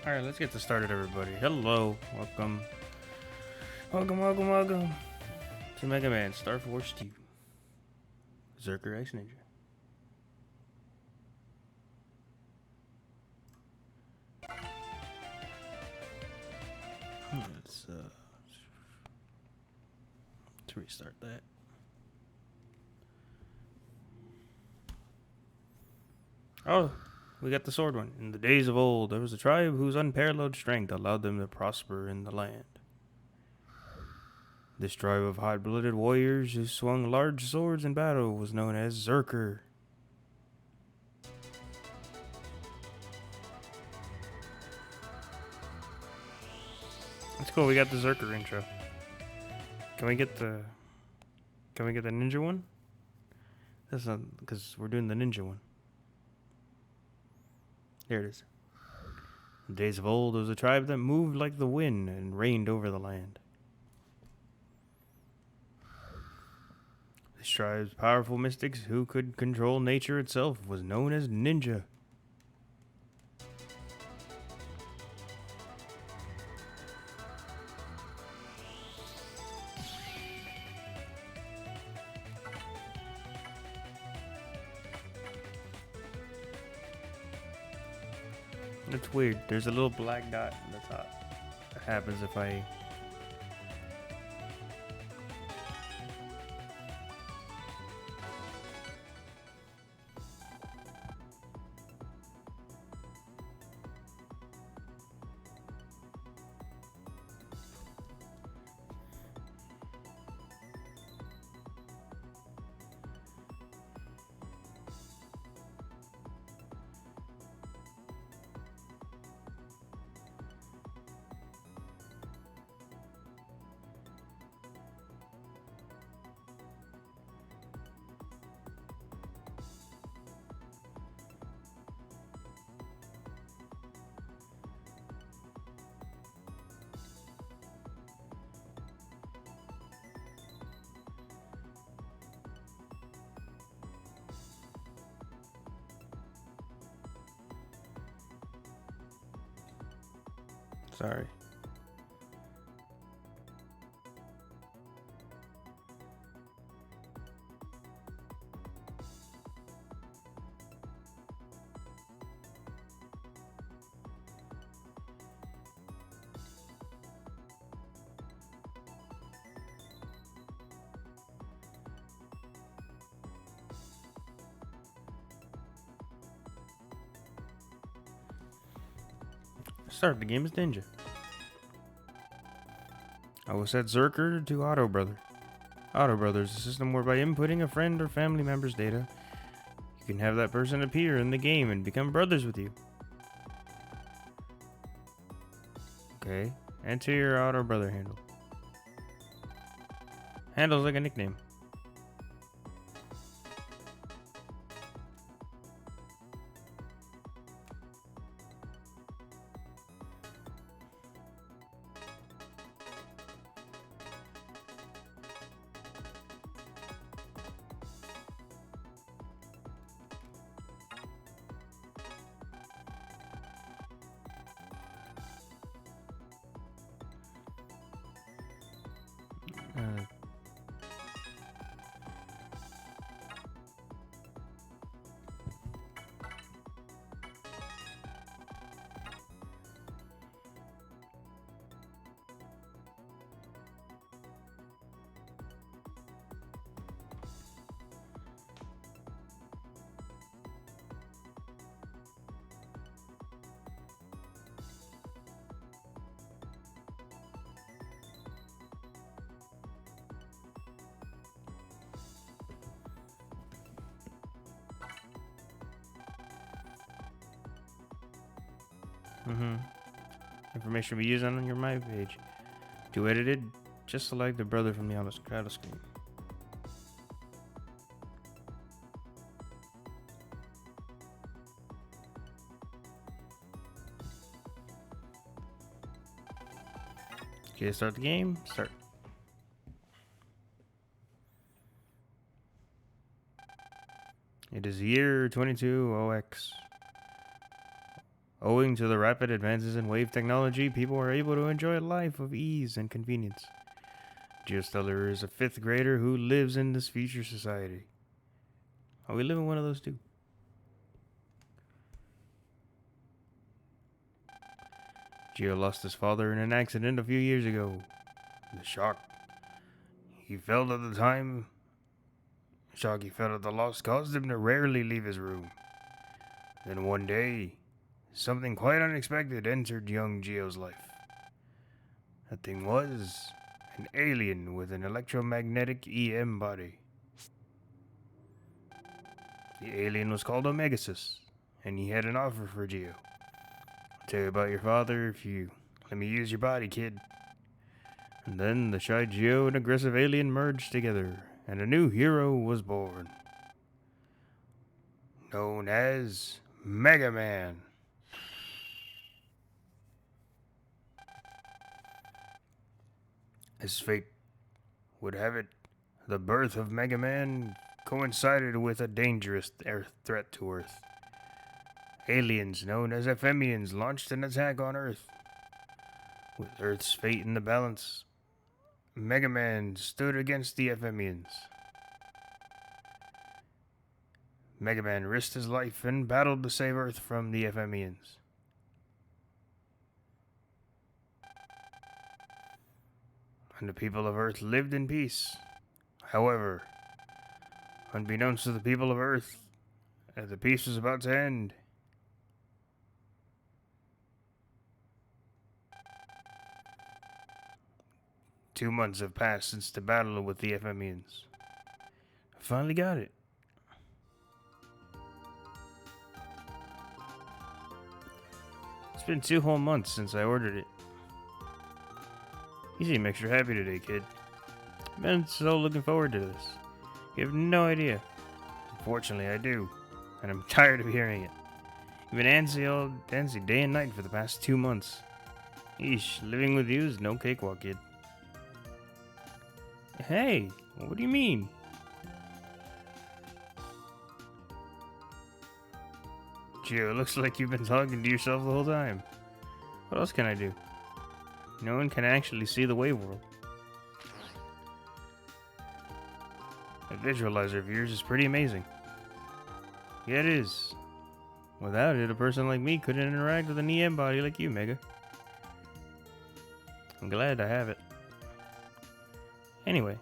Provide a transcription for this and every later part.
Alright, let's get this started, everybody. Hello, welcome. Welcome to Mega Man Star Force 2. Zerker Ice Ninja. Let's restart that. Oh, we got the sword one. In the days of old, there was a tribe whose unparalleled strength allowed them to prosper in the land. This tribe of hot-blooded warriors who swung large swords in battle was known as Zerker. That's cool. We got the Zerker intro. Can we get the ninja one? That's not because we're doing the ninja one. There it is. In the days of old, there was a tribe that moved like the wind and reigned over the land. This tribe's powerful mystics who could control nature itself was known as ninja. It's weird. There's a little black dot in the top. That happens if I... Sorry. Start the game as ninja. I will set Zerker to Auto Brother. Auto Brother is a system whereby inputting a friend or family member's data, you can have that person appear in the game and become brothers with you. Okay, enter your Auto Brother handle. Handle's like a nickname. Uh, Information we use on your My page. To edit it, just select the brother from the auto screen. Okay, start the game. Start. It is year 22 OX Owing to the rapid advances in wave technology, people are able to enjoy a life of ease and convenience. Geostellar is a 5th grader who lives in this future society. Oh, we live in one of those too. Geo lost his father in an accident a few years ago. The shock he felt at the time, shock he felt at the loss caused him to rarely leave his room. Then one day, something quite unexpected entered young Geo's life. That thing was an alien with an electromagnetic EM body. The alien was called Omegasus, and he had an offer for Geo. I'll tell you about your father if you let me use your body, kid. And then the shy Geo and aggressive alien merged together, and a new hero was born. Known as Mega Man. As fate would have it, the birth of Mega Man coincided with a dangerous threat to Earth. Aliens known as Ephemians launched an attack on Earth. With Earth's fate in the balance, Mega Man stood against the Ephemians. Mega Man risked his life and battled to save Earth from the Ephemians. And the people of Earth lived in peace. However, unbeknownst to the people of Earth, as the peace was about to end, 2 months have passed since the battle with the Ephemians. I finally got it. It's been 2 whole months since I ordered it. You seem extra happy today, kid. I've been so looking forward to this. You have no idea. Unfortunately, I do. And I'm tired of hearing it. You've been antsy day and night for the past 2 months. Eesh, living with you is no cakewalk, kid. Hey, what do you mean? Gio, it looks like you've been talking to yourself the whole time. What else can I do? No one can actually see the wave world. That visualizer of yours is pretty amazing. Yeah, it is. Without it, a person like me couldn't interact with an EM body like you, Mega. I'm glad I have it. Anyway.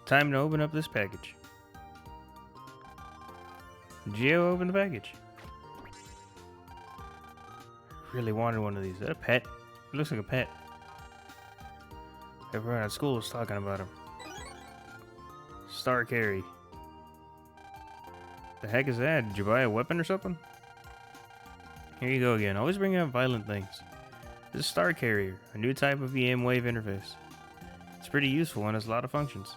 Time to open up this package. Geo, open the package. Really wanted one of these. Is that a pet? It looks like a pet. Everyone at school was talking about him. Star Carry. The heck is that? Did you buy a weapon or something? Here you go again. Always bringing up violent things. This is Star Carrier, a new type of EM wave interface. It's pretty useful and has a lot of functions.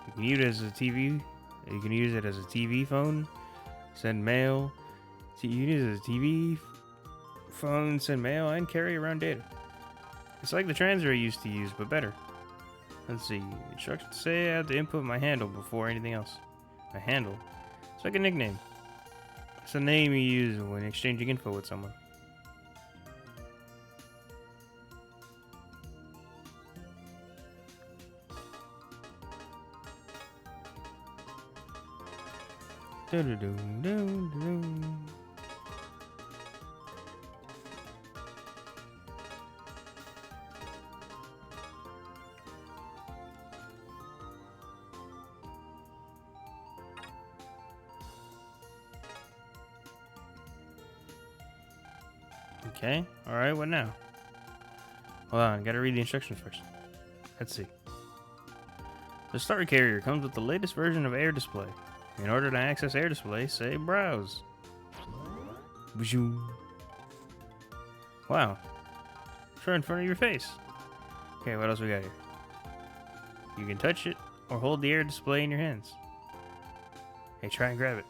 You can use it as a TV. You can use it as a TV phone, send mail. You can use it as a TV phone, send mail, and carry around data. It's like the transfer I used to use, but better. Let's see. Instructions say I have to input my handle before anything else. My handle? It's like a nickname. It's a name you use when exchanging info with someone. Okay, alright, what now? Hold on, gotta read the instructions first. Let's see. The Star Carrier comes with the latest version of Air Display. In order to access Air Display, say Browse. Wow. It's right in front of your face. Okay, what else we got here? You can touch it or hold the Air Display in your hands. Hey, try and grab it.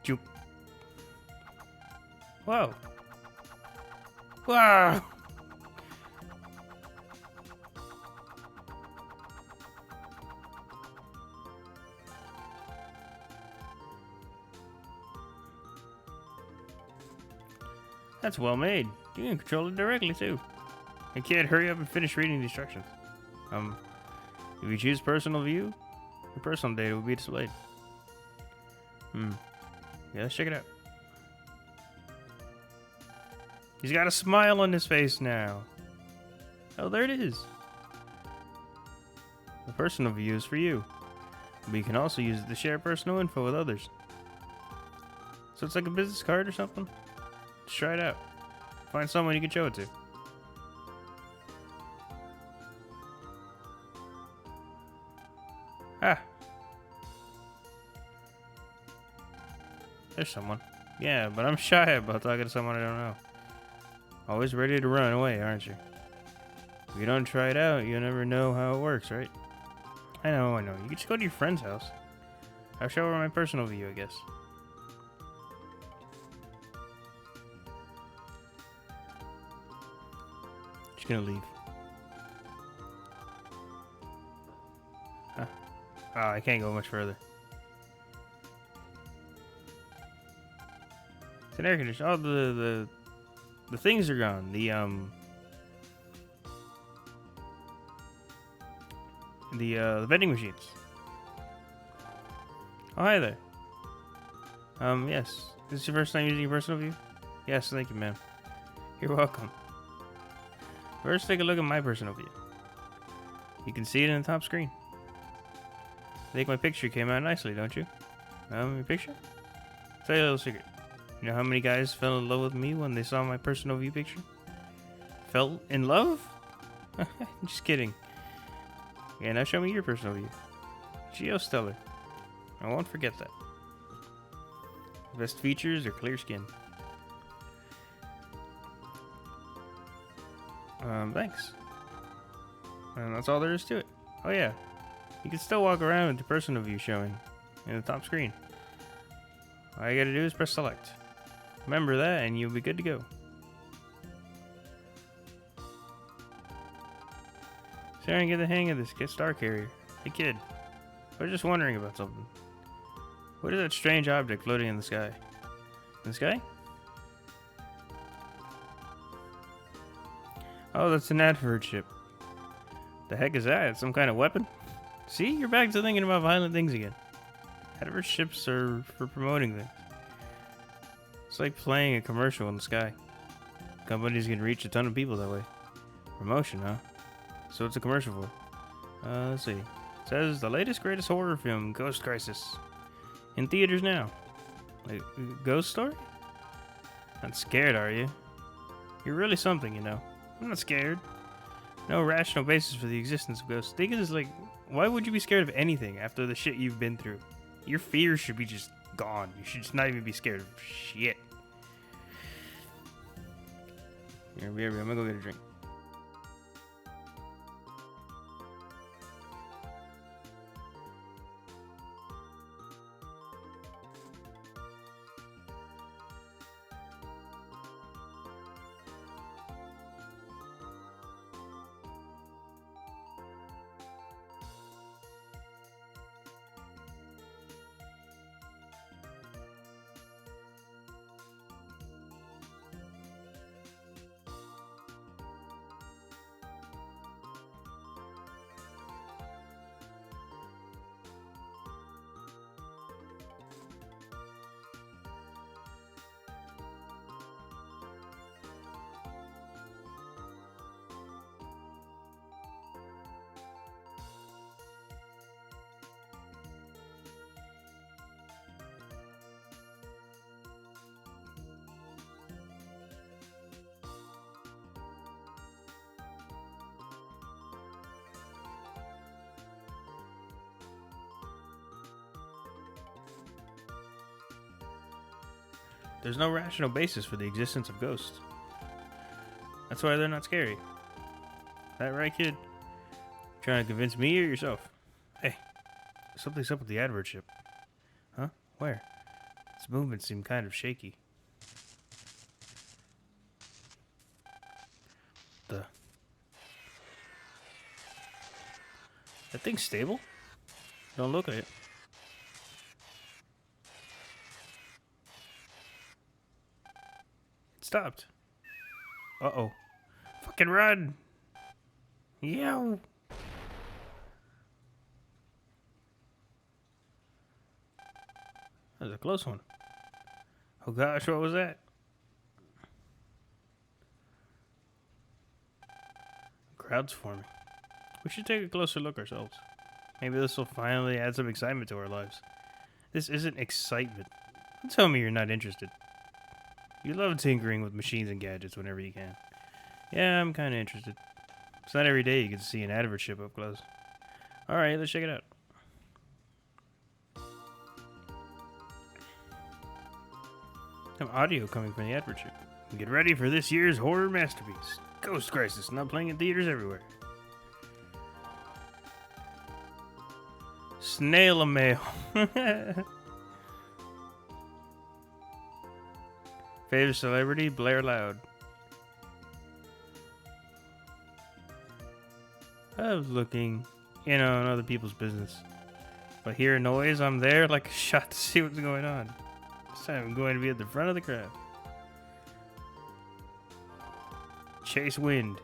Joop. Whoa. Wow. That's well made. You can control it directly, too. Hey kid, hurry up and finish reading the instructions. If you choose personal view, your personal data will be displayed. Yeah, let's check it out. He's got a smile on his face now. Oh, there it is. The personal view is for you. But you can also use it to share personal info with others. So it's like a business card or something? Just try it out. Find someone you can show it to. Ah. There's someone. Yeah, but I'm shy about talking to someone I don't know. Always ready to run away, aren't you? If you don't try it out, you'll never know how it works, right? I know. You can just go to your friend's house. I'll show her my personal view, I guess. She's gonna leave. Huh. Oh, I can't go much further. It's an air conditioner. Oh, the things are gone. The vending machines. Oh, hi there. Yes. Is this your first time using your personal view? Yes, thank you, ma'am. You're welcome. First, take a look at my personal view. You can see it in the top screen. I think my picture came out nicely, don't you? Your picture? I'll tell you a little secret. You know how many guys fell in love with me when they saw my personal view picture? Fell in love? Just kidding. Yeah, now show me your personal view. Geostellar. I won't forget that. Best features are clear skin. Thanks. And that's all there is to it. Oh yeah, you can still walk around with the personal view showing in the top screen. All you gotta do is press select. Remember that and you'll be good to go. Starting to get the hang of this star carrier. Hey kid, I was just wondering about something. What is that strange object floating in the sky? In the sky? Oh, that's an advert ship. The heck is that? Some kind of weapon? See, you're back to thinking about violent things again. Advert ships are for promoting things. It's like playing a commercial in the sky. Companies can reach a ton of people that way. Promotion, huh? So what's a commercial for? Let's see. It says the latest greatest horror film, Ghost Crisis. In theaters now. Like, ghost story? Not scared, are you? You're really something, you know. I'm not scared. No rational basis for the existence of ghosts. Think of this like, why would you be scared of anything after the shit you've been through? Your fears should be just gone. You should just not even be scared of shit. Here, I'm gonna go get a drink. There's no rational basis for the existence of ghosts. That's why they're not scary. That right, kid? Trying to convince me or yourself? Hey, something's up with the advert ship. Huh? Where? Its movements seem kind of shaky. That thing's stable? Don't look at it. stopped. Uh-oh. Fucking run! Yow! That was a close one. Oh gosh, what was that? Crowd's forming. We should take a closer look ourselves. Maybe this will finally add some excitement to our lives. This isn't excitement. Don't tell me you're not interested. You love tinkering with machines and gadgets whenever you can. Yeah, I'm kind of interested. It's not every day you get to see an advert ship up close. Alright, let's check it out. Some audio coming from the advert ship. Get ready for this year's horror masterpiece. Ghost Crisis, not playing in theaters everywhere. Snail mail. Favorite celebrity, Blair Loud. I was looking, in other people's business. But hear a noise, I'm there like a shot to see what's going on. This time I'm going to be at the front of the crowd. Chase Wind.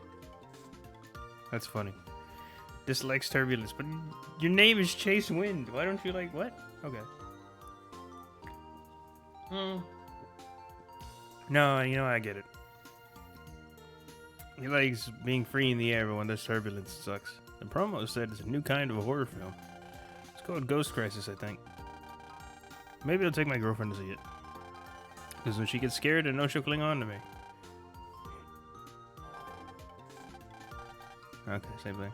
That's funny. Dislikes turbulence, but your name is Chase Wind. Why don't you like what? Okay. No, I get it. He likes being free in the air, but when there's turbulence, it sucks. The promo said it's a new kind of a horror film. It's called Ghost Crisis, I think. Maybe I'll take my girlfriend to see it. Because when she gets scared, I know she'll cling on to me. Okay, same thing.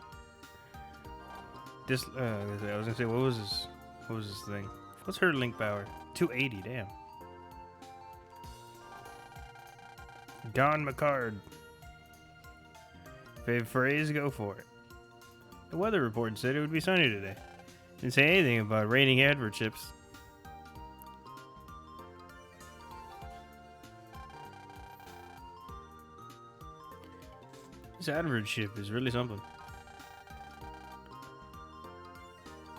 I was gonna say, what was this thing? What's her link power? 280, damn. Don McCard. Favorite phrase, go for it. The weather report said it would be sunny today. Didn't say anything about raining advert chips. This advert ship is really something.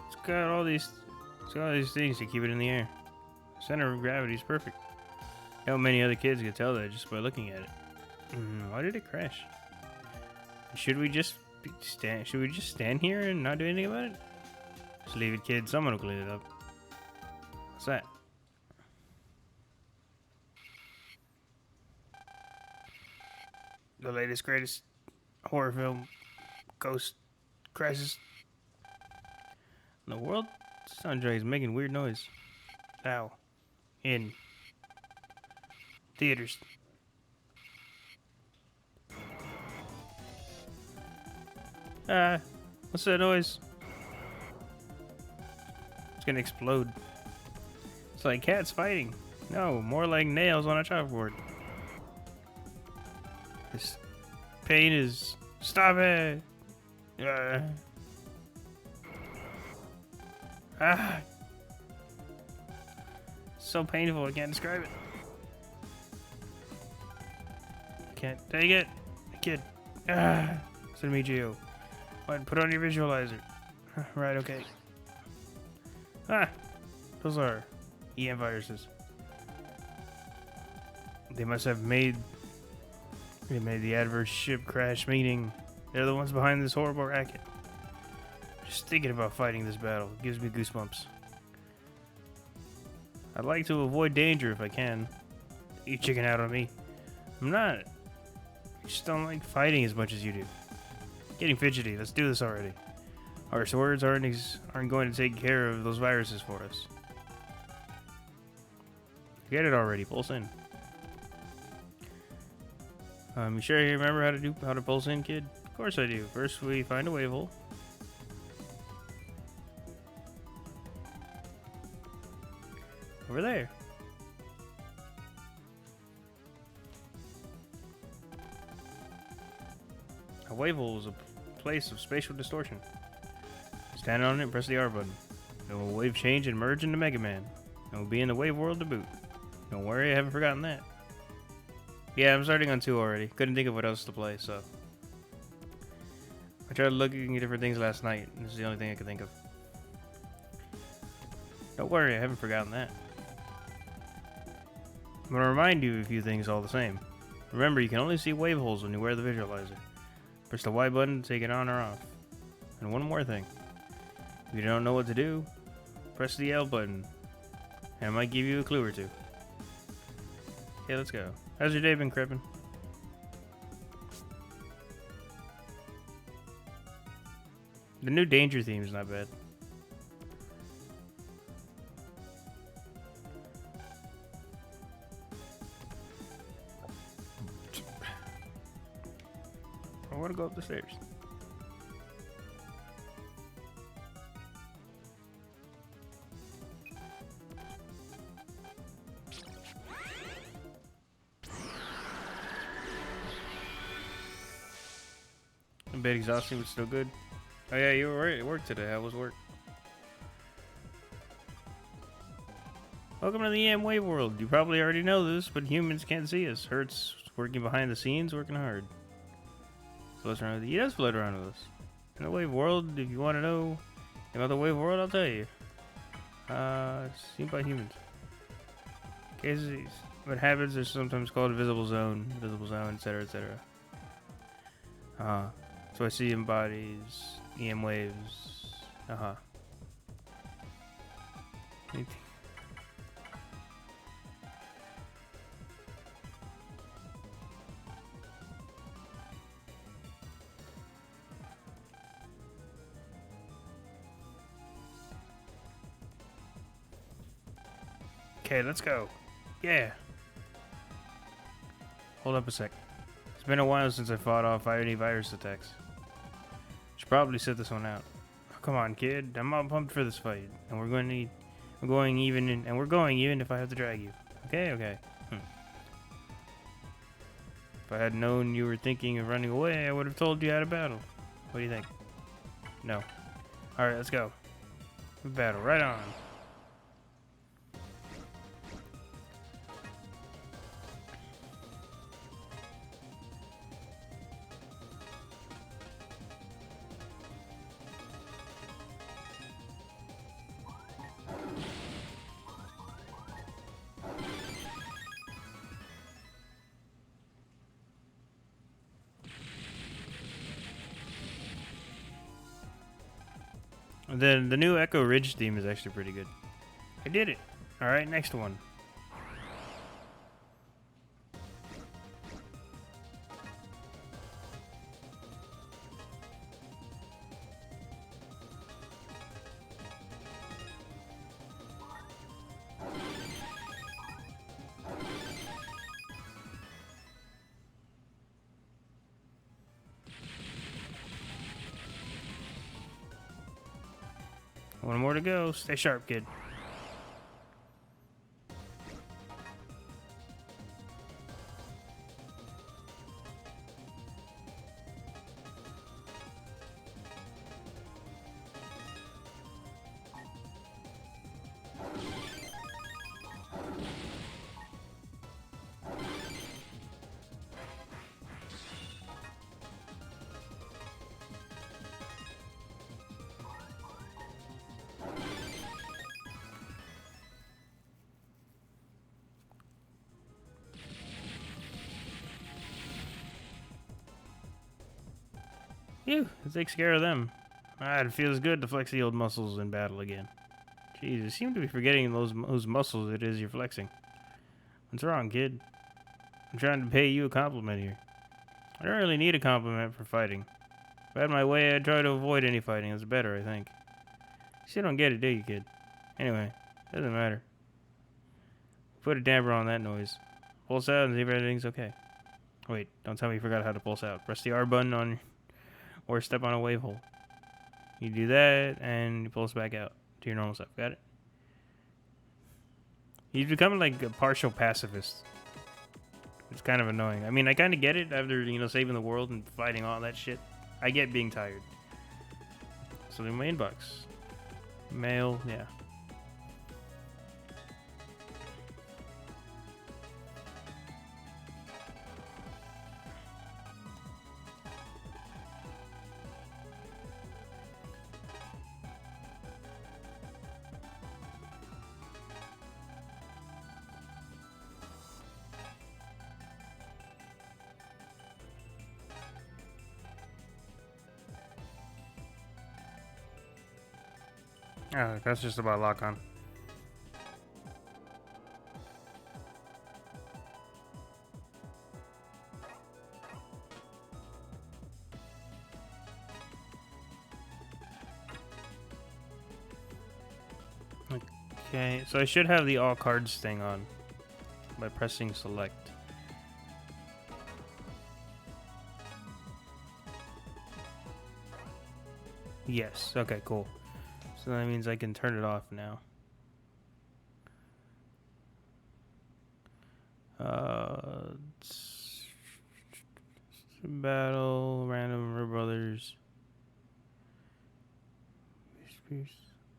It's got all these things to keep it in the air. Center of gravity is perfect. How many other kids could tell that just by looking at it? Why did it crash? Should we just stand here and not do anything about it? Just leave it, kid. Someone will clean it up. What's that? The latest, greatest horror film, Ghost Crisis. In the world, Sanjay is making weird noise. Now, in theaters. What's that noise? It's gonna explode. It's like cats fighting. No, more like nails on a chalkboard. This pain is... Stop it! So painful, I can't describe it. Can't take it. Kid. Send me Geo. What? Put on your visualizer. Right, okay. Those are EM viruses. They must have made the adverse ship crash, meaning they're the ones behind this horrible racket. Just thinking about fighting this battle gives me goosebumps. I'd like to avoid danger if I can. You chicken out on me. I'm not. I just don't like fighting as much as you do. Getting fidgety. Let's do this already. Our swords aren't going to take care of those viruses for us. Get it already. Pulse in. You sure you remember how to pulse in, kid? Of course I do. First we find a wave hole. Over there. A wave hole is a place of spatial distortion. Stand on it and press the R button. It will wave change and merge into Mega Man. It will be in the wave world to boot. Don't worry, I haven't forgotten that. Yeah, I'm starting on 2 already. Couldn't think of what else to play, so. I tried looking at different things last night, and this is the only thing I could think of. Don't worry, I haven't forgotten that. I'm gonna remind you of a few things all the same. Remember, you can only see wave holes when you wear the visualizer. Press the Y button to take it on or off. And one more thing. If you don't know what to do, press the L button. And it might give you a clue or two. Okay, let's go. How's your day been, Crippin'? The new danger theme is not bad. I want to go up the stairs. A bit exhausting, but still good. Oh yeah, you were at work today. How was work? Welcome to the EM Wave world. You probably already know this, but humans can't see us. Hertz working behind the scenes, working hard. So what's wrong with you? He does float around with us. In the Wave world, if you want to know about the Wave world, I'll tell you. Seen by humans. Cases, what happens is sometimes called a visible zone, etc., etc. So I see embodies, EM waves. Okay, let's go. Yeah. Hold up a sec. It's been a while since I fought off any virus attacks. Should probably sit this one out. Oh, come on, kid. I'm all pumped for this fight, and we're going even if I have to drag you. Okay. If I had known you were thinking of running away, I would have told you how to battle. What do you think? No. All right, let's go. Battle right on. The new Echo Ridge theme is actually pretty good. I did it. All right, next one. One more to go. Stay sharp, kid. Phew, it takes care of them. It feels good to flex the old muscles in battle again. Jeez, you seem to be forgetting whose muscles it is you're flexing. What's wrong, kid? I'm trying to pay you a compliment here. I don't really need a compliment for fighting. If I had my way, I'd try to avoid any fighting. It's better, I think. You still don't get it, do you, kid? Anyway, doesn't matter. Put a damper on that noise. Pulse out and see if everything's okay. Wait, don't tell me you forgot how to pulse out. Press the R button on or step on a wave hole. You do that, and you pulse back out to your normal self. Got it? He's becoming like a partial pacifist. It's kind of annoying. I mean, I kind of get it after, saving the world and fighting all that shit. I get being tired. So the main inbox. Mail, yeah. Oh, that's just about lock on. Okay, so I should have the all cards thing on by pressing select. Yes, okay, cool. So that means I can turn it off now. Battle, random, River Brothers.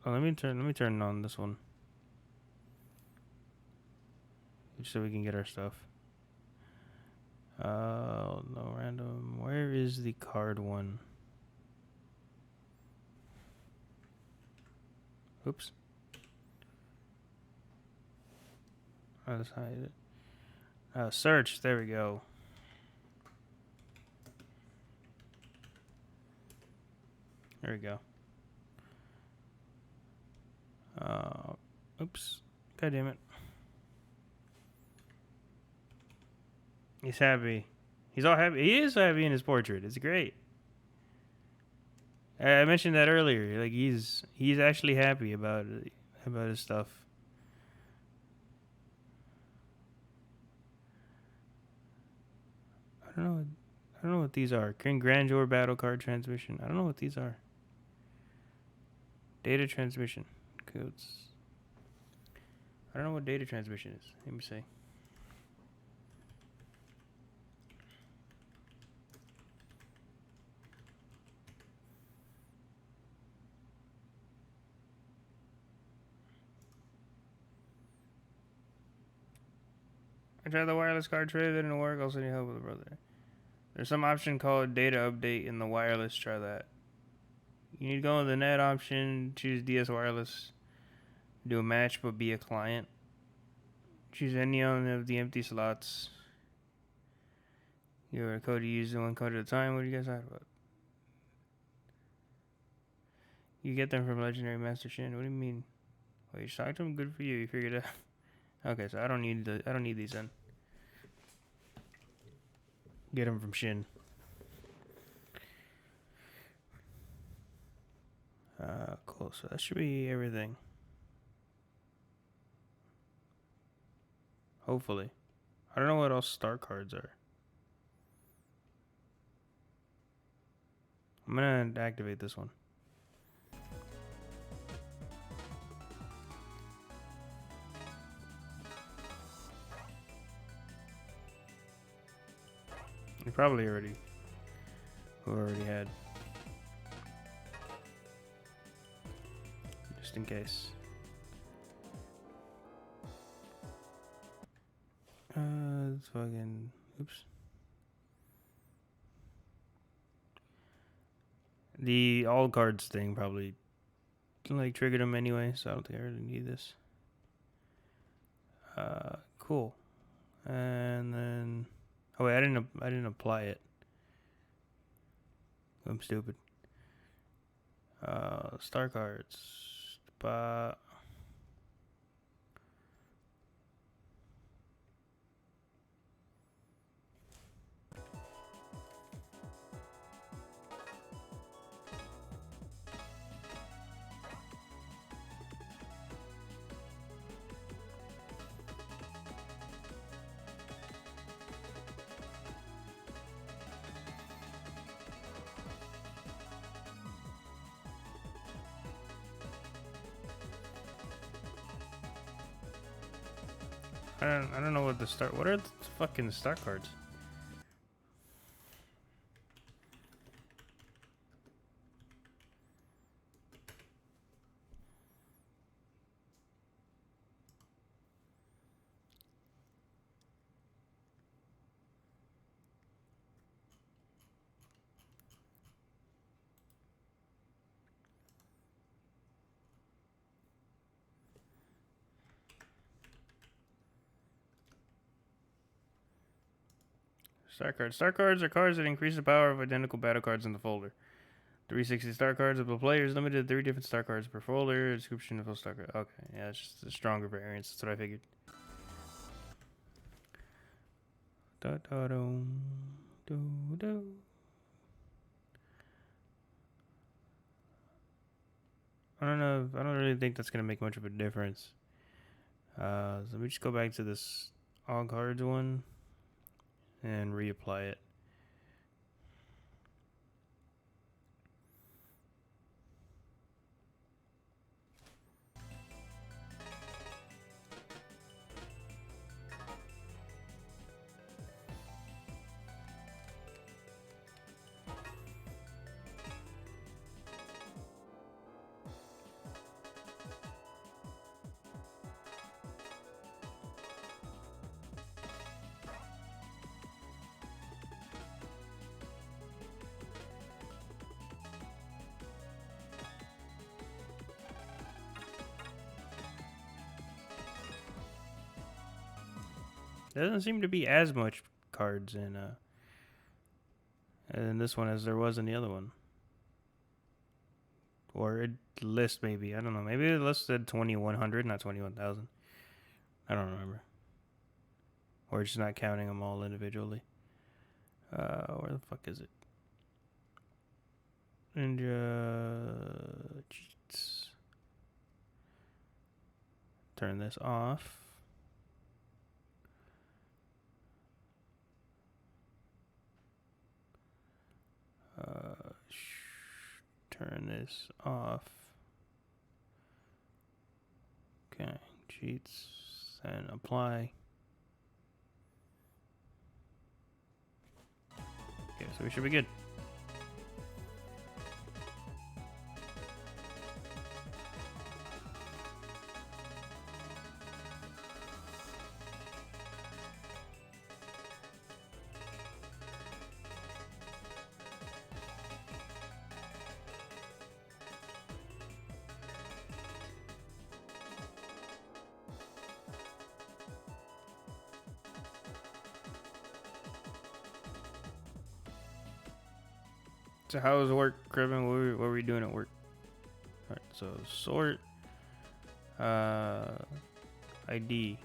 Oh, let me turn on this one. Just so we can get our stuff. No random. Where is the card one? Oops. I'll just hide it. Search. There we go. There we go. Oops. God damn it. He's happy. He's all happy. He is happy in his portrait. It's great. I mentioned that earlier. Like he's actually happy about his stuff. I don't know what these are. Grandeur battle card transmission. I don't know what these are. Data transmission codes. I don't know what data transmission is. Let me see. I tried the wireless card trade. It didn't work. Also need help with a brother. There's some option called data update in the wireless. Try that. You need to go in the net option. Choose DS wireless. Do a match, but be a client. Choose any of the empty slots. Your code you use one code at a time. What do you guys talk about? You get them from Legendary Master Shin. What do you mean? Wait, you talked to him? Good for you. You figured it out. Okay, so I don't need these then. Get them from Shin. Cool. So that should be everything. Hopefully. I don't know what else star cards are. I'm gonna activate this one. You probably already had. Just in case. It's fucking. Oops. The all cards thing probably like triggered them anyway, so I don't think I really need this. Cool. And then, oh wait, I didn't apply it. I'm stupid. Star cards. But I don't know what the start. What are the fucking star cards? Star cards. Star cards are cards that increase the power of identical battle cards in the folder. 360 star cards of the players limited to 3 different star cards per folder. Description of full star card. Okay, yeah, it's just a stronger variance. That's what I figured. Da, da, do, do. I don't know. I don't really think that's gonna make much of a difference. So let me just go back to this all cards one and reapply it. There doesn't seem to be as much cards in this one as there was in the other one. Or it list maybe. I don't know. Maybe it listed 2100, not 21,000. I don't remember. Or it's just not counting them all individually. Where the fuck is it? Ninja cheats. Turn this off. Turn this off. Okay, cheats and apply. Okay, so we should be good. So how does it work, Cribbin? What were we doing at work? Alright, so sort ID.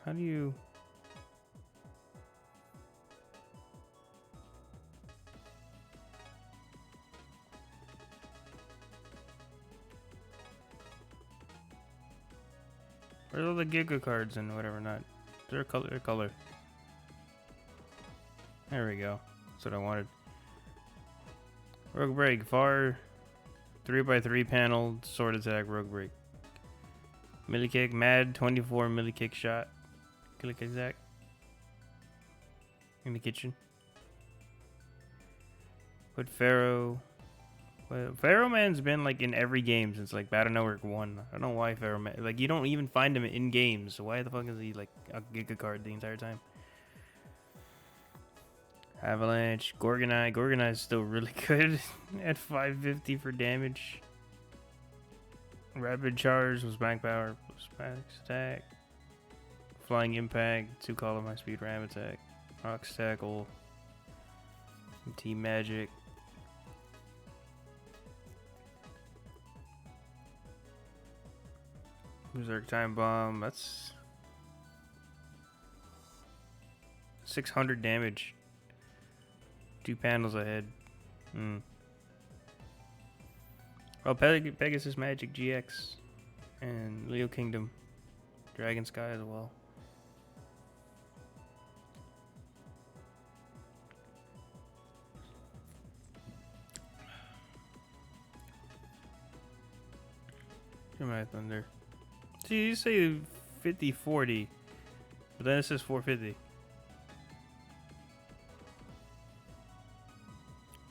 How do you... Where's all the Giga cards and whatever not? Is there a color? There we go. That's what I wanted. Rogue Break. Far 3x3 panel. Sword attack. Rogue Break. Milli kick. Mad 24 milli kick shot. Click exact. In the kitchen. Put Pharaoh. Well, Pharaoh Man's been like in every game since like Battle Network 1. I don't know why Pharaoh Man. Like you don't even find him in games. So why the fuck is he like a Giga card the entire time? Avalanche. Gorgonite. Gorgonite is still really good at 550 for damage. Rapid Charge was bank power plus max attack. Flying Impact, 2 column high speed ram attack. Ox Tackle. Team Magic. Zerker Time Bomb. That's 600 damage. 2 panels ahead. Oh, Pegasus Magic GX. And Leo Kingdom. Dragon Sky as well. My Thunder. See, you say 50-40, but then it says 450.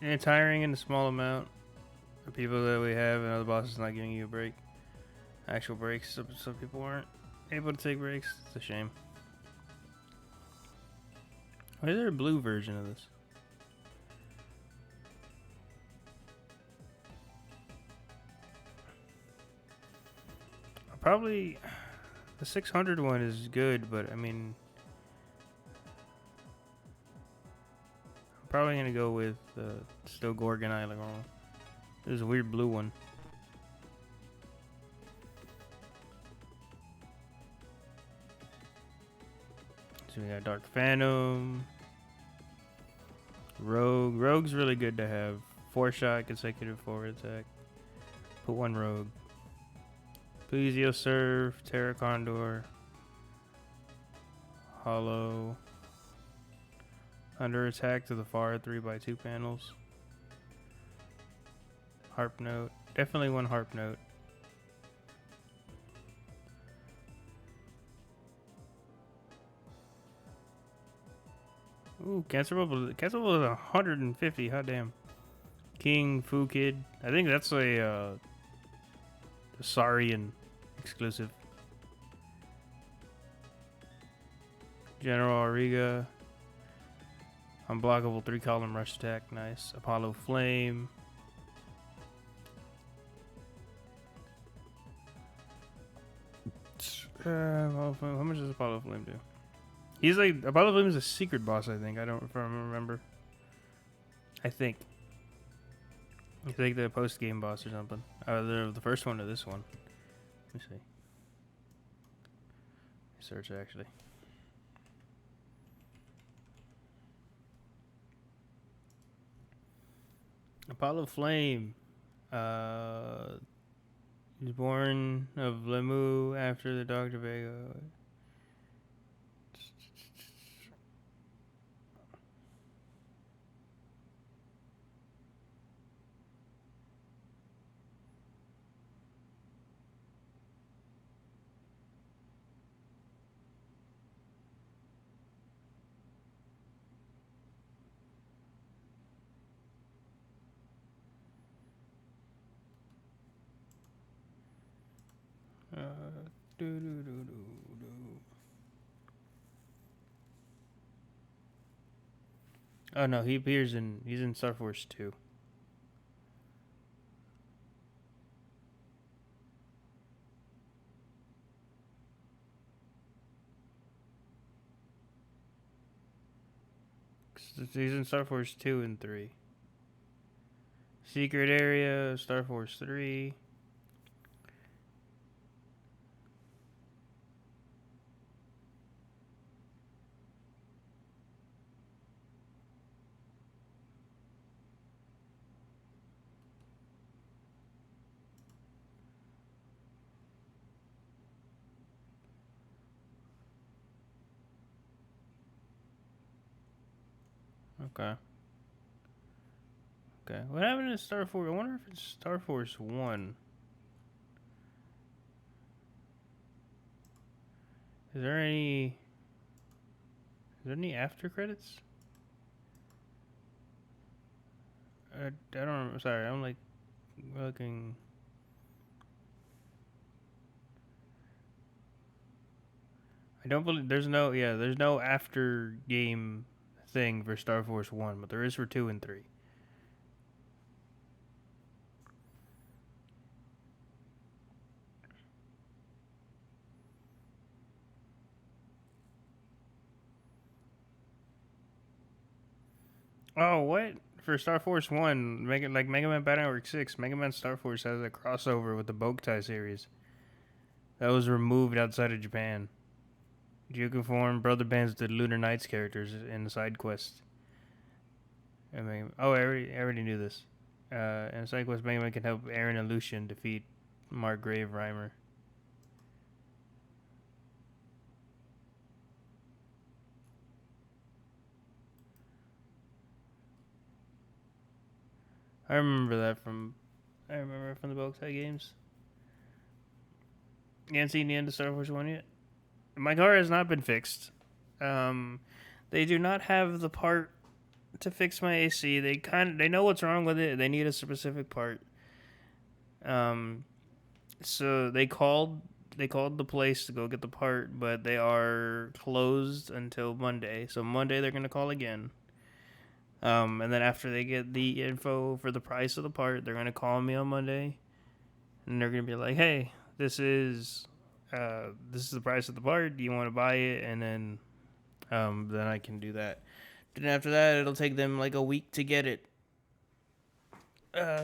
And tiring in a small amount. The people that we have and other bosses not giving you a break. Actual breaks. Some people weren't able to take breaks. It's a shame. Why is there a blue version of this? Probably the 600 one is good, but I mean, I'm probably gonna go with still Gorgon Island. There's a weird blue one. So we got Dark Phantom, Rogue. Rogue's really good to have. 4-shot consecutive forward attack. Put one Rogue. Plesio Surf, Terra Condor, Hollow. Under attack to the far 3x2 panels. Harp Note. Definitely one Harp Note. Ooh, cancelable is 150. Hot damn. King Fu Kid. I think that's a Saurian exclusive. General Auriga. Unblockable 3-column rush attack. Nice. Apollo Flame. How much does Apollo Flame do? He's like Apollo Flame is a secret boss. I think. I don't if I remember. I think. It's like the post game boss or something. The first one or this one. Let me see. Search actually. Apollo Flame. He's born of Lemu after the Dr. Vega. Oh no, he's in Star Force 2. He's in Star Force 2 and 3. Secret Area, Star Force 3. Okay. Okay. What happened to Star Force? I wonder if it's Star Force 1. Is there any after credits? I don't. Sorry, I'm like looking. I don't believe there's no after game thing for Star Force 1, but there is for 2 and 3. Oh, what? For Star Force 1, Mega Man Battle Network 6, Mega Man Star Force has a crossover with the Boktai series. That was removed outside of Japan. You can form brother bands with the Lunar Knights characters in the side quest. I already knew this. In side quest, Mega Man can help Aaron and Lucian defeat Margrave Reimer. I remember from the Boktai games. You haven't seen the end of Star Force 1 yet? My car has not been fixed. They do not have the part to fix my AC. They know what's wrong with it. They need a specific part. Um, so they called the place to go get the part, but they are closed until Monday. So Monday they're gonna call again. And then after they get the info for the price of the part, they're gonna call me on Monday, and they're gonna be like, "Hey, this is the price of the part. Do you want to buy it?" And then I can do that. Then after that, it'll take them like a week to get it.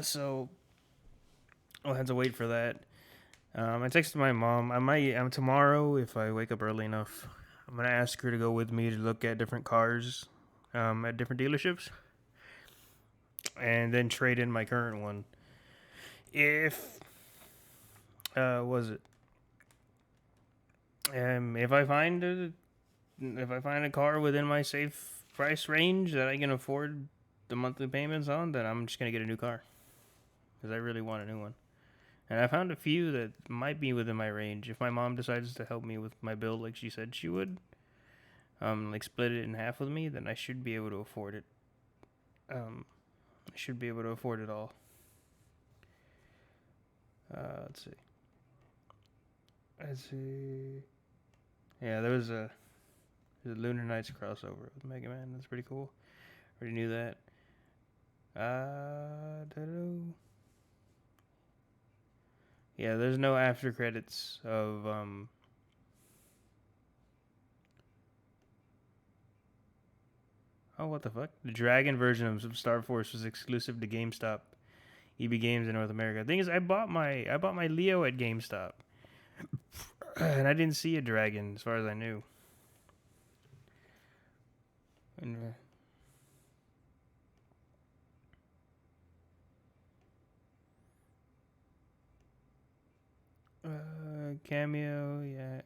So I'll have to wait for that. I texted my mom. Tomorrow, if I wake up early enough, I'm gonna ask her to go with me to look at different cars, at different dealerships, and then trade in my current one. If was it? If I find a car within my safe price range that I can afford the monthly payments on, then I'm just gonna get a new car because I really want a new one. And I found a few that might be within my range. If my mom decides to help me with my bill like she said she would, like split it in half with me, then I should be able to afford it. I should be able to afford it all. Let's see. Let's see. Yeah, there's a Lunar Nights crossover with Mega Man. That's pretty cool. Already knew that. Yeah, there's no after credits of Oh, what the fuck? The Dragon version of Star Force was exclusive to GameStop, EB Games in North America. The thing is, I bought my Leo at GameStop, and I didn't see a dragon as far as I knew. And, cameo, yeah.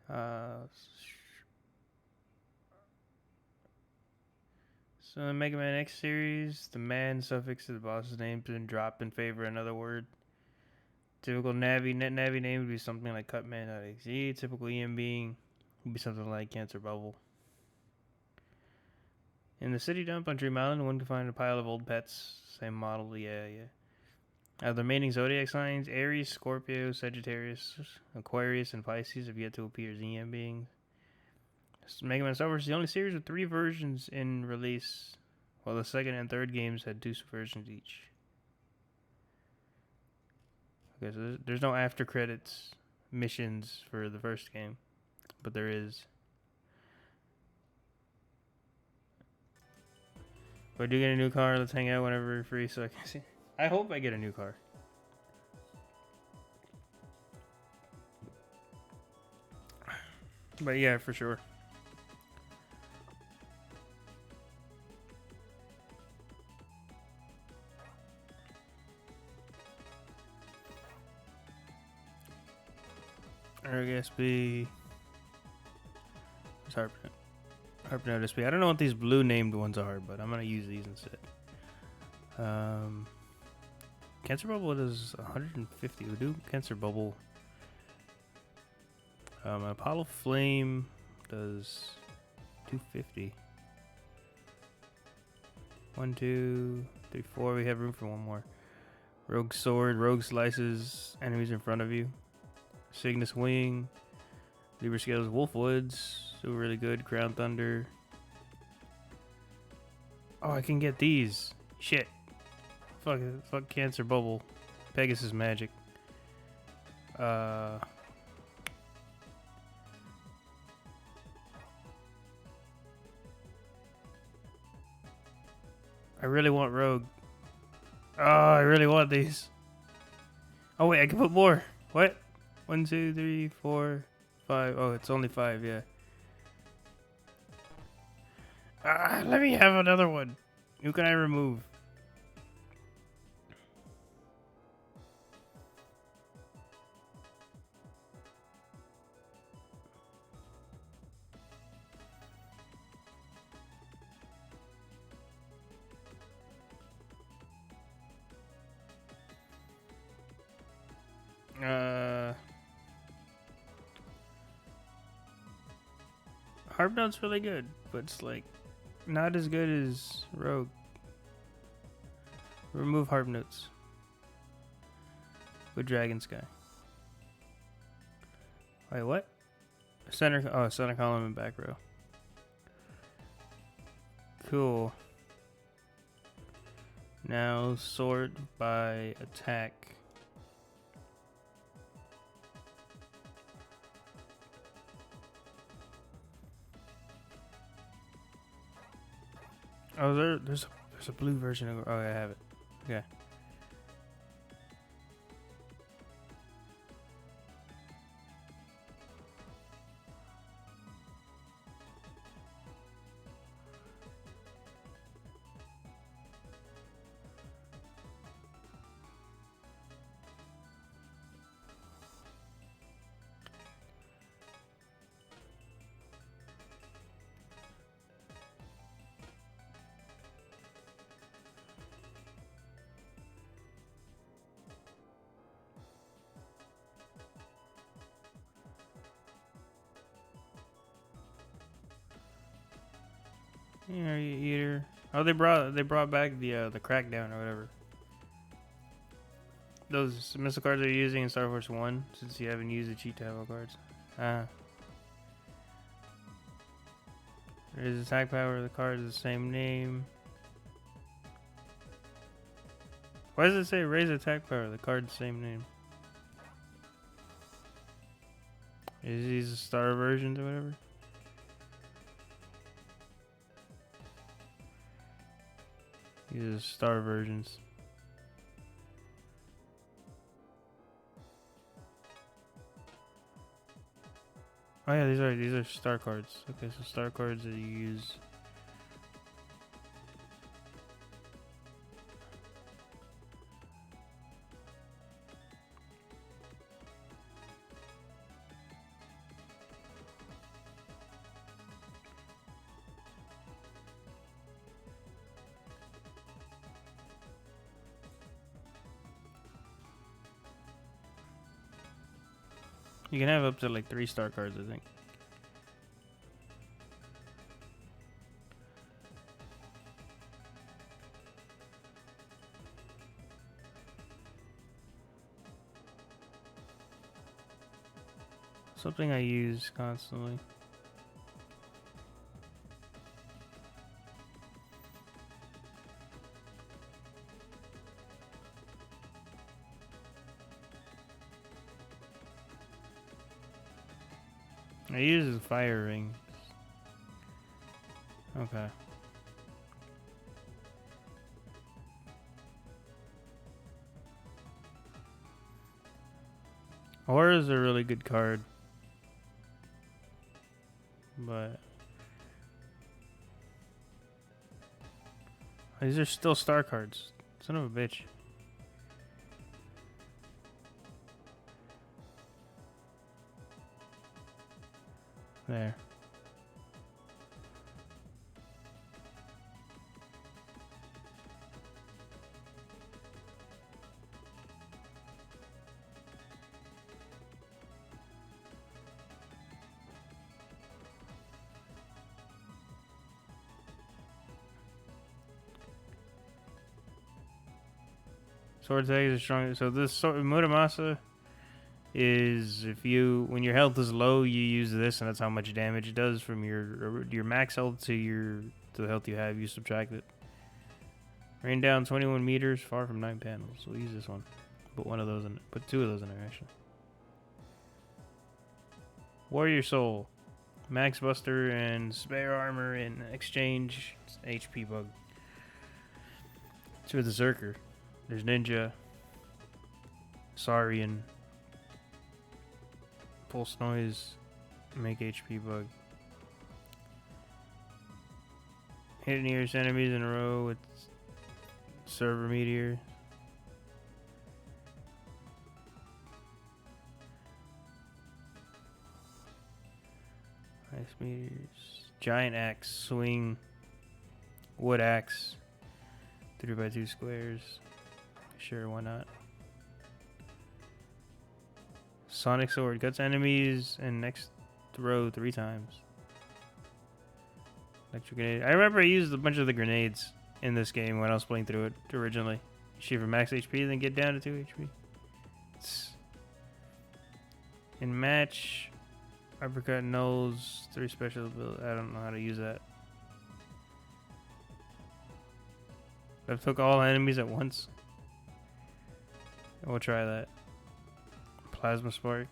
Uh, so in Mega Man X series, the man suffix to the boss's name has been dropped in favor of another word. Typical Navi name would be something like Cutman.exe. Typical EM being would be something like Cancer Bubble. In the city dump on Dream Island, one can find a pile of old pets. Same model, yeah. The remaining zodiac signs: Aries, Scorpio, Sagittarius, Aquarius, and Pisces have yet to appear as EM beings. Mega Man Star Wars is the only series with 3 versions in release, while the second and third games had 2 versions each. Okay, so there's no after credits missions for the first game, but there is. If I do get a new car, let's hang out whenever we're free so I can see. I hope I get a new car. But yeah, for sure. RGSB. It's Harpnet SB. I don't know what these blue named ones are, but I'm gonna use these instead. Cancer Bubble is 150. We do Cancer Bubble. Apollo Flame does 250. 1, 2, 3, 4. We have room for one more. Rogue Sword. Rogue slices enemies in front of you. Cygnus Wing. Libra Scales. Wolfwoods. So really good. Crown Thunder. Oh, I can get these. Shit. Fuck Cancer Bubble. Pegasus Magic. I really want Rogue. Oh, I really want these. Oh wait, I can put more. What? 1, 2, 3, 4, 5. Oh, it's only 5, yeah. Let me have another one. Who can I remove? Uh, Harp Note's really good, but it's like not as good as Rogue. Remove Harp Notes with Dragon Sky. Wait, what? Center column and back row. Cool. Now sort by attack. Oh, there's a blue version of. Oh, I have it. Okay. Yeah, eater. Oh, they brought back the crackdown or whatever. Those missile cards are using in Star Force 1 since you haven't used the cheat tableau cards. There's attack power of the card is the same name. Why does it say raise attack power? The card's the same name. Is these star versions or whatever? These are star versions. Oh yeah, these are star cards. Okay, so star cards that you use. You can have up to like 3 star cards, I think. Something I use constantly. I use the fire ring. Okay. Aura is a really good card. But these are still star cards. Son of a bitch. There. Sword tag is strong. So this Muramasa is when your health is low, you use this, and that's how much damage it does from your max health to the health you have. You subtract it. Rain down 21 meters, far from 9 panels. We'll use this one. Put one of those in. Put 2 of those in there actually. Warrior Soul, Max Buster, and Spare Armor in exchange. HP bug. To the Zerker. There's Ninja, Saurian, Pulse Noise, make HP bug. Hit nearest enemies in a row with Server Meteor. Ice Meteors. Giant Axe, Swing, Wood Axe, 3x2 squares. Sure, why not? Sonic Sword cuts enemies and next row 3 times. Electric grenade. I remember I used a bunch of the grenades in this game when I was playing through it originally. Shoot for max HP, then get down to 2 HP. In match, uppercut nose, 3 special ability. I don't know how to use that. I took all enemies at once. We'll try that. Plasma spark.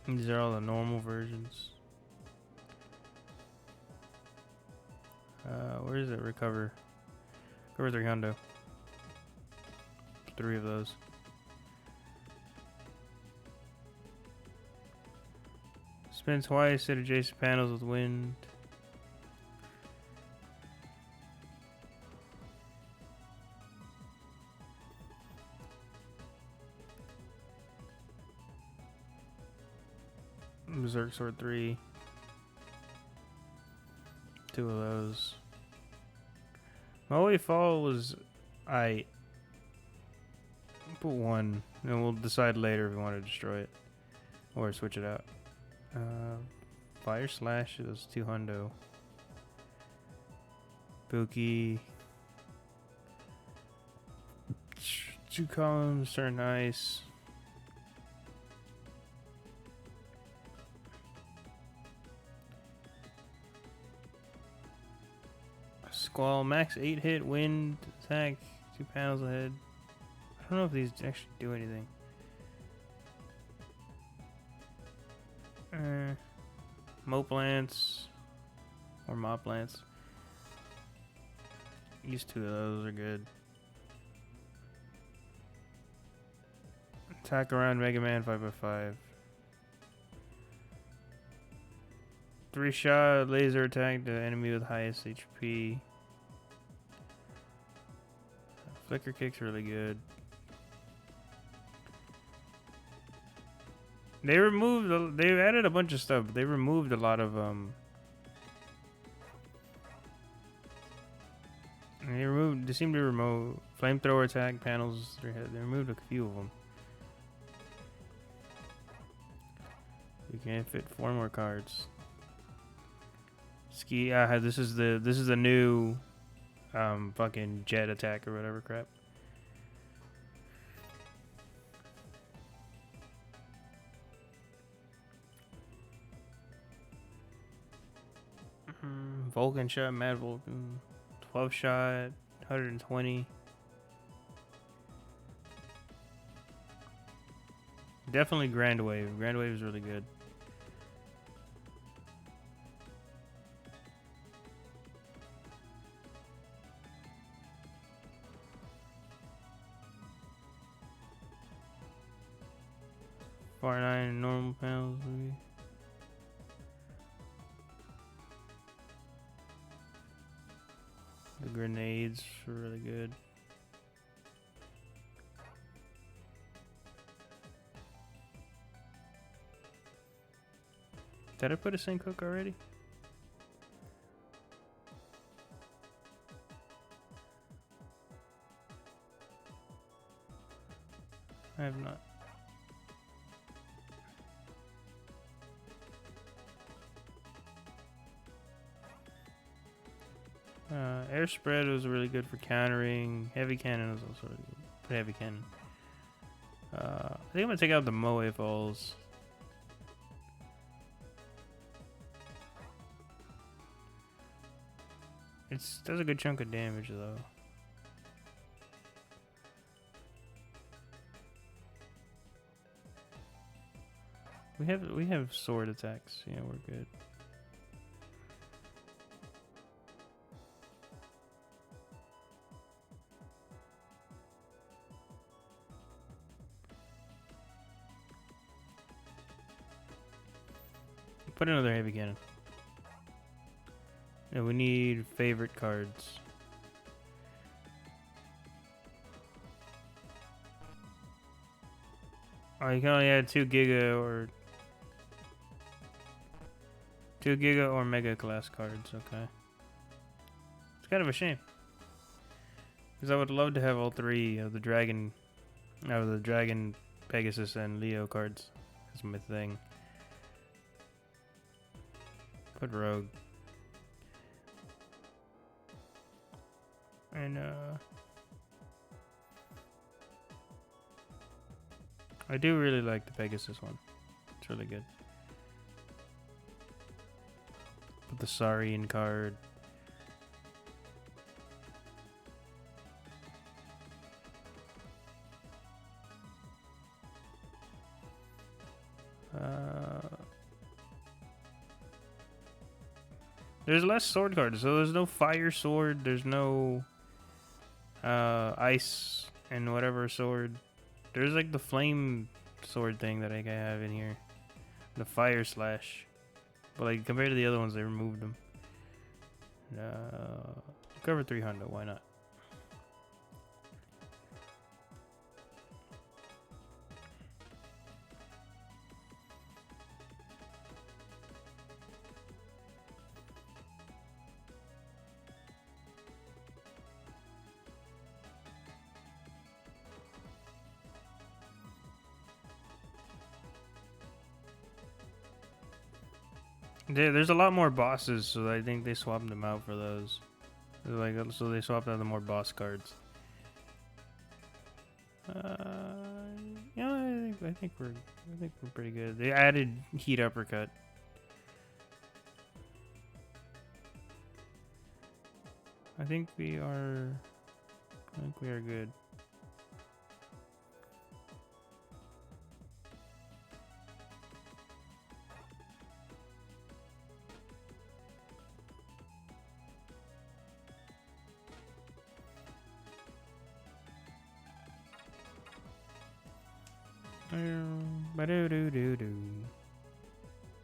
These are all the normal versions. Where is it? Recover. Recover 3 hundo. 3 of those. Spin twice at adjacent panels with wind. Zerker sword 3. 2 of those. My only fall was I put 1, and we'll decide later if we want to destroy it or switch it out. Fire slash is 2 hundo. Buki. 2 columns are nice. Squall, max 8 hit, wind, attack, 2 panels ahead. I don't know if these actually do anything. Mope lance or mop lance. These 2 of those are good. Attack around Mega Man 5x5. 3 shot laser attack to enemy with highest HP. Flicker kick's really good. They removed. They added a bunch of stuff. They removed a lot of They seem to remove flamethrower attack panels. They removed a few of them. You can't fit 4 more cards. Ski. This is the new fucking jet attack or whatever crap. Vulcan shot, Mad Vulcan, 12 shot, 120. Definitely Grand Wave. Grand Wave is really good. Far 9 normal panels, maybe. The grenades are really good. Did I put a sync hook already? I have not. Air spread was really good for countering. Heavy cannon was also really good for heavy cannon. I think I'm gonna take out the Moe Falls. It does a good chunk of damage though. We have sword attacks. Yeah, we're good. Put another heavy cannon. And we need favorite cards. Oh, you can only add 2 Giga or Mega class cards. Okay, it's kind of a shame. Because I would love to have all three of the dragon, Pegasus, and Leo cards. That's my thing. Put Rogue. And I do really like the Pegasus one. It's really good. Put the Saurian card. There's less sword cards, so there's no fire sword, there's no ice and whatever sword. There's like the flame sword thing that I have in here. The fire slash. But like compared to the other ones, they removed them. Cover 300, why not? There's a lot more bosses, so I think they swapped them out for those. So they swapped out the more boss cards. Yeah, I think we're pretty good. They added heat uppercut. I think we are good.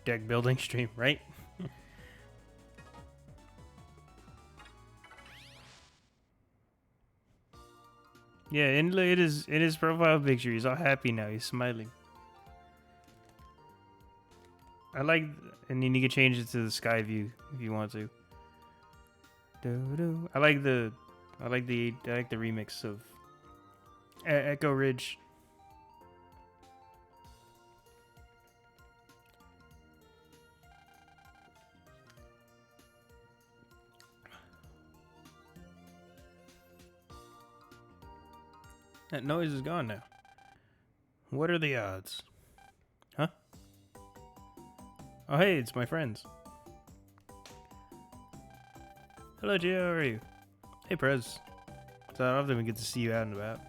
Deck building stream, right? Yeah, in his profile picture, he's all happy now. He's smiling. I like, and then you can change it to the sky view if you want to. I like the remix of Echo Ridge. That noise is gone now. What are the odds? Huh? Oh, hey, it's my friends. Hello, Gio, how are you? Hey, Prez. It's not often we get to see you out and about.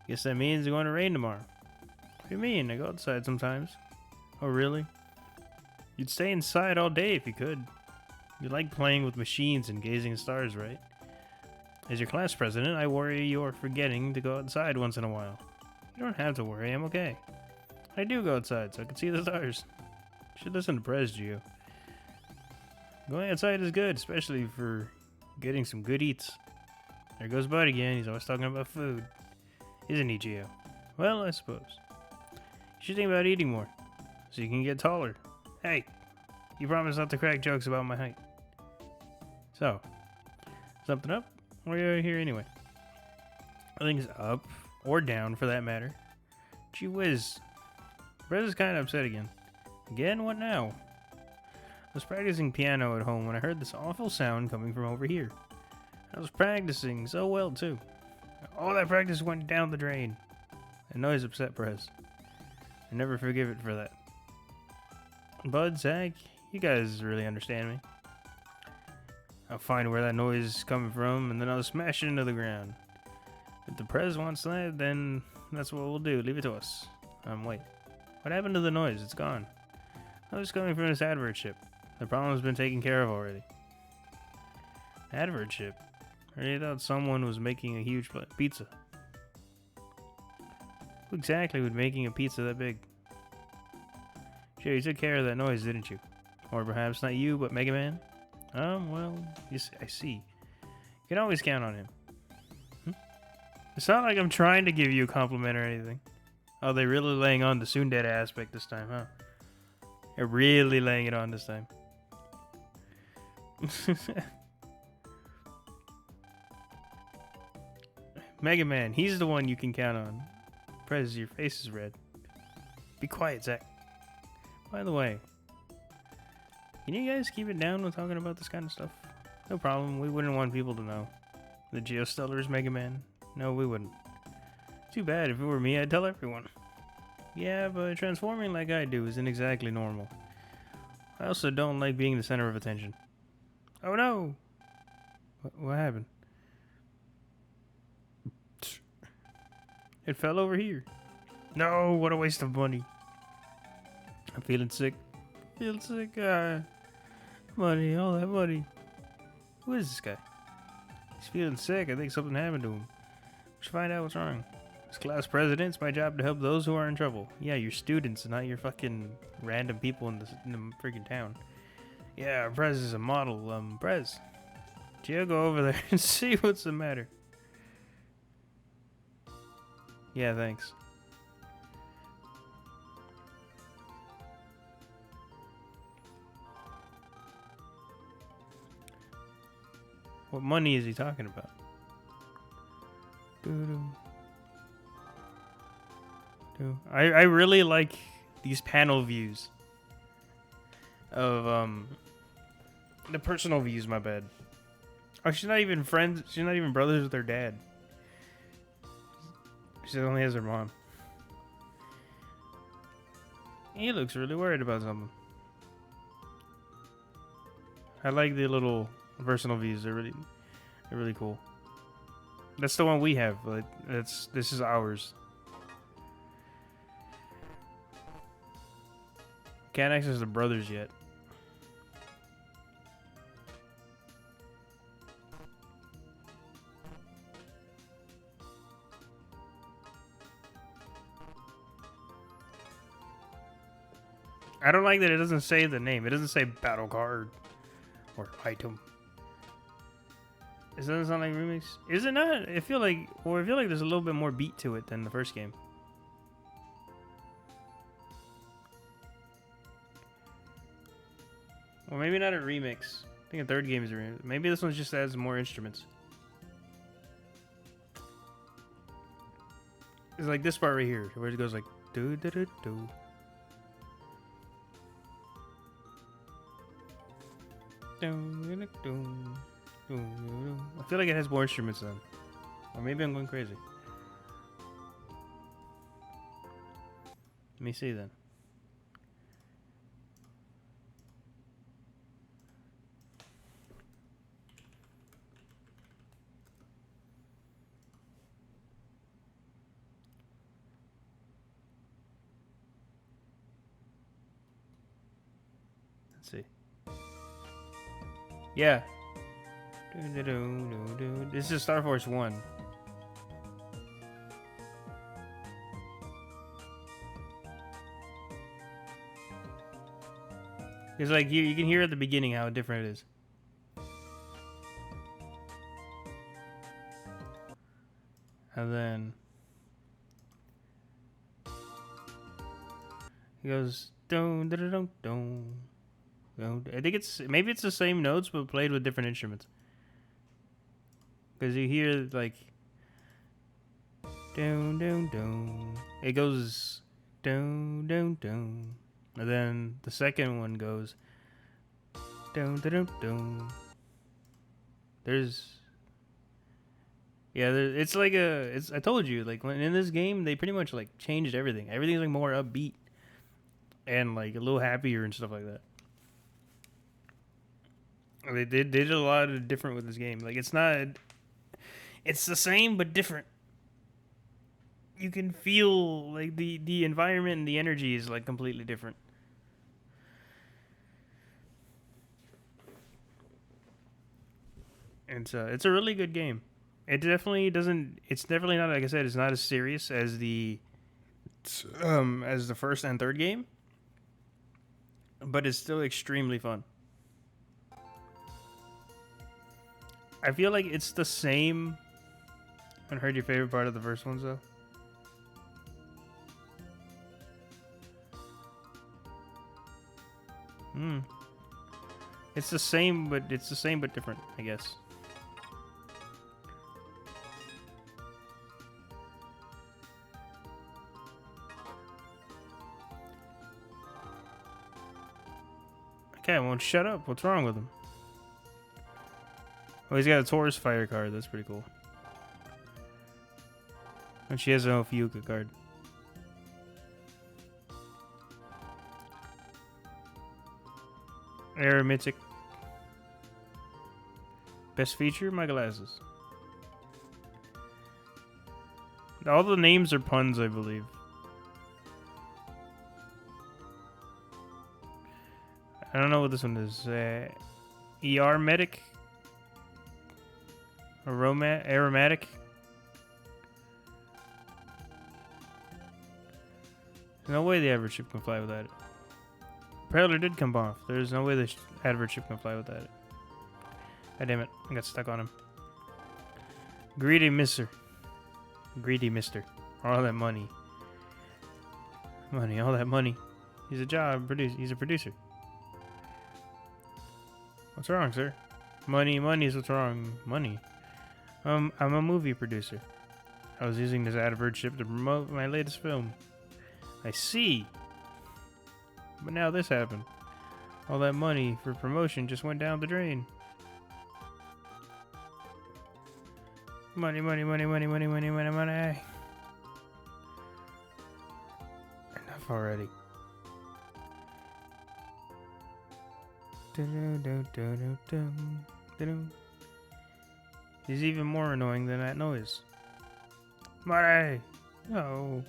Guess that means it's going to rain tomorrow. What do you mean? I go outside sometimes. Oh, really? You'd stay inside all day if you could. You like playing with machines and gazing at stars, right? As your class president, I worry you're forgetting to go outside once in a while. You don't have to worry, I'm okay. I do go outside so I can see the stars. You should listen to Prez, Gio. Going outside is good, especially for getting some good eats. There goes Bud again, he's always talking about food. Isn't he, Gio? Well, I suppose. You should think about eating more, so you can get taller. Hey, you promised not to crack jokes about my height. So, something up? Why are you here anyway? Nothing's up, or down for that matter. Gee whiz. Brez is kind of upset again. Again? What now? I was practicing piano at home when I heard this awful sound coming from over here. I was practicing so well too. All that practice went down the drain. The noise upset Brez. I never forgive it for that. Bud, Zach, you guys really understand me. I'll find where that noise is coming from, and then I'll smash it into the ground. If the Prez wants that, then that's what we'll do. Leave it to us. Wait. What happened to the noise? It's gone. I was coming from this advert ship. The problem's been taken care of already. Advert ship? I really thought someone was making a huge pizza. Who exactly was making a pizza that big? Sure, you took care of that noise, didn't you? Or perhaps not you, but Mega Man? Well, I see. You can always count on him. It's not like I'm trying to give you a compliment or anything. Oh, they're really laying on the tsundere aspect this time, huh? They're really laying it on this time. Mega Man, he's the one you can count on. Prez, your face is red. Be quiet, Zach. By the way, can you guys keep it down with talking about this kind of stuff? No problem, we wouldn't want people to know. The Geostellar is Mega Man. No, we wouldn't. Too bad, if it were me, I'd tell everyone. Yeah, but transforming like I do isn't exactly normal. I also don't like being the center of attention. Oh no! What happened? It fell over here. No, what a waste of money. I'm feeling sick. Feeling sick. Money, all that money. Who is this guy? He's feeling sick. I think something happened to him. We should find out what's wrong. As class president, it's my job to help those who are in trouble. Yeah, your students, and not your fucking random people in the freaking town. Yeah, Prez is a model. Prez. Gio, go over there and see what's the matter. Yeah, thanks. What money is he talking about? I really like these panel views of the personal views. My bad. Oh, she's not even friends. She's not even brothers with her dad. She only has her mom. He looks really worried about something. I like the little personal views. They're really cool. That's the one we have. Like this is ours. Can't access the brothers yet. I don't like that it doesn't say the name. It doesn't say battle card or item. It doesn't sound like remix. Is it not? I feel like there's a little bit more beat to it than the first game. Or maybe not a remix. I think a third game is a remix. Maybe this one just adds more instruments. It's like this part right here, where it goes like do do do do. I feel like it has more instruments then. Or maybe I'm going crazy. Let me see then. Let's see. Yeah. This is Star Force 1. It's like you can hear at the beginning how different it is. And then he goes dun dun dun dun. I think maybe it's the same notes but played with different instruments. Because you hear like dun dun dun. It goes dun dun dun. And then the second one goes dun dun dun dun. It's like I told you, like when in this game they pretty much like changed everything. Everything's like more upbeat and like a little happier and stuff like that. They did a lot of different with this game. Like it's the same but different. You can feel like the environment and the energy is like completely different. And it's a really good game. It definitely doesn't. It's definitely not, like I said, it's not as serious as the first and third game, but it's still extremely fun. I feel like it's the same. I heard your favorite part of the first ones though. It's the same, but different, I guess. Cat won't shut up. What's wrong with him? Oh, he's got a Taurus fire card. That's pretty cool. And she has an Ophiuka card. Aromatic. Best feature, my glasses. All the names are puns, I believe. I don't know what this one is. ER medic? Aromatic? No way the average ship can fly without it. Propeller did come off. There's no way the average ship can fly without it. God damn it. I got stuck on him. Greedy mister. Greedy mister. All that money. All that money. He's he's a producer. What's wrong, sir? Money is what's wrong. Money. I'm a movie producer. I was using this advert ship to promote my latest film. I see. But now this happened. All that money for promotion just went down the drain. Money. Enough already. He's even more annoying than that noise. Money! No.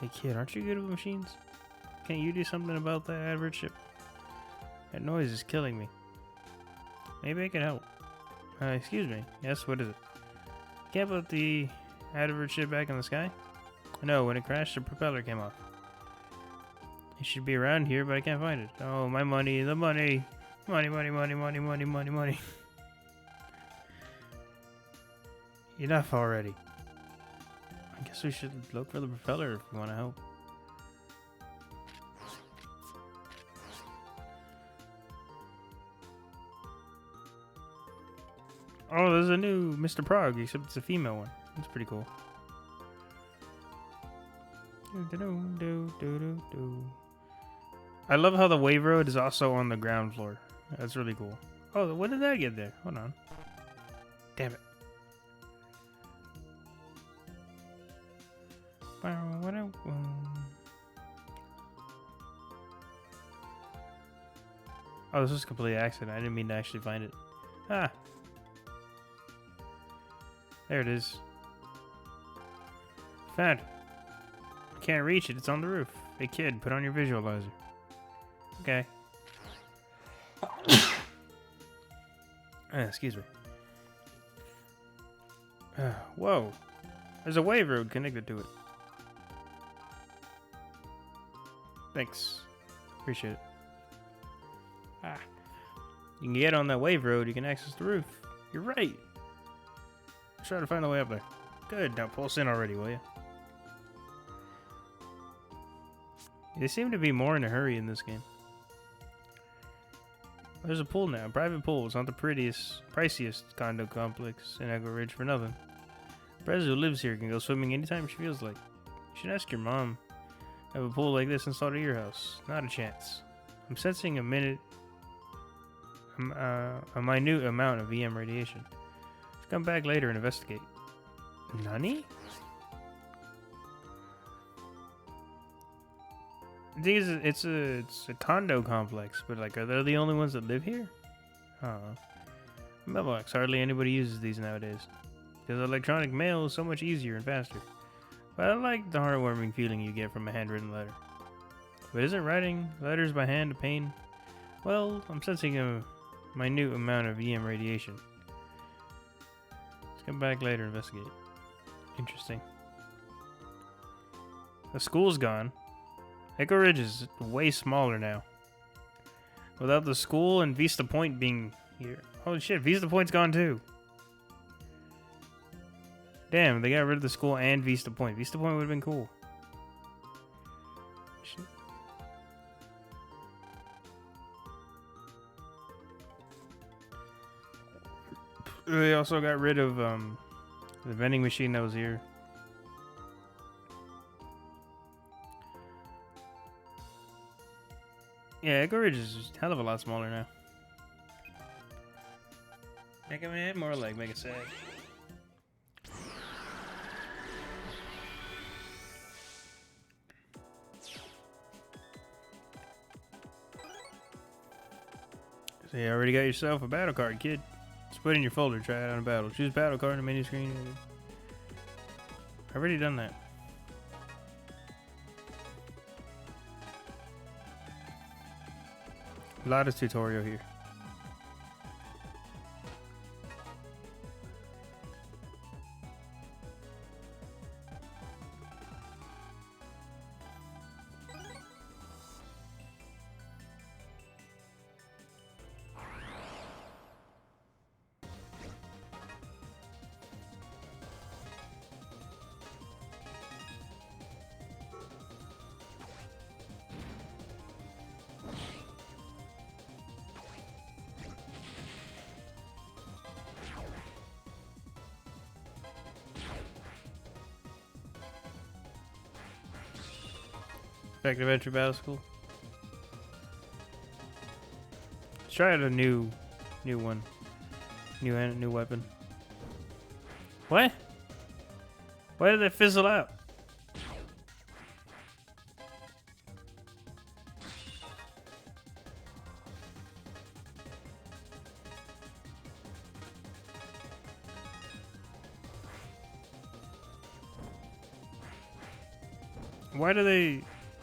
Hey kid, aren't you good with machines? Can't you do something about that advert ship? That noise is killing me. Maybe I can help. Excuse me. Yes, what is it? Can't put the advert ship back in the sky? No, when it crashed, the propeller came off. It should be around here, but I can't find it. Oh, my money, the money. Money. Enough already. I guess we should look for the propeller if we want to help. Oh, there's a new Mr. Prague, except it's a female one. That's pretty cool. I love how the wave road is also on the ground floor. That's really cool. Oh, when did that get there? Hold on. Damn it. Oh, this was a complete accident. I didn't mean to actually find it. Ah. There it is. Found it. Can't reach it. It's on the roof. Hey kid, put on your visualizer. Okay. Excuse me. Whoa. There's a wave road connected to it. Thanks. Appreciate it. Ah. You can get on that wave road, you can access the roof. You're right. Try to find the way up there. Good. Now pulse in already, will you? They seem to be more in a hurry in this game. There's a pool now. Private pool. It's not the priciest condo complex in Echo Ridge for nothing. Brez who lives here can go swimming anytime she feels like. You should ask your mom. Have a pool like this installed at your house. Not a chance. I'm sensing a minute a minute amount of EM radiation. Let's come back later and investigate. Nani? The thing is, it's a condo complex, but like, are they the only ones that live here? Mailbox. Hardly anybody uses these nowadays. Because electronic mail is so much easier and faster. But I like the heartwarming feeling you get from a handwritten letter. But isn't writing letters by hand a pain? Well, I'm sensing a minute amount of EM radiation. Let's come back later and investigate. Interesting. The school's gone. Echo Ridge is way smaller now. Without the school and Vista Point being here. Holy shit, Vista Point's gone too. Damn, they got rid of the school and Vista Point. Vista Point would have been cool. Shit. They also got rid of the vending machine that was here. Yeah, Echo Ridge is a hell of a lot smaller now. Mega Man, more like Mega Sag. So you already got yourself a battle card, kid. Just put it in your folder, try it on a battle. Choose battle card on the menu screen. I've already done that. A lot of tutorial here. Back to Adventure Battle School. Let's try out a new one. New weapon. What? Why did they fizzle out?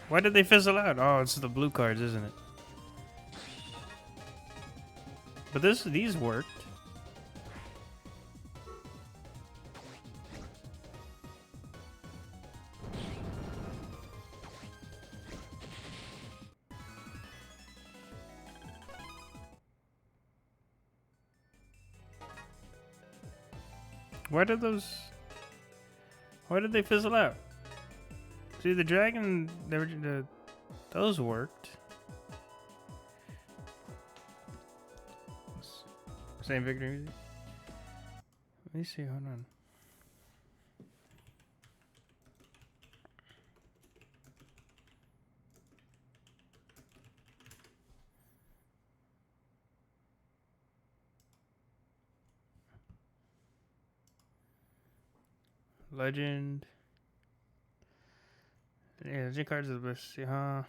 Why did they fizzle out? Oh, it's the blue cards, isn't it? But these worked. Why did they fizzle out? See, the dragon, those worked. Same victory music. Let me see, hold on. Legend. Yeah, legend cards are the best. Huh?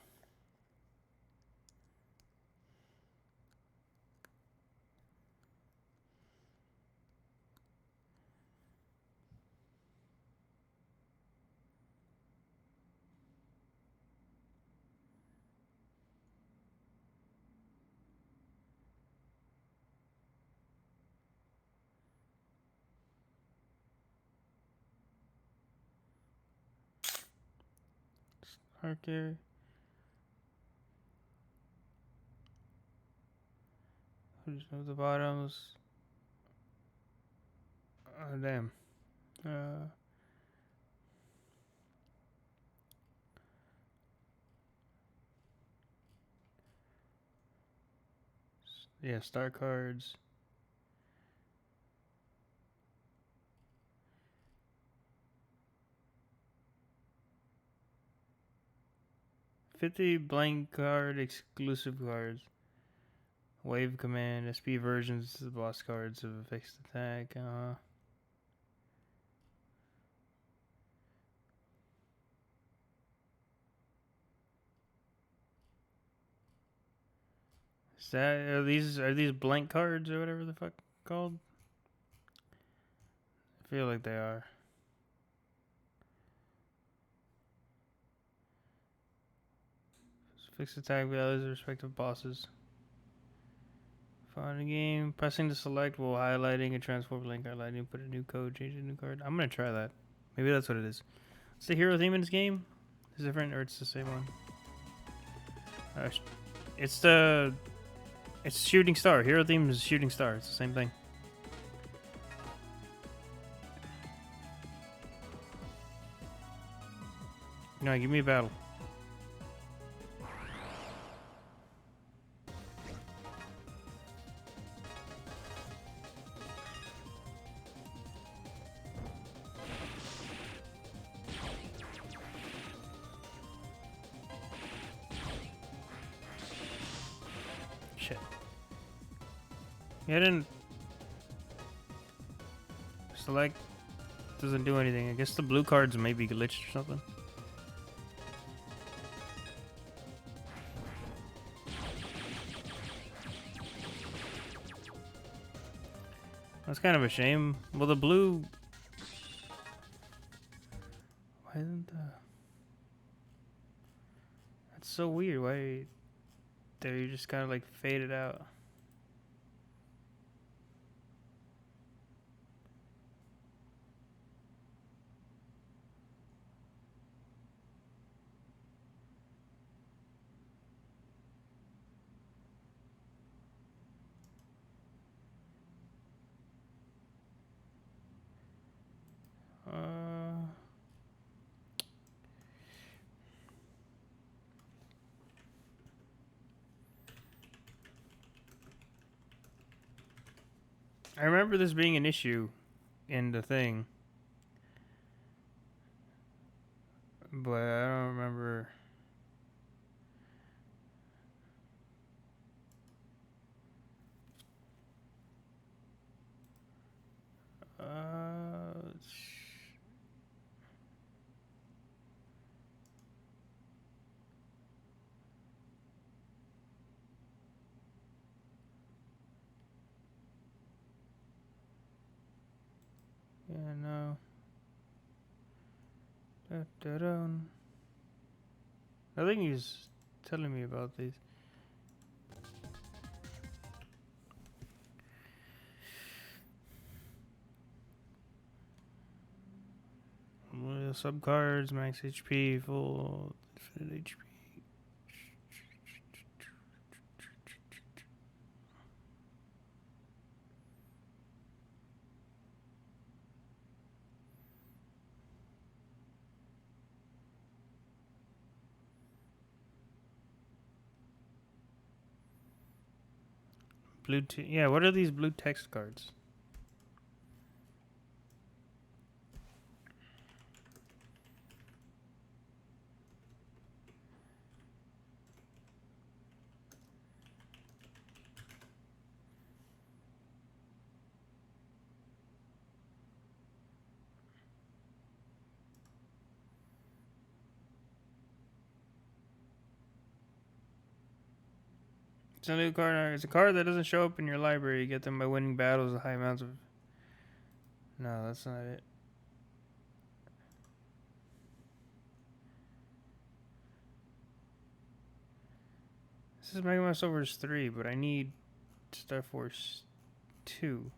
Okay. Who's at the bottoms? Oh, damn. Yeah, star cards. $50 blank card exclusive cards. Wave command, SP versions of the boss cards of a fixed attack. Is that are these blank cards or whatever the fuck called? I feel like they are. Fixed attack values of respective bosses. Find a game. Pressing to select while highlighting a transform link. Highlighting, put a new code, change a new card. I'm gonna try that. Maybe that's what it is. It's the hero theme in this game. Is it different or it's the same one? It's shooting star. Hero theme is shooting star. It's the same thing. No, give me a battle. Yeah, I didn't select. Doesn't do anything. I guess the blue cards may be glitched or something. That's kind of a shame. Well, the blue. Why isn't the? That's so weird. Why? They just kind of like faded out. Uh. I remember this being an issue in the thing, but I don't remember. Uh, yeah, no. Da-da-dun. I think he's telling me about these. Sub cards, max HP, full infinite HP. Yeah, what are these blue text cards? It's a new card. It's a card that doesn't show up in your library. You get them by winning battles with high amounts of. No, that's not it. This is Mega Man Overs 3, but I need Star Force 2.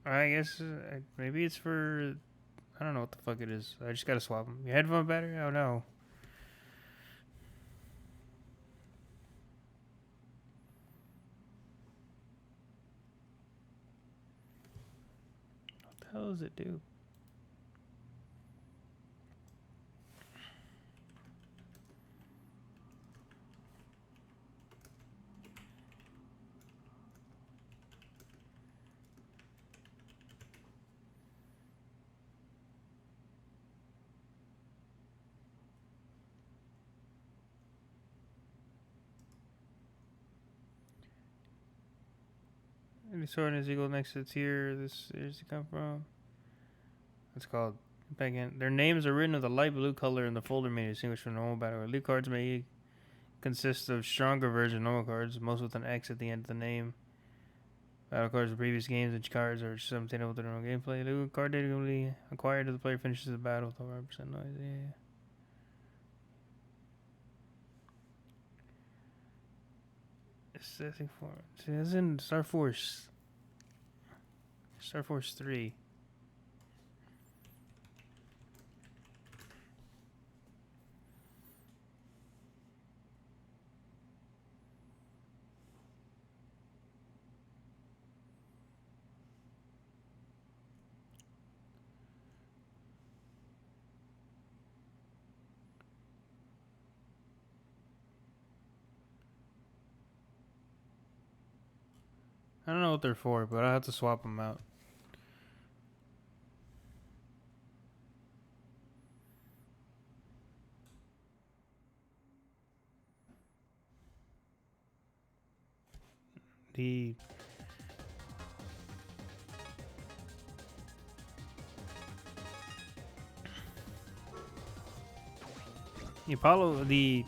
I guess maybe it's for. I don't know what the fuck it is. I just gotta swap them. Your headphone battery? Oh no. What the hell does it do? Any sword is equal next to the tier. This is to come from. It's called. Back in. Their names are written with a light blue color in the folder made distinguished from normal battle. Elite cards may consist of stronger version normal cards, most with an X at the end of the name. Battle cards of previous games and cards are simultaneous with their own gameplay. The card data can be acquired if the player finishes the battle with 100% noise. Yeah. Assessing form. See, that's in Star Force. Star Force 3. I don't know what they're for, but I'll have to swap them out. The Apollo, the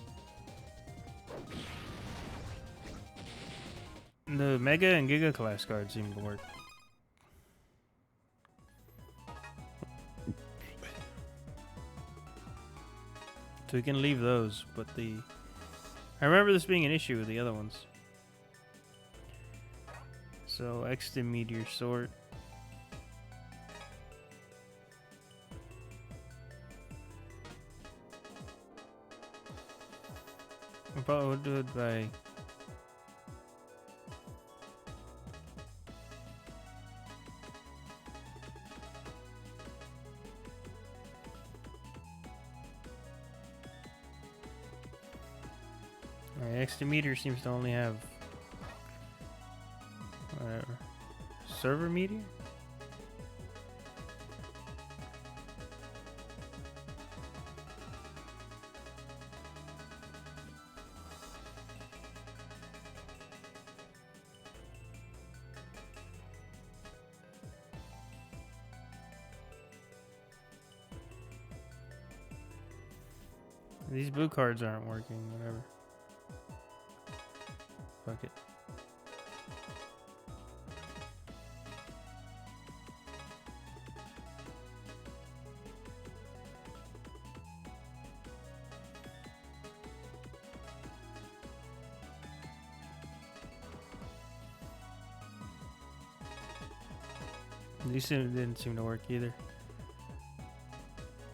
Mega and Giga class cards seem to work. So we can leave those, but I remember this being an issue with the other ones. So Extra Meteor Sort. We'll probably do it by Extra Meteor seems to only have whatever. Server Meteor? These blue cards aren't working, whatever. Fuck it. These didn't seem to work either.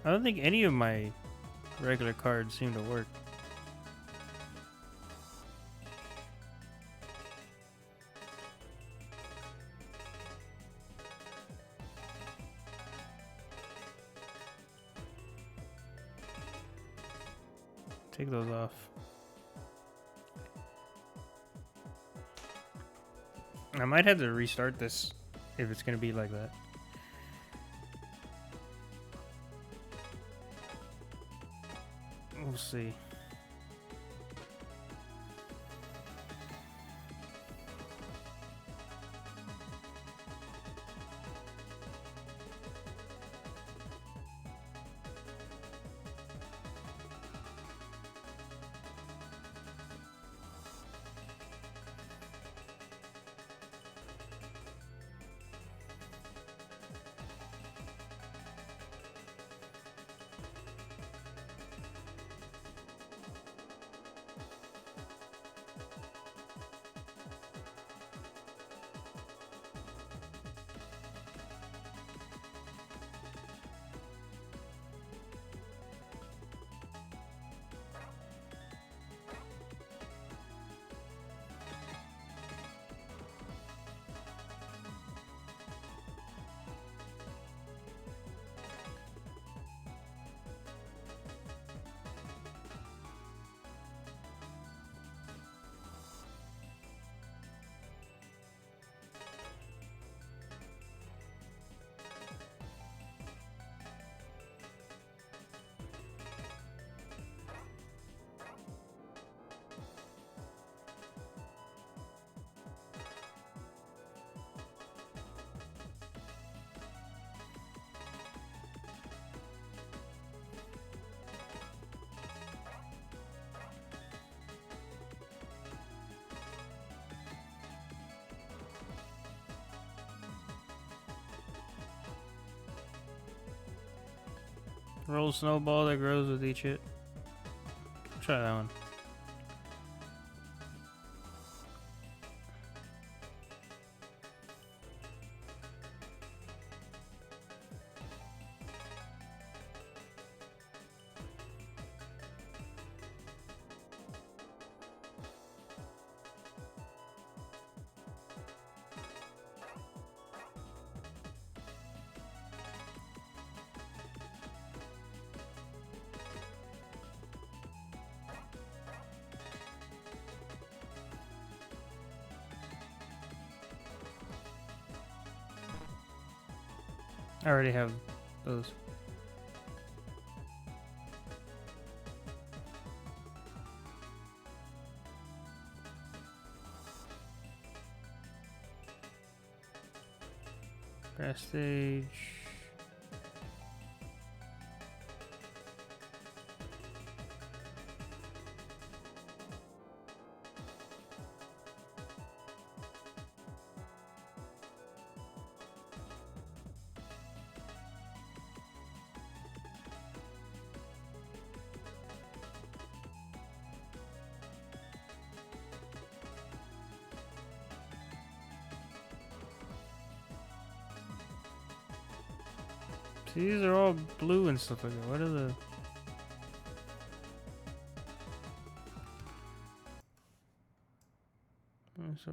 I don't think any of my regular cards seem to work. Take those off. I might have to restart this if it's gonna be like that. We'll see. Roll snowball that grows with each hit. Try that one. I already have those. Grass stage. See, these are all blue and stuff like that. What are the... So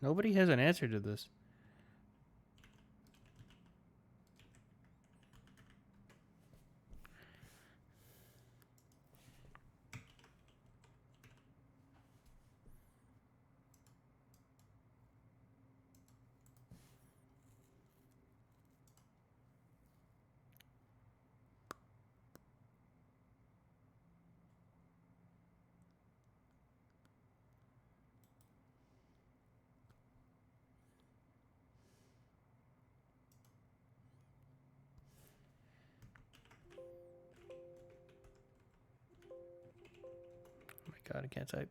nobody has an answer to this. Oh my god, I can't type.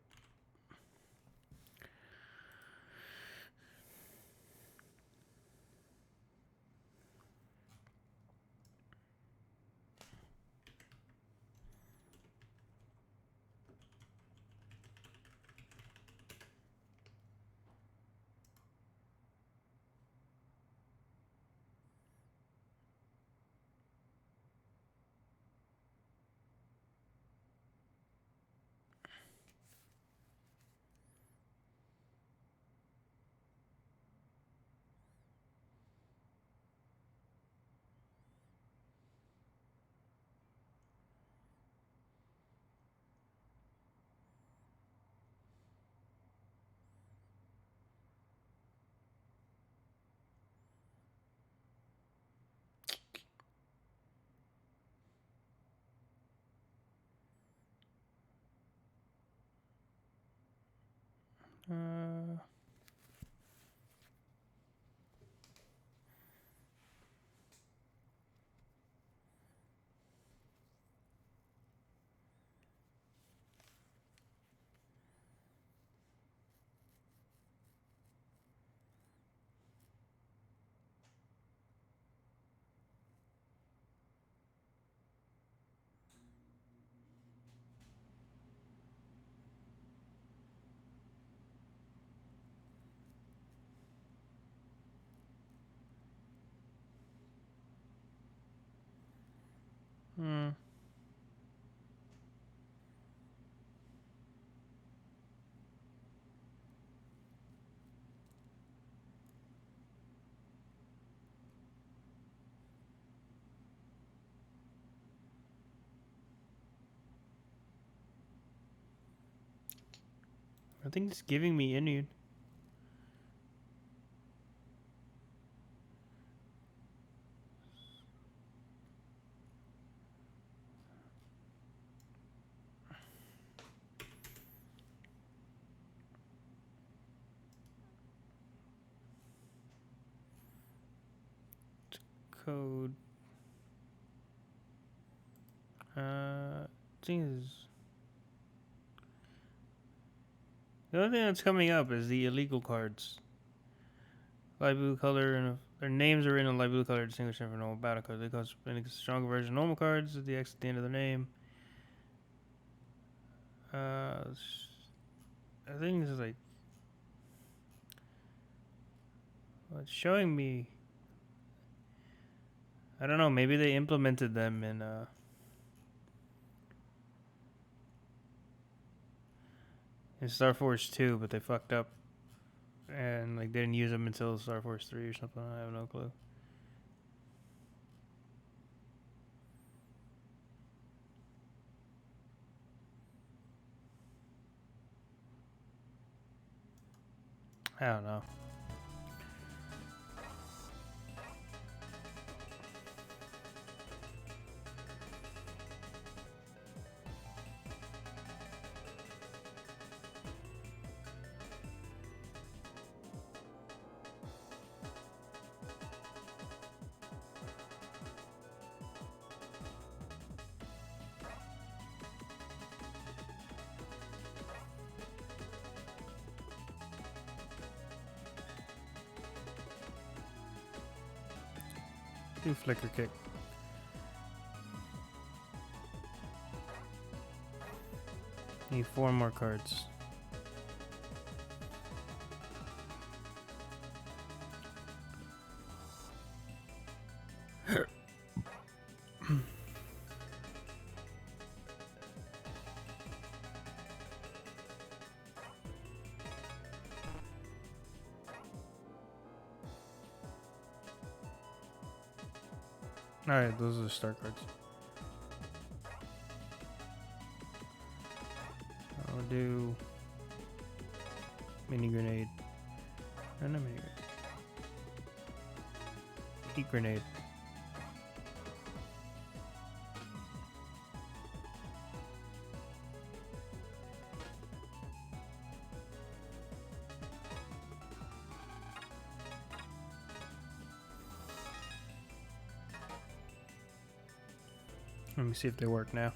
Uh, hmm. I think it's giving me Indian. Code. Thing is, the only thing that's coming up is the illegal cards. Light blue color and their names are in a light blue color distinguished from normal battle cards. They cause a stronger version of normal cards with the X at the end of their name. I think this is like, well, it's showing me. I don't know. Maybe they implemented them in Star Force 2, but they fucked up and like didn't use them until Star Force 3 or something. I have no clue. I don't know. Do flicker kick. Need 4 more cards. Alright, those are the start cards. I'll do mini grenade. No, not mini grenade. Heat grenade. Let me see if they work now.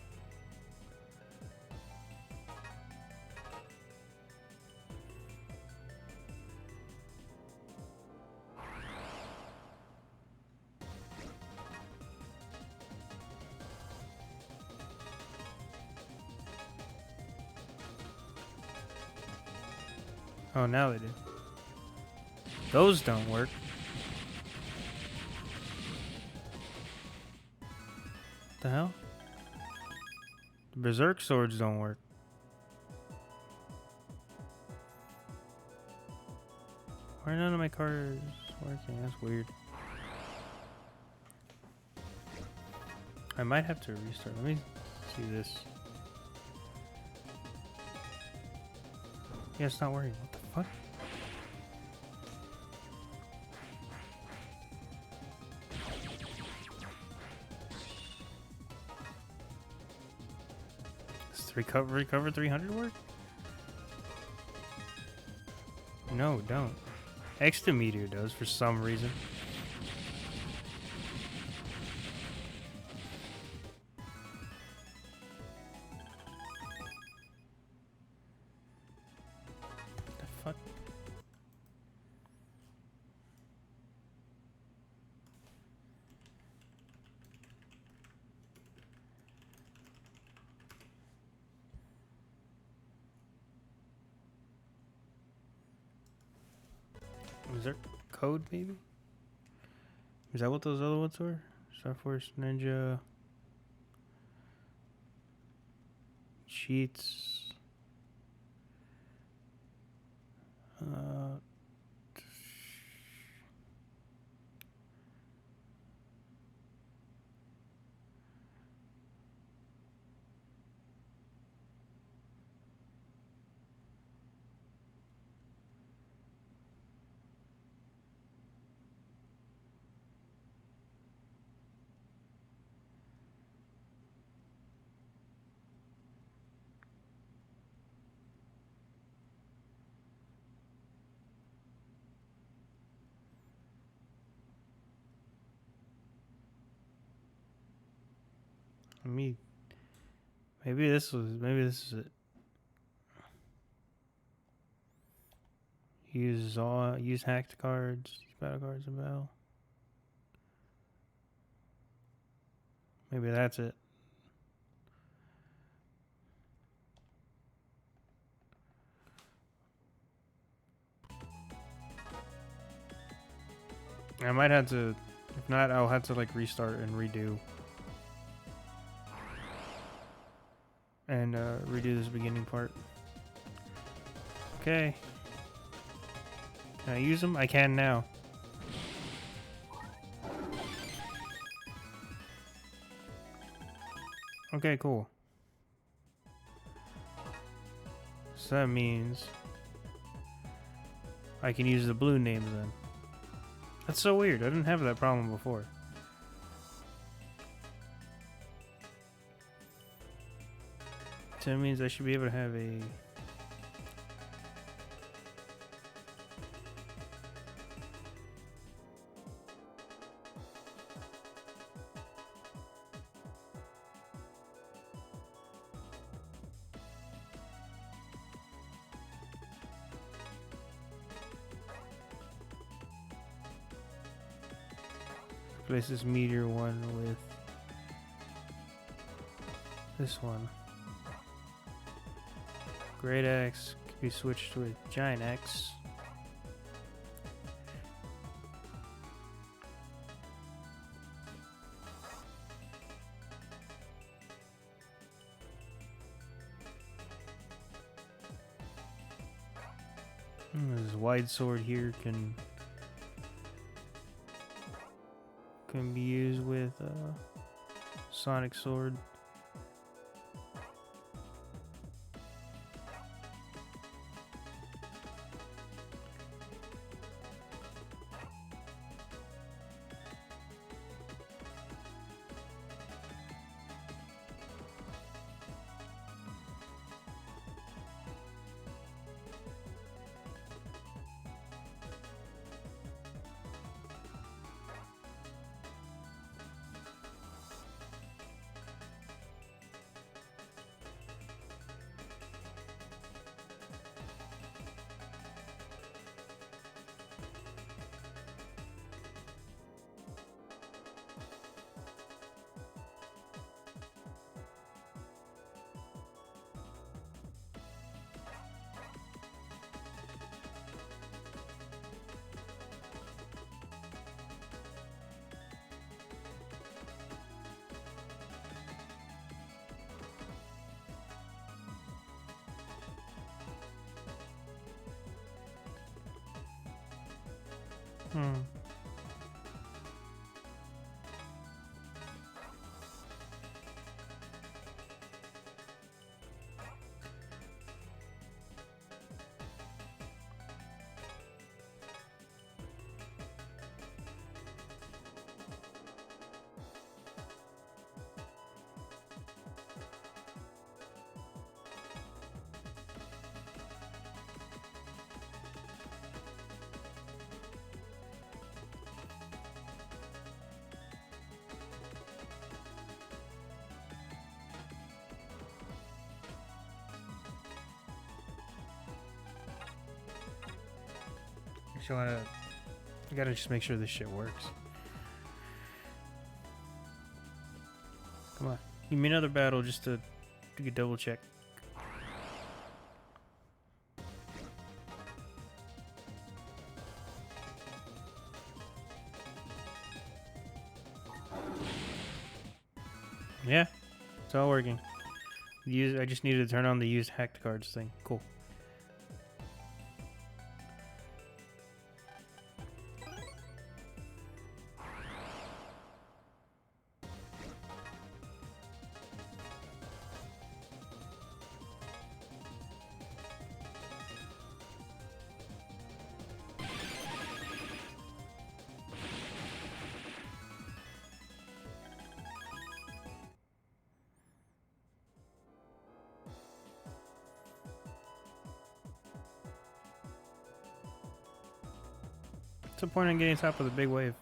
Oh, now they do. Those don't work. What the hell? The Berserk swords don't work. Why are none of my cards working? That's weird. I might have to restart. Let me see this. Yeah, it's not working. What the fuck? Does recover 300 work? No, don't. Extra meteor does for some reason. The fuck? Is there code maybe? Is that what those other ones were? Star Force Ninja cheats. Me. Maybe this is it. Use hacked cards, use battle cards and battle. Maybe that's it. I might have to, if not, I'll have to like restart and redo. And redo this beginning part. Okay. Can I use them? I can now. Okay, cool. So that means I can use the blue names then. That's so weird. I didn't have that problem before. So that means I should be able to have a... Replace this meteor one with this one. Great axe can be switched with giant axe. This wide sword here can be used with sonic sword. You gotta just make sure this shit works. Come on. Give me another battle just to double check. Yeah, it's all working. I just needed to turn on the used hacked cards thing. Cool. What's the point in getting top of the big wave?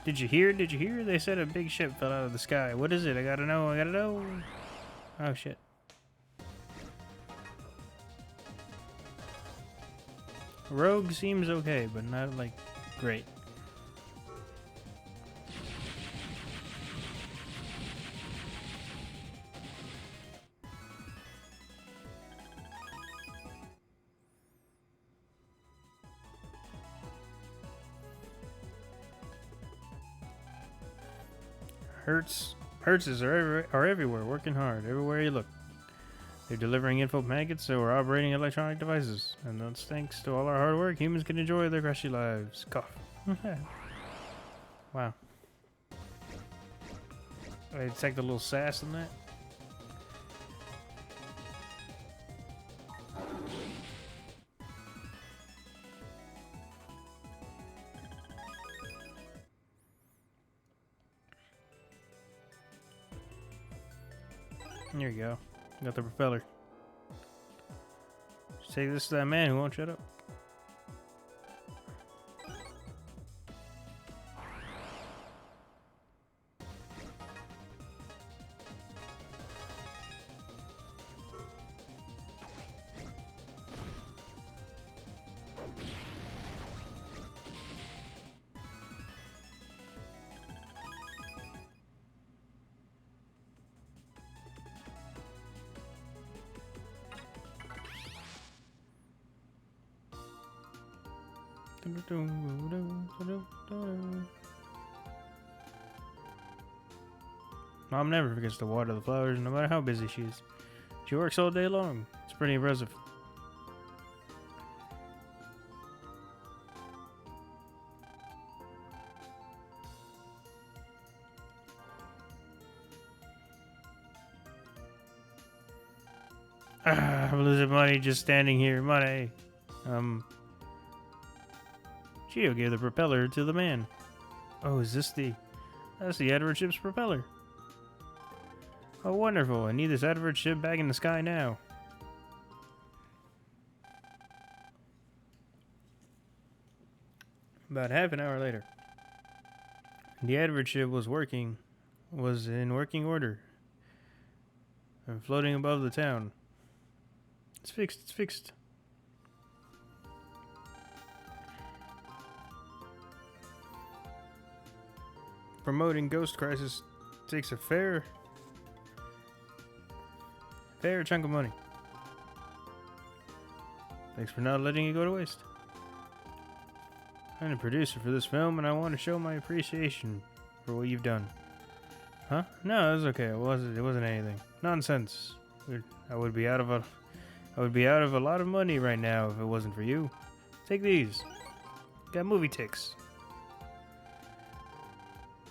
Did you hear? Did you hear? They said a big ship fell out of the sky. What is it? I gotta know. I gotta know. Oh shit. Rogue seems okay, but not like great. Hertzes are everywhere, working hard, everywhere you look. They're delivering info packets or operating electronic devices. And that's thanks to all our hard work, humans can enjoy their crusty lives. Cough. Wow. I detect a little sass in that. There you go. Got the propeller. Just take this to that man who won't shut up. Mom never forgets to water the flowers, no matter how busy she is. She works all day long. It's pretty impressive. I'm losing money just standing here. Money. Geo gave the propeller to the man. Oh, is this the... That's the Edward ship's propeller. Oh, wonderful. I need this Edward ship back in the sky now. About half an hour later. The Edward ship was in working order. And floating above the town. It's fixed, it's fixed. Promoting Ghost Crisis takes a fair chunk of money. Thanks for not letting it go to waste. I'm the producer for this film, and I want to show my appreciation for what you've done. Huh? No, it was okay. It wasn't anything. Nonsense. I would be out of a lot of money right now if it wasn't for you. Take these. Got movie ticks.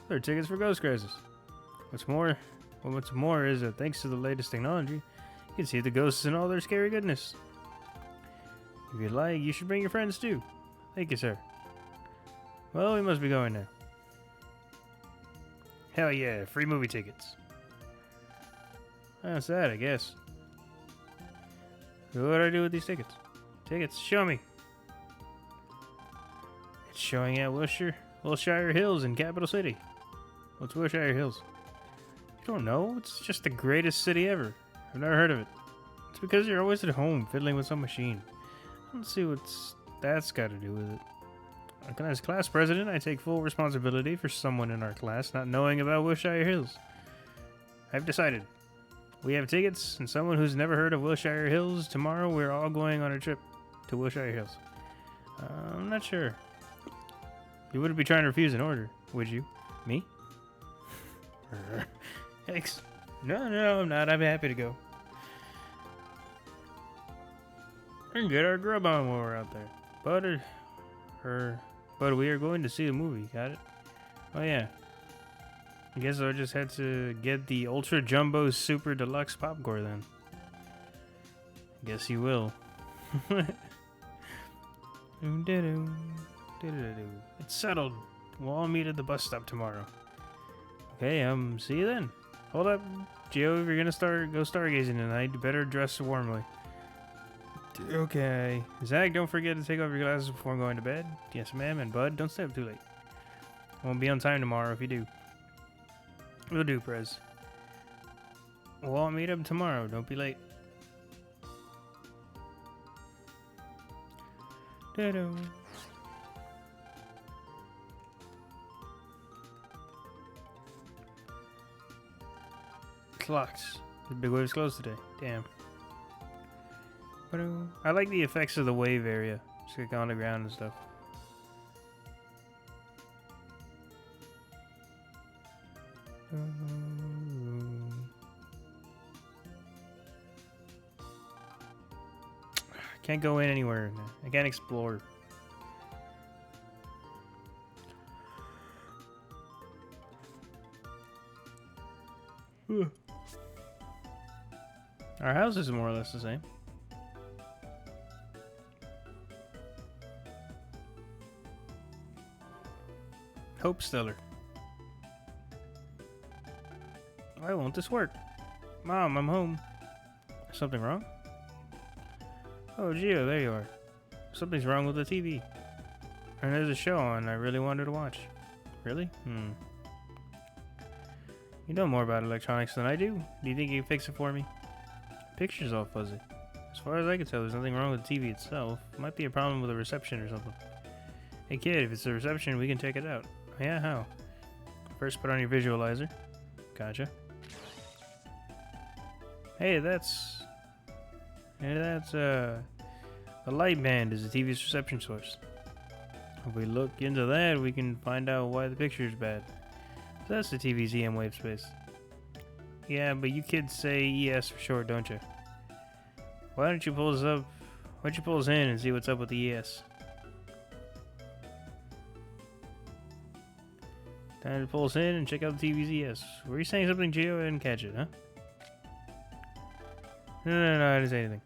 They're tickets for Ghost Crisis. What's more is that thanks to the latest technology, you can see the ghosts in all their scary goodness. If you'd like, you should bring your friends too. Thank you, sir. Well, we must be going now. Hell yeah, free movie tickets. That's that, I guess. So what do I do with these tickets? Tickets, show me. It's showing at Wilshire Hills in Capital City. What's Wilshire Hills? You don't know? It's just the greatest city ever. I've never heard of it. It's because you're always at home fiddling with some machine. I don't see what's that's got to do with it. As class president, I take full responsibility for someone in our class not knowing about Wilshire Hills. I've decided. We have tickets, and someone who's never heard of Wilshire Hills, tomorrow we're all going on a trip to Wilshire Hills. I'm not sure. You wouldn't be trying to refuse an order, would you? Me? Thanks. No, I'm not. I'm happy to go. We can get our grub on while we're out there. But we are going to see a movie. Got it? Oh, yeah. I guess I just had to get the Ultra Jumbo Super Deluxe popcorn then. Guess you will. It's settled. We'll all meet at the bus stop tomorrow. Okay, see you then. Hold up, Gio, if you're gonna go stargazing tonight, you better dress warmly. Okay. Zach, don't forget to take off your glasses before going to bed. Yes, ma'am, and Bud, don't stay up too late. Won't be on time tomorrow if you do. We'll do, Prez. We'll all meet up tomorrow. Don't be late. Da-do. It's locked. The big wave's closed today. Damn. I like the effects of the wave area. Just like on the ground and stuff. Can't go in anywhere. I can't explore. Our house is more or less the same. Hope Stellar. Why won't this work? Mom, I'm home. Something wrong? Oh, Gio, there you are. Something's wrong with the TV. And there's a show on I really wanted to watch. Really? You know more about electronics than I do. Do you think you can fix it for me? The picture's all fuzzy. As far as I can tell, there's nothing wrong with the TV itself. Might be a problem with the reception or something. Hey kid, if it's the reception, we can take it out. Yeah, how? First put on your visualizer. Gotcha. Hey, that's the light band is the TV's reception source. If we look into that, we can find out why the picture is bad. So that's the TV's EM wave space. Yeah, but you kids say ES for short, don't you? Why don't you pull us up? Why don't you pull us in and see what's up with the ES? Time to pull us in and check out the TV's ES. Were you saying something, Gio? I didn't catch it, huh? No, I didn't say anything.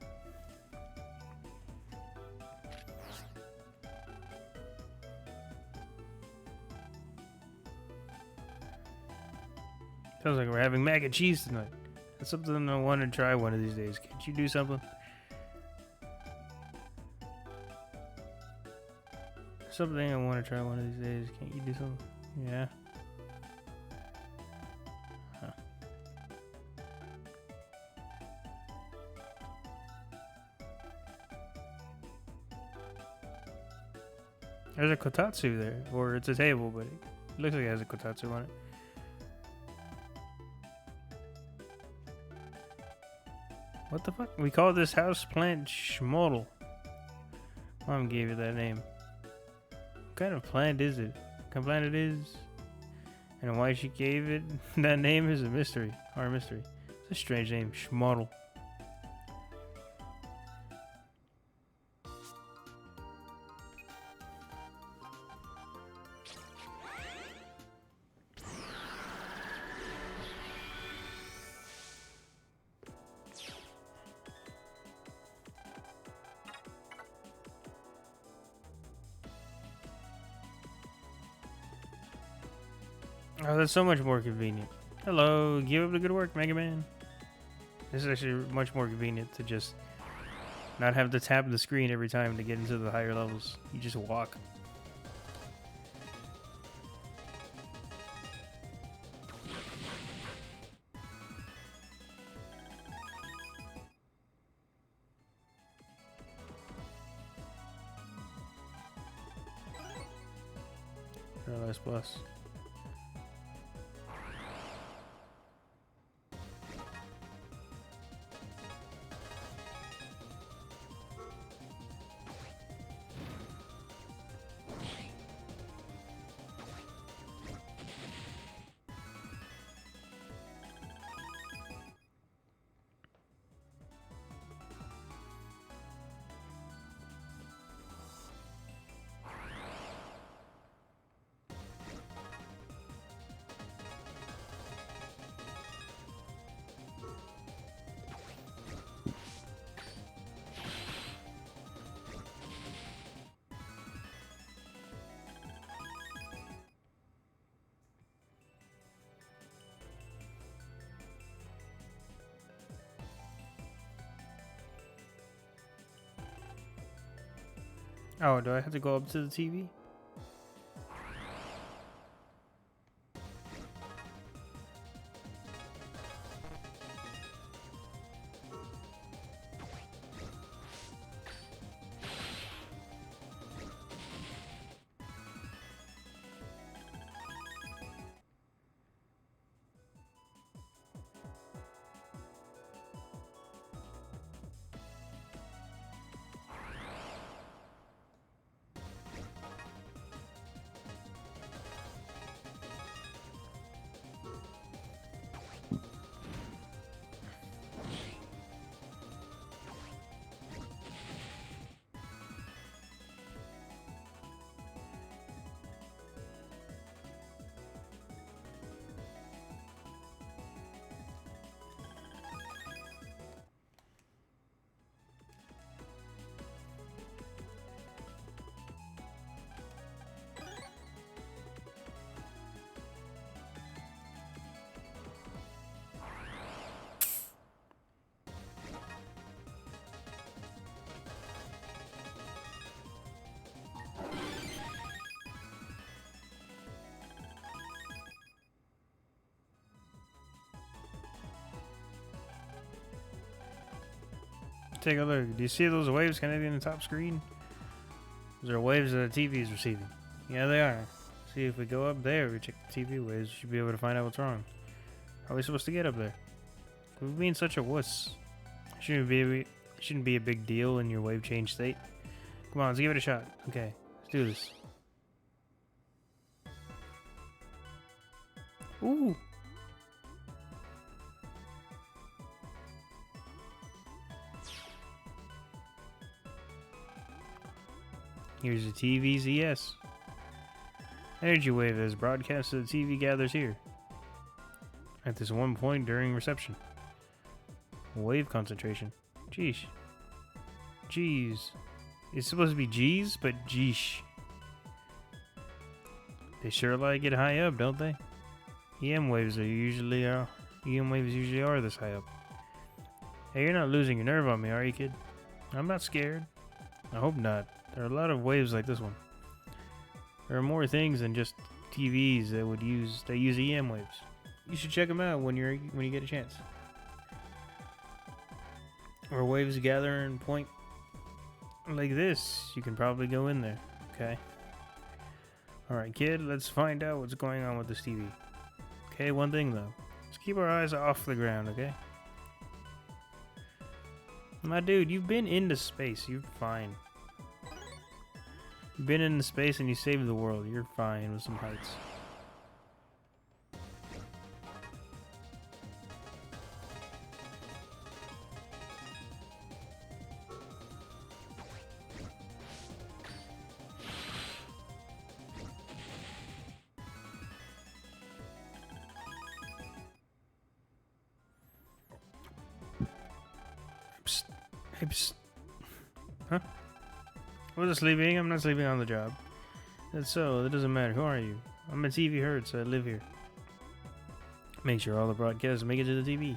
Sounds like we're having mac and cheese tonight. That's something I want to try one of these days. Can't you do something? Something I want to try one of these days. Can't you do something? Yeah. Huh. There's a kotatsu there, or it's a table, but it looks like it has a kotatsu on it. What the fuck? We call this house plant Schmodel. Mom gave it that name. What kind of plant is it? What kind of plant it is? And why she gave it that name is a mystery. Our mystery. It's a strange name, Schmodel. Oh, that's so much more convenient. Hello, give up the good work, Mega Man. This is actually much more convenient to just not have to tap the screen every time to get into the higher levels. You just walk. Paradise Plus. Oh, do I have to go up to the TV? Take a look. Do you see those waves connecting in the top screen? Those are waves that the TV is receiving. Yeah, they are. See, if we go up there, we check the TV waves, we should be able to find out what's wrong. How are we supposed to get up there? We've been such a wuss. Shouldn't be a big deal in your wave change state. Come on, let's give it a shot. Okay, let's do this. Ooh! Here's the TV's ES. Energy wave as broadcast to the TV gathers here. At this one point during reception. Wave concentration. Jeez. Jeez. It's supposed to be G's, but geesh. They sure like it high up, don't they? EM waves usually are this high up. Hey, you're not losing your nerve on me, are you, kid? I'm not scared. I hope not. There are a lot of waves like this one. There are more things than just TVs that use EM waves. You should check them out when you get a chance. Where waves gather and point like this, you can probably go in there. Okay. Alright, kid, let's find out what's going on with this TV. Okay, one thing though. Let's keep our eyes off the ground, okay? My dude, you've been into space. You're fine. You've been into space and you saved the world. You're fine with some heights. Psst. Hey, psst. Huh? I wasn't sleeping. I'm not sleeping on the job. That's so. That doesn't matter. Who are you? I'm a TV herd, so I live here. Make sure all the broadcasts make it to the TV.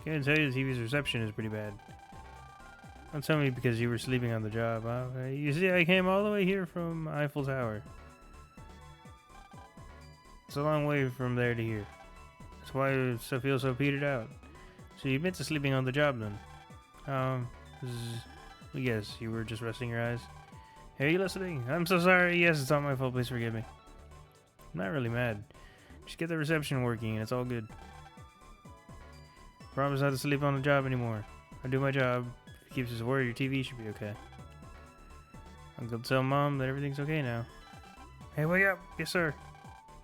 Can't tell you the TV's reception is pretty bad. Don't tell me because you were sleeping on the job. Huh? You see, I came all the way here from Eiffel Tower. It's a long way from there to here. That's why I feel so petered out. So you admit to sleeping on the job then? Yes, you were just resting your eyes. Hey, are you listening? I'm so sorry. Yes, it's not my fault. Please forgive me. I'm not really mad. Just get the reception working and it's all good. Promise not to sleep on the job anymore. I do my job. If he keeps his word, your TV should be okay. I'm gonna tell Mom that everything's okay now. Hey, wake up! Yes, sir.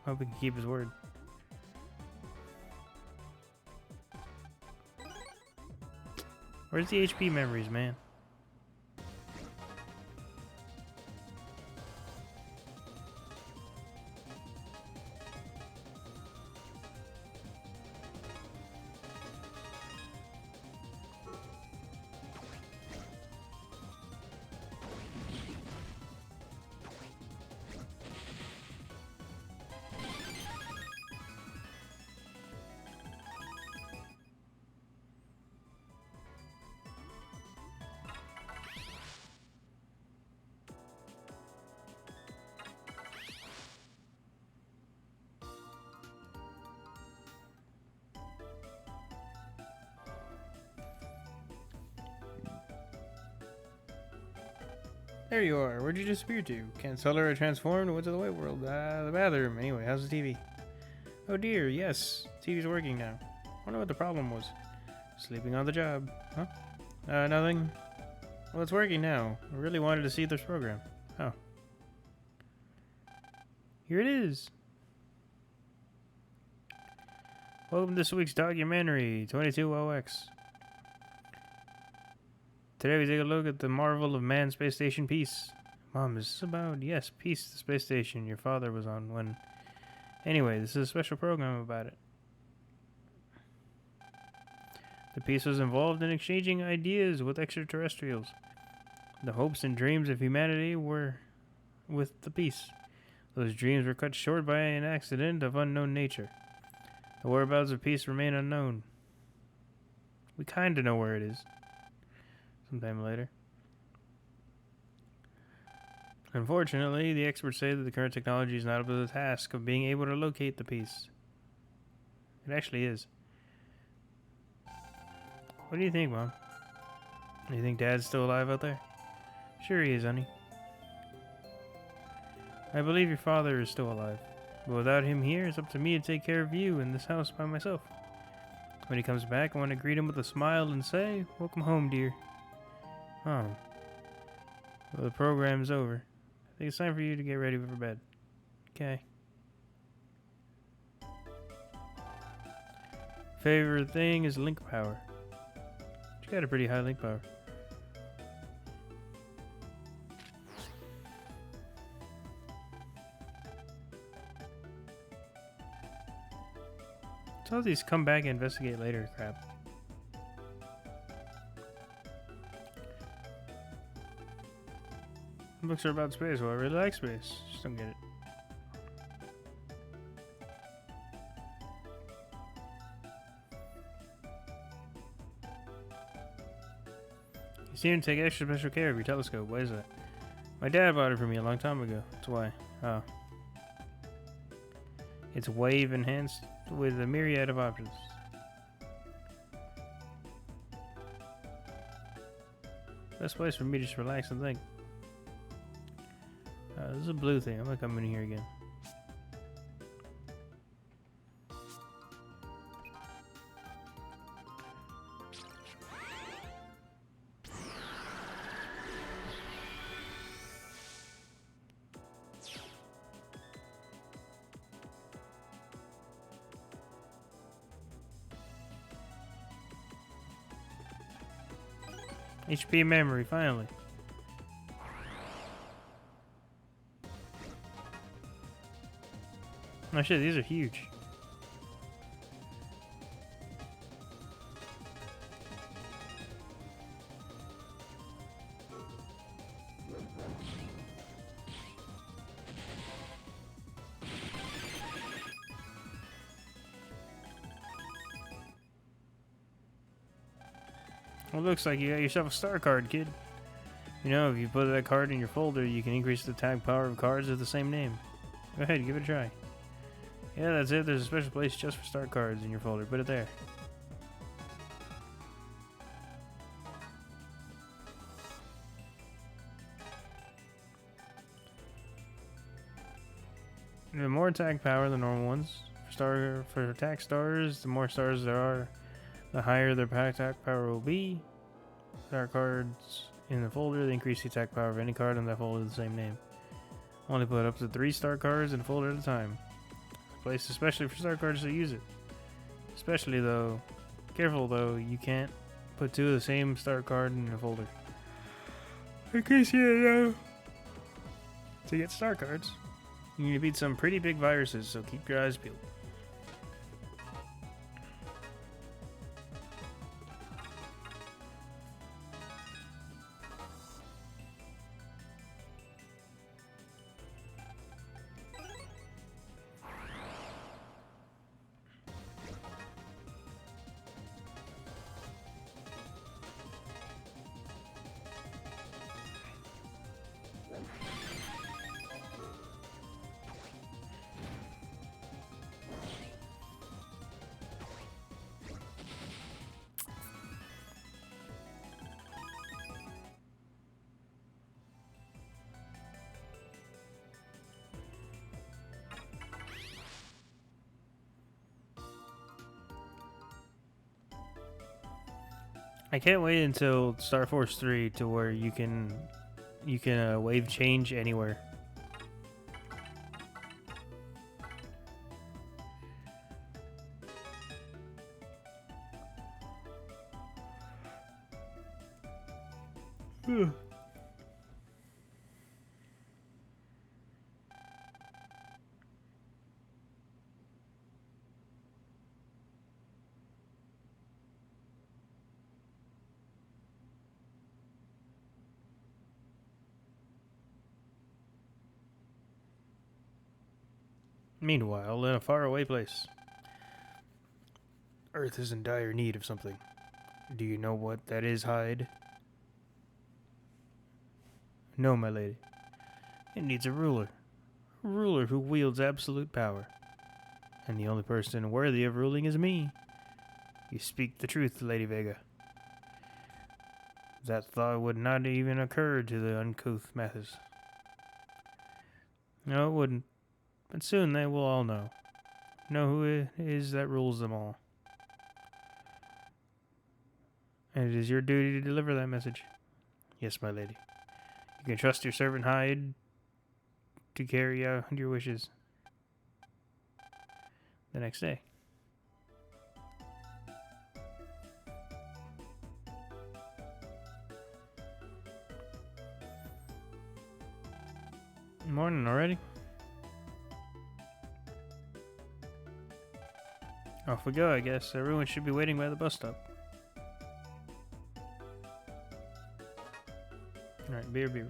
Hope he can keep his word. Where's the HP memories, man? There you are. Where'd you disappear to? Can't tell her I transformed and went to the white world. The bathroom. Anyway, how's the TV? Oh dear, yes. TV's working now. Wonder what the problem was. Sleeping on the job. Huh? Nothing. Well, it's working now. I really wanted to see this program. Oh. Here it is. Welcome to this week's documentary, 22OX. Today we take a look at the marvel of manned space station Peace. Mom, is this about? Yes, Peace, the space station your father was on when... Anyway, this is a special program about it. The Peace was involved in exchanging ideas with extraterrestrials. The hopes and dreams of humanity were with the Peace. Those dreams were cut short by an accident of unknown nature. The whereabouts of Peace remain unknown. We kinda know where it is. Sometime later. Unfortunately, the experts say that the current technology is not up to the task of being able to locate the Peace. It actually is. What do you think, Mom? You think Dad's still alive out there? Sure he is, honey. I believe your father is still alive. But without him here, it's up to me to take care of you in this house by myself. When he comes back, I want to greet him with a smile and say, "Welcome home, dear." Oh. Well, the program's over. I think it's time for you to get ready for bed. Okay. Favorite thing is link power. You got a pretty high link power. It's all these come back and investigate later crap. Books are about space. Well, I really like space. Just don't get it. You seem to take extra special care of your telescope. Why is that? My dad bought it for me a long time ago. That's why. Oh. It's wave enhanced with a myriad of options. Best place for me to just relax and think. This is a blue thing. I'm gonna come in here again. HP memory, finally. Oh shit, these are huge. Well, looks like you got yourself a star card, kid. You know, if you put that card in your folder, you can increase the tag power of cards with the same name. Go ahead, give it a try. Yeah, that's it. There's a special place just for star cards in your folder. Put it there. The more attack power than normal ones. For attack stars, the more stars there are, the higher their attack power will be. Star cards in the folder, they increase the attack power of any card in that folder with the same name. Only put up to 3 star cards in a folder at a time. Place especially for star cards that use it. Especially though, careful though, you can't put 2 of the same star card in a folder. In case you didn't know. To get star cards, you need to beat some pretty big viruses, so keep your eyes peeled. I can't wait until Star Force 3 to where you can wave change anywhere. Meanwhile, in a faraway place, Earth is in dire need of something. Do you know what that is, Hyde? No, my lady. It needs a ruler. A ruler who wields absolute power. And the only person worthy of ruling is me. You speak the truth, Lady Vega. That thought would not even occur to the uncouth Mathis. No, it wouldn't. But soon they will all know. Know who it is that rules them all. And it is your duty to deliver that message. Yes, my lady. You can trust your servant Hyde to carry out your wishes. The next day. Morning already? Off we go, I guess. Everyone should be waiting by the bus stop. Alright, beer.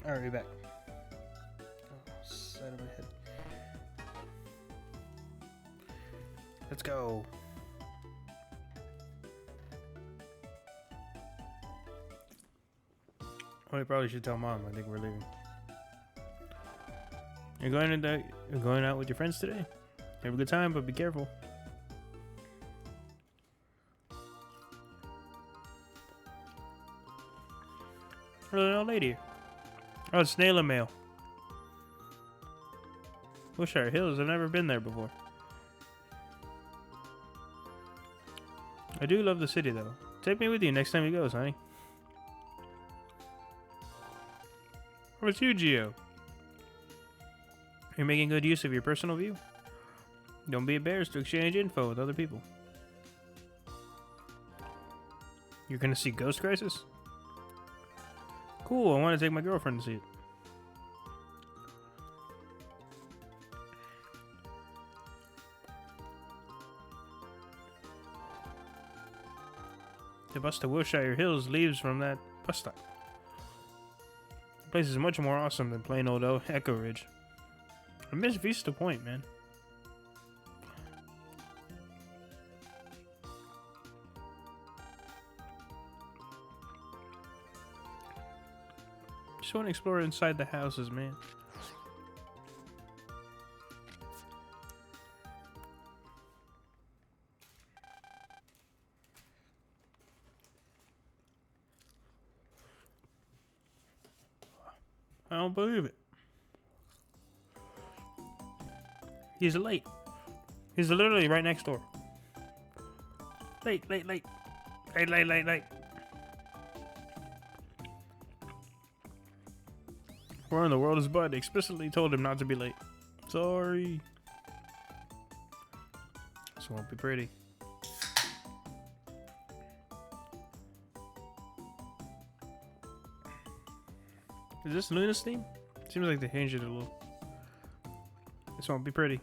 Alright, we're back. Oh, side of my head. Let's go. Oh, we probably should tell Mom. I think we're leaving. You're going out with your friends today? Have a good time, but be careful. Hello, an old lady. Oh, it's snail mail. Wilshire Hills. I've never been there before. I do love the city, though. Take me with you next time you go, honey. What's you, Geo? You're making good use of your personal view. Don't be embarrassed to exchange info with other people. You're gonna see Ghost Crisis? Cool, I want to take my girlfriend to see it. The bus to Wilshire Hills leaves from that bus stop. The place is much more awesome than plain old Echo Ridge. I miss Vista Point, man. Just want to explore inside the houses, man. I don't believe it. He's late. He's literally right next door. Late. Where in the world is Bud? Explicitly told him not to be late. Sorry. This won't be pretty. Is this Luna's theme? Seems like they changed it a little. This won't be pretty.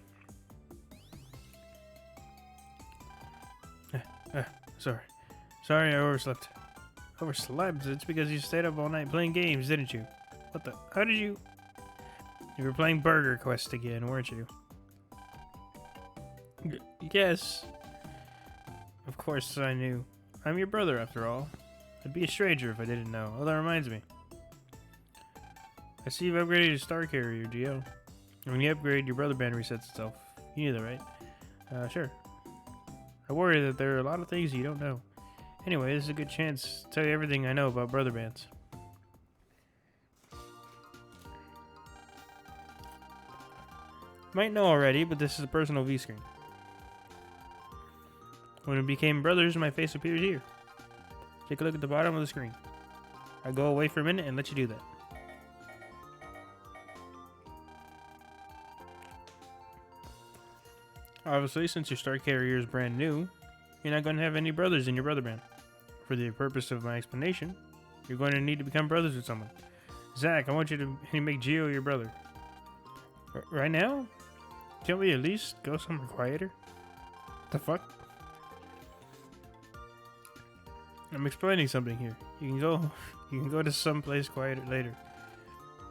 Sorry, I overslept. Overslept? It's because you stayed up all night playing games, didn't you? What the? How did you? You were playing Burger Quest again, weren't you? Yes. Of course I knew. I'm your brother, after all. I'd be a stranger if I didn't know. Oh, that reminds me. I see you've upgraded your star carrier, Geo. When you upgrade, your brother band resets itself. You knew that, right? Sure. I worry that there are a lot of things you don't know. Anyway, this is a good chance to tell you everything I know about brother bands. You might know already, but this is a personal V-screen. When we became brothers, my face appears here. Take a look at the bottom of the screen. I'll go away for a minute and let you do that. Obviously, since your star carrier is brand new, you're not going to have any brothers in your brother band. For the purpose of my explanation, you're going to need to become brothers with someone. Zach, I want you to make Geo your brother. Right now? Can't we at least go somewhere quieter? What the fuck? I'm explaining something here. You can go to someplace quieter later.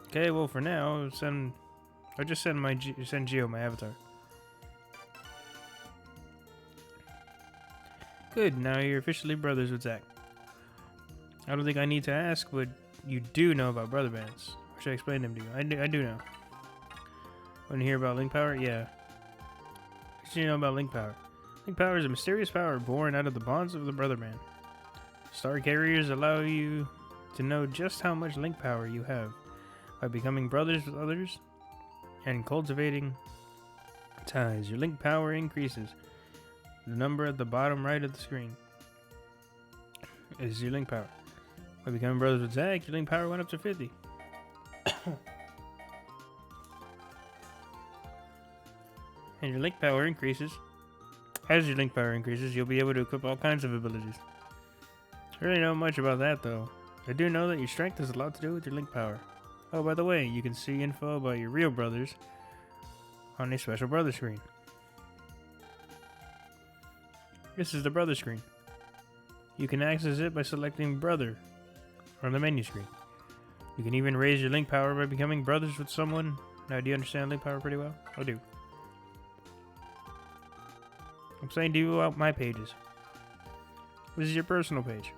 Okay, well for now, send Geo my avatar. Good, now you're officially brothers with Zach. I don't think I need to ask, but you do know about brother bands. Or should I explain them to you? I do know. Want to hear about Link Power? Yeah. What do you know about Link Power? Link Power is a mysterious power born out of the bonds of the brother band. Star carriers allow you to know just how much Link Power you have by becoming brothers with others and cultivating ties. Your Link Power increases. The number at the bottom right of the screen is your Link Power. By becoming brothers with Zach, your Link Power went up to 50. And your Link Power increases. As your Link Power increases, you'll be able to equip all kinds of abilities. I really don't know much about that though. I do know that your strength has a lot to do with your Link Power. Oh, by the way, you can see info about your real brothers on a special brother screen. This is the brother screen. You can access it by selecting brother from the menu screen. You can even raise your Link Power by becoming brothers with someone. Now, do you understand Link Power pretty well? I do. I'm saying to you about my pages. This is your personal page.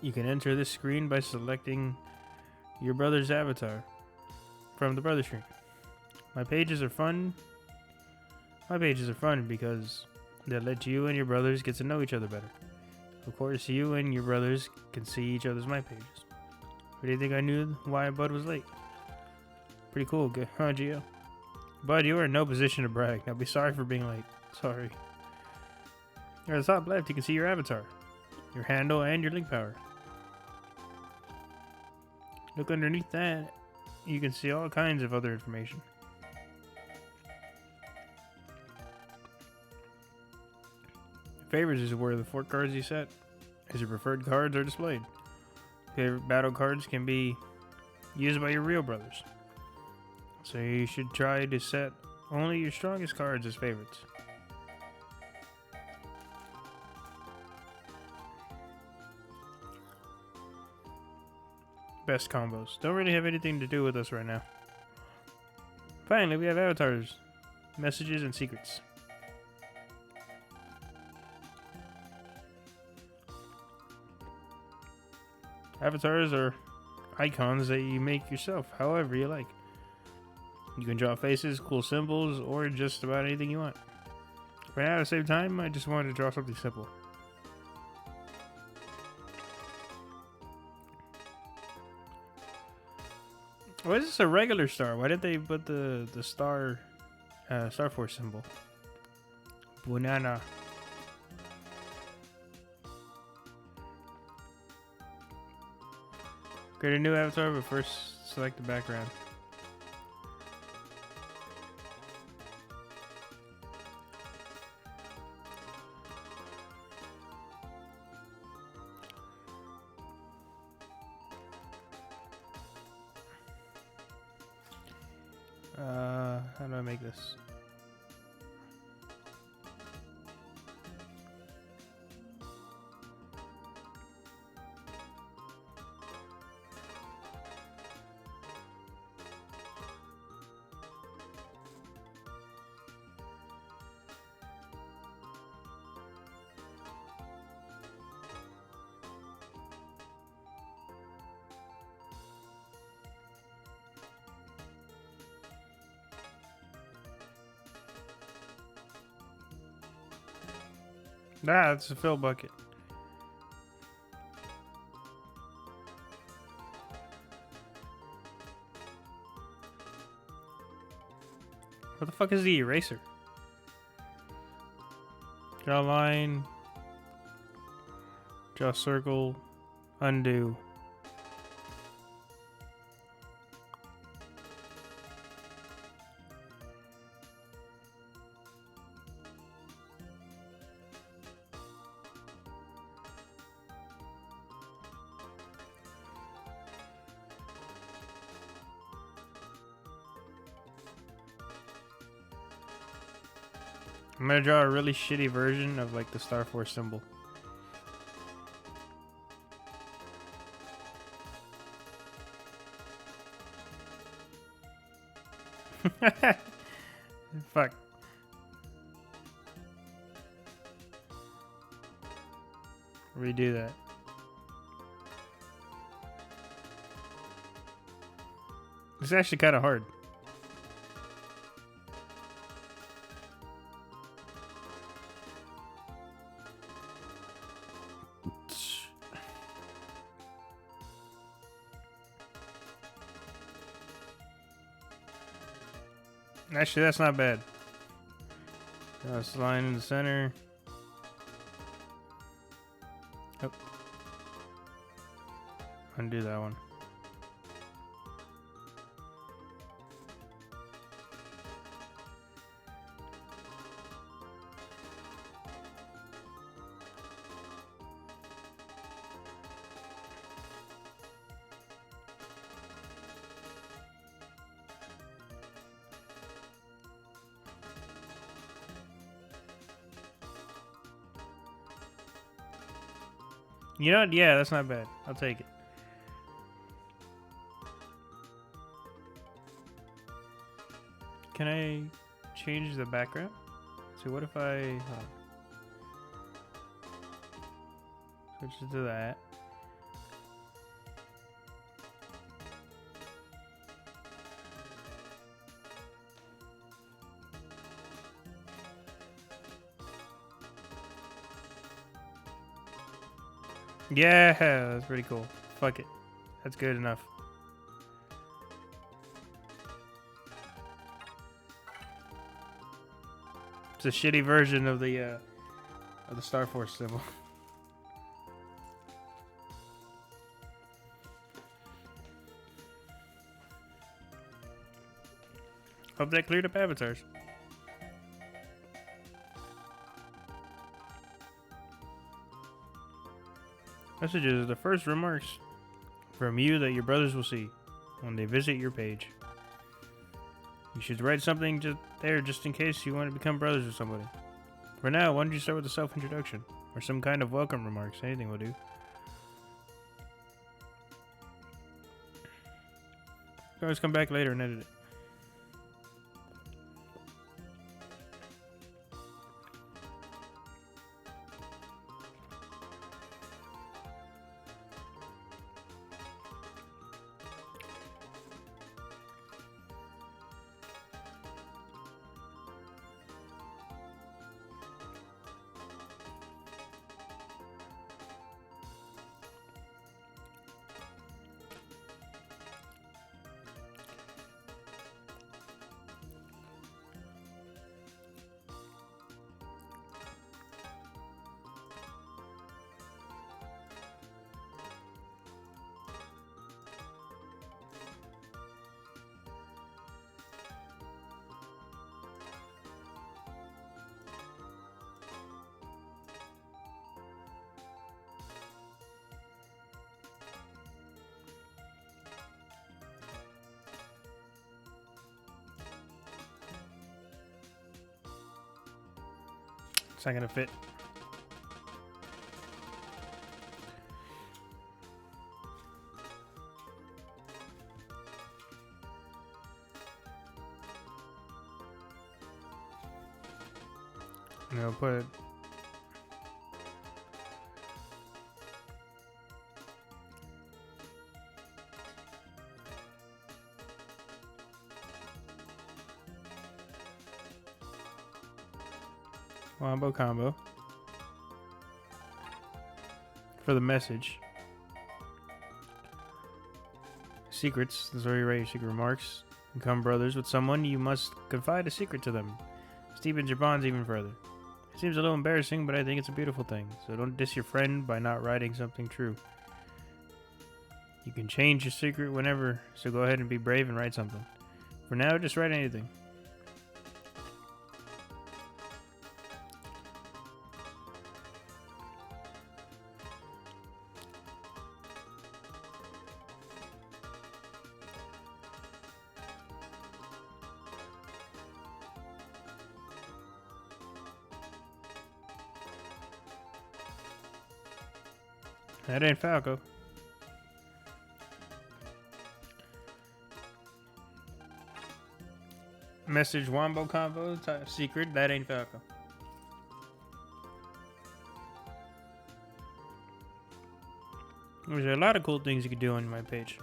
You can enter this screen by selecting your brother's avatar from the brother screen. My pages are fun. My pages are fun because they let you and your brothers get to know each other better. Of course, you and your brothers can see each other's my pages. What do you think I knew why Bud was late? Pretty cool, huh, Geo? Bud, you are in no position to brag. Now be sorry for being late. Sorry. At the top left, you can see your avatar, your handle, and your Link Power. Look underneath that. You can see all kinds of other information. Favorites is where the 4 cards you set as your preferred cards are displayed. Favorite battle cards can be used by your real brothers. So you should try to set only your strongest cards as favorites. Best combos. Don't really have anything to do with us right now. Finally, we have avatars, messages, and secrets. Avatars are icons that you make yourself, however you like. You can draw faces, cool symbols, or just about anything you want. Right now, at the same time, I just wanted to draw something simple. Why is this a regular star? Why didn't they put the star Star Force symbol? Banana. Create a new avatar, but first select the background. How do I make this? Ah, it's a fill bucket. What the fuck is the eraser? Draw a line. Draw a circle. Undo. I'm gonna draw a really shitty version of like the Star Force symbol. Fuck. Redo that. It's actually kind of hard. Actually, that's not bad. Draw this line in the center. Oh. Undo that one. You know what? Yeah, that's not bad. I'll take it. Can I change the background? So what if I switch it to that? Yeah, that's pretty cool. Fuck it. That's good enough. It's a shitty version of the Star Force symbol. Hope that cleared up avatars. Messages. The first remarks from you that your brothers will see when they visit your page. You should write something just in case you want to become brothers with somebody. For now, why don't you start with a self-introduction or some kind of welcome remarks? Anything will do. You can always come back later and edit it. It's not gonna fit. I'm gonna put wombo combo for the message. Secrets. This is where you write your secret remarks. Become brothers with someone, you must confide a secret to them. This deepens your bonds even further. It seems a little embarrassing, but I think it's a beautiful thing. So don't diss your friend by not writing something true. You can change your secret whenever, so go ahead and be brave and write something. For now, just write anything. That ain't Falco. Message wombo combo secret. That ain't Falco. There's a lot of cool things you could do on my page.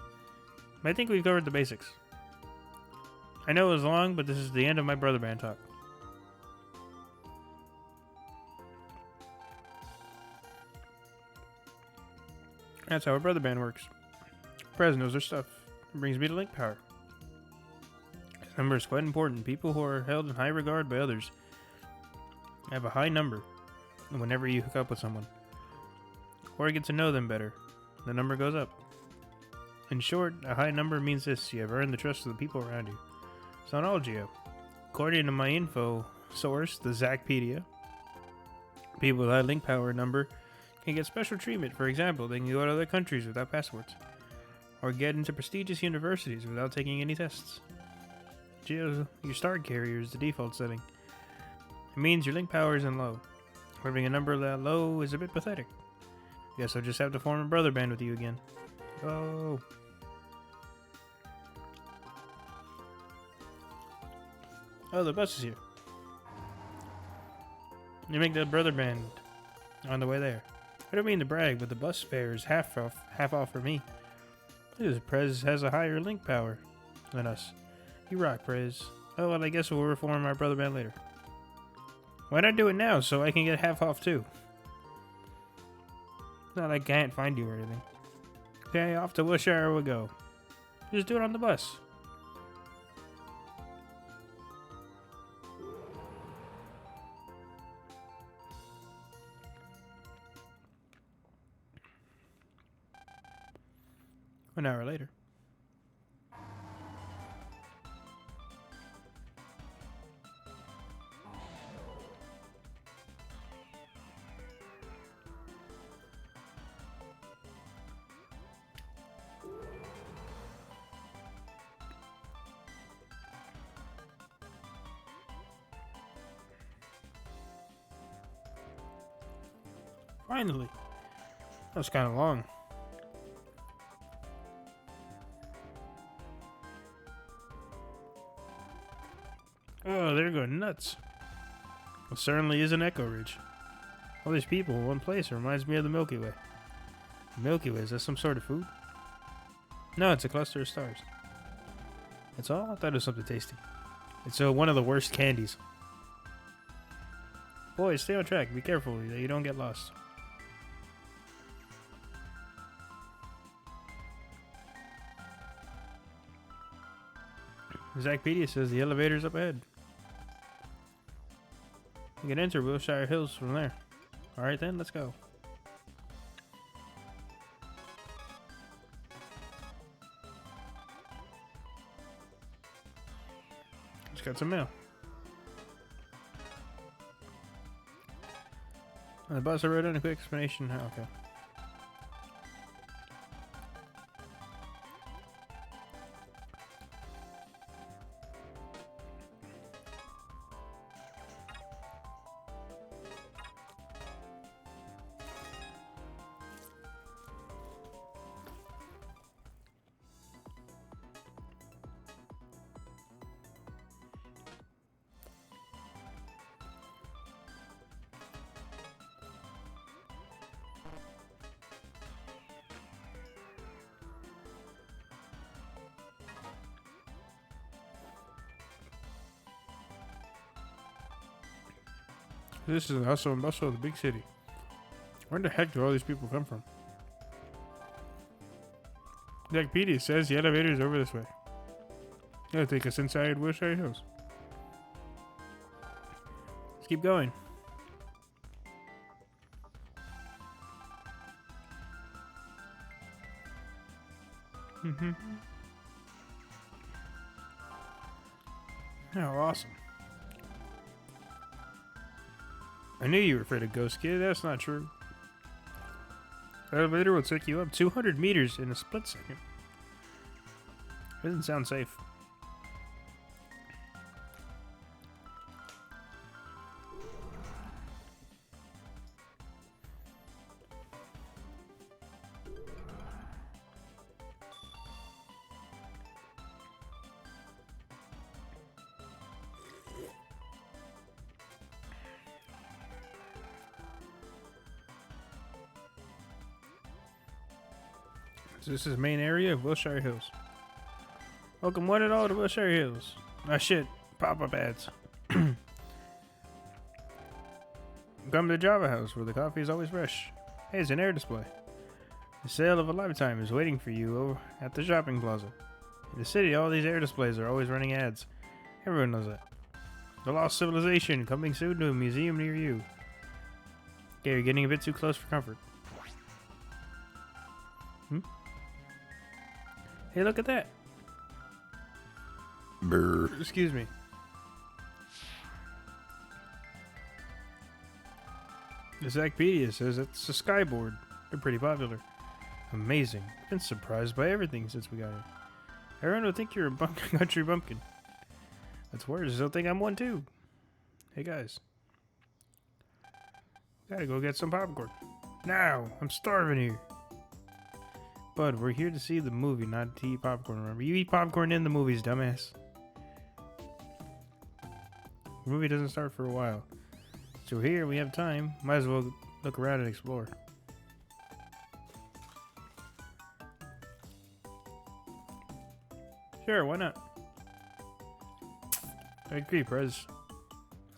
I think we've covered the basics. I know it was long, but this is the end of my brother band talk. That's how a brother band works. Prez knows their stuff. It brings me to link power. This number is quite important. People who are held in high regard by others have a high number whenever you hook up with someone, or get to know them better. The number goes up. In short, a high number means this: you have earned the trust of the people around you. It's not all Geo. According to my info source, the Zacpedia, people with high link power number can get special treatment. For example, they can go to other countries without passports, or get into prestigious universities without taking any tests. Geo, your star carrier is the default setting. It means your link power isn't low. Having a number that low is a bit pathetic. Guess I'll just have to form a brother band with you again. Oh. Oh, the bus is here. You make the brother band on the way there. I don't mean to brag, but the bus fare is half off for me. Because Prez has a higher link power than us. You rock, Prez. Oh, well, I guess we'll reform our brother band later. Why not do it now so I can get half off too? It's not like I can't find you or anything. Okay, off to Wilshire we'll go. Just do it on the bus. An hour later. Finally. That was kind of long. Oh, they're going nuts. It certainly is an Echo Ridge. All these people in one place reminds me of the Milky Way. The Milky Way, is that some sort of food? No, it's a cluster of stars. That's all? I thought it was something tasty. It's one of the worst candies. Boys, stay on track. Be careful that you don't get lost. Zachpedia says the elevator's up ahead. You can enter Wilshire Hills from there. Alright then, let's go. Just got some mail. On the bus I wrote in a quick explanation. Oh, okay. This is also the big city. Where the heck do all these people come from? Wikipedia says the elevator is over this way. It'll take us inside Wilshire Hills. Let's keep going. Oh, awesome. I knew you were afraid of ghosts, kid. That's not true. The elevator will take you up 200 meters in a split second. Doesn't sound safe. So this is the main area of Wilshire Hills. Welcome one and all to Wilshire Hills. Ah shit, pop-up ads. Come to the Java House where the coffee is always fresh. Hey, it's an air display. The sale of a lifetime is waiting for you over at the shopping plaza. In the city, all these air displays are always running ads. Everyone knows that. The Lost Civilization coming soon to a museum near you. Okay, you're getting a bit too close for comfort. Hey, look at that. Brr. Excuse me. The Zachpedia says it's a skyboard. They're pretty popular. Amazing. Been surprised by everything since we got here. Everyone would think you're a country bumpkin. That's worse. They'll think I'm one too. Hey guys. Gotta go get some popcorn. Now! I'm starving here. Bud, we're here to see the movie, not to eat popcorn, remember? You eat popcorn in the movies, dumbass. The movie doesn't start for a while. So here, we have time. Might as well look around and explore. Sure, why not? I agree, Prez.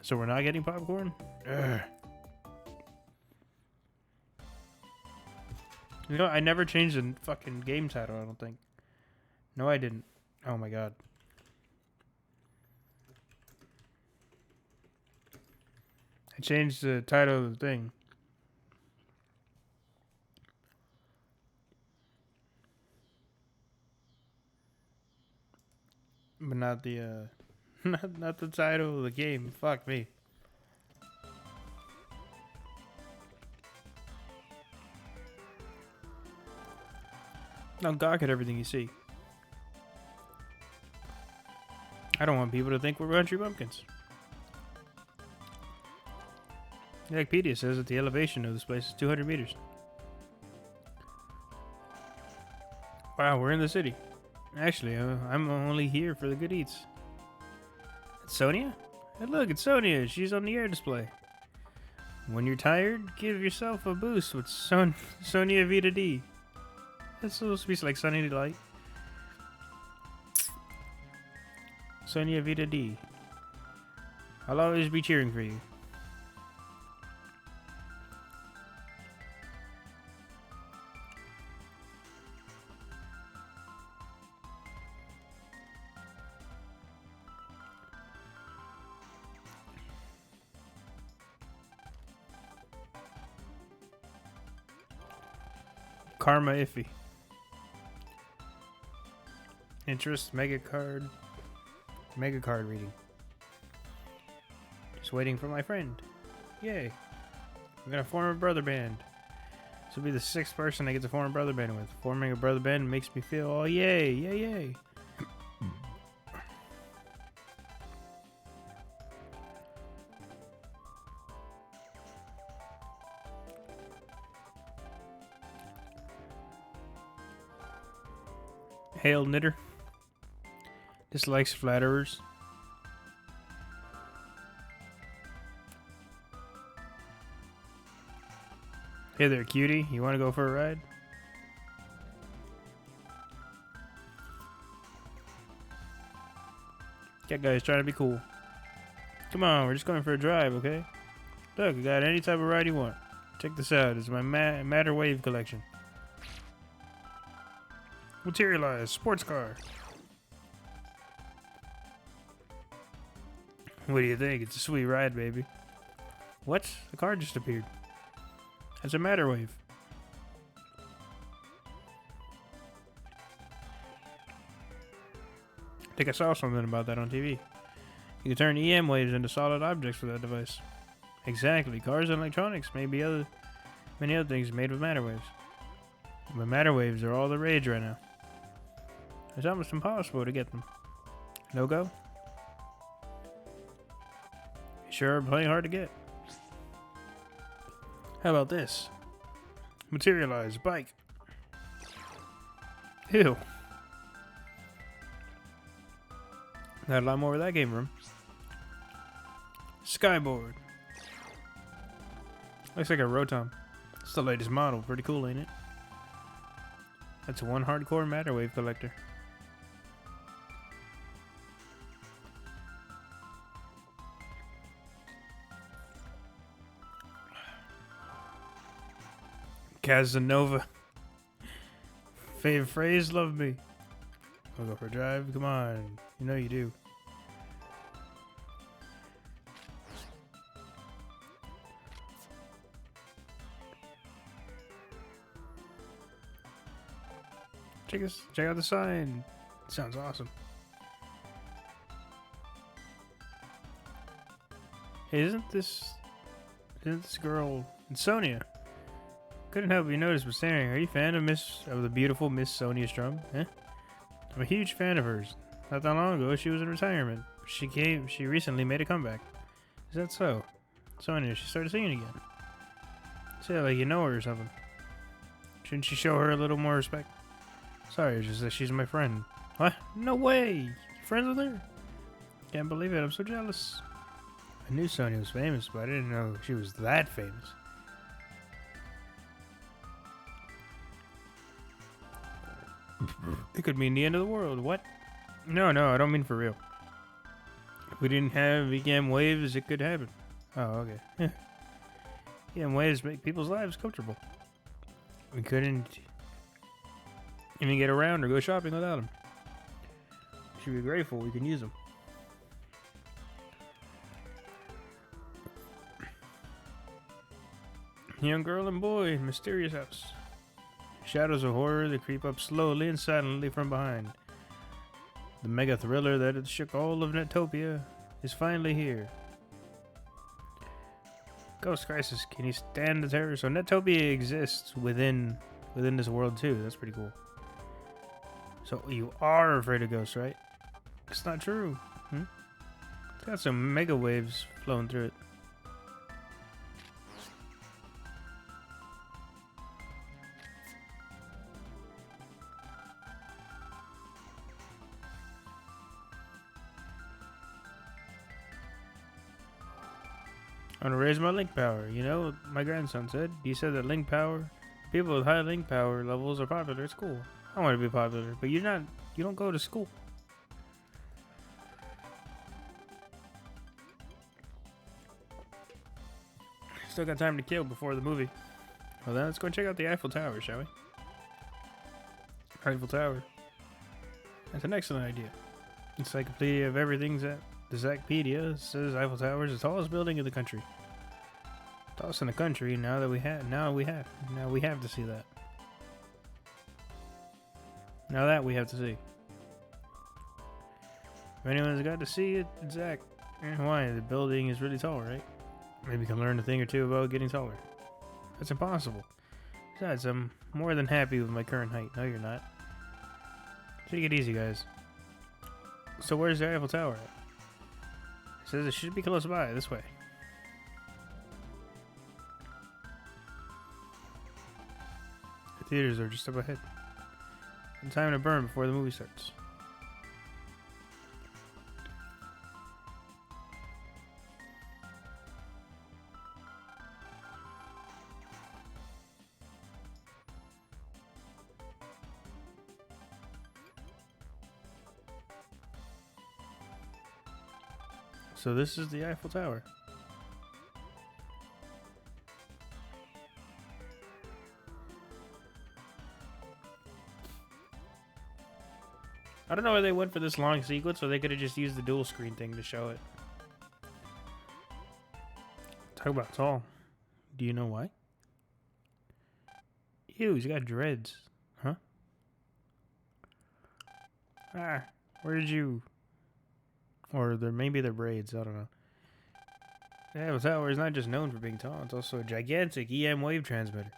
So we're not getting popcorn? Ugh. You know, I never changed the fucking game title, I don't think. No, I didn't. Oh my god. I changed the title of the thing. But not the, not the title of the game. Fuck me. Don't gawk at everything you see. I don't want people to think we're country bumpkins. Wikipedia says that the elevation of this place is 200 meters. Wow, we're in the city. Actually, I'm only here for the good eats. It's Sonia? Hey, look, it's Sonia. She's on the air display. When you're tired, give yourself a boost with Sonia Vita D. That's supposed to be like Sunny Delight. Sonia Vita D. I'll always be cheering for you. Karma iffy. Interest mega card reading. Just waiting for my friend. Yay. I'm gonna form a brother band. This will be the 6th person I get to form a brother band with. Forming a brother band makes me feel all yay, yay, yay. Hail Knitter. Dislikes flatterers. Hey there, cutie. You want to go for a ride? That guy's trying to be cool. Come on, we're just going for a drive, okay? Look, I got any type of ride you want. Check this out. It's my Matter Wave collection. Materialized sports car. What do you think? It's a sweet ride, baby. What? The car just appeared. That's a Matter Wave. I think I saw something about that on TV. You can turn EM waves into solid objects with that device. Exactly. Cars and electronics may be many other things made with matter waves. But matter waves are all the rage right now. It's almost impossible to get them. No go? Sure, plenty hard to get. How about this? Materialize bike. Ew. Got a lot more where that came from. Skyboard. Looks like a Rotom. It's the latest model. Pretty cool, ain't it? That's one hardcore matter wave collector. Casanova. Favorite phrase, love me. Wanna go for a drive? Come on. You know you do. Check out the sign. It sounds awesome. Hey, isn't this girl Sonia? Couldn't help but notice but staring. Are you a fan of the beautiful Miss Sonia Strum? Eh? I'm a huge fan of hers. Not that long ago, she was in retirement. She recently made a comeback. Is that so? Sonia, she started singing again. Say like you know her or something. Shouldn't you show her a little more respect? Sorry, it's just that she's my friend. What? No way! You friends with her? Can't believe it, I'm so jealous. I knew Sonia was famous, but I didn't know she was that famous. It could mean the end of the world. What? No, I don't mean for real. If we didn't have EM waves, it could happen. Oh, okay. EM waves make people's lives comfortable. We couldn't even get around or go shopping without them. We should be grateful we can use them. Young girl and boy, mysterious house. Shadows of horror that creep up slowly and silently from behind. The mega thriller that had shook all of Netopia is finally here. Ghost Crisis, can you stand the terror? So Netopia exists within this world too. That's pretty cool. So you are afraid of ghosts, right? It's not true. It's got some mega waves flowing through it. I want to raise my link power. You know what my grandson said? He said that link power, people with high link power levels are popular at school. I want to be popular, but you're not. You don't go to school. Still got time to kill before the movie. Well then, let's go check out the Eiffel Tower, shall we? Eiffel Tower. That's an excellent idea. Encyclopedia of everything's at the Zacpedia says Eiffel Tower is the tallest building in the country. Tallest in the country. Now we have to see that. Now that we have to see. If anyone's got to see it, it's Zach. And why? The building is really tall, right? Maybe you can learn a thing or two about getting taller. That's impossible. Besides, I'm more than happy with my current height. No, you're not. Take it easy, guys. So where's the Eiffel Tower at? It says it should be close by, this way. The theaters are just up ahead. And time to burn before the movie starts. So this is the Eiffel Tower. I don't know why they went for this long sequence, or they could have just used the dual screen thing to show it. Talk about tall. Do you know why? Ew, he's got dreads. Huh? Ah, where did you... Or maybe they're braids, I don't know. The Eiffel Tower is not just known for being tall, it's also a gigantic EM wave transmitter.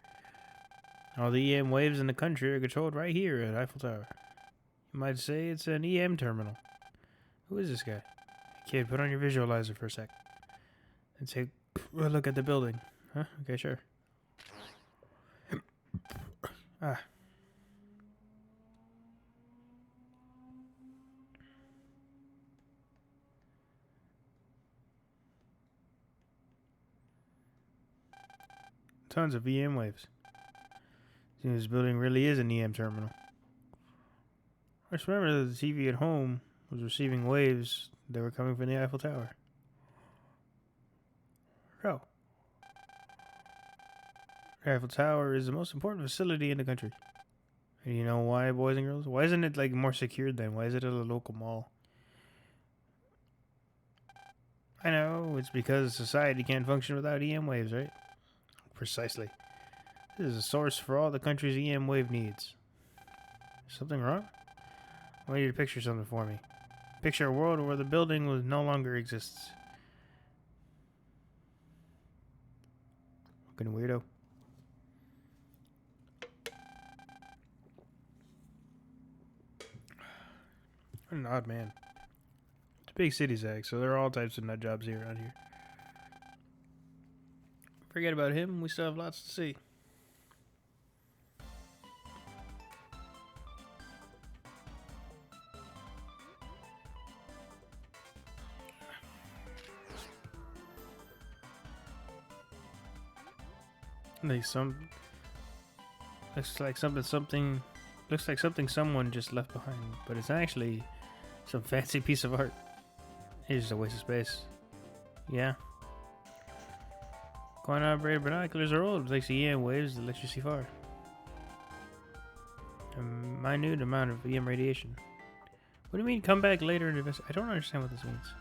All the EM waves in the country are controlled right here at Eiffel Tower. You might say it's an EM terminal. Who is this guy? Kid, put on your visualizer for a sec. And take a look at the building. Huh? Okay, sure. Ah. Tons of EM waves. Seems this building really is an EM terminal. I just remember that the TV at home was receiving waves that were coming from the Eiffel Tower. Oh. The Eiffel Tower is the most important facility in the country. And you know why, boys and girls? Why isn't it like more secured then? Why is it at a local mall? I know, it's because society can't function without EM waves, right? Precisely. This is a source for all the country's EM wave needs. Something wrong? I want you to picture something for me. Picture a world where the building no longer exists. Fucking weirdo. What an odd man. It's a big city, Zach, so there are all types of nut jobs here around here. Forget about him, we still have lots to see. Looks like something someone just left behind, but it's actually some fancy piece of art. It's just a waste of space. Yeah. Coin operated binoculars are old, but they EM waves that let you see far. A minute amount of EM radiation. What do you mean come back later and invest? I don't understand what this means.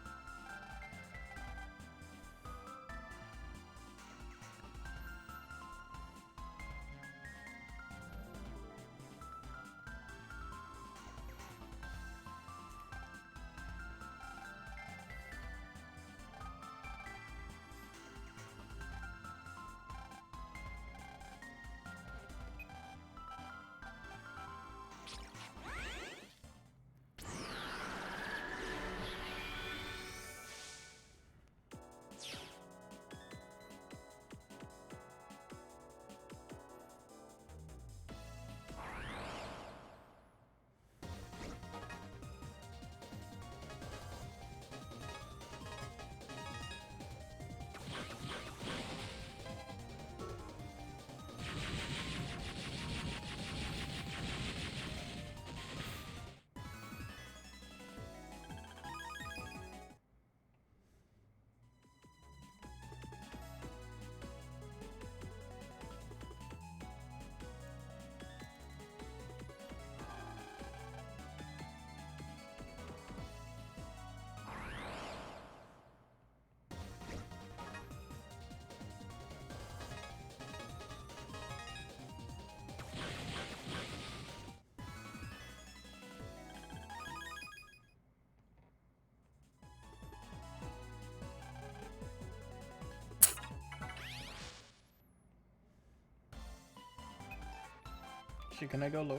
Shit, can I go lower?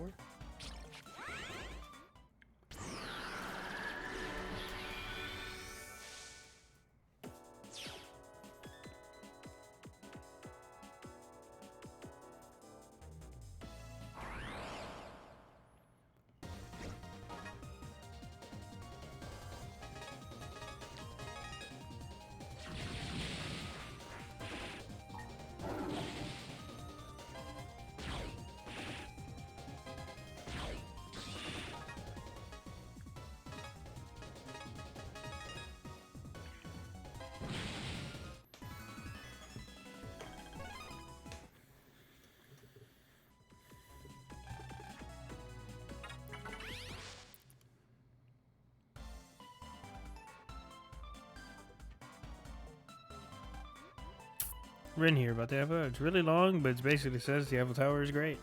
Written here about the Eiffel Tower. It's really long, but it basically says the Eiffel Tower is great.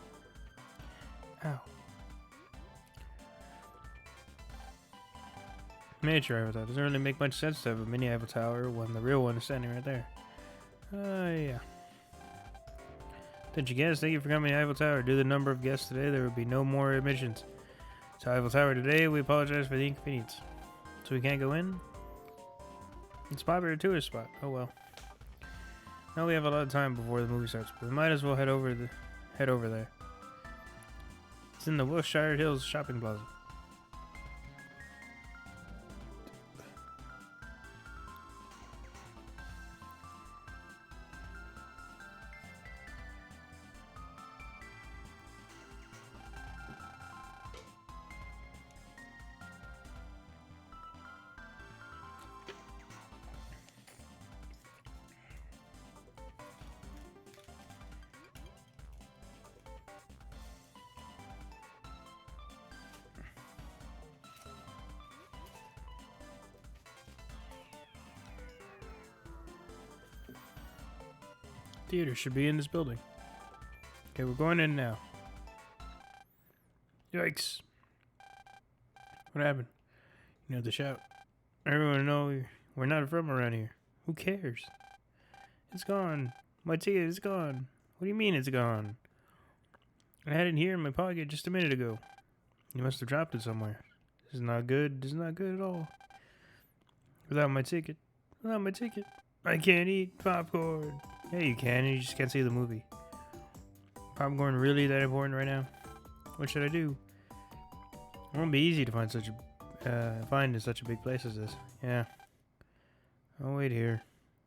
Ow. Miniature Eiffel Tower. Doesn't really make much sense to have a mini Eiffel Tower when the real one is standing right there. Yeah. Didn't you guess? Thank you for coming to Eiffel Tower. Due to the number of guests today, there will be no more admissions. To Eiffel Tower today, we apologize for the inconvenience. So we can't go in? It's a popular tourist spot. Oh well. Now we have a lot of time before the movie starts, but we might as well head over there. It's in the Wilshire Hills Shopping Plaza. Theater should be in this building. Okay, we're going in now. Yikes. What happened? You know the shout. Everyone know we're not from around here. Who cares? It's gone. My ticket is gone. What do you mean it's gone? I had it here in my pocket just a minute ago. You must have dropped it somewhere. This is not good. This is not good at all. Without my ticket. I can't eat popcorn. Yeah, you can. You just can't see the movie. Popcorn really that important right now? What should I do? It won't be easy to find in such a big place as this. Yeah. I'll wait here.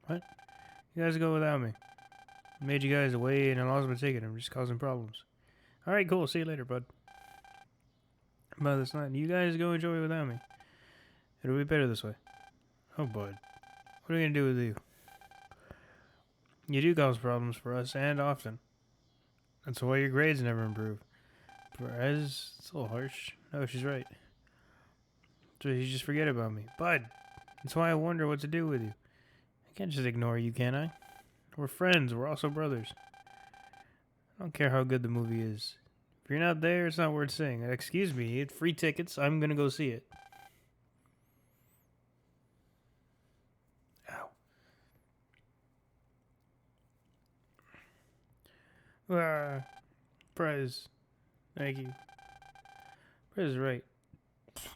What? You guys go without me. I made you guys away and I lost my ticket. I'm just causing problems. Alright, cool. See you later, bud. But that's not. You guys go enjoy it without me. It'll be better this way. Oh, bud. What are we gonna do with you? You do cause problems for us, and often. That's why your grades never improve. Perez, it's a little harsh. No, she's right. So you just forget about me. Bud, that's why I wonder what to do with you. I can't just ignore you, can I? We're friends. We're also brothers. I don't care how good the movie is. If you're not there, it's not worth seeing. Excuse me, it's free tickets. I'm gonna go see it. Prize. Thank you. Prize is right.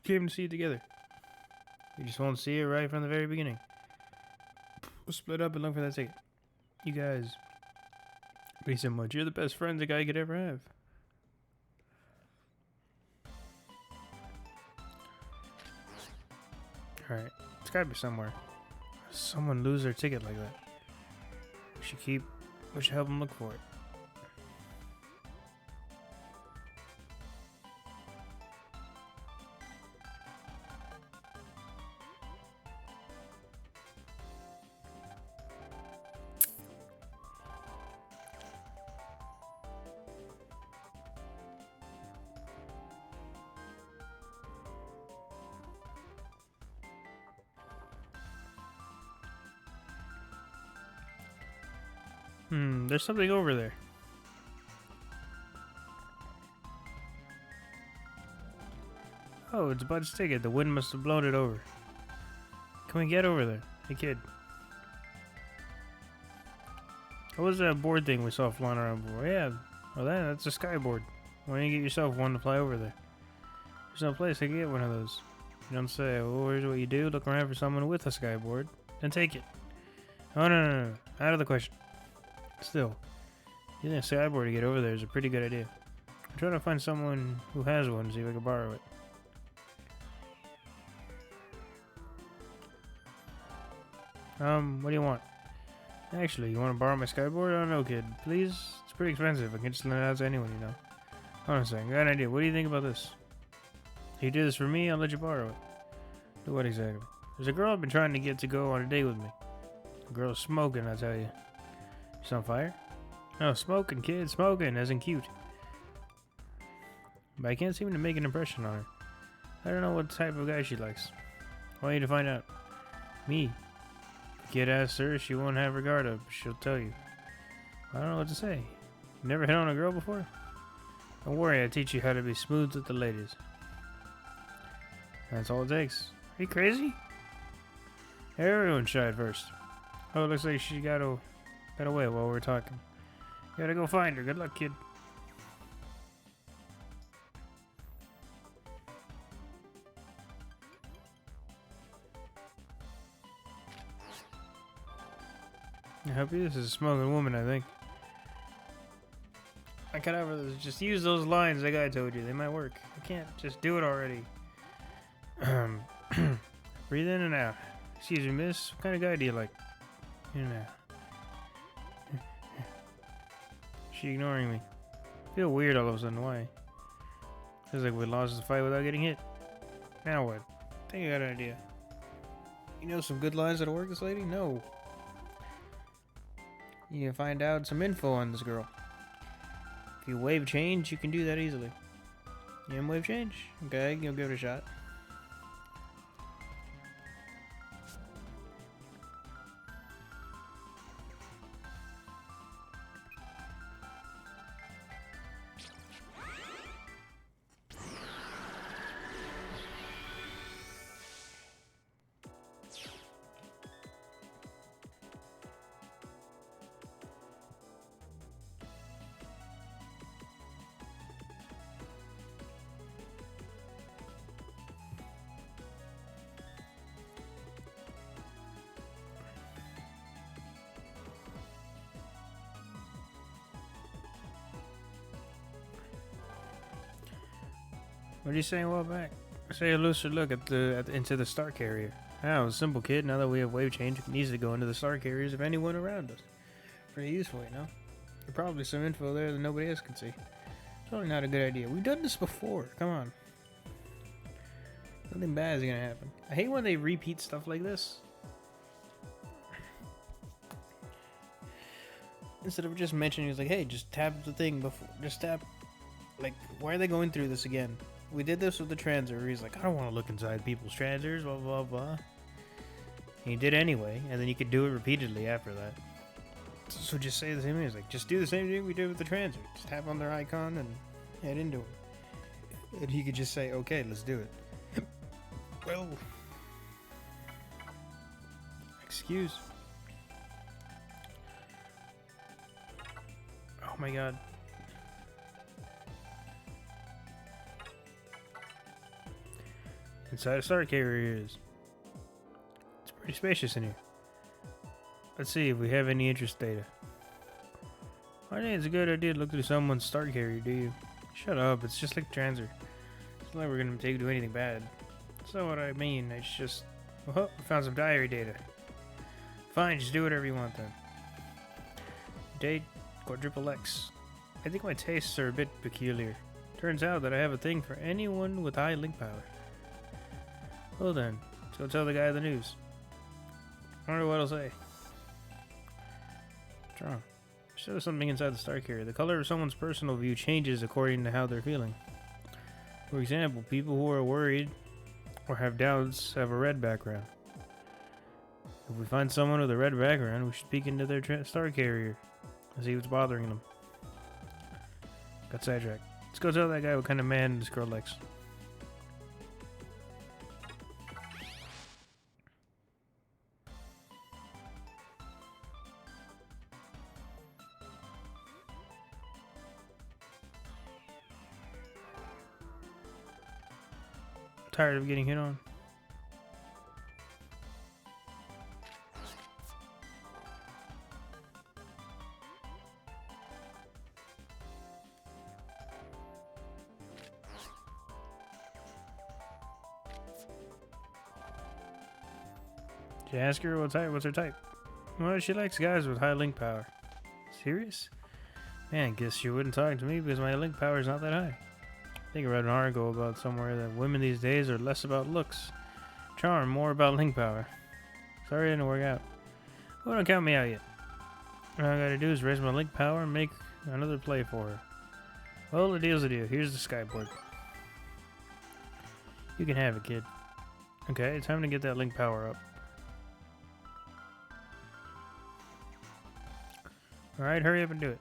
Came to see it together. We just won't see it right from the very beginning. We'll split up and look for that ticket. You guys. Be so much. You're the best friends a guy could ever have. Alright. It's gotta be somewhere. Someone lose their ticket like that. We should help them look for it. There's something over there. Oh, it's Bud's ticket. The wind must have blown it over. Can we get over there? Hey, kid. What was that board thing we saw flying around before? Yeah. Oh, that's a skyboard. Why don't you get yourself one to fly over there? There's no place to get one of those. You don't say, well, here's what you do. Look around for someone with a skyboard, and take it. Oh, no. Out of the question. Still, using a skyboard to get over there is a pretty good idea. I'm trying to find someone who has one, see if I can borrow it. What do you want? Actually, you want to borrow my skyboard? I don't know, kid. Please? It's pretty expensive. I can just lend it out to anyone, you know. Hold on a second. Got an idea. What do you think about this? If you do this for me, I'll let you borrow it. Do what exactly? There's a girl I've been trying to get to go on a date with me. The girl's smoking, I tell you. She's on fire? No, smoking, kid. Smoking, as in cute. But I can't seem to make an impression on her. I don't know what type of guy she likes. I want you to find out. Me. Kid asks her, she won't have regard of, she'll tell you. I don't know what to say. You never hit on a girl before? Don't worry, I teach you how to be smooth with the ladies. That's all it takes. Are you crazy? Everyone's shy at first. Oh, it looks like she got away while we were talking. Gotta go find her. Good luck, kid. I help you. This is a smoking woman, I think. I could have just use those lines like I told you. They might work. I can't just do it already. Breathe in and out. Excuse me, miss. What kind of guy do you like? In and out. She ignoring me. I feel weird all of a sudden. Why? Feels like we lost the fight without getting hit. Now what? I think I got an idea. You know some good lines that'll work, this lady? No. You can find out some info on this girl. If you wave change, you can do that easily. You can wave change? Okay, you'll give it a shot. What are you saying a while back? Say a looser look into the star carrier. Oh, a simple kid. Now that we have wave change, we can easily go into the star carriers of anyone around us. Pretty useful, you know? There's probably some info there that nobody else can see. Totally not a good idea. We've done this before. Come on. Nothing bad is gonna happen. I hate when they repeat stuff like this. Instead of just mentioning, it's like, hey, just tap the thing before. Just tap. Like, why are they going through this again? We did this with the transer. He's like, I don't want to look inside people's transers, blah, blah, blah. And he did anyway, and then you could do it repeatedly after that. So just say the same thing. It's like, just do the same thing we did with the transer. Just tap on their icon and head into it. And he could just say, okay, let's do it. Well, excuse. Oh my god. Inside a star carrier is. It's pretty spacious in here. Let's see if we have any interest data. I think it's a good idea to look through someone's star carrier, do you? Shut up, it's just like transer. It's not like we're gonna do anything bad. That's not what I mean, it's just... Oh, we found some diary data. Fine, just do whatever you want then. Date, quadruple X. I think my tastes are a bit peculiar. Turns out that I have a thing for anyone with high link power. Well then, let's go tell the guy the news. I wonder what he'll say. What's wrong? Show something inside the star carrier. The color of someone's personal view changes according to how they're feeling. For example, people who are worried or have doubts have a red background. If we find someone with a red background, we should peek into their star carrier and see what's bothering them. Got sidetracked. Let's go tell that guy what kind of man this girl likes. tired of getting hit on. Did you ask her what's her type? Well, she likes guys with high link power. Serious? Man, guess you wouldn't talk to me because my link power is not that high. I think I read an article about somewhere that women these days are less about looks, charm, more about link power. Sorry it didn't work out. Well, don't count me out yet. All I gotta do is raise my link power and make another play for her. Well, the deal's a deal. Here's the skyboard. You can have it, kid. Okay, time to get that link power up. Alright, hurry up and do it.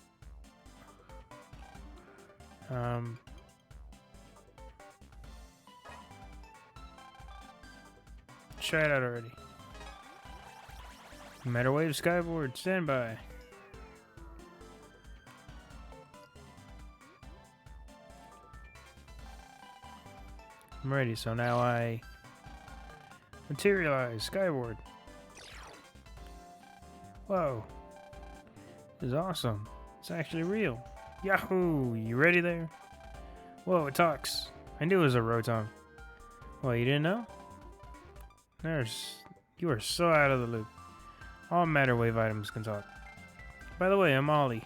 Try it out already. Matter wave skyboard, stand by. I'm ready, so now I materialize skyward. Whoa. This is awesome. It's actually real. Yahoo! You ready there? Whoa, it talks. I knew it was a Rotom. Well, you didn't know? You are so out of the loop. All matter wave items can talk. By the way, I'm Ollie.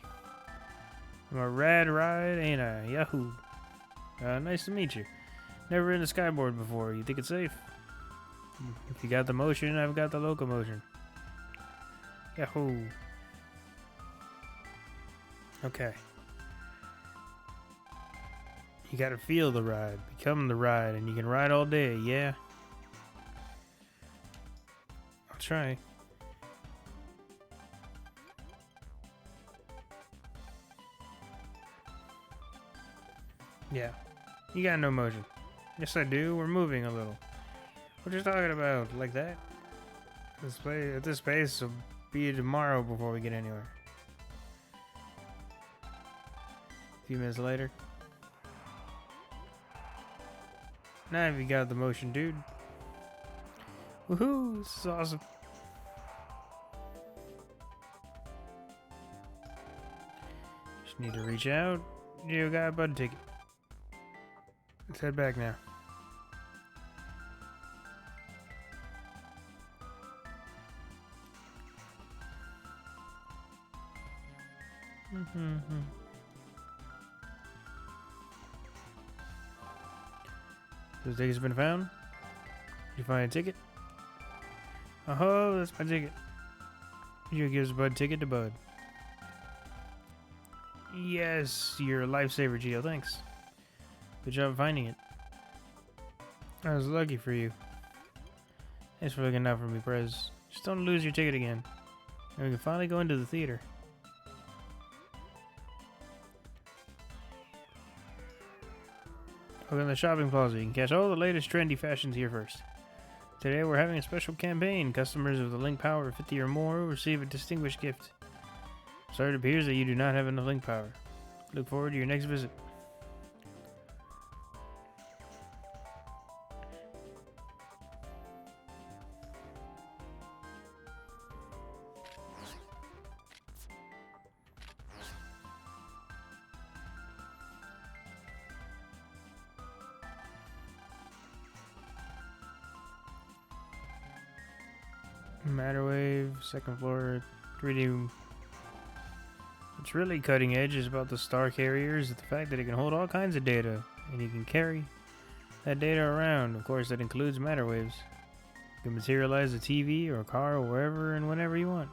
I'm a rad ride, ain't I? Yahoo! Nice to meet you. Never in the skyboard before. You think it's safe? If you got the motion, I've got the locomotion. Yahoo! Okay. You gotta feel the ride, become the ride, and you can ride all day, yeah? I'll try. Yeah. You got no motion. Yes, I do. We're moving a little. What you talking about? Like that? At this pace, it'll be tomorrow before we get anywhere. A few minutes later. Now you got the motion, dude. Woohoo! This is awesome. Just need to reach out. You got a button ticket. Let's head back now. The ticket's been found. Did you find a ticket? Oh, that's my ticket. You gives Bud ticket to Bud. Yes, you're a lifesaver, Geo. Thanks. Good job finding it. I was lucky for you. Thanks for looking out for me, Prez. Just don't lose your ticket again. And we can finally go into the theater. Look in the shopping plaza. You can catch all the latest trendy fashions here first. Today we're having a special campaign. Customers with the link power of 50 or more will receive a distinguished gift. Sorry, it appears that you do not have enough link power. Look forward to your next visit. Matter wave, second floor, 3D. What's really cutting edge is about the star carrier is the fact that it can hold all kinds of data, and you can carry that data around. Of course, that includes matter waves. You can materialize a TV or a car or wherever and whenever you want.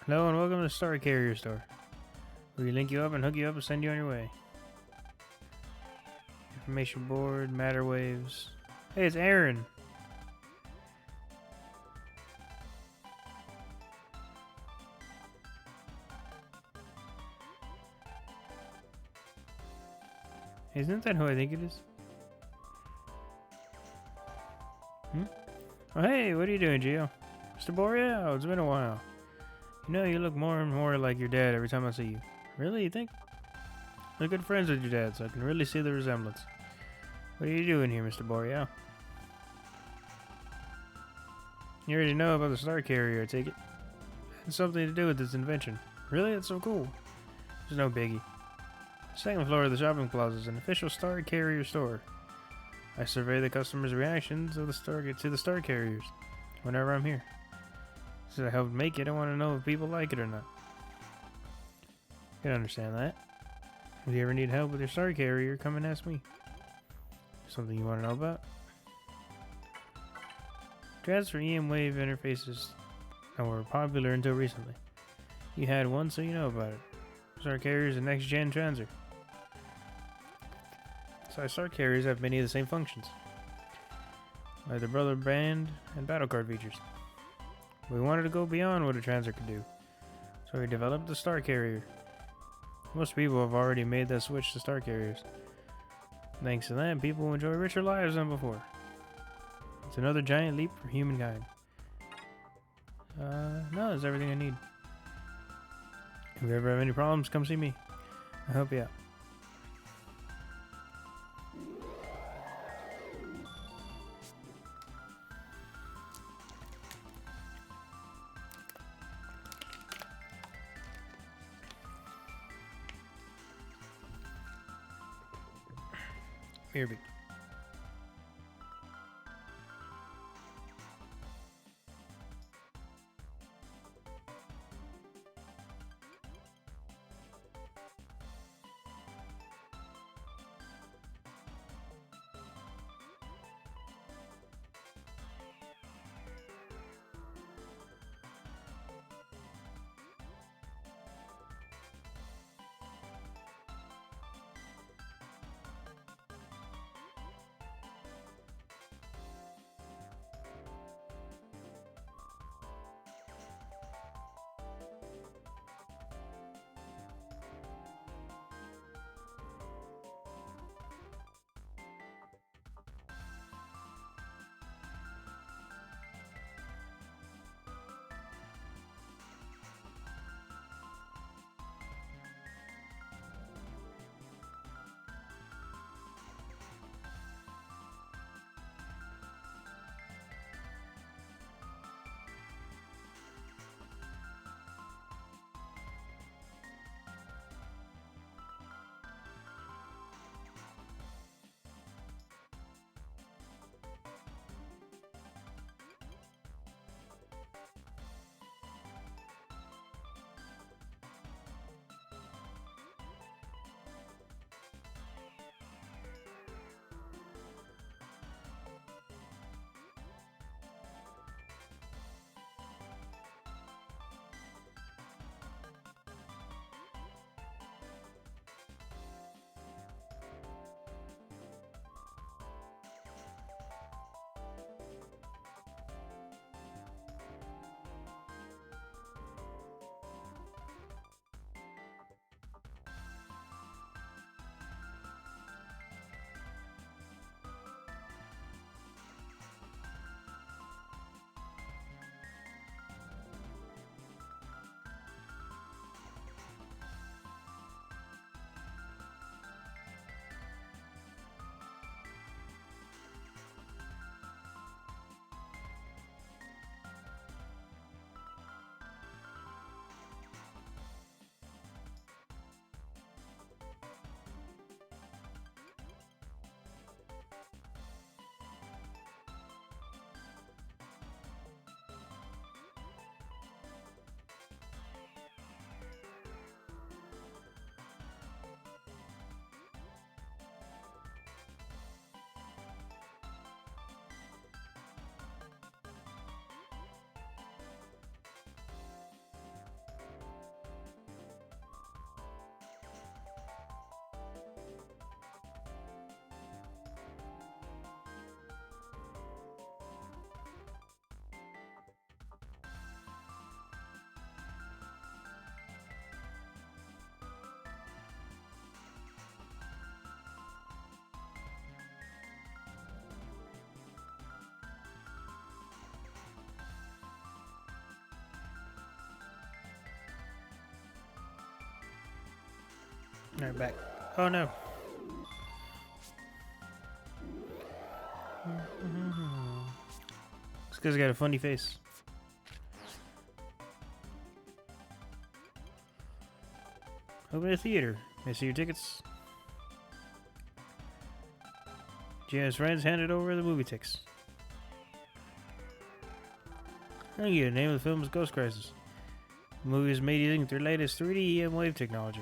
Hello and welcome to the Star Carrier store. We link you up and hook you up and send you on your way. Information board, matter waves. Hey, it's Aaron. Isn't that who I think it is? Oh, hey, what are you doing, Gio? Mr. Boreal, it's been a while. You know, you look more and more like your dad every time I see you. Really, you think? We're good friends with your dad, so I can really see the resemblance. What are you doing here, Mr. Boreal? You already know about the Star Carrier, I take it. It's something to do with this invention. Really? That's so cool. There's no biggie. Second floor of the shopping plaza is an official Star Carrier store. I survey the customers' reactions of the Star Carriers whenever I'm here. Since I helped make it, I want to know if people like it or not. I can understand that. If you ever need help with your Star Carrier, come and ask me. Something you want to know about? Transfer EM wave interfaces that were popular until recently. You had one, so you know about it. Star Carrier is a next-gen transer. Star Carriers have many of the same functions, like the brother band and battle card features. We wanted to go beyond what a transer could do, so we developed the Star Carrier. Most people have already made that switch to Star Carriers. Thanks to that, people enjoy richer lives than before. It's another giant leap for humankind. No, that's everything I need. If you ever have any problems, come see me. I'll help you out. Here be. Alright, back. Oh no. This guy's got a funny face. Open a theater. May I see your tickets? Jani's friends handed over the movie tickets. Thank you. The name of the film is Ghost Crisis. The movie is made using their latest 3D EM wave technology.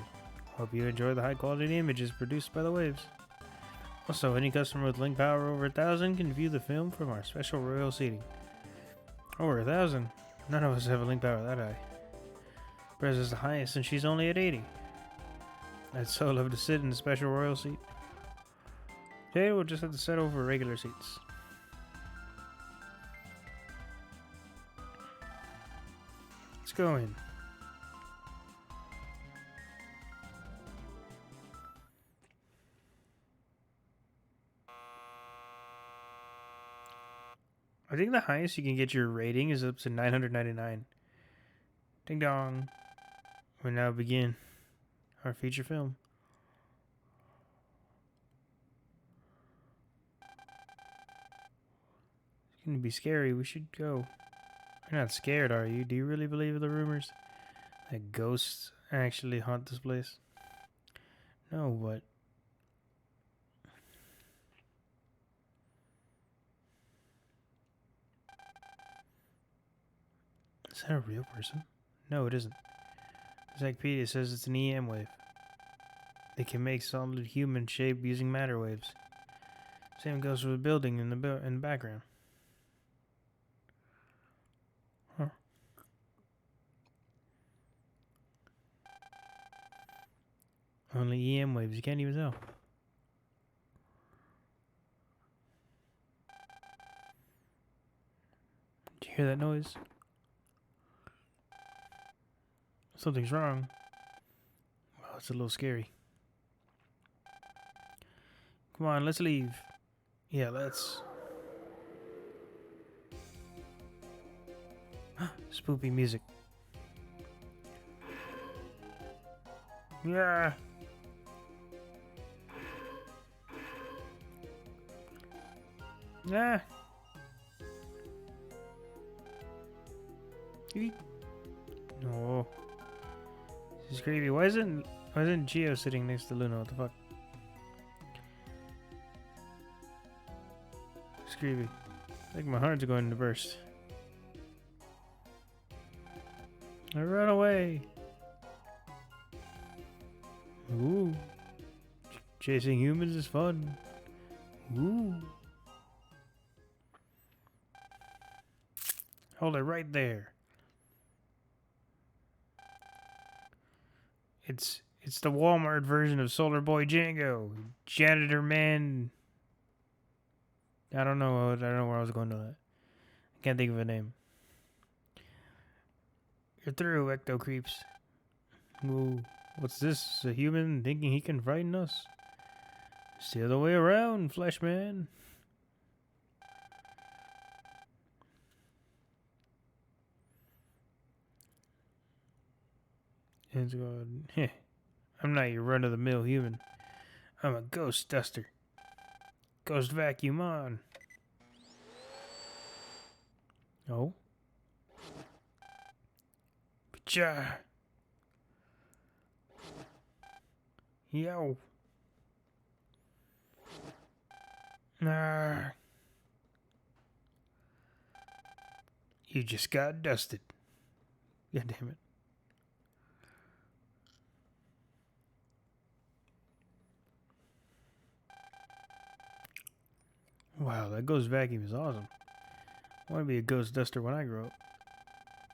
Hope you enjoy the high quality images produced by the waves. Also, any customer with link power over 1,000 can view the film from our special royal seating. Over 1,000? None of us have a link power that high. Prez is the highest and she's only at 80. I'd so love to sit in the special royal seat. Today we'll just have to settle for regular seats. Let's go in. I think the highest you can get your rating is up to 999. Ding dong. We now begin our feature film. It's gonna be scary. We should go. You're not scared, are you? Do you really believe the rumors that ghosts actually haunt this place? No, but... Is that a real person? No, it isn't. Wikipedia says it's an EM wave. They can make solid human shape using matter waves. Same goes for the building in the background. Huh. Only EM waves. You can't even tell. Did you hear that noise? Something's wrong. Well, it's a little scary. Come on, let's leave. Yeah, let's. Spoopy music. Yeah. Yeah. No. This is creepy. Why isn't Geo sitting next to Luna? What the fuck? It's creepy. I think my heart's going to burst. I run away. Ooh. Chasing humans is fun. Ooh. Hold it right there. It's the Walmart version of Solar Boy Django. Janitor Man. I don't know where I was going to that. I can't think of a name. You're through, Ecto Creeps. Ooh, what's this? A human thinking he can frighten us? It's the other way around, Fleshman. And it's going, heh. I'm not your run-of-the-mill human. I'm a ghost duster. Ghost vacuum on. Oh? Pacha. Yo. Ah. You just got dusted. God damn it. Wow, that ghost vacuum is awesome. I want to be a ghost duster when I grow up.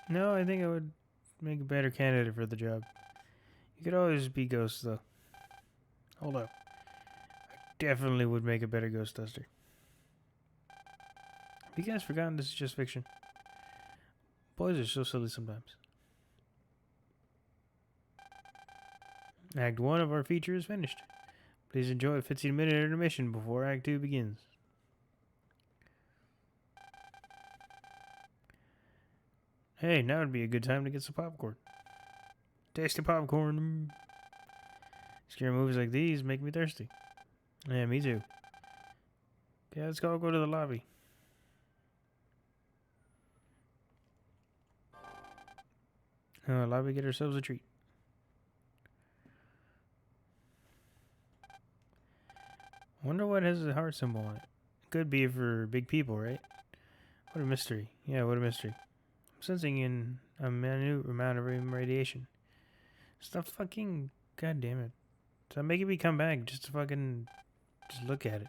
No, I think I would make a better candidate for the job. You could always be ghosts, though. Hold up. I definitely would make a better ghost duster. Have you guys forgotten this is just fiction? Boys are so silly sometimes. Act 1 of our feature is finished. Please enjoy a 15-minute intermission before Act 2 begins. Hey, now would be a good time to get some popcorn. Tasty popcorn. Scary movies like these make me thirsty. Yeah, me too. Okay, let's go to the lobby. Lobby, get ourselves a treat. Wonder what has a heart symbol on it. Could be for big people, right? What a mystery. Yeah, what a mystery. I'm sensing a minute amount of radiation. Stop fucking... God damn it. Stop making me come back just to fucking... Just look at it.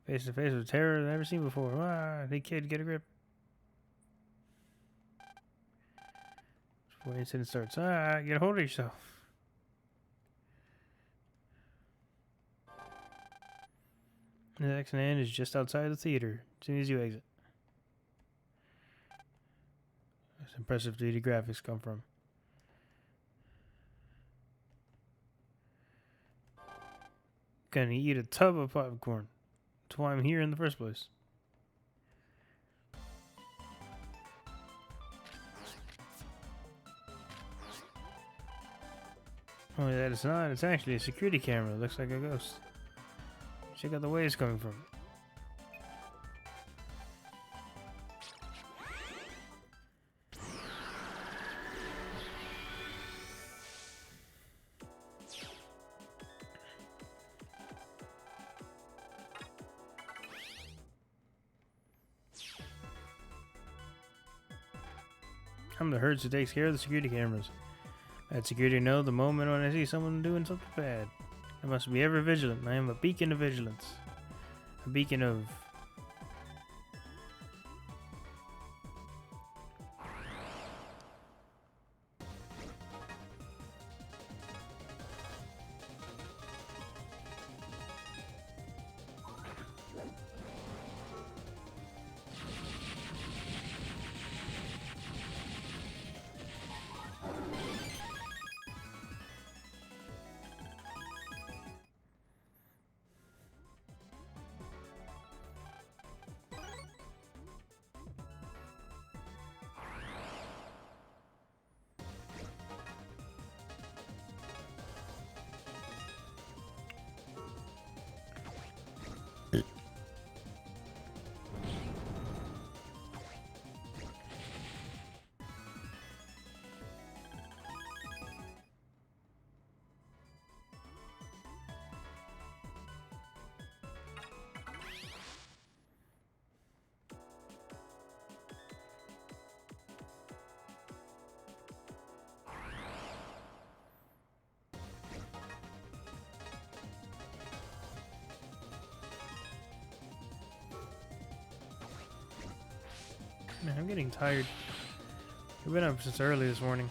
Face to face with terror I've never seen before. Ah, hey kid, get a grip. Before the incident starts. Ah, get a hold of yourself. The next end is just outside the theater. As soon as you exit. That's impressive 3D graphics come from. Gonna eat a tub of popcorn. That's why I'm here in the first place. Only that it's not. It's actually a security camera. It looks like a ghost. Check out the way it's coming from. I'm the herds who takes care of the security cameras. I had security know the moment when I see someone doing something bad. I must be ever vigilant. I am a beacon of vigilance. A beacon of... Man, I'm getting tired. I've been up since early this morning.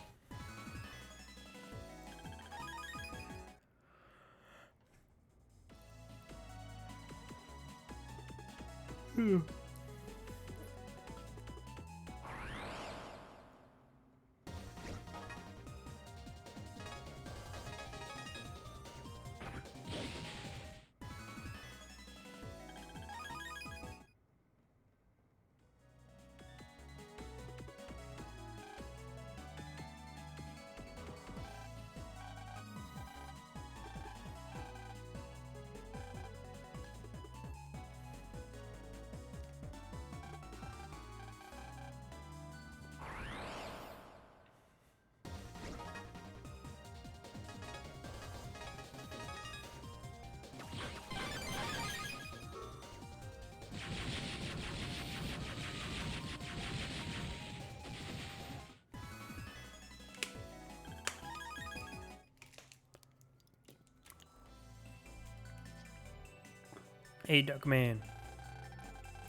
Hey, Duckman.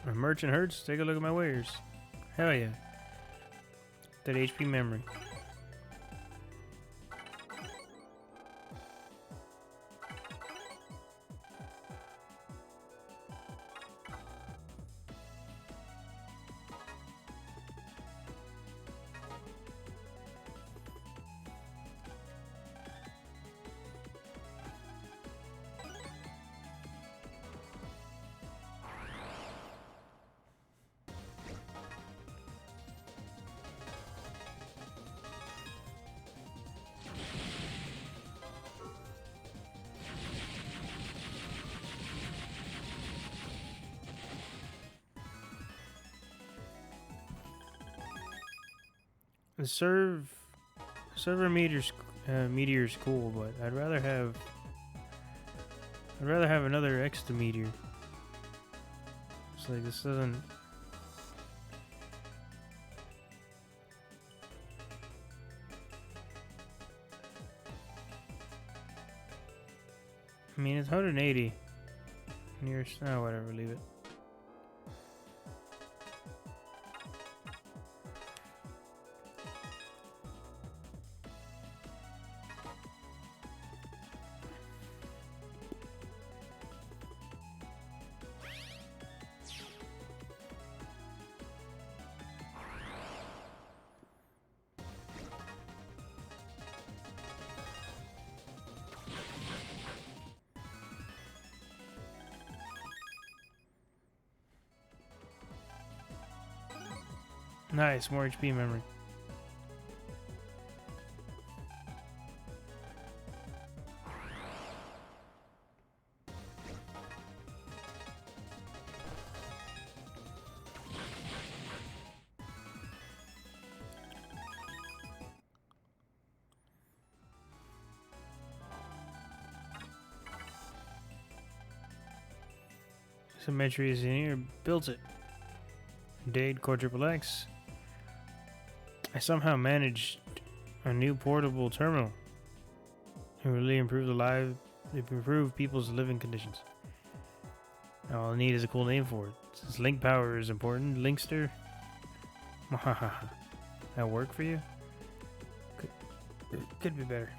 A merchant hurts? Take a look at my wares. Hell yeah. That HP memory. The server meteor's cool, but I'd rather have another extra meteor. It's like this doesn't. I mean, it's 180. Near, oh, whatever, leave it. Nice, more HP memory. Some entries in here. Built it. Dade quadruple X. I somehow managed a new portable terminal. It really improved people's living conditions. All I need is a cool name for it. Since link power is important, Linkster. That work for you? Could be better.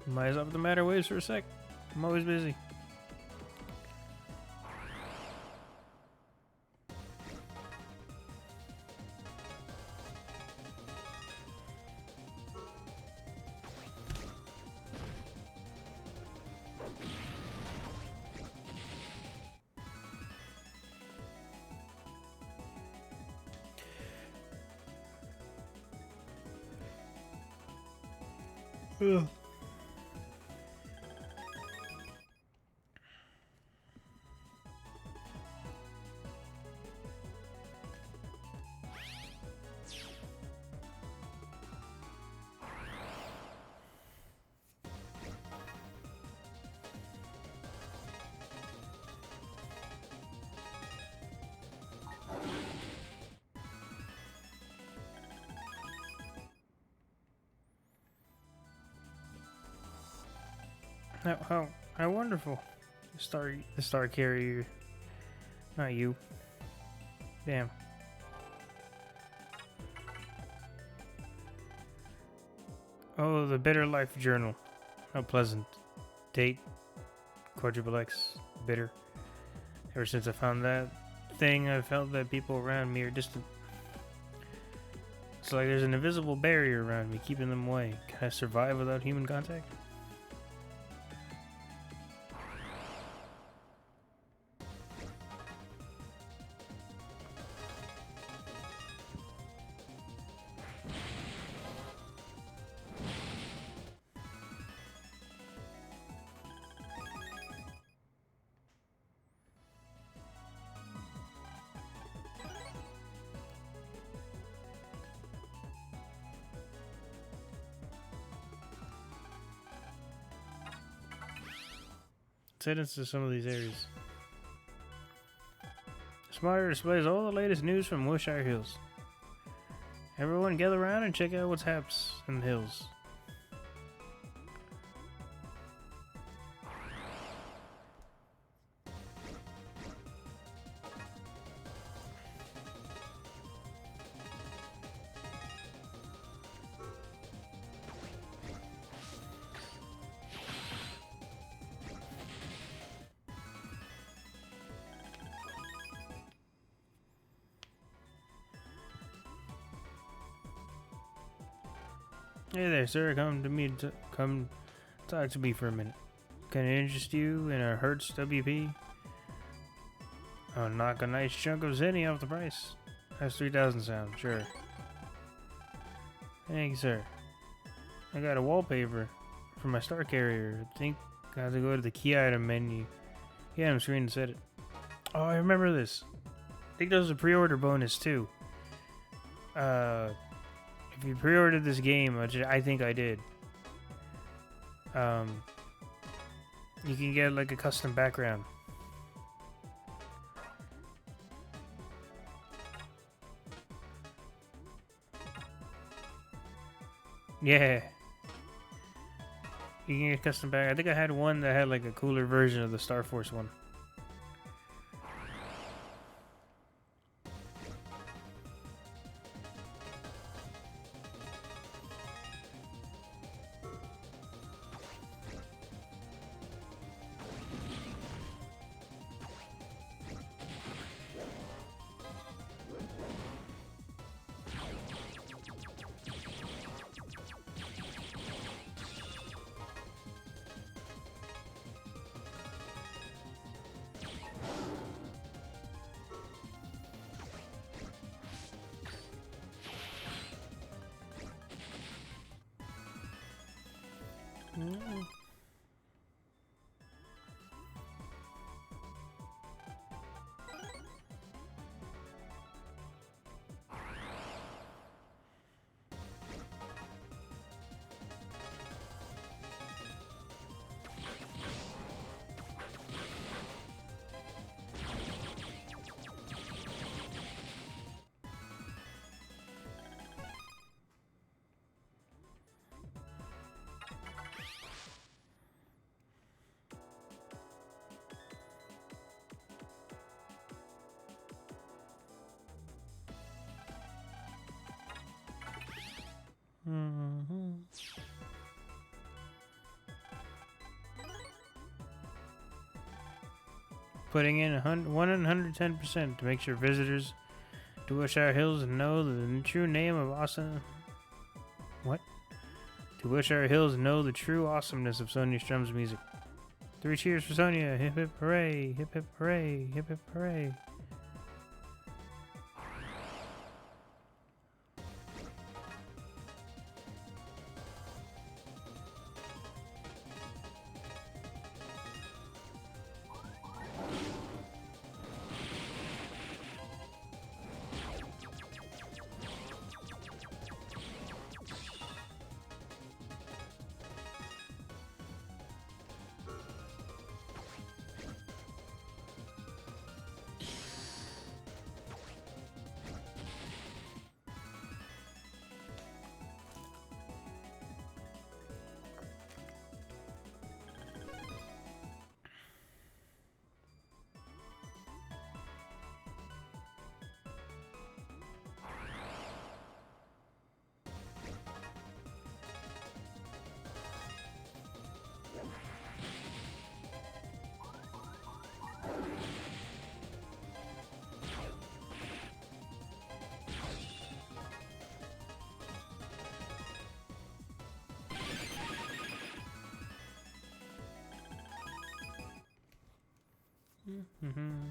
Might as well put the matter waves for a sec. I'm always busy. Ugh. How wonderful. The star carrier. Not you. Damn. Oh, the Bitter Life Journal. How pleasant. Date. Quadruple X. Bitter. Ever since I found that thing, I felt that people around me are distant. It's like there's an invisible barrier around me, keeping them away. Can I survive without human contact? Let's head into some of these areas. Smarter displays all the latest news from Wilshire Hills. Everyone gather around and check out what's happens in the hills. Hey there, sir. Come talk to me for a minute. Can it interest you in a Hertz WP? I'll knock a nice chunk of zenny off the price. That's 3,000 sound, sure. Thank you, sir. I got a wallpaper for my star carrier. I think I have to go to the key item menu. Yeah, I'm screen to set it. Oh, I remember this. I think there was a pre-order bonus too. if you pre-ordered this game, which I think I did, you can get like a custom background. Yeah. You can get a custom background. I think I had one that had like a cooler version of the Star Force one. Mm. Mm-hmm. Putting in 110% to make sure visitors to Wilshire Hills know the true name of awesome. What? To Wilshire Hills know the true awesomeness of Sonia Strum's music. 3 cheers for Sonia! Hip hip hooray! Hip hip hooray! Hip hip hooray! Mm-hmm.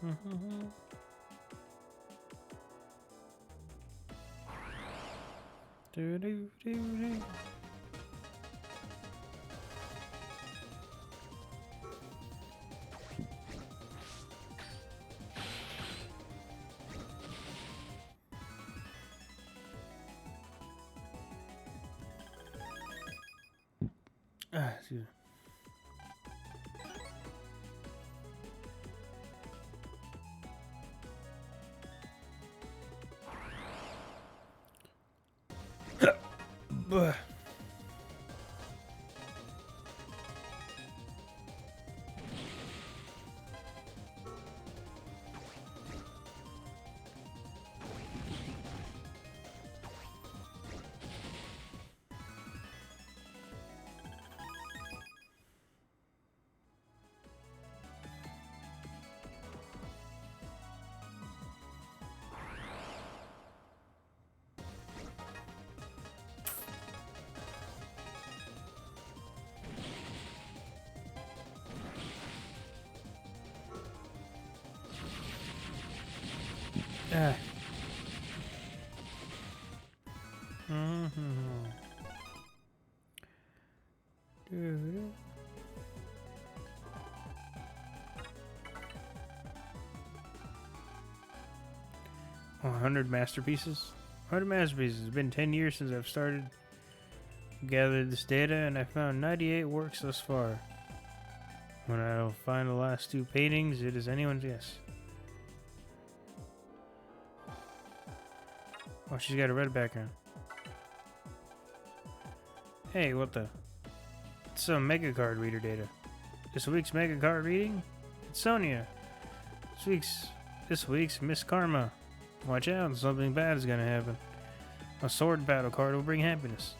Mm-hmm. Do do do do. Excuse me. Buh. Mm-hmm. $100 masterpieces. 100 masterpieces. It's been 10 years since I've started gathered this data, and I found 98 works thus far. When I'll find the last 2 paintings, it is anyone's guess. Oh, she's got a red background. Hey, what the? It's some mega card reader data. This week's mega card reading? It's Sonia. This week's Miss Karma. Watch out, something bad is gonna happen. A sword battle card will bring happiness.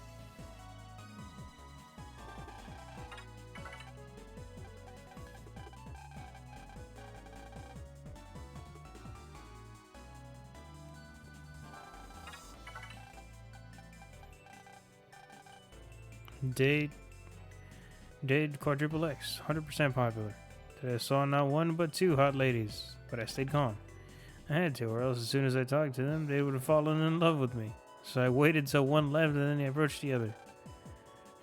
Date quadruple X, 100% popular. Today I saw not one but 2 hot ladies, but I stayed calm. I had to, or else as soon as I talked to them, they would have fallen in love with me. So I waited till one left and then I approached the other.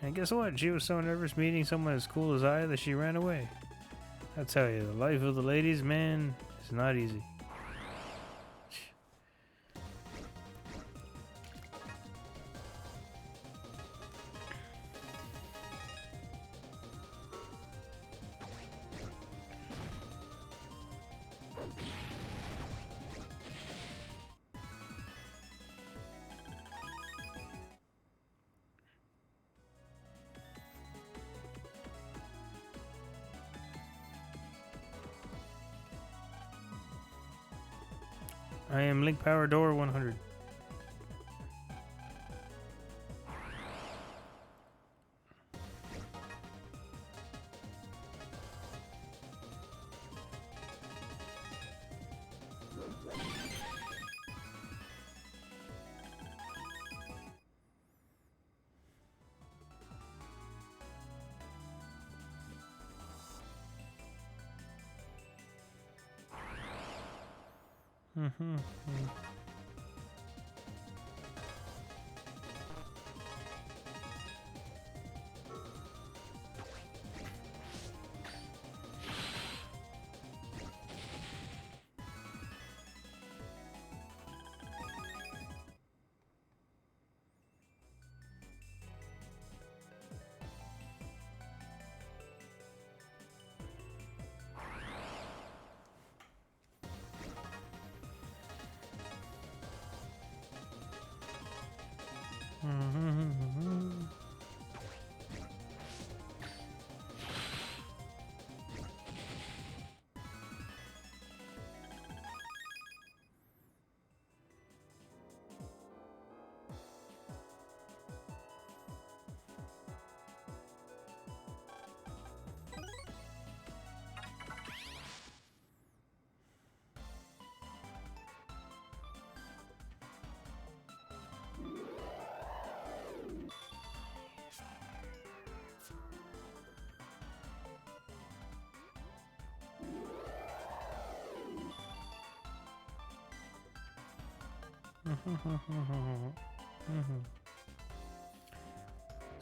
And guess what? She was so nervous meeting someone as cool as I that she ran away. I tell you, the life of the ladies, man, is not easy. I am Link Power Door 100.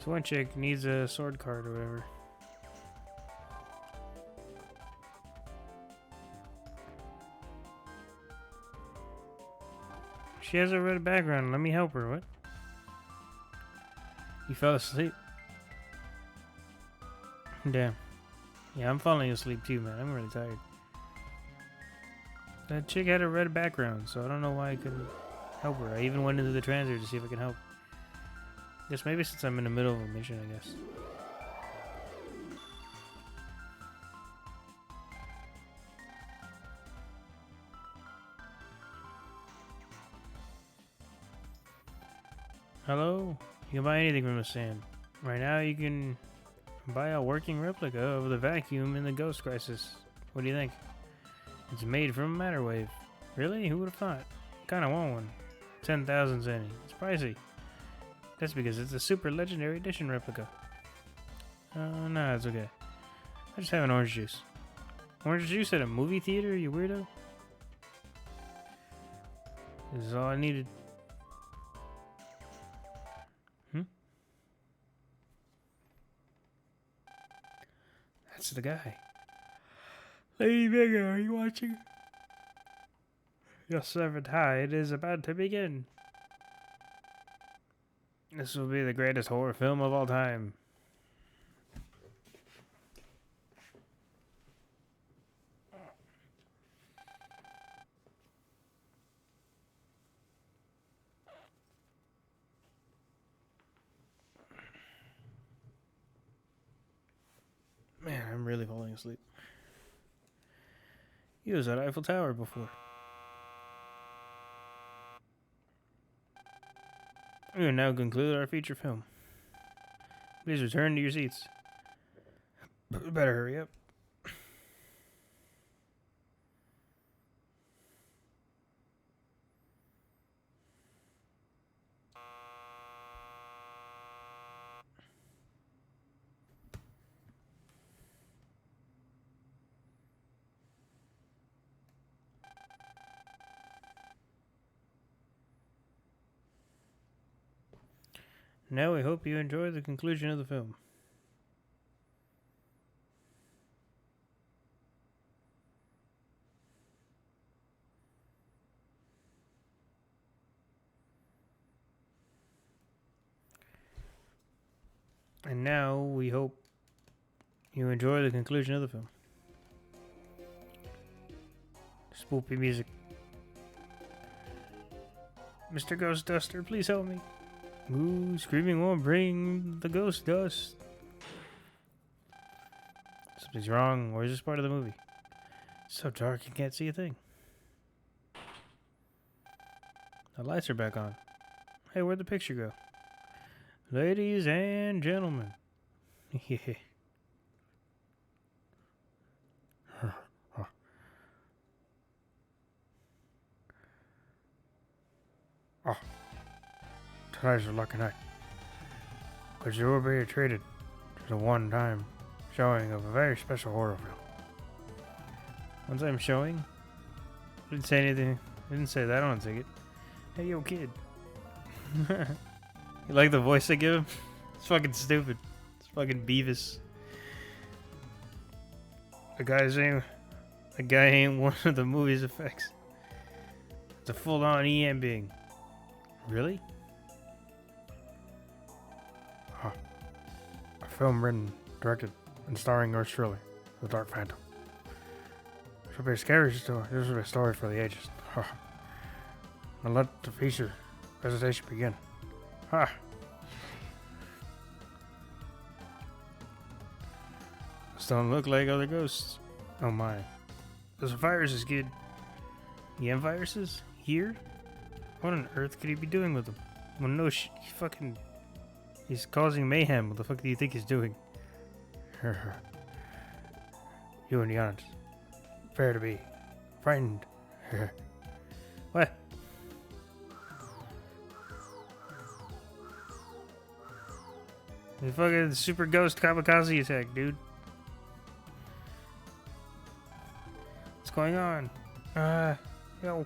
So one chick needs a sword card or whatever. She has a red background. Let me help her. What? You fell asleep? Damn. Yeah, I'm falling asleep too, man. I'm really tired. That chick had a red background, so I don't know why I couldn't help her. I even went into the translator to see if I can help. Guess maybe since I'm in the middle of a mission, I guess. Hello? You can buy anything from the stand. Right now you can buy a working replica of the vacuum in the Ghost Crisis. What do you think? It's made from a matter wave. Really? Who would have thought? Kinda want one. 10,000 zenny. It's pricey. That's because it's a super legendary edition replica. No, it's okay. I just have an orange juice. Orange juice at a movie theater, you weirdo? This is all I needed. It's the guy. Lady Vega, are you watching? Your servant, hi. It is about to begin. This will be the greatest horror film of all time. Man, I'm really falling asleep. He was at Eiffel Tower before. We will now conclude our feature film. Please return to your seats. Better hurry up. Now we hope you enjoy the conclusion of the film. And now we hope you enjoy the conclusion of the film. Spoopy music. Mr. Ghost Duster, please help me. Ooh, screaming won't bring the ghost dust. Something's wrong, or is this part of the movie? It's so dark you can't see a thing. The lights are back on. Hey, where'd the picture go? Ladies and gentlemen. Yeah. Oh. Today's a lucky night. Because you will be treated to the one-time showing of a very special horror film. One-time showing? Didn't say anything. Didn't say that on the ticket. Hey, yo, kid. You like the voice I give him? It's fucking stupid. It's fucking Beavis. The guy ain't one of the movie's effects. It's a full-on EM being. Really? Huh. A film written, directed, and starring yours truly, The Dark Phantom. This will be a scary story. This will be a story for the ages. Huh. Now let the feature presentation begin. Ha! Those don't look like other ghosts. Oh my. Those viruses, kid. EM viruses? Here? What on earth could he be doing with them? Well, no he's causing mayhem. What the fuck do you think he's doing? You and Giannis. Prepare to be frightened. What? The fucking super ghost kamikaze attack, dude. What's going on? Yo.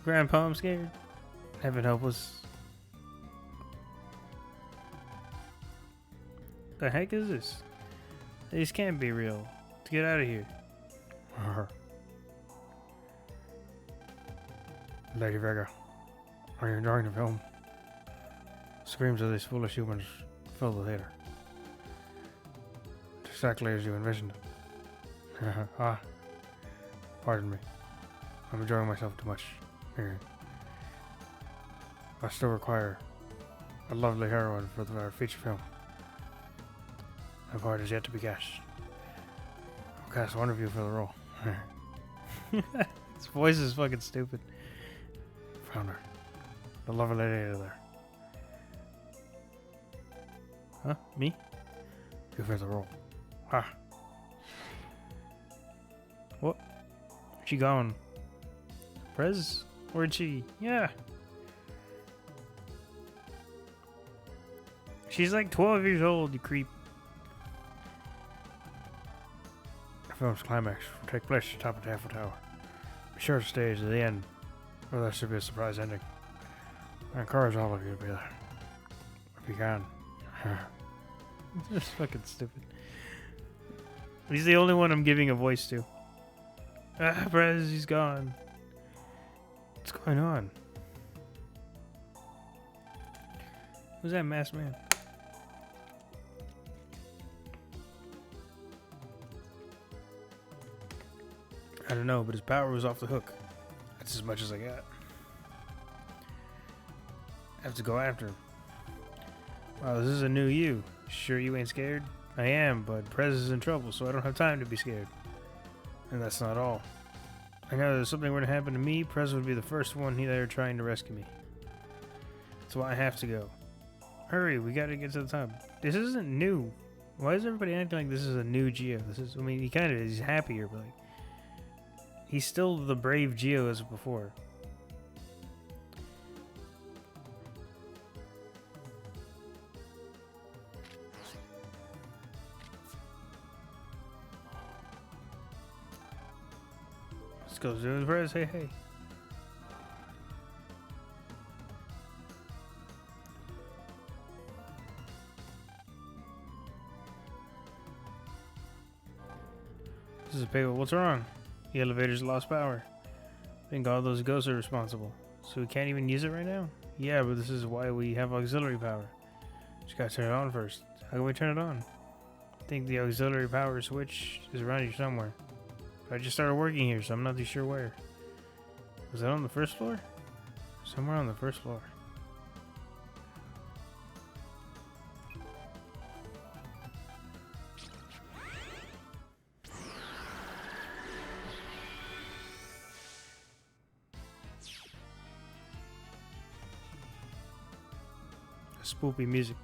Grandpa, I'm scared. Heaven help us. The heck is this? These can't be real. Let's get out of here. Lady Vega, are you enjoying the film? Screams of these foolish humans fill the theater. Exactly as you envisioned it. Pardon me. I'm enjoying myself too much here. I still require a lovely heroine for our feature film. My part is yet to be cast. I'll cast one of you for the role. His voice is fucking stupid. Found her. The lovely lady over there. Huh? Me? You for the role. Ha. What? She gone? Prez? Where'd she? Yeah. She's like 12 years old, you creep. The film's climax will take place at the top of the Eiffel Tower. Be sure to stay to the end, or there should be a surprise ending. I encourage all of you to be there. If you can. They're fucking stupid. He's the only one I'm giving a voice to. Ah, Prez, he's gone. What's going on? Who's that masked man? I don't know, but his power was off the hook. That's as much as I got. I have to go after him. Wow, this is a new you. Sure you ain't scared? I am, but Prez is in trouble, so I don't have time to be scared. And that's not all. I know if something were to happen to me, Prez would be the first one there trying to rescue me. That's why I have to go. Hurry, we gotta get to the top. This isn't new. Why is everybody acting like this is a new Geo? I mean, he kind of is happier, but like, he's still the brave Geo as before. Let's go zoom Prez. Hey, hey. This is a paper. What's wrong? The elevator's lost power. I think all those ghosts are responsible. So we can't even use it right now? Yeah, but this is why we have auxiliary power. Just gotta turn it on first. How can we turn it on? I think the auxiliary power switch is around here somewhere. But I just started working here, so I'm not too sure where. Was that on the first floor? Somewhere on the first floor. Spoopy music.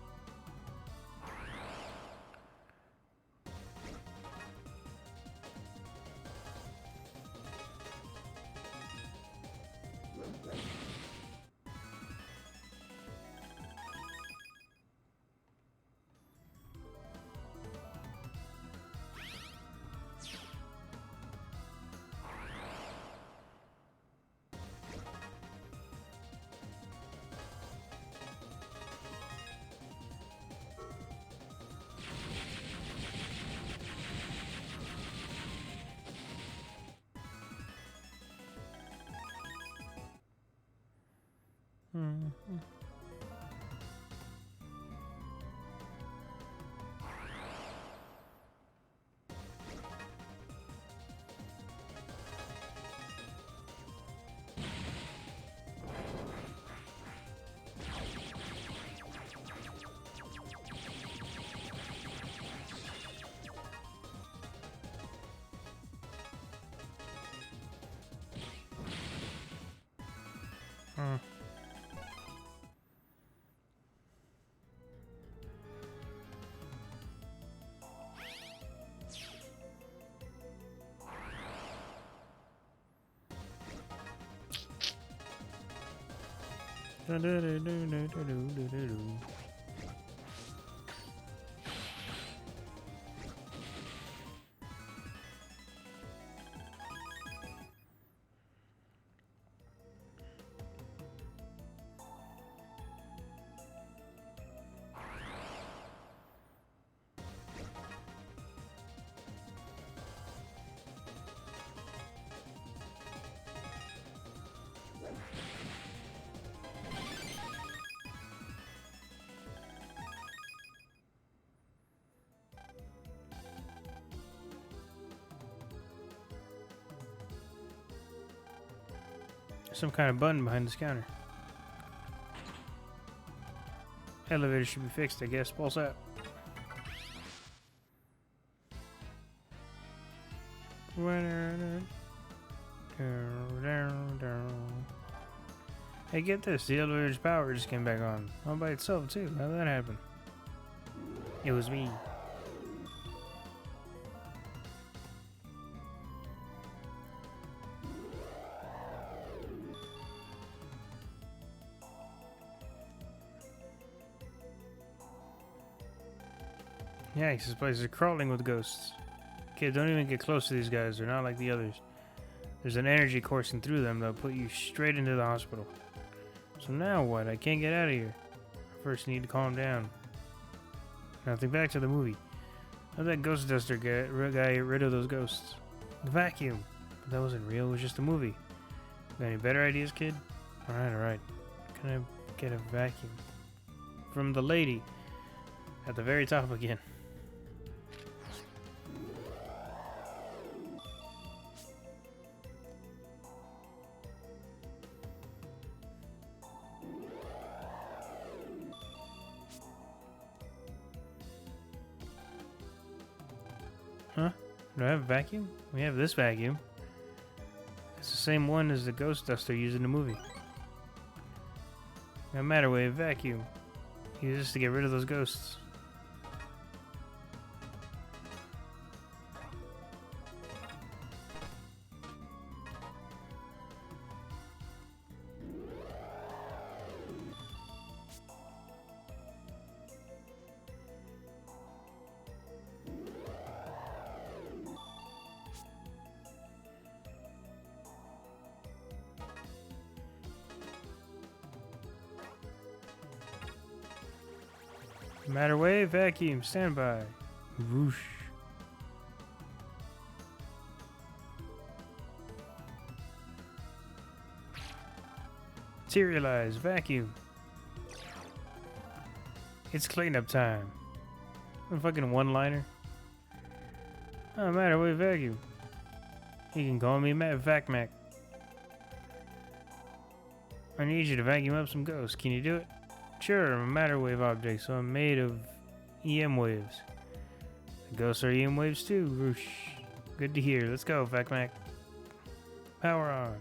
Some kind of button behind this counter. Elevator should be fixed, I guess. Pulse out. Hey, get this. The elevator's power just came back on. All by itself, too. How did that happen? It was me. Yeah, this place is crawling with ghosts. Kid, don't even get close to these guys. They're not like the others. There's an energy coursing through them that'll put you straight into the hospital. So now what? I can't get out of here. I first need to calm down. Now think back to the movie. How'd that ghost duster guy get rid of those ghosts? The vacuum. But that wasn't real, it was just a movie. Got any better ideas, kid? Alright. Can I get a vacuum? From the lady. At the very top again. Huh? Do I have a vacuum? We have this vacuum. It's the same one as the ghost duster used in the movie. No matter, we have vacuum. Use this to get rid of those ghosts. Matter wave, vacuum, standby. Whoosh. Materialize, vacuum. It's cleanup time. A fucking one-liner. Oh, matter wave, vacuum. You can call me Vac Mac. I need you to vacuum up some ghosts. Can you do it? Sure, I'm a matter wave object, so I'm made of EM waves. The ghosts are EM waves too. Whoosh. Good to hear. Let's go, Vac Mac. Power on.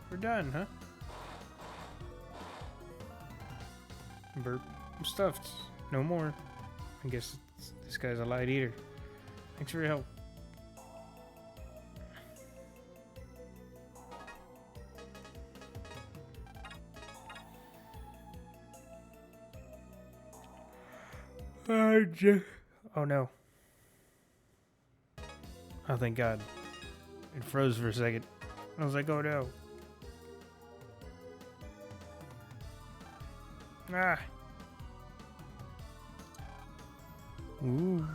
We're done, huh? Burp. I'm stuffed. No more. I guess this guy's a light eater. Thanks for your help. Oh no. Oh, thank God. It froze for a second. I was like, oh no. Ah. Ooh.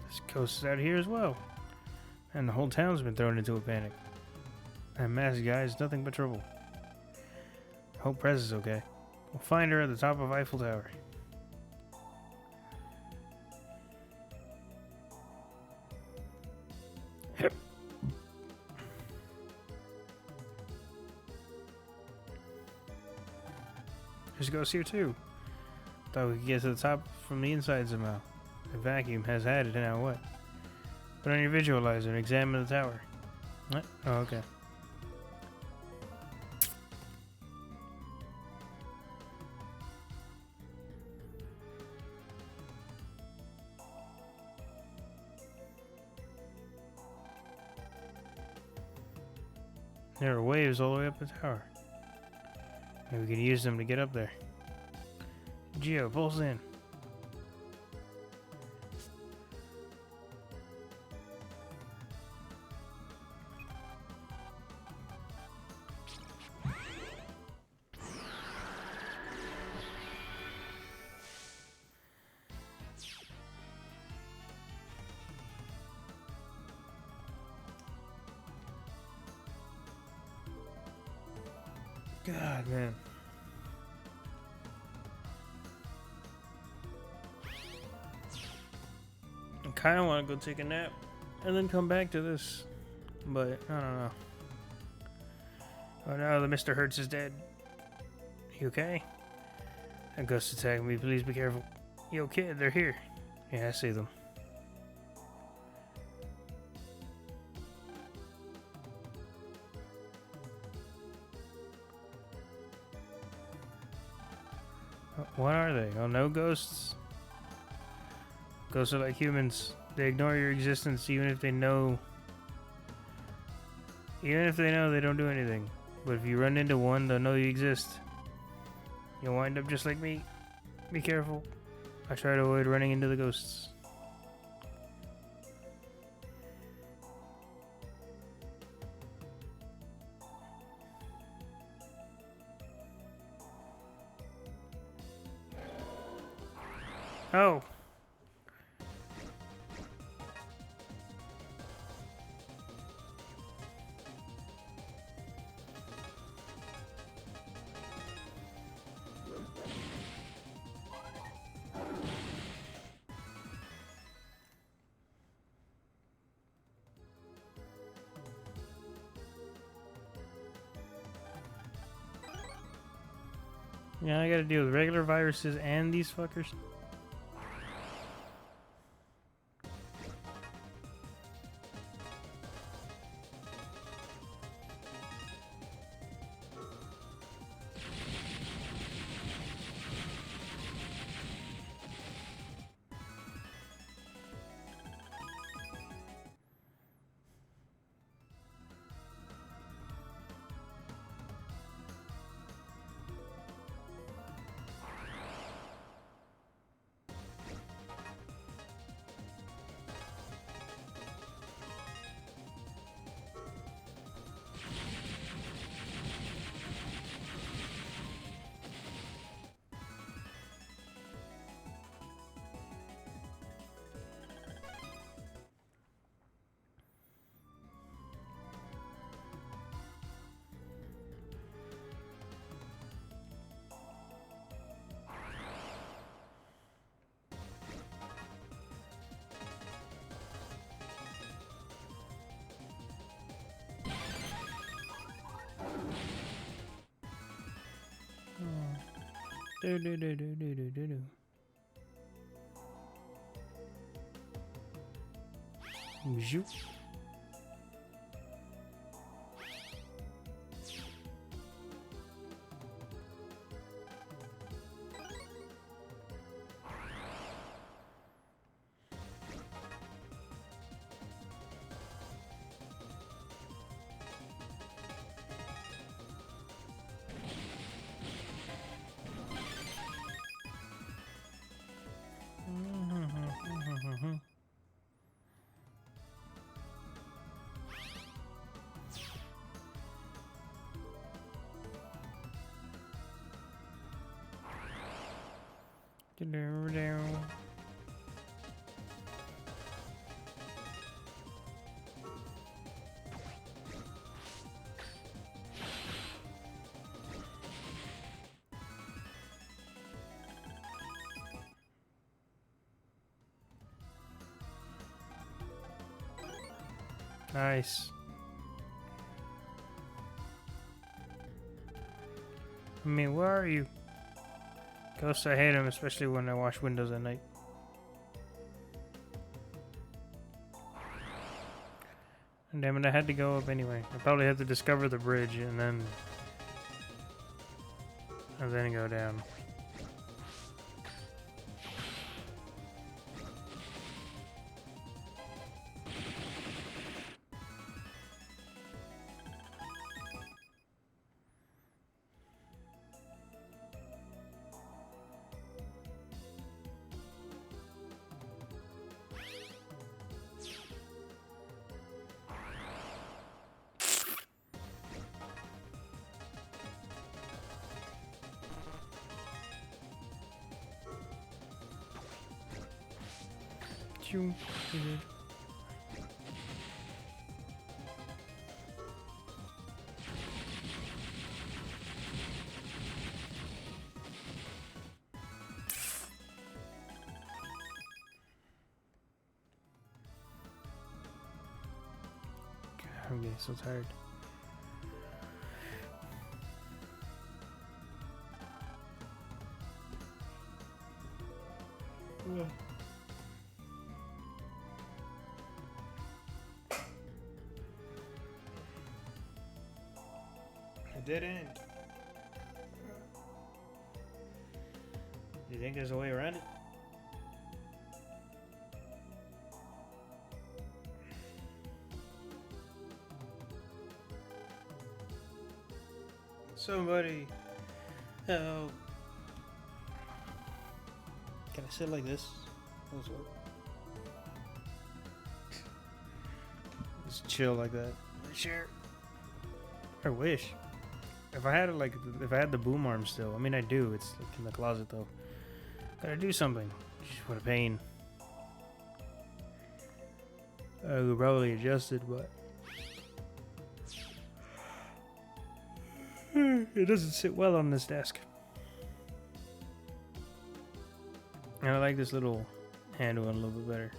This ghost is out here as well. And the whole town's been thrown into a panic. That masked guy is nothing but trouble. Hope Prez is okay. We'll find her at the top of Eiffel Tower. There's a ghost here too. Thought we could get to the top from the inside somehow. The vacuum has had it, now what? Put on your visualizer and examine the tower. What? Oh, okay. There are waves all the way up the tower. Maybe we can use them to get up there. Geo, pulse in. God, man. I kind of want to go take a nap and then come back to this, but I don't know. Oh no, the Mr. Hertz is dead. You okay? A ghost attacked me, please be careful. Yo kid, they're here. Yeah, I see them. What are they? Oh, no ghosts? Ghosts are like humans. They ignore your existence even if they know. Even if they know, they don't do anything. But if you run into one, they'll know you exist. You'll wind up just like me. Be careful. I try to avoid running into the ghosts. Oh. Yeah, I gotta deal with regular viruses and these fuckers. Do do do do do do do do. Zoop. Nice. I mean, where are you? Ghosts, I hate them, especially when I wash windows at night. And damn it, I had to go up anyway. I probably had to discover the bridge and then go down. I'm getting so tired. Yeah. A dead end. Do you think there's a way around it? Somebody help. Can I sit like this? Just chill like that. Sure. I wish. If I had it like, if I had the boom arm still. I mean, I do. It's like in the closet though. Gotta do something. Just what a pain. I could probably adjust it, but it doesn't sit well on this desk. And I like this little handle one a little bit better.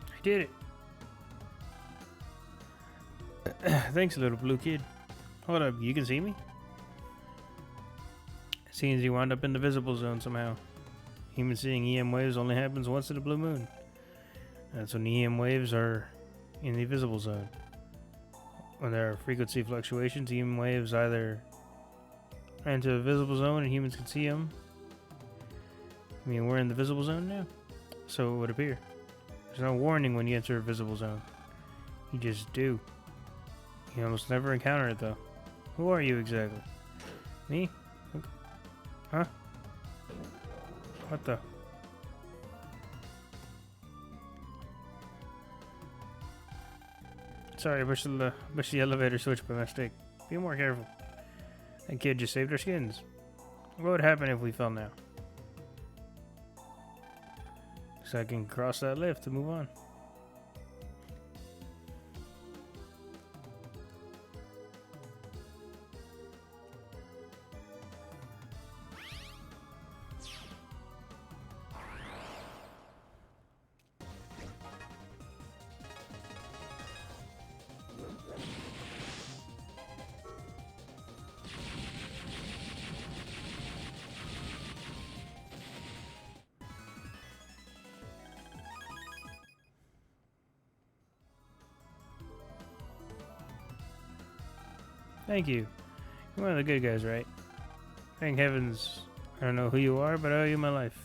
I did it. Thanks, little blue kid. Hold up, you can see me? Seems you wound up in the visible zone somehow. Human seeing EM waves only happens once in a blue moon. That's when EM waves are in the visible zone. When there are frequency fluctuations, EM waves either enter the visible zone and humans can see them. I mean, we're in the visible zone now, so it would appear. There's no warning when you enter a visible zone. You just do. You almost never encounter it, though. Who are you exactly? Me? Huh? What the? Sorry, I pushed the elevator switch by mistake. Be more careful. That kid just saved our skins. What would happen if we fell now? So I can cross that lift to move on. Thank you. You're one of the good guys, right? Thank heavens. I don't know who you are, but I owe you my life.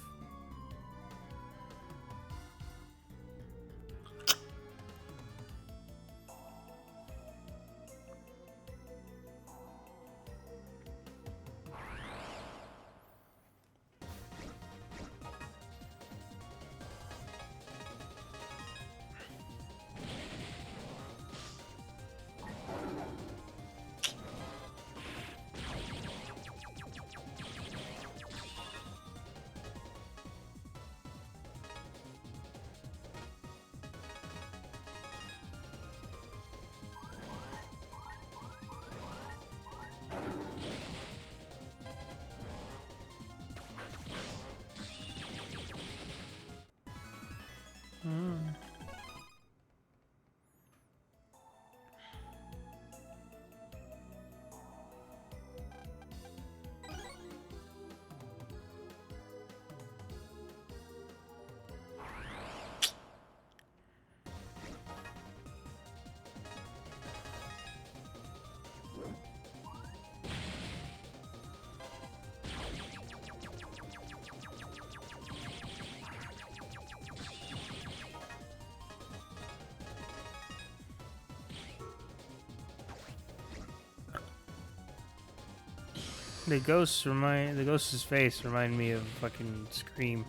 The ghost's face remind me of fucking Scream.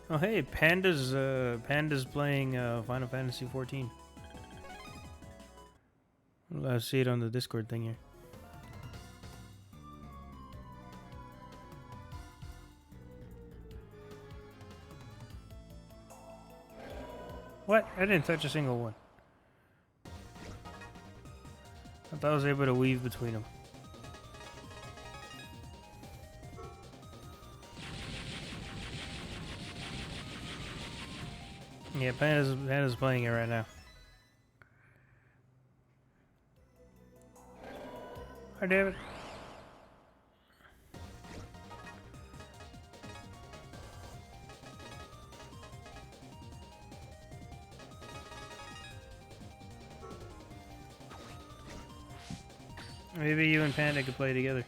Oh hey, Panda's playing Final Fantasy 14. I see it on the Discord thing here. What? I didn't touch a single one. I thought I was able to weave between them. Yeah, Panda's playing it right now. Hi, David. Maybe you and Panda could play together.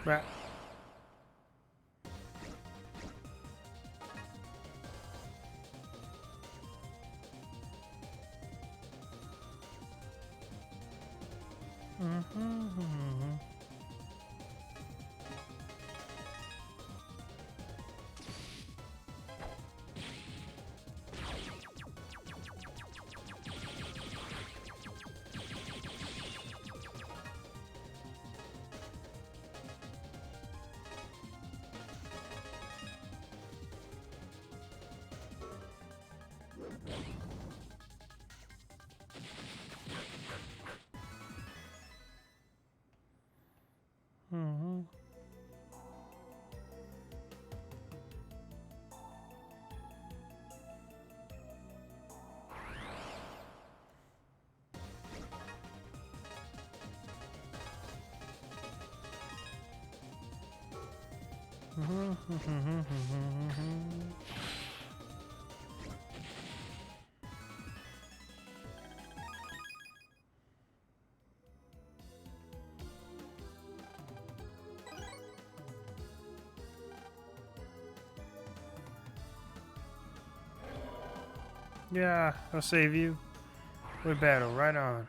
Right. Yeah, I'll save you. We battle right on.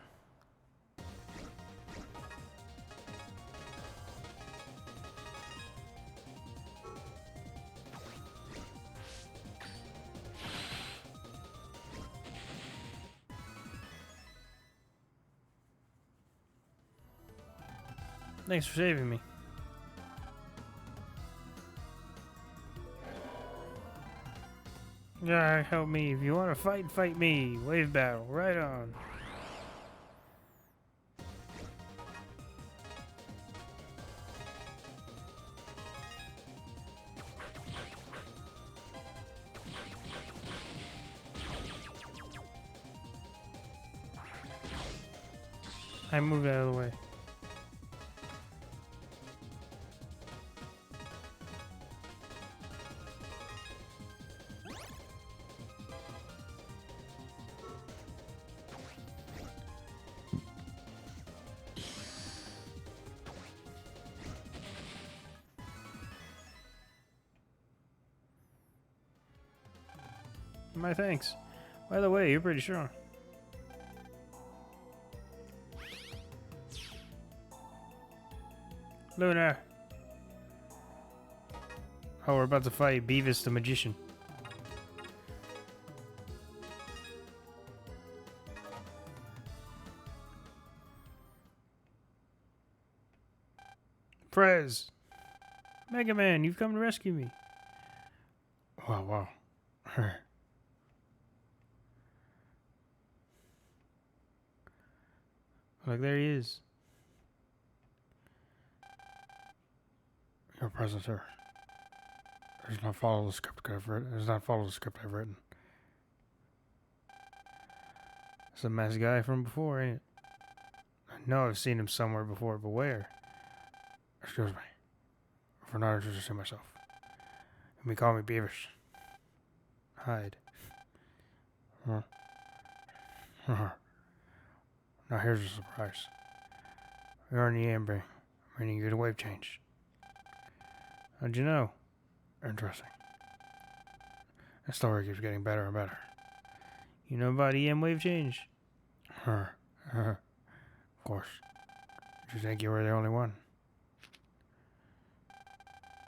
Thanks for saving me. Yeah, help me. If you want to fight, fight me. Wave battle, right on. I moved out of the way. My thanks. By the way, you're pretty strong. Luna. Oh, we're about to fight Beavis the Magician. Prez! Mega Man, you've come to rescue me. Wow. Look, there he is. Your presence here does not follow the script I've written. Does not follow the script I've written. It's a masked guy from before, ain't it? I know I've seen him somewhere before, but where? Excuse me for not introducing myself. You may call me Beavis. Hide. Now here's a surprise. You're in the ambing, meaning you get a wave change. How'd you know? Interesting. The story keeps getting better and better. You know about EM wave change? Of course. Did you think you were the only one?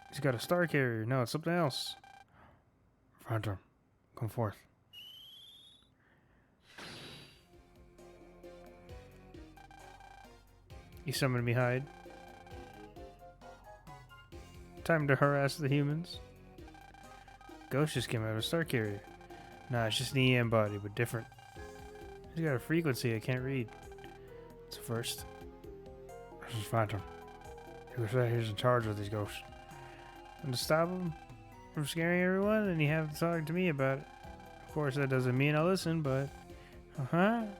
He's got a star carrier. No, it's something else. Phantom, come forth. You summoned me, Hyde. Time to harass the humans. Ghost just came out of a star carrier. Nah, it's just an EM body, but different. He's got a frequency I can't read. It's a first. This is Phantom. You could say he's in charge of these ghosts. And to stop him from scaring everyone, and you have to talk to me about it. Of course, that doesn't mean I'll listen, but... Let's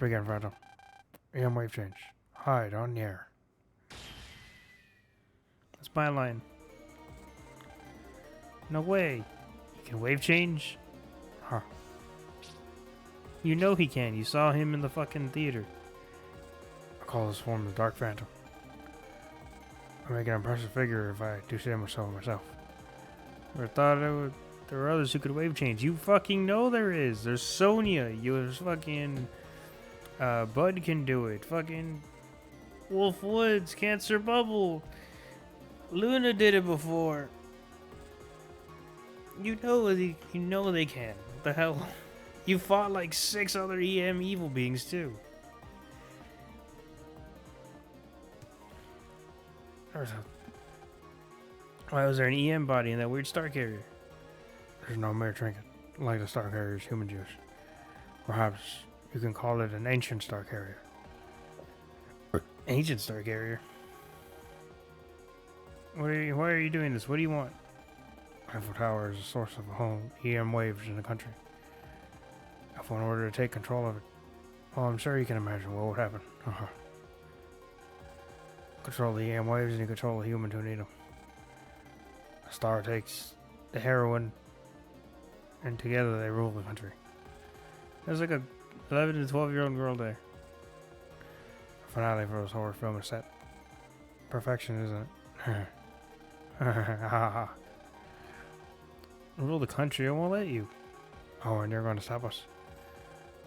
begin, Phantom. EM wave change. Hide on the air. That's my line. No way. He can wave change? Huh. You know he can. You saw him in the fucking theater. I call this form the Dark Phantom. I make an impressive figure if I do say so myself. Never thought there were others who could wave change. You fucking know there is. There's Sonya. There's fucking... Bud can do it. Fucking... Wolf Woods, Cancer Bubble. Luna did it before. You know they can. What the hell? You fought like 6 other EM evil beings too. Why was there an EM body in that weird star carrier? There's no mere trinket like the star carrier's human juice. Perhaps you can call it an ancient star carrier. Ancient star carrier? Why are you doing this? What do you want? Eiffel Tower is the source of all EM waves in the country. If one order to take control of it, well, I'm sure you can imagine what would happen. Control the EM waves and you control the humans who need them. A star takes the heroine, and together they rule the country. There's like a 11 to 12-year-old girl there. A finale for this horror film is set. Perfection, isn't it? Rule the country, I won't let you. Oh, and you're going to stop us.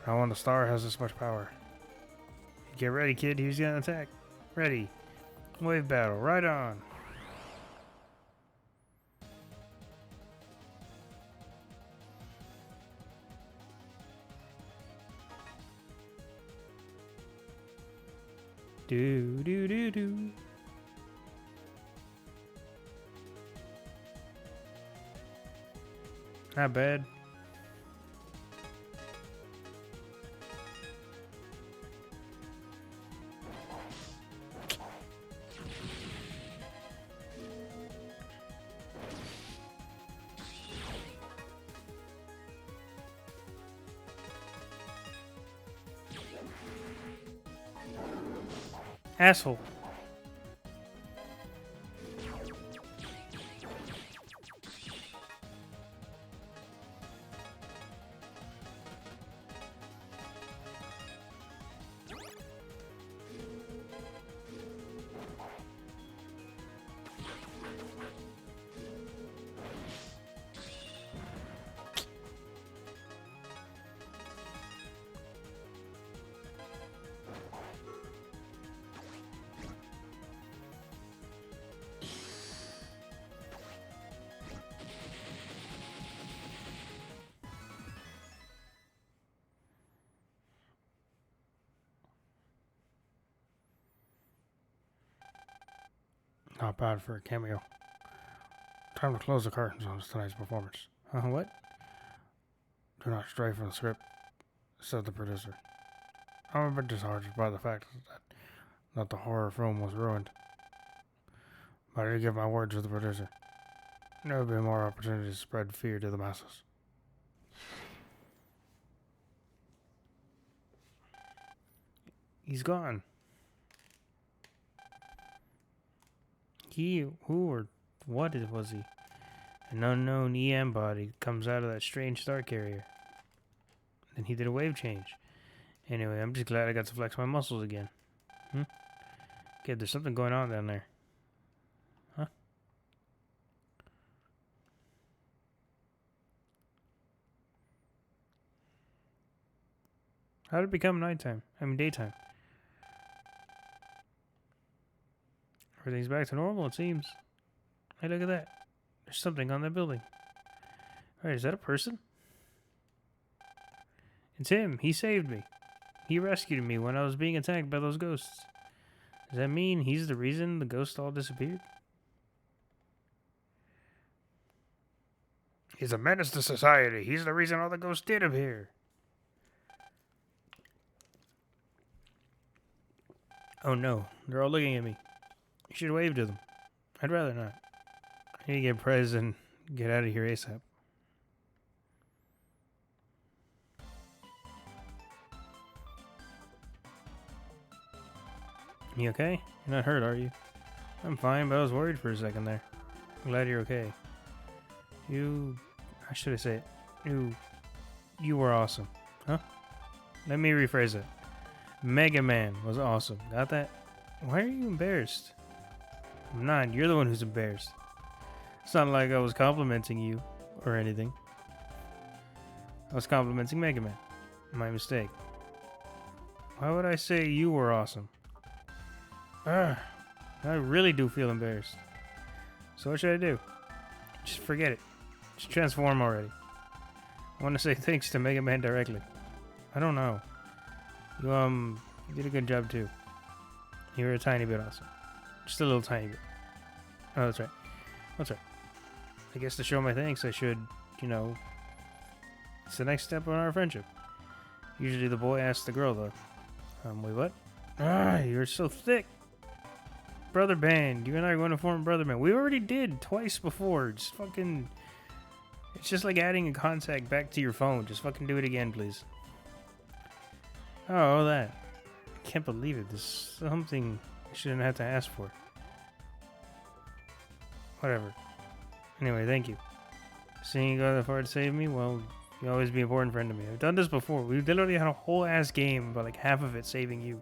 Not when the star has this much power. Get ready, kid. He's gonna attack. Ready. Wave battle. Right on. Do. Not bad. Asshole. Not bad for a cameo. Time to close the curtains on tonight's performance. What? Do not stray from the script, said the producer. I'm a bit disheartened by the fact that the horror film was ruined. But I did give my word to the producer. There will be more opportunities to spread fear to the masses. He's gone. Who or what was he? An unknown EM body comes out of that strange star carrier. Then he did a wave change. Anyway, I'm just glad I got to flex my muscles again. Okay, there's something going on down there. Huh? How did it become nighttime? I mean daytime. Everything's back to normal, it seems. Hey, look at that. There's something on that building. Alright, is that a person? It's him. He saved me. He rescued me when I was being attacked by those ghosts. Does that mean he's the reason the ghosts all disappeared? He's a menace to society. He's the reason all the ghosts did appear. Oh no, they're all looking at me. You should wave to them. I'd rather not. I need to get Prez and get out of here ASAP. You okay? You're not hurt, are you? I'm fine, but I was worried for a second there. I'm glad you're okay. How should I say it? You were awesome. Huh? Let me rephrase it. Mega Man was awesome. Got that? Why are you embarrassed? I'm not. You're the one who's embarrassed. It's not like I was complimenting you or anything. I was complimenting Mega Man. My mistake. Why would I say you were awesome? I really do feel embarrassed. So what should I do? Just forget it. Just transform already. I want to say thanks to Mega Man directly. I don't know. You did a good job too. You were a tiny bit awesome. Just a little tiny bit. Oh, that's right. That's right. I guess to show my thanks, I should, it's the next step in our friendship. Usually the boy asks the girl, though. Wait, what? You're so thick. Brother band. You and I are going to form a brother band. We already did twice before. Just fucking... It's just like adding a contact back to your phone. Just fucking do it again, please. Oh, that. I can't believe it. This is something I shouldn't have to ask for. Whatever. Anyway, thank you. Seeing you go that far to save me, well, you'll always be an important friend to me. I've done this before. We literally had a whole ass game, but like half of it saving you.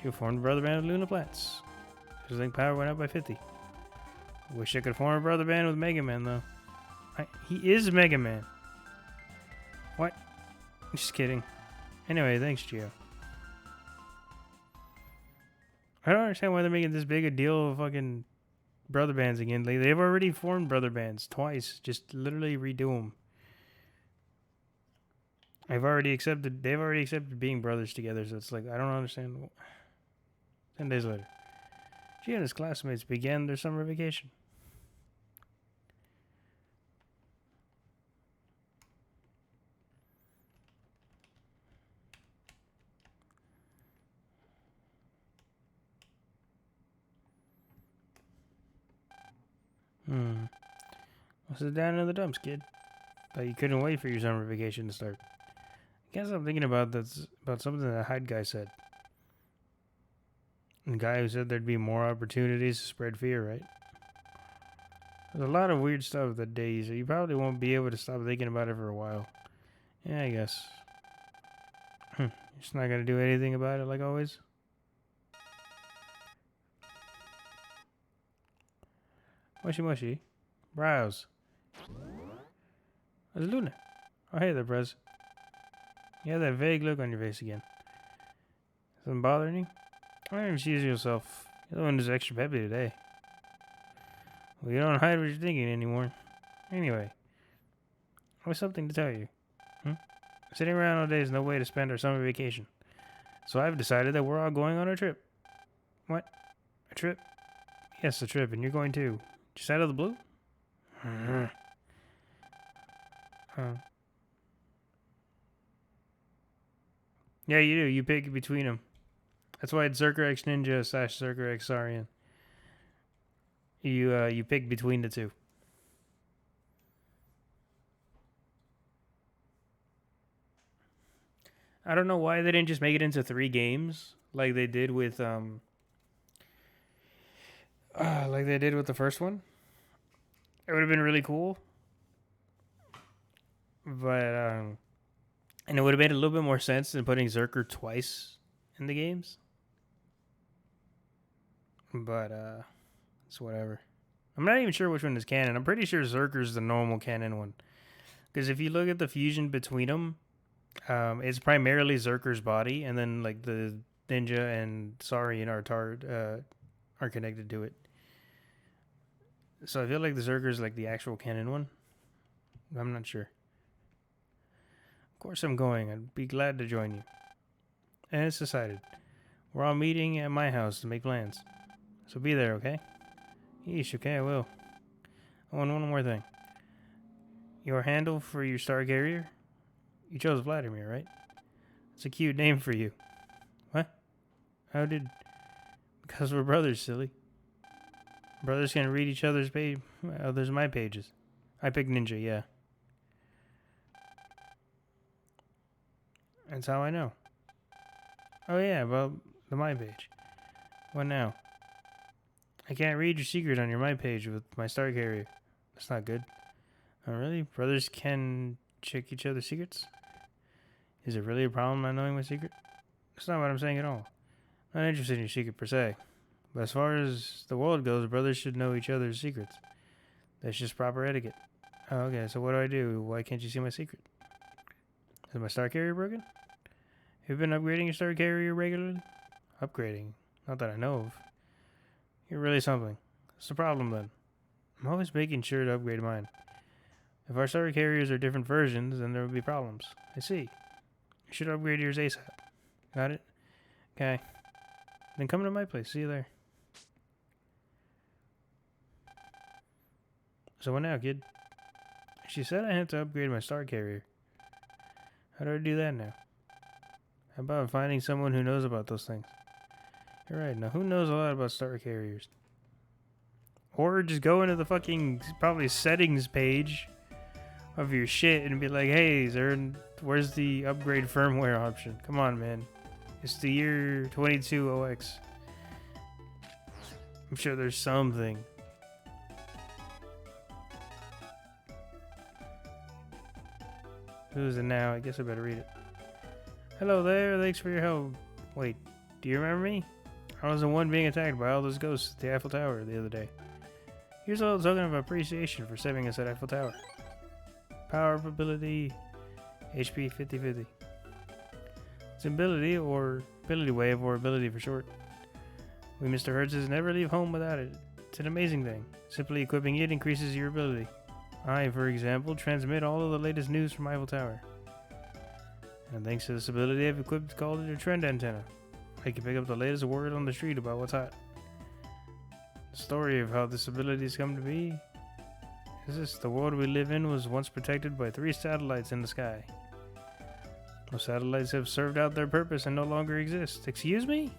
You formed a brother band with Luna Platts. His link power went up by 50. Wish I could form a brother band with Mega Man, though. He is Mega Man. What? Just kidding. Anyway, thanks, Gio. I don't understand why they're making this big a deal of fucking brother bands again. Like, they've already formed brother bands twice. Just literally redo them. They've already accepted being brothers together, so it's like, I don't understand. 10 days later. Gio and his classmates began their summer vacation. I'll sit down in the dumps, kid. But you couldn't wait for your summer vacation to start. I guess I'm thinking about something that Hyde guy said. The guy who said there'd be more opportunities to spread fear, right? There's a lot of weird stuff that day, so you probably won't be able to stop thinking about it for a while. Yeah, I guess. You're just not gonna do anything about it like always? Mushy mushy. Browse. There's Luna. Oh, hey there, Brez. You have that vague look on your face again. Something bothering you? Why don't you use yourself? You're the one who's extra peppy today. Well, you don't hide what you're thinking anymore. Anyway, I have something to tell you. Sitting around all day is no way to spend our summer vacation. So I've decided that we're all going on a trip. What? A trip? Yes, a trip, and you're going too. Just out of the blue? Oh. Yeah, you do. You pick between them. That's why it's Zerker X Ninja / Zerker X Saurian. You pick between the two. I don't know why they didn't just make it into 3 games like they did with the first one. It would have been really cool. But and it would have made a little bit more sense than putting Zerker twice in the games. But it's whatever. I'm not even sure which one is canon. I'm pretty sure Zerker's the normal canon one. Because if you look at the fusion between them, it's primarily Zerker's body, and then like the ninja and Saurian are connected to it. So I feel like the Zerker's like the actual canon one. I'm not sure. Of course I'm going. I'd be glad to join you. And it's decided. We're all meeting at my house to make plans. So be there, okay? Yeesh, okay, I will. Oh, and one more thing. Your handle for your star carrier? You chose Vladimir, right? It's a cute name for you. What? How did... Because we're brothers, silly. Brothers can read each other's page. Others my pages. I picked Ninja, yeah. That's how I know. Oh yeah, well, the my page. What now? I can't read your secret on your my page with my star carrier. That's not good. Oh really? Brothers can check each other's secrets? Is it really a problem not knowing my secret? That's not what I'm saying at all. I'm not interested in your secret per se. But as far as the world goes, brothers should know each other's secrets. That's just proper etiquette. Oh, okay, so what do? Why can't you see my secret? Is my star carrier broken? Have you been upgrading your star carrier regularly? Upgrading? Not that I know of. You're really something. What's the problem then? I'm always making sure to upgrade mine. If our star carriers are different versions, then there would be problems. I see. You should upgrade yours ASAP. Got it? Okay. Then come to my place. See you there. So what now, kid? She said I had to upgrade my star carrier. How do I do that now? How about finding someone who knows about those things? You're right. Now, who knows a lot about star carriers? Or just go into the fucking, probably settings page of your shit and be like, hey, where's the upgrade firmware option? Come on, man. It's the year 22OX. I'm sure there's something. Who's it now? I guess I better read it. Hello there, thanks for your help. Wait, do you remember me? I was the one being attacked by all those ghosts at the Eiffel Tower the other day. Here's a little token of appreciation for saving us at Eiffel Tower. Power ability, HP 50/50. It's ability or ability wave or ability for short. We Mr. Hertz's never leave home without it. It's an amazing thing. Simply equipping it increases your ability. I, for example, transmit all of the latest news from Eiffel Tower. And thanks to this ability, I've equipped called it a trend antenna. I can pick up the latest word on the street about what's hot. The story of how this ability has come to be is this: the world we live in was once protected by 3 satellites in the sky. Those satellites have served out their purpose and no longer exist. Excuse me?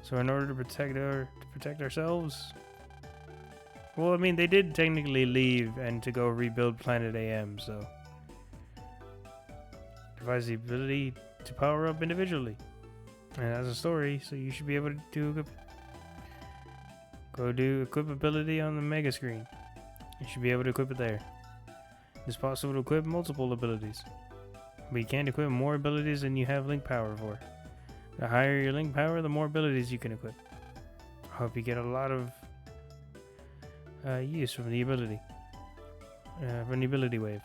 So in order to protect ourselves, well, I mean, they did technically leave and to go rebuild Planet AM, so devise the ability to power up individually. And it has a story, so you should be able to go do equip ability on the mega screen. You should be able to equip it there. It's possible to equip multiple abilities, but you can't equip more abilities than you have link power for. The higher your link power, the more abilities you can equip. I hope you get a lot of use from the ability. From the ability wave.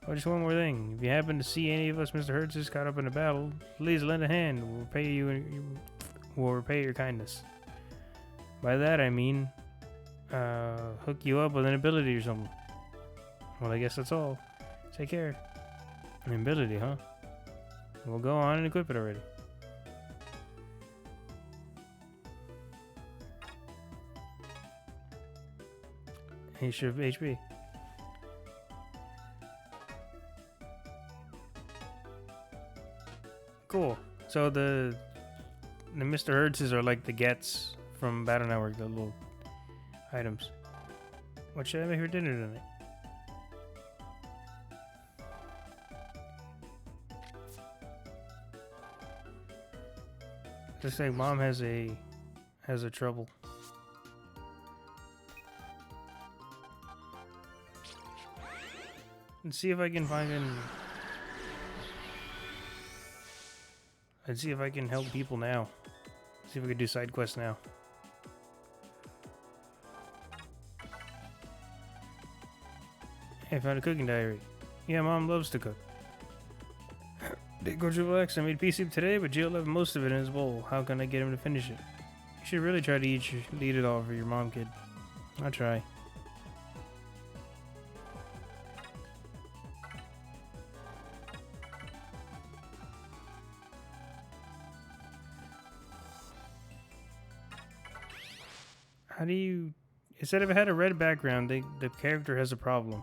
Oh, just one more thing. If you happen to see any of us Mr. Hertz's caught up in a battle, please lend a hand. We'll repay your kindness. By that I mean, hook you up with an ability or something. Well, I guess that's all. Take care. An ability, huh? We'll go on and equip it already. He should have HP. Cool. So the Mr. Hertz's are like the gets from Battle Network, the little items. What should I make for dinner tonight? Looks like Mom has a trouble. Let's see if I can find an. Let's see if I can help people now. See if we can do side quests now. Hey, I found a cooking diary. Yeah, Mom loves to cook. Did go Triple X. I made pea soup today, but Jill left most of it in his bowl. How can I get him to finish it? You should really try to eat it all for your mom, kid. I'll try. How do you... It said if it had a red background, the character has a problem.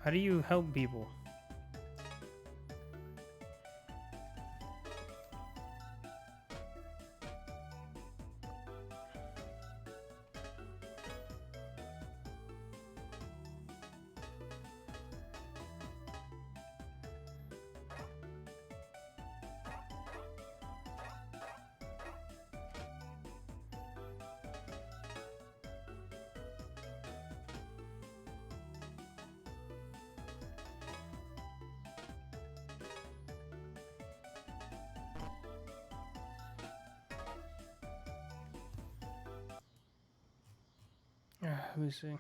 How do you help people? Let me see.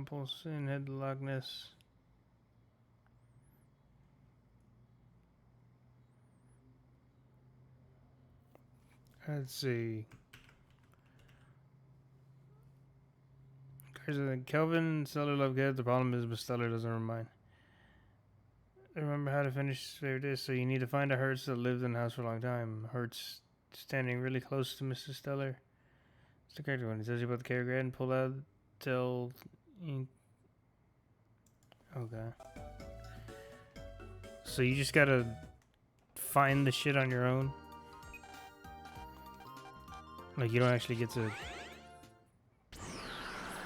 Pulse in head logness. Let's see. Kelvin, Stellar love kids. The problem is, but Stellar doesn't remind. Remember how to finish his favorite dish, so you need to find a Hertz that lived in the house for a long time. Hertz standing really close to Mrs. Stellar. It's the character one. He tells you about the character and pull out till. Okay. So you just gotta find the shit on your own. Like you don't actually get to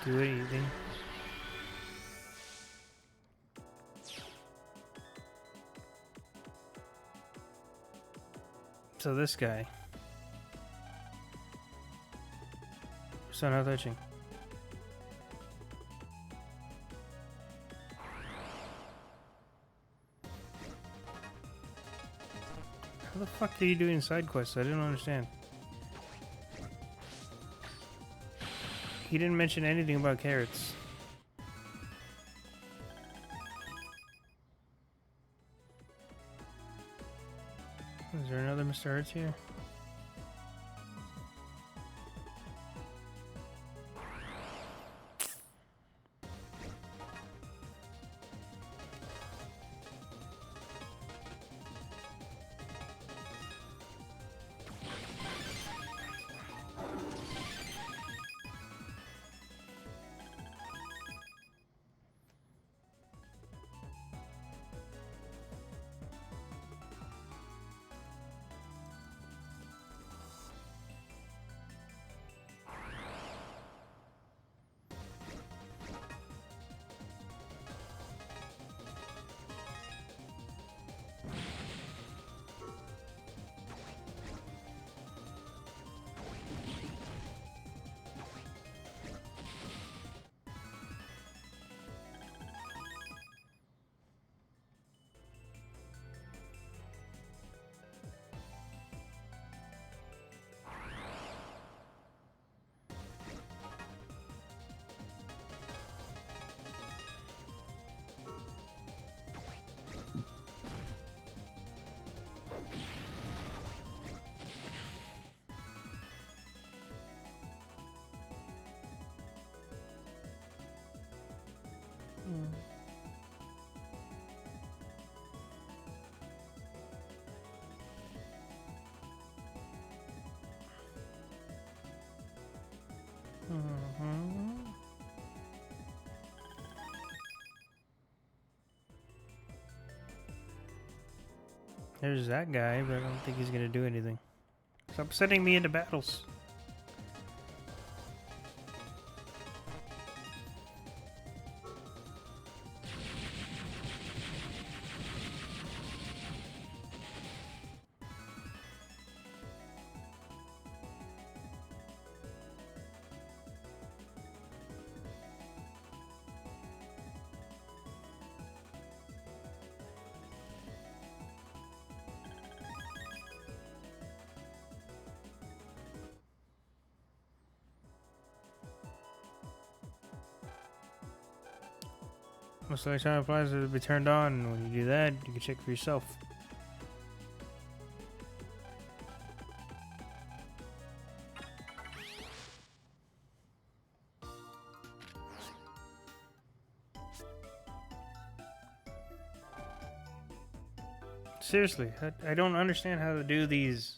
do anything. So this guy. So not touching. How the fuck are you doing side quests? I didn't understand. He didn't mention anything about carrots. Is there another Mr. Hertz here? There's that guy, but I don't think he's gonna do anything. Stop sending me into battles. Most electronic appliances will be turned on. When you do that, you can check for yourself. Seriously, I don't understand how to do these.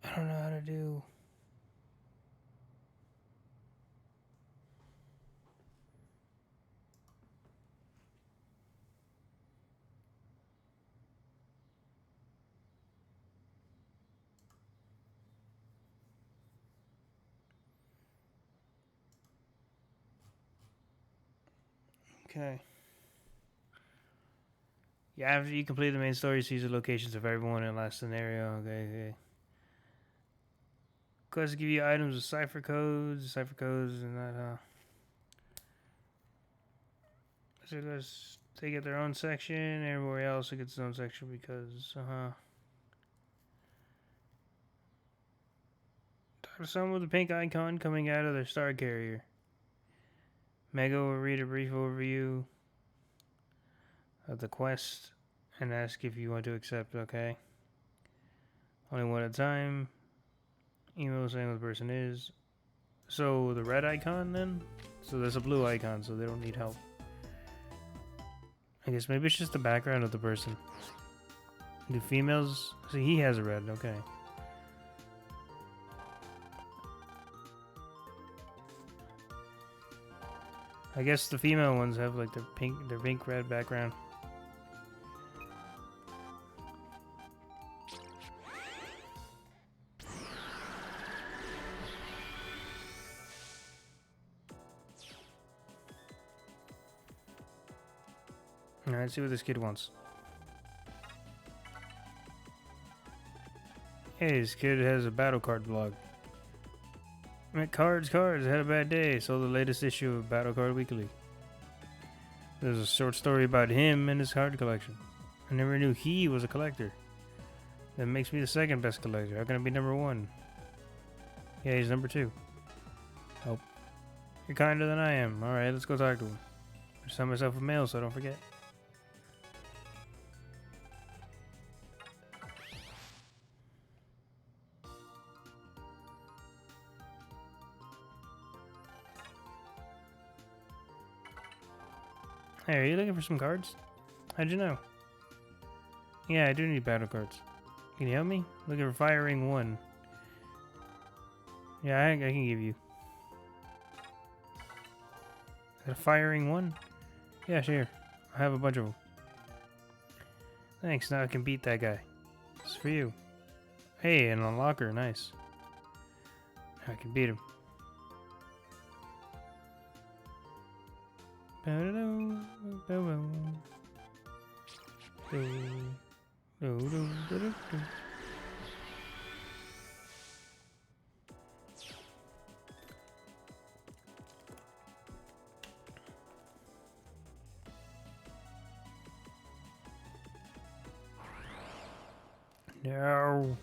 I don't know how to do. Okay. Yeah, after you complete the main story, see the locations of everyone in the last scenario. Okay. Quests give you items with cipher codes, and that. So they get their own section. Everywhere else gets its own section because, Talk to someone with a pink icon coming out of their star carrier. Mega will read a brief overview of the quest and ask if you want to accept, okay? Only one at a time. Email saying what the person is. So the red icon then? So there's a blue icon, so they don't need help. I guess maybe it's just the background of the person. Do females... See, he has a red, okay. I guess the female ones have like their pink red background. Alright, let's see what this kid wants. Hey, this kid has a battle card blog. Cards, had a bad day. Sold the latest issue of Battle Card Weekly. There's a short story about him and his card collection. I never knew he was a collector. That makes me the second best collector. How can I be number one? Yeah, he's number two. Oh. You're kinder than I am. Alright, let's go talk to him. I just send myself a mail so I don't forget. Hey, are you looking for some cards? How'd you know? Yeah, I do need battle cards. Can you help me? Looking for Fire Ring 1. Yeah, I can give you. Is that a Fire Ring 1? Yeah, sure. I have a bunch of them. Thanks, now I can beat that guy. This is for you. Hey, an unlocker, nice. I can beat him. No.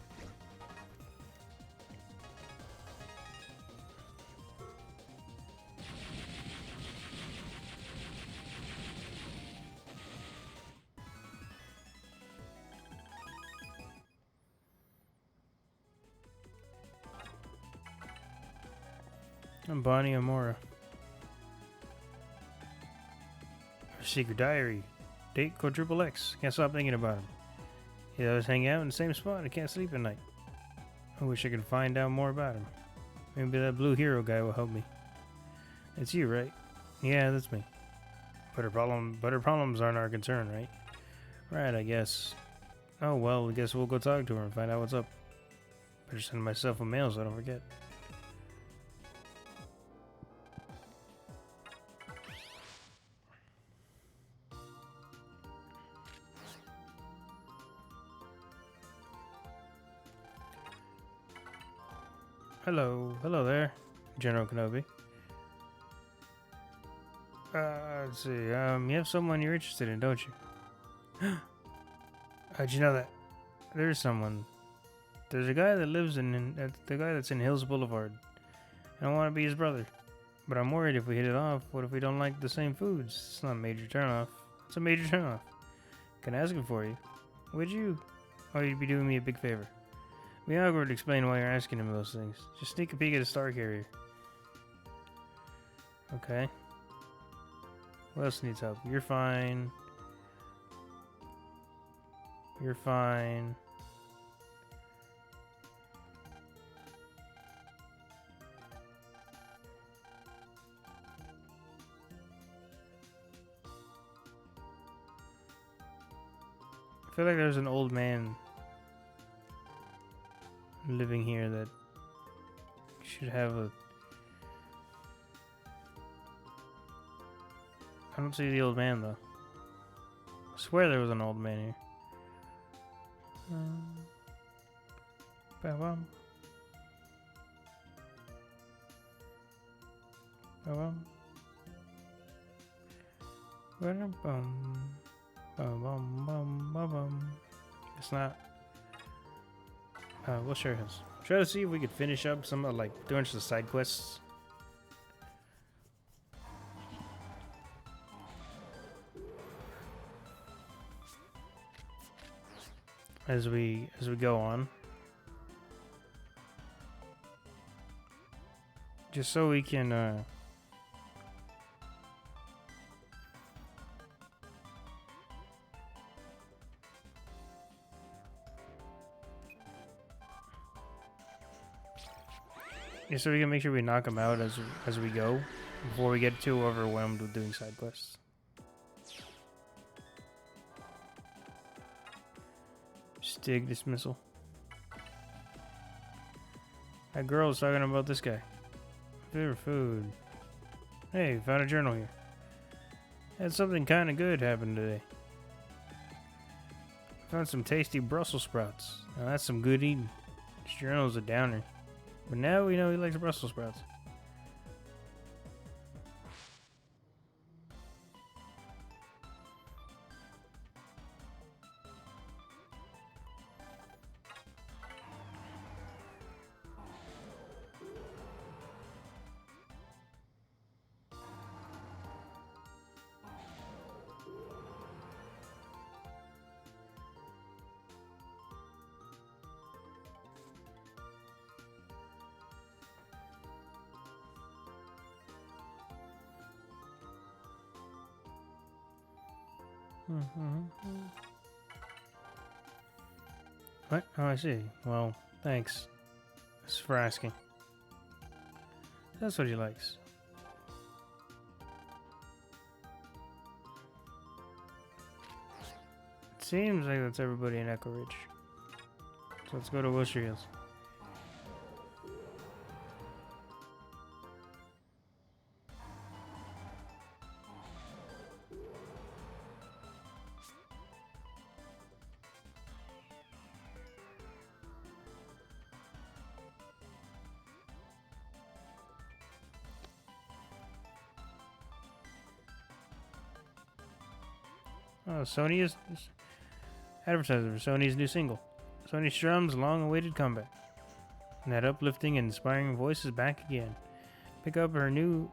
I'm Bonnie Amora. Her secret diary. Date quadruple X. Can't stop thinking about him. He always hang out in the same spot. I can't sleep at night. I wish I could find out more about him. Maybe that blue hero guy will help me. It's you, right? Yeah, that's me. But her problems aren't our concern, right? Right, I guess. Oh well, I guess we'll go talk to her and find out what's up. Better send myself a mail so I don't forget. Hello there, General Kenobi. Let's see. You have someone you're interested in, don't you? How'd you know that? There's someone. There's a guy that lives the guy that's in Hills Boulevard. I don't want to be his brother, but I'm worried if we hit it off. What if we don't like the same foods? It's not a major turnoff. It's a major turnoff. Can ask him for you. Would you? Or you'd be doing me a big favor. It'd be awkward to explain why you're asking him those things. Just sneak a peek at the star carrier. Okay. What else needs help? You're fine. You're fine. I feel like there's an old man living here that should have a... I don't see the old man though. I swear there was an old man here. Ba-bum. Ba-bum. Ba-dum-bum. Ba-bum, bum, ba-bum. It's not. We'll share his. Try to see if we could finish up some of like doing some side quests. As we go on. Just so we can so we can make sure we knock them out as we go before we get too overwhelmed with doing side quests. Stig dismissal. That girl's talking about this guy. Favorite food. Hey, found a journal here. Had something kind of good happen today. Found some tasty Brussels sprouts. Now that's some good eating. This journal's a downer. But now we know he likes Brussels sprouts. What? Oh, I see. Well, thanks. Thanks for asking. That's what he likes. It seems like that's everybody in Echo Ridge. So let's go to Wilshire Hills. Oh, Sony is advertising for Sony's new single. Sony Strum's long-awaited comeback. And that uplifting and inspiring voice is back again. Pick up her new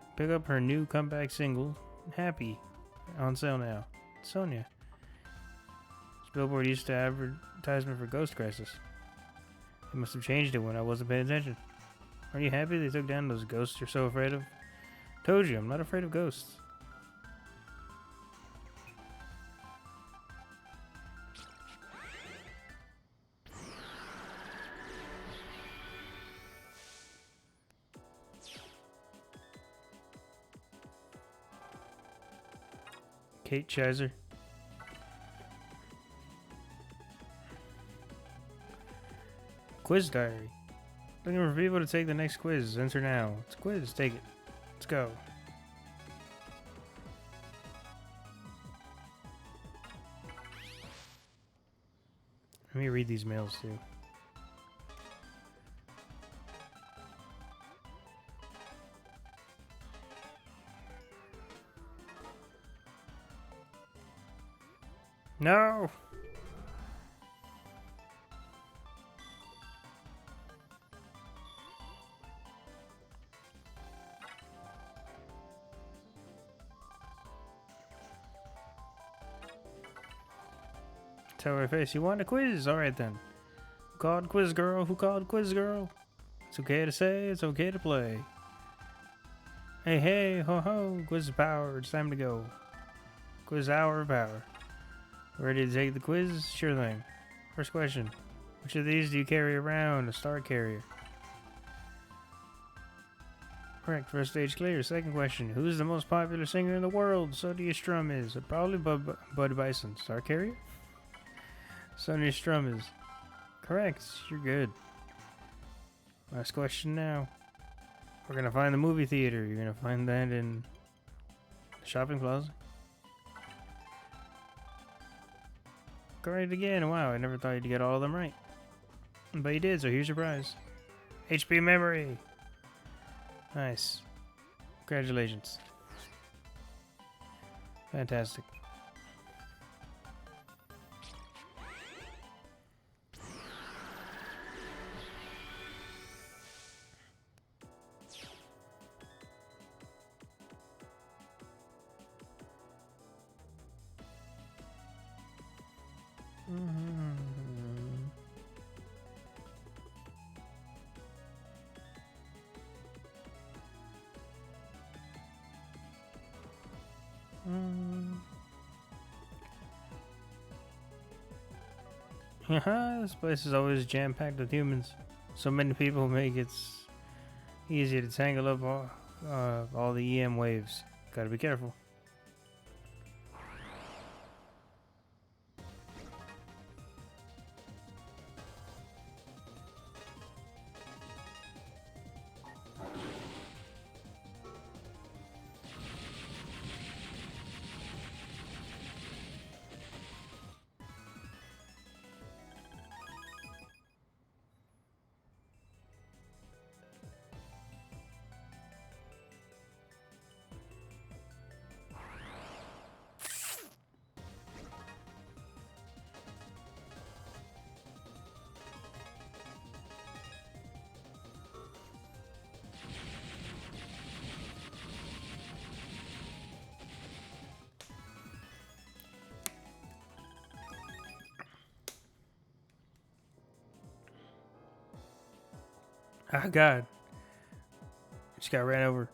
comeback single, Happy, on sale now. Sonia. This billboard used to advertisement for Ghost Crisis. They must have changed it when I wasn't paying attention. Are you happy they took down those ghosts you're so afraid of? Told you, I'm not afraid of ghosts. Kate Chaser. Quiz diary. Looking for people to take the next quiz. Enter now. It's a quiz. Take it. Let's go. Let me read these mails too. No! Tell her face, you want a quiz? Alright then. Who called quiz girl? Who called quiz girl? It's okay to say, it's okay to play. Hey, hey, ho ho, quiz power, it's time to go. Quiz hour of power. Ready to take the quiz? Sure thing. First question. Which of these do you carry around? A star carrier. Correct. First stage clear. Second question. Who's the most popular singer in the world? Sonia Strum is. Probably Bud Bison. Star carrier? Sonia Strum is. Correct. You're good. Last question now. We're going to find the movie theater. You're going to find that in the shopping plaza. Correct again. Wow, I never thought you'd get all of them right. But you did, so here's your prize. HP memory. Nice. Congratulations. Fantastic. This place is always jam-packed with humans. So many people make it easy to tangle up all the EM waves. Gotta be careful. Oh god. Just got ran over.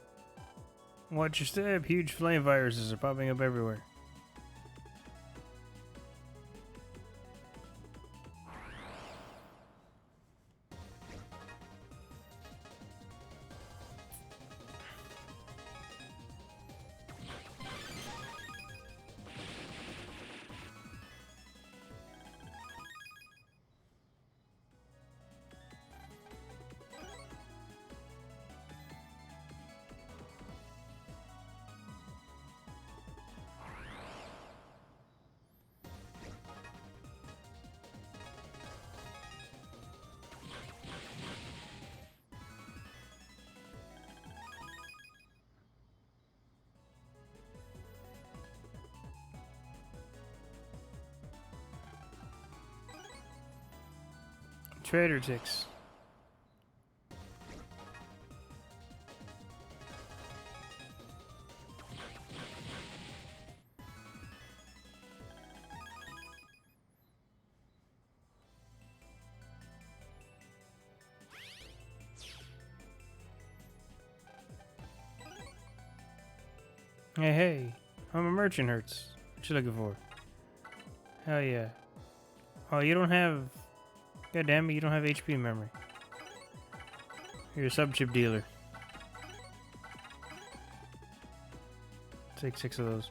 Watch your step. Huge flame viruses are popping up everywhere. Trader ticks. Hey, hey. I'm a merchant, Hertz. What you looking for? Hell yeah. Oh, you don't have... God damn it, you don't have HP memory. You're a sub-chip dealer. Take 6 of those.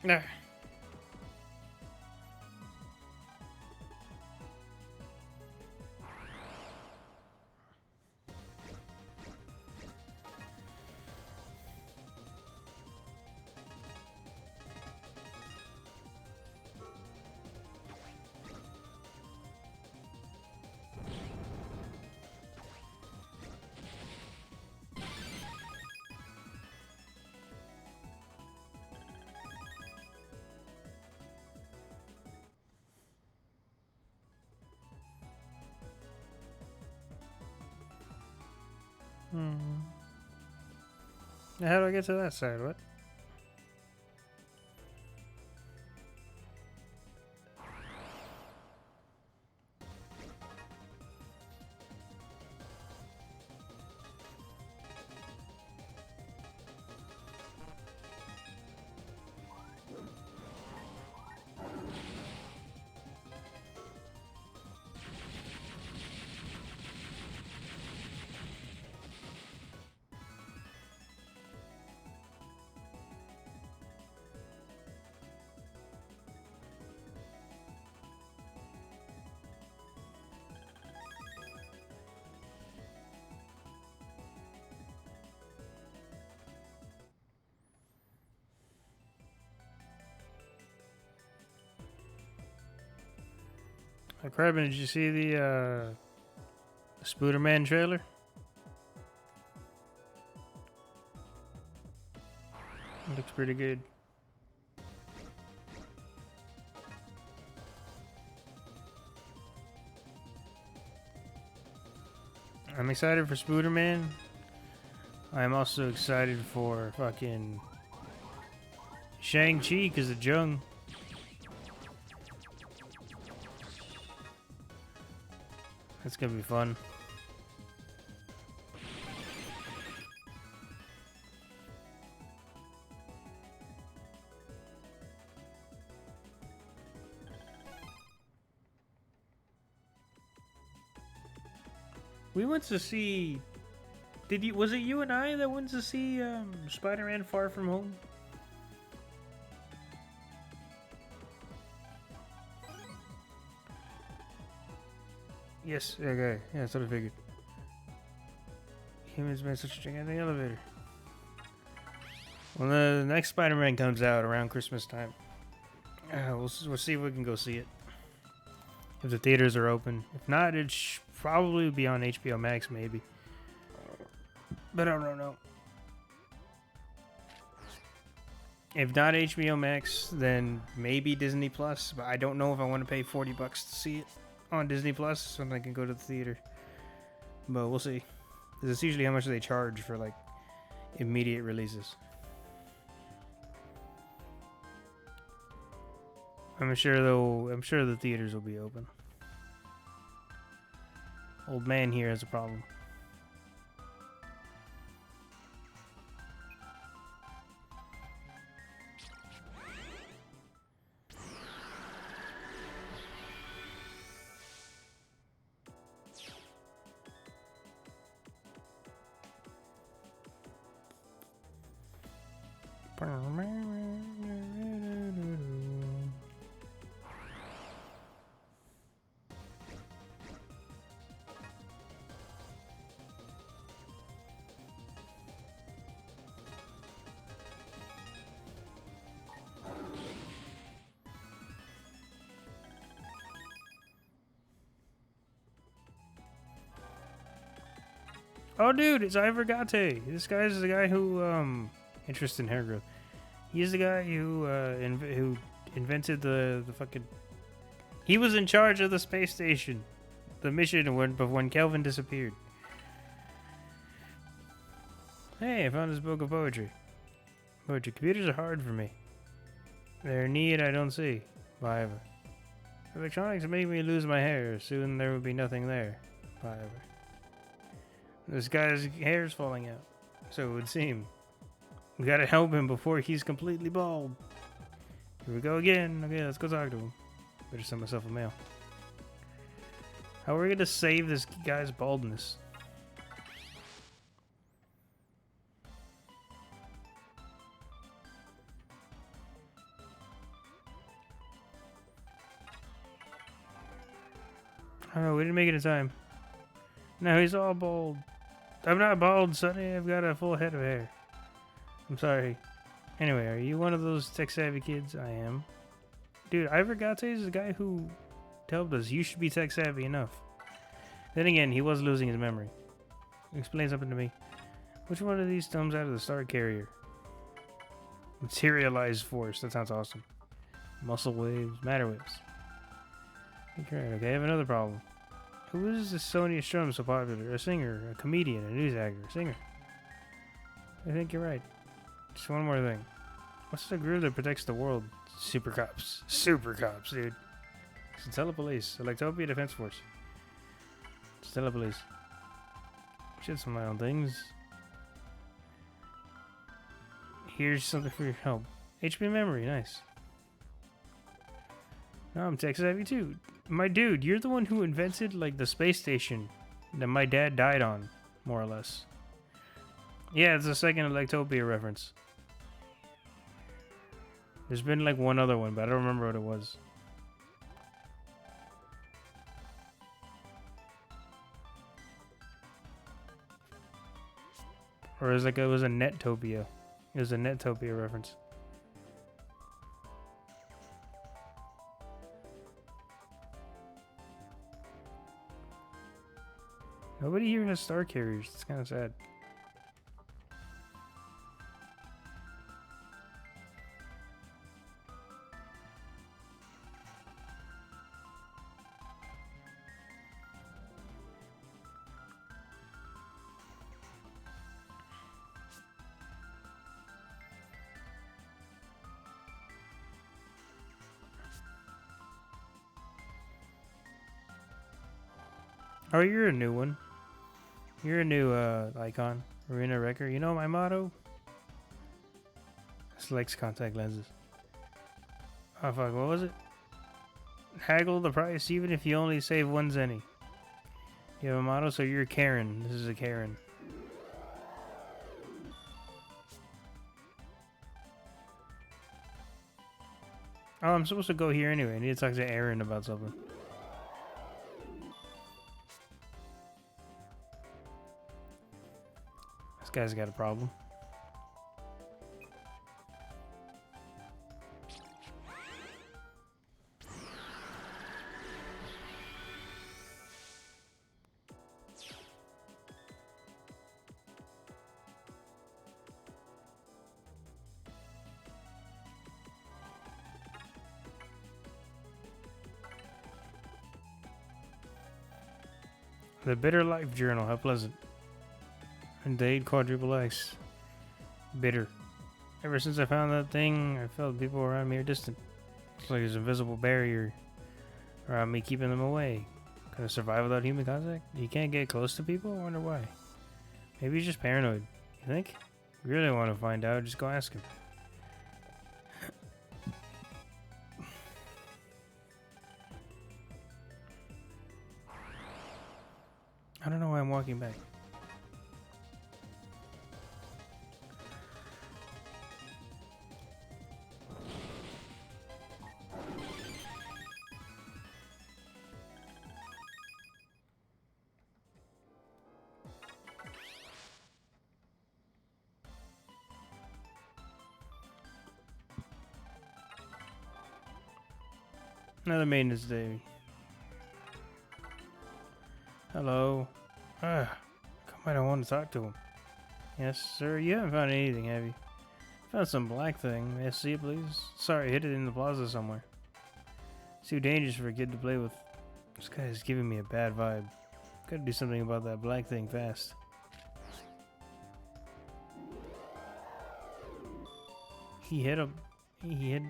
Nah. How do I get to that side? What? Hey, Crabin, did you see the Spooderman trailer? It looks pretty good. I'm excited for Spooderman. I'm also excited for fucking Shang-Chi because of Jung. That's gonna be fun. We went to see. Did you? Was it you and I that went to see Spider-Man: Far From Home? Yes. Okay. Yeah, that's what I figured. Humans made such a gigantic elevator. When the next Spider-Man comes out around Christmas time, we'll see if we can go see it. If the theaters are open. If not, it probably be on HBO Max, maybe. But I don't know. If not HBO Max, then maybe Disney Plus. But I don't know if I want to pay $40 to see it on Disney Plus, so I can go to the theater. But we'll see. Because it's usually how much they charge for like immediate releases. I'm sure the theaters will be open. Old man here has a problem. Oh, dude, it's Ivor Gate. This guy's the guy who, interest in hair growth. He's the guy who invented the fucking. He was in charge of the space station, the mission when Kelvin disappeared. Hey, I found this book of poetry. Computers are hard for me. They're a need I don't see. By Ivor. Electronics make me lose my hair. Soon there will be nothing there. However, this guy's hair is falling out. So it would seem. We gotta help him before he's completely bald. Here we go again. Okay, let's go talk to him. Better send myself a mail. How are we gonna save this guy's baldness? Oh, we didn't make it in time. Now he's all bald. I'm not bald, Sonny. I've got a full head of hair. I'm sorry. Anyway, are you one of those tech-savvy kids? I am. Dude, Ivergate is the guy who helped us. You should be tech-savvy enough. Then again, he was losing his memory. Explain something to me. Which one of these comes out of the star carrier? Materialized force. That sounds awesome. Muscle waves. Matter waves. Okay, I have another problem. Who is this Sonia Strum so popular? A singer, a comedian, a news actor, a singer. I think you're right. Just one more thing. What's the group that protects the world? Super cops. Super cops, dude. Stella Police. Electopia Defense Force. Stella Police. Shit, some of my own things. Here's something for your help. HP memory, nice. Now I'm tech savvy too. My dude, you're the one who invented like the space station that my dad died on, more or less. Yeah, it's the second Electopia reference. There's been like one other one, but I don't remember what it was. Or it was like it was a Nettopia. It was a Nettopia reference. Nobody here has star carriers. It's kind of sad. Oh, you're a new one. You're a new icon. Arena Wrecker. You know my motto? Selects contact lenses. Oh fuck, what was it? Haggle the price even if you only save 1 zenny. You have a motto, so you're Karen. This is a Karen. Oh, I'm supposed to go here anyway. I need to talk to Aaron about something. This guy's got a problem. The Bitter Life Journal. How pleasant. Indeed, quadruple X. Bitter. Ever since I found that thing, I felt people around me are distant. It's like there's an invisible barrier around me keeping them away. Can I survive without human contact? You can't get close to people? I wonder why. Maybe he's just paranoid. You think? If you really want to find out, just go ask him. I don't know why I'm walking back. Another maintenance day. Hello. Come I don't want to talk to him. Yes, sir. You haven't found anything, have you? Found some black thing. May I see it, please? Sorry, I hid it in the plaza somewhere. It's too dangerous for a kid to play with. This guy is giving me a bad vibe. Gotta do something about that black thing fast. He hit him. He hit.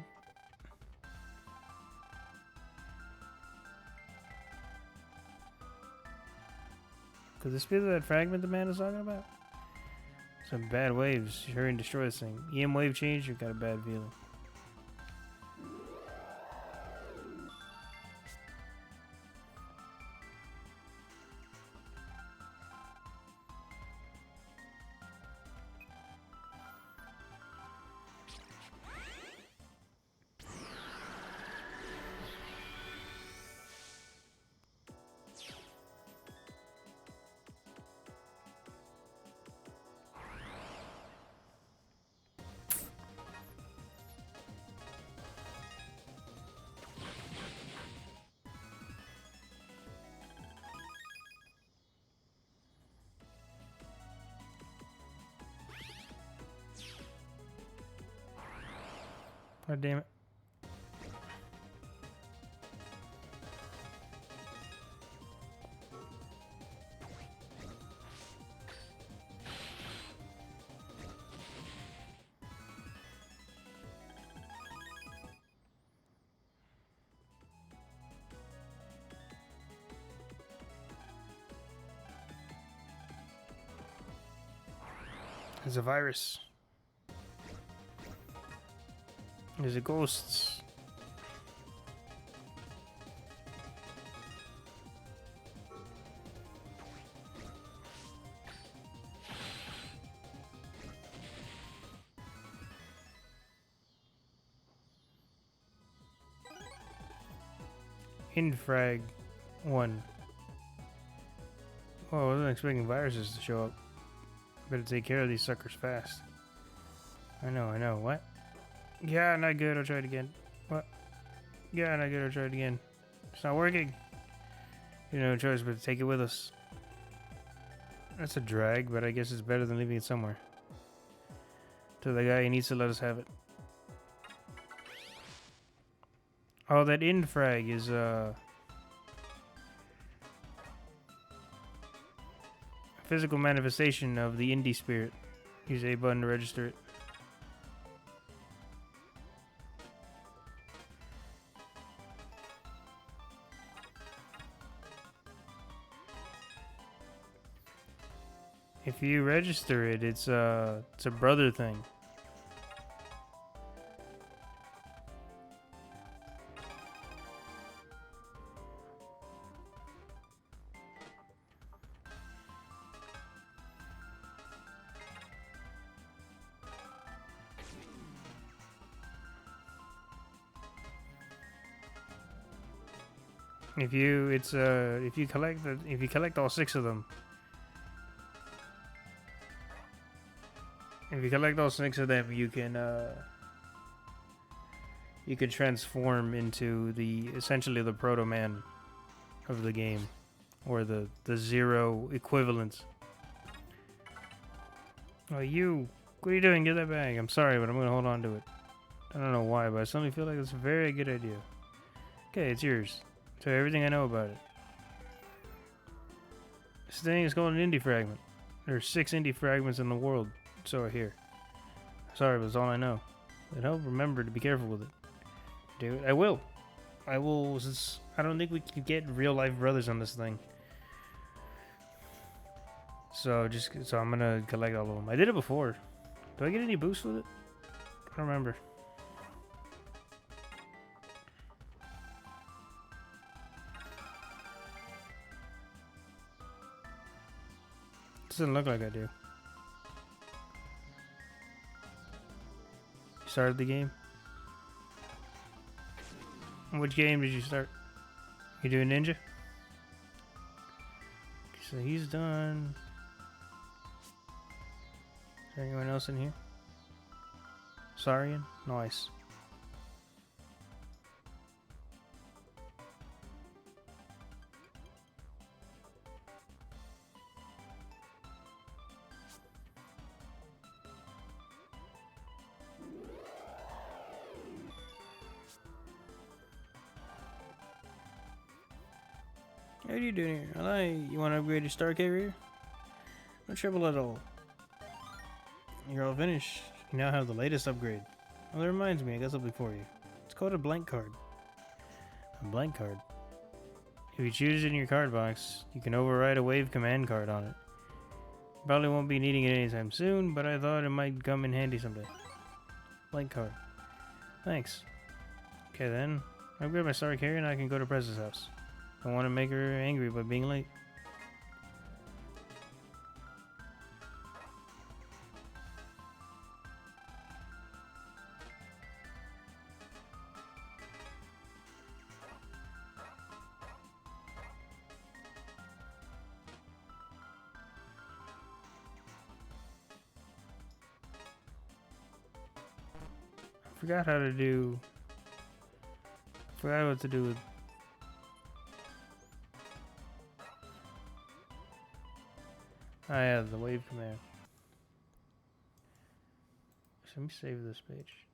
Could this be that fragment the man is talking about? Some bad waves. Hurry and destroy this thing. EM wave change, you've got a bad feeling. God damn it. There's a virus. There's a ghosts. Infrag 1. Oh, I wasn't expecting viruses to show up. Better take care of these suckers fast. I know. What? Yeah, not good. I'll try it again. What? Yeah, not good. I'll try it again. It's not working. You know, no choice but to take it with us. That's a drag, but I guess it's better than leaving it somewhere. To the guy, he needs to let us have it. Oh, that infrag is, physical manifestation of the indie spirit. Use A button to register it. If you register it, it's a brother thing. If you collect all 6 of them. If you collect all 6 of them, you can transform into essentially the proto man of the game, or the zero equivalent. Oh, what are you doing? Get that bag. I'm sorry, but I'm gonna hold on to it. I don't know why, but I suddenly feel like it's a very good idea. Okay, it's yours. Tell you everything I know about it. This thing is called an indie fragment. There are 6 indie fragments in the world. So I hear. Sorry, but it's all I know. And help remember to be careful with it. Do it. I will. Since I don't think we can get real life brothers on this thing. So I'm gonna collect all of them. I did it before. Do I get any boosts with it? I don't remember. Doesn't look like I do. Started the game? Which game did you start? You doing ninja? So he's done. Is there anyone else in here? Sarian? Nice. What are you doing here? You want to upgrade your star carrier? No trouble at all. You're all finished. You now have the latest upgrade. Well, that reminds me, I got something for you. It's called a blank card. A blank card? If you choose it in your card box, you can override a wave command card on it. Probably won't be needing it anytime soon, but I thought it might come in handy someday. Blank card. Thanks. Okay then, I'll grab my Zerker and I can go to Prez's house. I want to make her angry by being late. Forgot how to do. Forgot what to do with. I have the wave command. So let me save this page.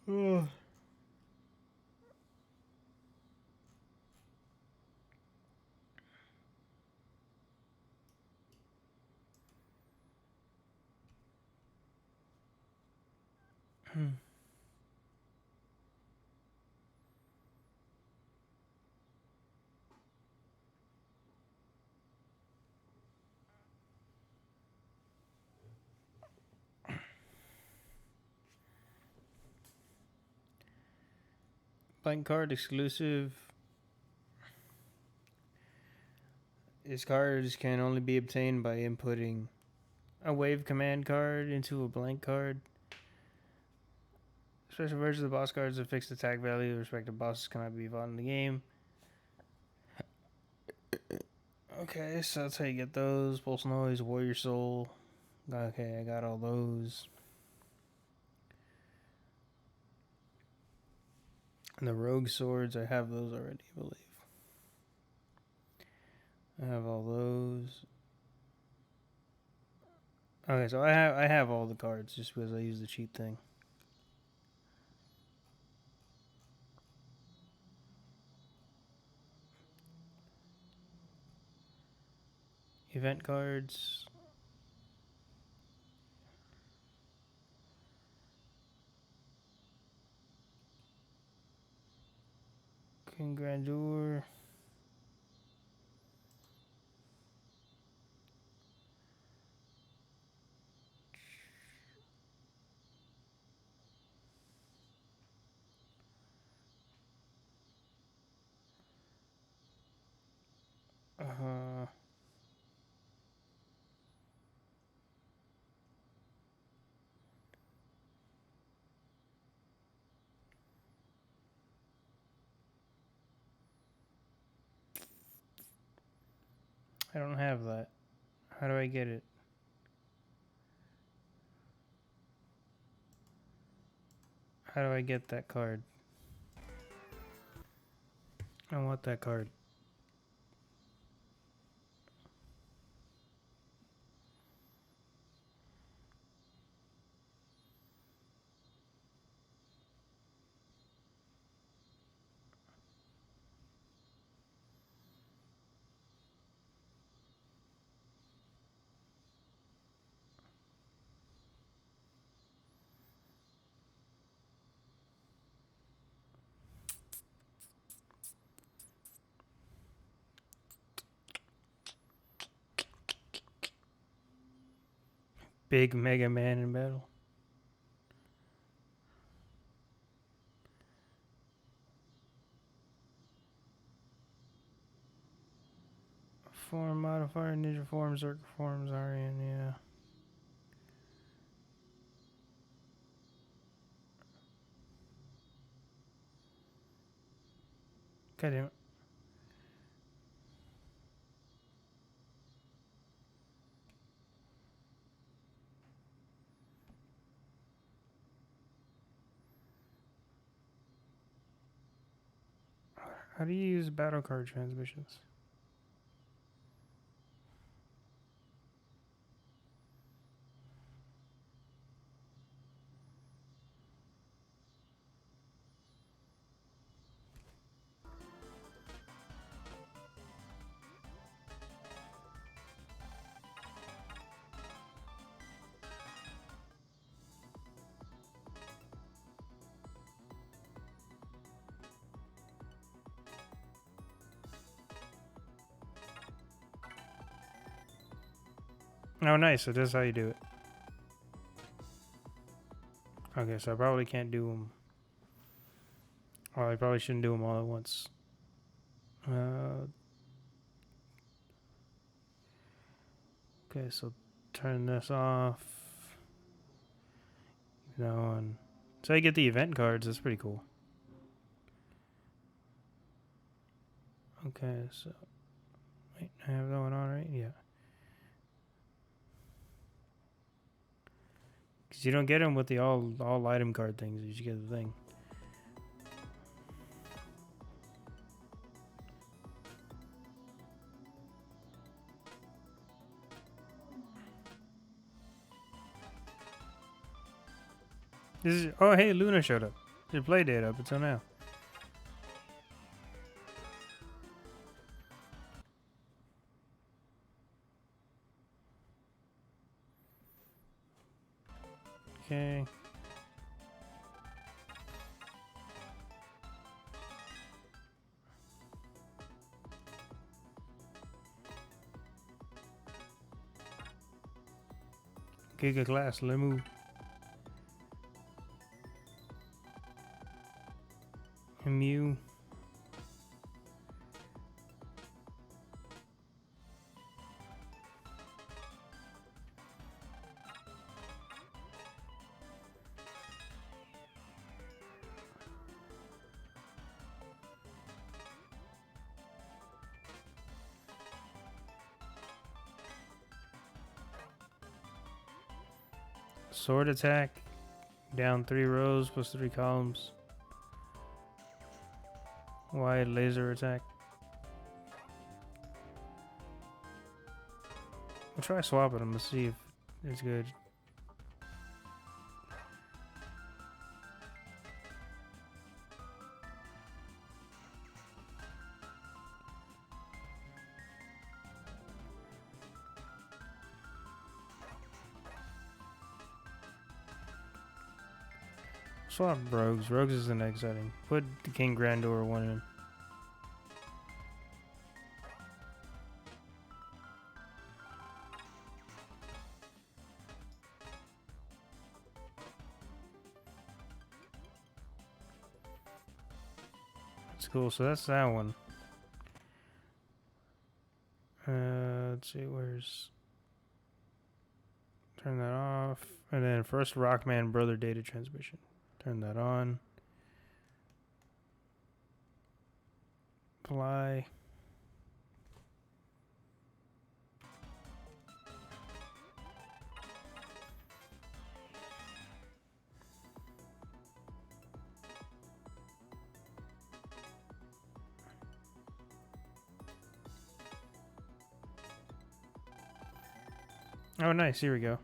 Ugh. Blank card exclusive. These cards can only be obtained by inputting a wave command card into a blank card. Special versions of the boss cards have fixed attack value. The respective bosses cannot be fought in the game. Okay, so that's how you get those. Pulse Noise, Warrior Soul. Okay, I got all those. And the Rogue Swords, I have those already, I believe. I have all those. Okay, so I have all the cards just because I use the cheat thing. Event cards. King Grandeur. Uh, I don't have that. How do I get it? How do I get that card? I want that card. Big Mega Man in battle. Form modifier, ninja form, Zerker forms, Aryan, yeah. God damn it. How do you use battle card transmissions? Oh, nice. So this is how you do it. Okay, so I probably can't do them. Well, I probably shouldn't do them all at once. Okay, so turn this off. And so I get the event cards. That's pretty cool. Okay, so wait, I have that one on, right? Yeah. Because you don't get them with the all item card things. You just get the thing. This is oh hey, Luna showed up. Your play date up until now. Okay. Giga Glass Limu. Mew. Sword attack. Down 3 rows plus 3 columns. Wide laser attack. We'll try swapping them to see if it's good. Swap Rogues. Rogues is the next setting. Put the King Grandor one in. That's cool. So that's that one. Let's see. Where's... Turn that off. And then first Rockman Brother data transmission. Turn that on. Apply. Oh, nice. Here we go.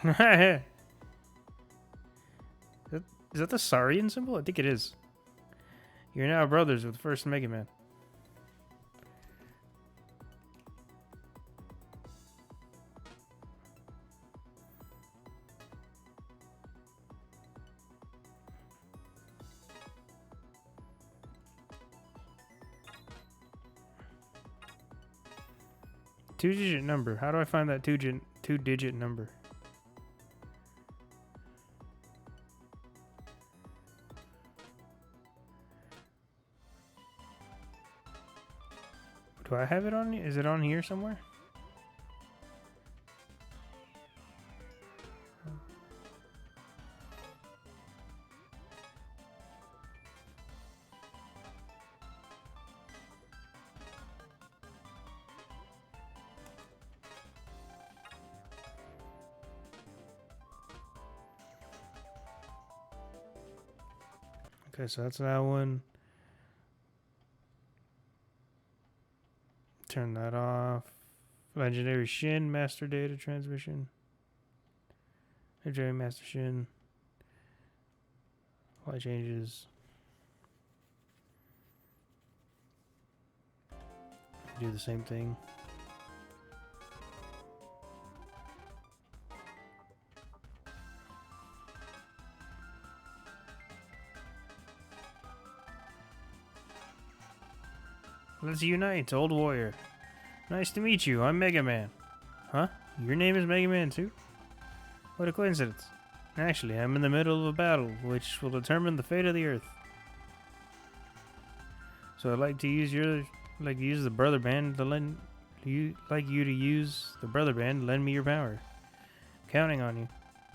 Is that the Saurian symbol? I think it is. You're now brothers with first Mega Man. Two-digit number. How do I find that two-digit number? Do I have it on? Is it on here somewhere? Okay, so that's that one. Turn that off. Legendary Shin, Master Data Transmission. Legendary Master Shin. Light changes. Do the same thing. Let's unite, old warrior. Nice to meet you. I'm Mega Man. Huh? Your name is Mega Man too? What a coincidence. Actually, I'm in the middle of a battle, which will determine the fate of the Earth. So I'd like to use the brother band to lend you like you to use the brother band to lend me your power. Counting on you.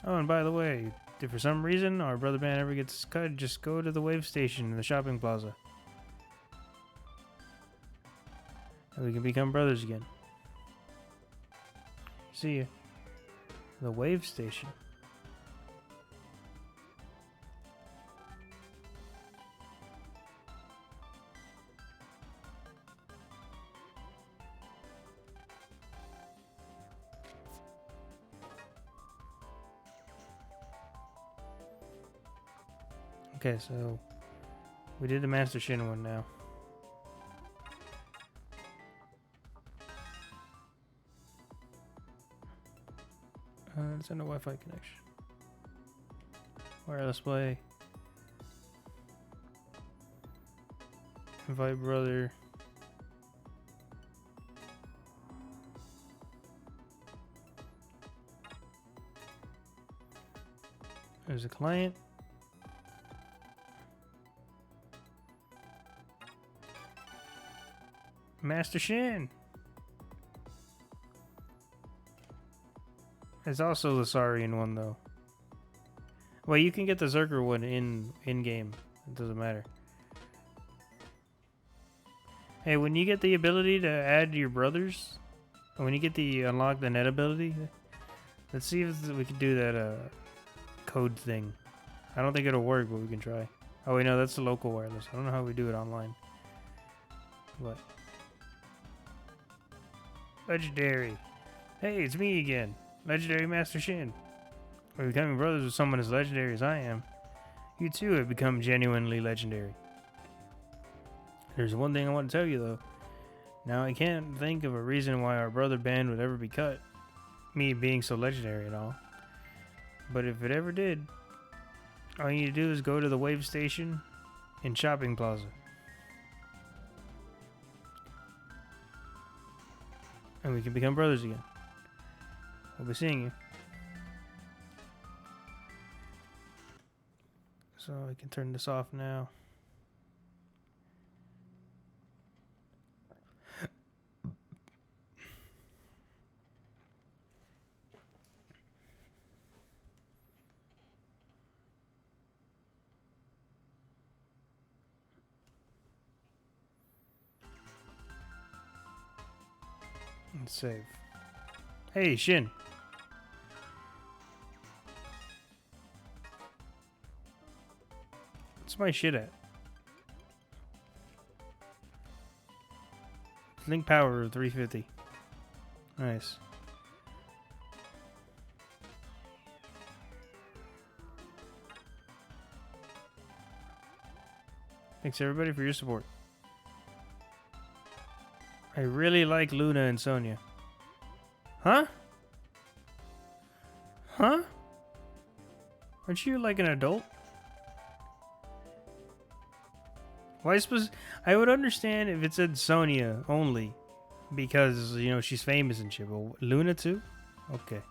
Oh, and by the way, if for some reason our brother band ever gets cut, just go to the wave station in the shopping plaza. And we can become brothers again. See ya. The wave station. Okay, so we did the Master Shin one now. Send a Wi-Fi connection. Wireless play. Invite brother. There's a client. Master Shin. There's also the Saurian one though. Well, you can get the Zerker one in game. It doesn't matter. Hey, when you get the ability to add your brothers, when you get the unlock the net ability, let's see if we can do that code thing. I don't think it'll work, but we can try. Oh wait, no, that's the local wireless. I don't know how we do it online. What? Legendary. Hey, it's me again. Legendary Master Shin. By becoming brothers with someone as legendary as I am, you too have become genuinely legendary. There's one thing I want to tell you though. Now I can't think of a reason why our brother band would ever be cut. Me being so legendary and all. But if it ever did, all you need to do is go to the wave station in Shopping Plaza. And we can become brothers again. We'll be seeing you. So I can turn this off now. And save. Hey, Shin. What's my shit at? Link power of 350. Nice. Thanks everybody for your support. I really like Luna and Sonia. Huh? Huh? Aren't you like an adult? Why supposed? I would understand if it said Sonia only, because you know she's famous and shit. But Luna too? Okay.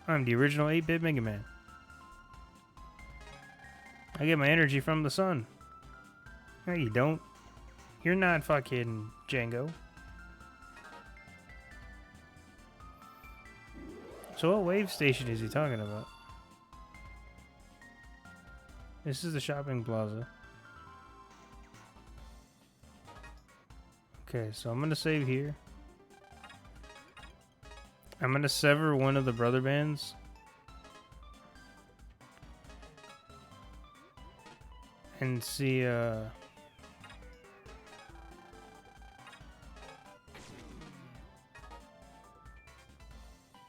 I'm the original 8-bit Mega Man. I get my energy from the sun. No, you don't. You're not fucking Django. So what wave station is he talking about? This is the shopping plaza. Okay, so I'm gonna save here. I'm gonna sever one of the brother bands. And see,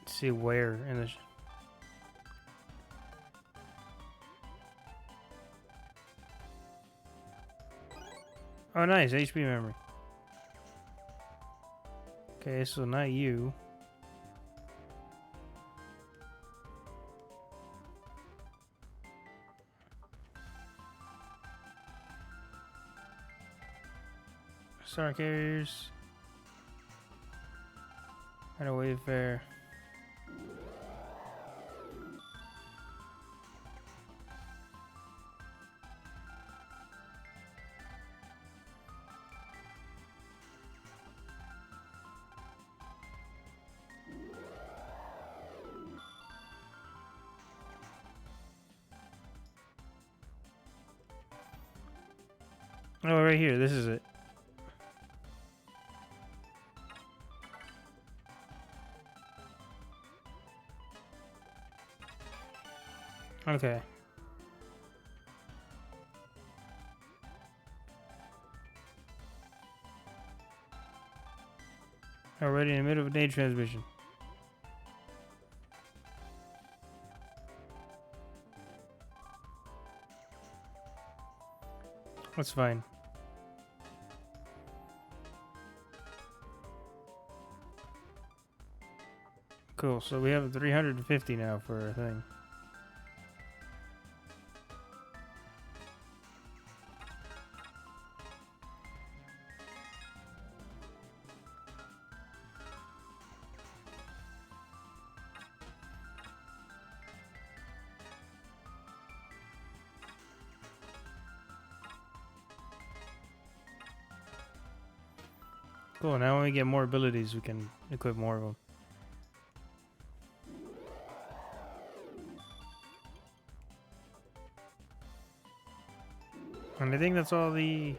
see where in the... Oh, nice. HP memory. Okay, so not you. Star carriers. And a Wayfair. Oh, right here. This is it. Okay. Already in the middle of a day transmission. That's fine. Cool, so we have 350 now for a thing. Cool, now when we get more abilities, we can equip more of them. And I think that's all the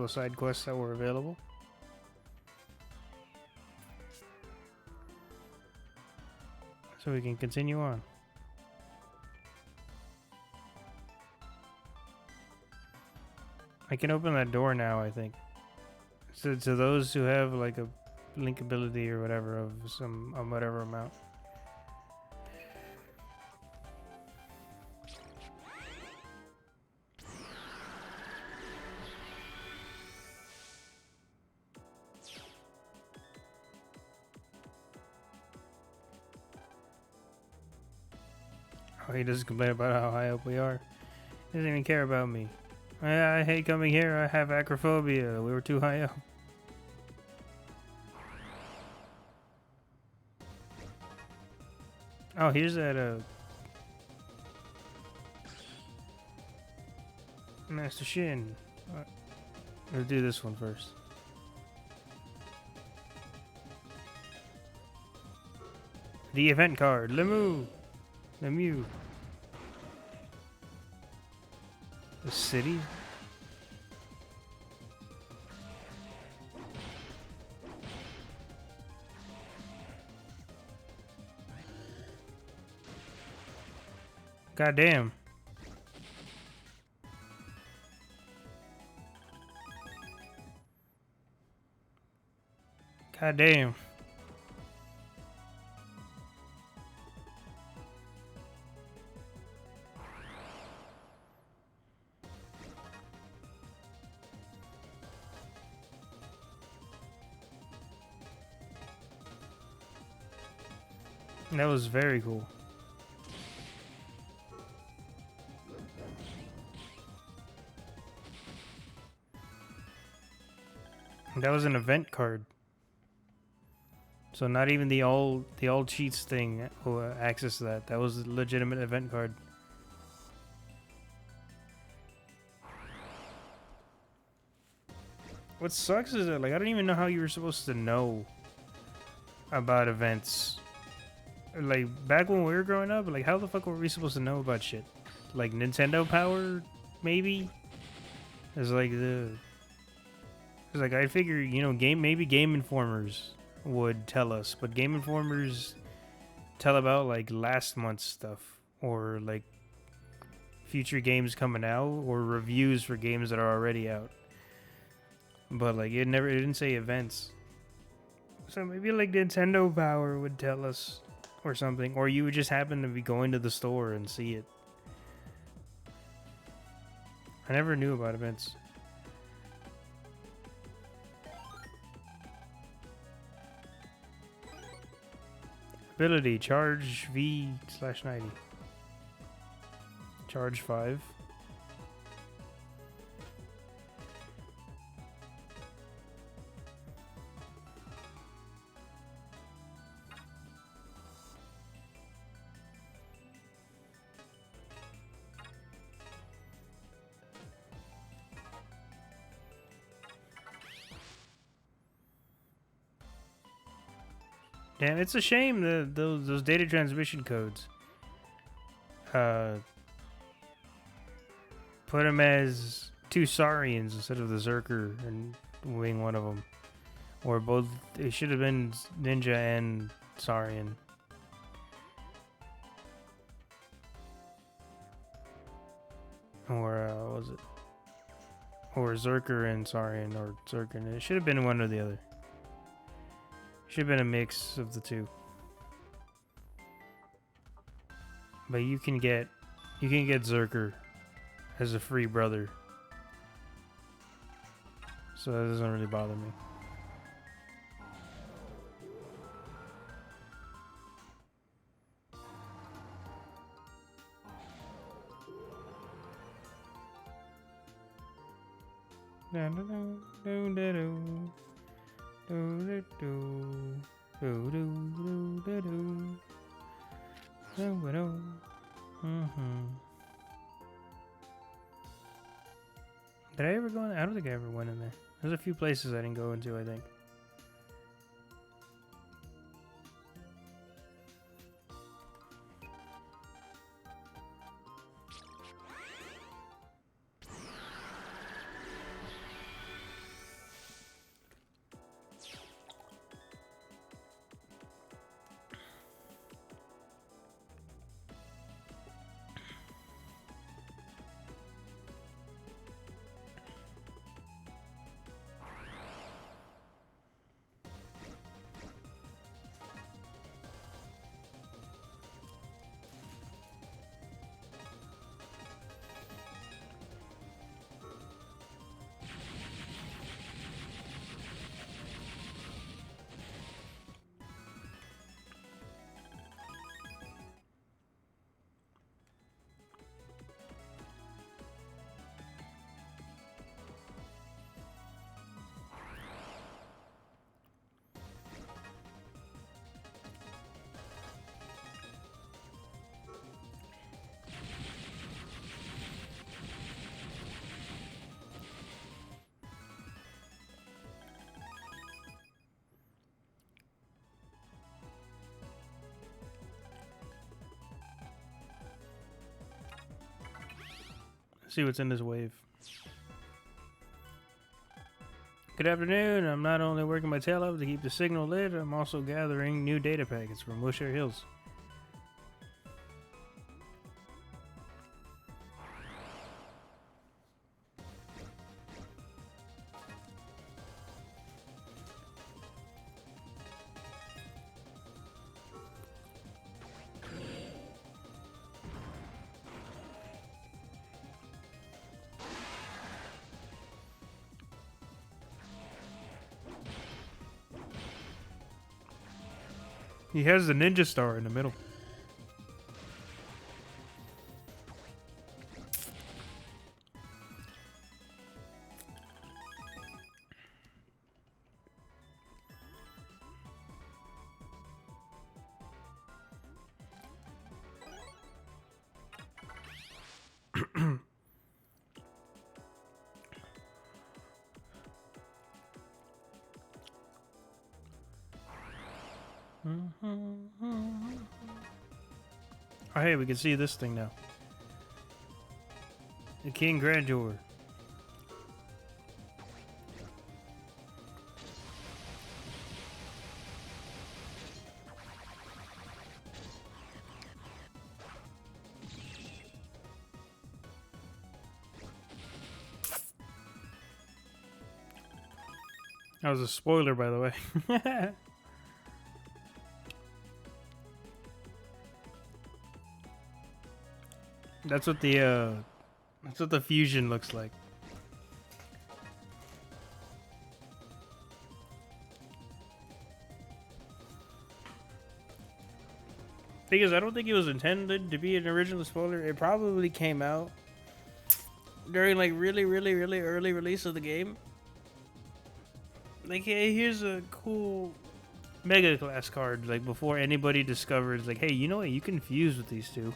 side quests that were available. So we can continue on. I can open that door now, I think. So to those who have like a link ability or whatever of whatever amount. Oh, he doesn't complain about how high up we are. He doesn't even care about me. I hate coming here. I have acrophobia. We were too high up. Oh, here's that Master Shin. Let's do this one first. The event card. Lemieux. The city? God damn. God damn. That was very cool. That was an event card. So not even the all cheats thing will access that. That was a legitimate event card. What sucks is that like I don't even know how you were supposed to know about events. Like back when we were growing up, like how the fuck were we supposed to know about shit? Like Nintendo Power, maybe? It's like I figure, you know, maybe Game Informers would tell us, but Game Informers tell about like last month's stuff or like future games coming out or reviews for games that are already out. But like it didn't say events. So maybe like Nintendo Power would tell us or something, or you would just happen to be going to the store and see it. I never knew about events. Ability, charge V/90. Charge 5. Damn, it's a shame that those data transmission codes. Put them as two Saurians instead of the Zerker and wing one of them. Or both. It should have been Ninja and Saurian. Or what was it? Or Zerker and Saurian, or Zerker. It should have been one or the other. Should have been a mix of the two. But you can get Zerker as a free brother. So that doesn't really bother me. Did I ever go in there? I don't think I ever went in there. There's a few places I didn't go into, I think. See what's in this wave. Good afternoon. I'm not only working my tail off to keep the signal lit, I'm also gathering new data packets from Wilshire Hills. He has the ninja star in the middle. Oh, hey, we can see this thing now. The King Grandeur. That was a spoiler, by the way. That's what the fusion looks like. Because I don't think it was intended to be an original spoiler. It probably came out during like really early release of the game. Like, hey, here's a cool Mega Class card. Like before anybody discovers, like, hey, you know what? You can fuse with these two.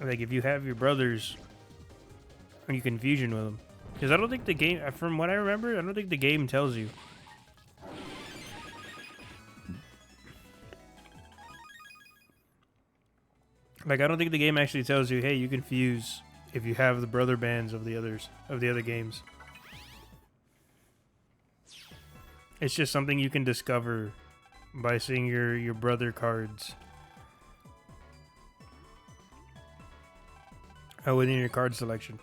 Like if you have your brothers, you can fusion with them. Because I don't think the game, from what I remember, I don't think the game tells you. Like, I don't think the game actually tells you, hey, you can fuse if you have the brother bands of the other games. It's just something you can discover by seeing your brother cards within your card selection.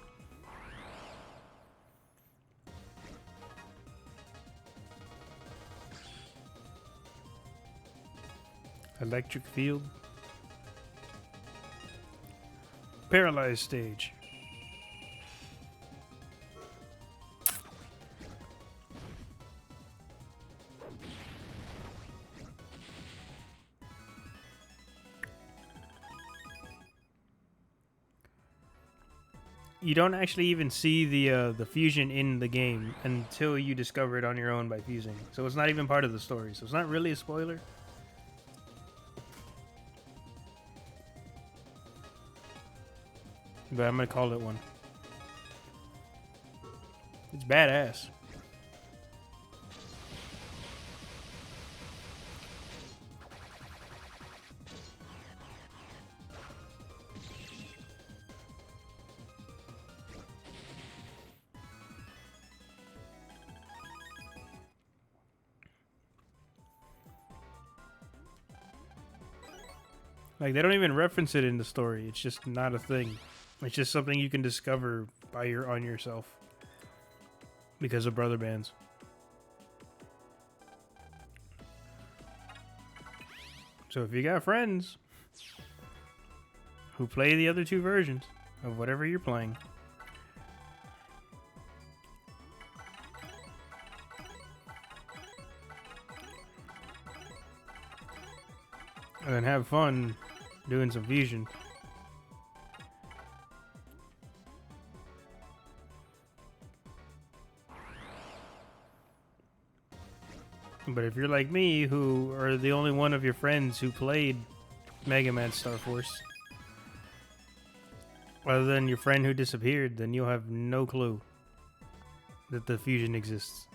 Electric field. Paralyzed stage. You don't actually even see the fusion in the game until you discover it on your own by fusing. So it's not even part of the story. So it's not really a spoiler. But I'm gonna call it one. It's badass. Like, they don't even reference it in the story. It's just not a thing. It's just something you can discover on yourself because of brother bands. So if you got friends who play the other two versions of whatever you're playing, and then have fun doing some fusion. But if you're like me, who are the only one of your friends who played Mega Man Star Force, other than your friend who disappeared, then you'll have no clue that the fusion exists.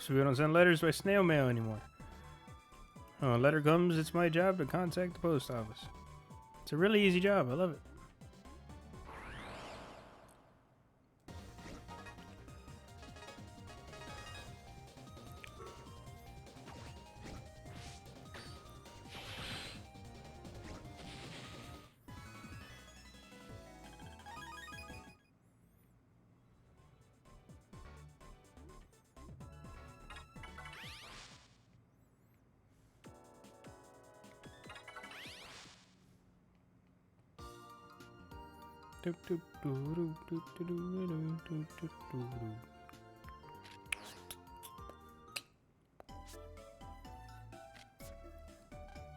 So we don't send letters by snail mail anymore. Oh, a letter comes, it's my job to contact the post office. It's a really easy job, I love it.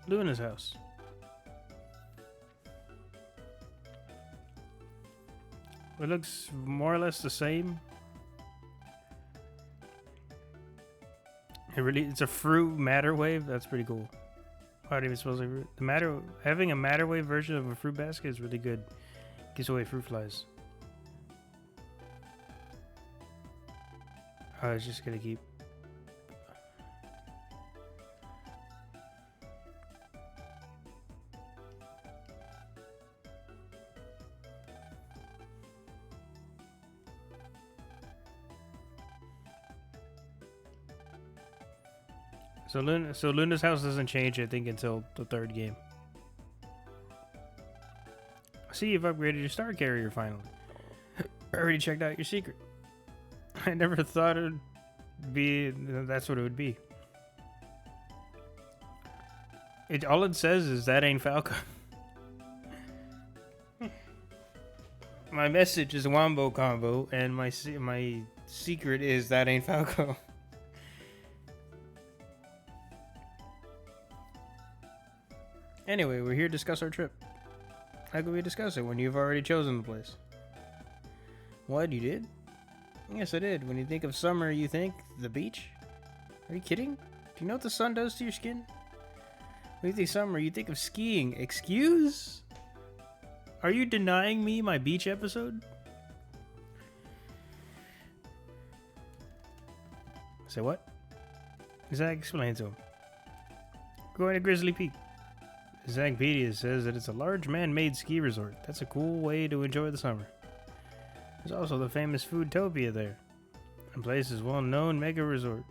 Luna's house. It looks more or less the same. It's a fruit matter wave. That's pretty cool. How do you suppose having a matter wave version of a fruit basket is really good. Gives away fruit flies. I was just gonna keep. So Luna's house doesn't change, I think, until the third game. See, you've upgraded your star carrier finally. I already checked out your secret. I never thought it would be. That's what it would be. All it says is that ain't Falco. My message is Wombo Combo, and my secret is that ain't Falco. Anyway, we're here to discuss our trip. How could we discuss it when you've already chosen the place? What, you did? Yes, I did. When you think of summer, you think the beach? Are you kidding? Do you know what the sun does to your skin? When you think summer, you think of skiing. Excuse? Are you denying me my beach episode? Say what? Zach, explain to him. We're going to Grizzly Peak. Zagpedia says that it's a large man-made ski resort. That's a cool way to enjoy the summer. There's also the famous Foodtopia there. The place is well-known mega resort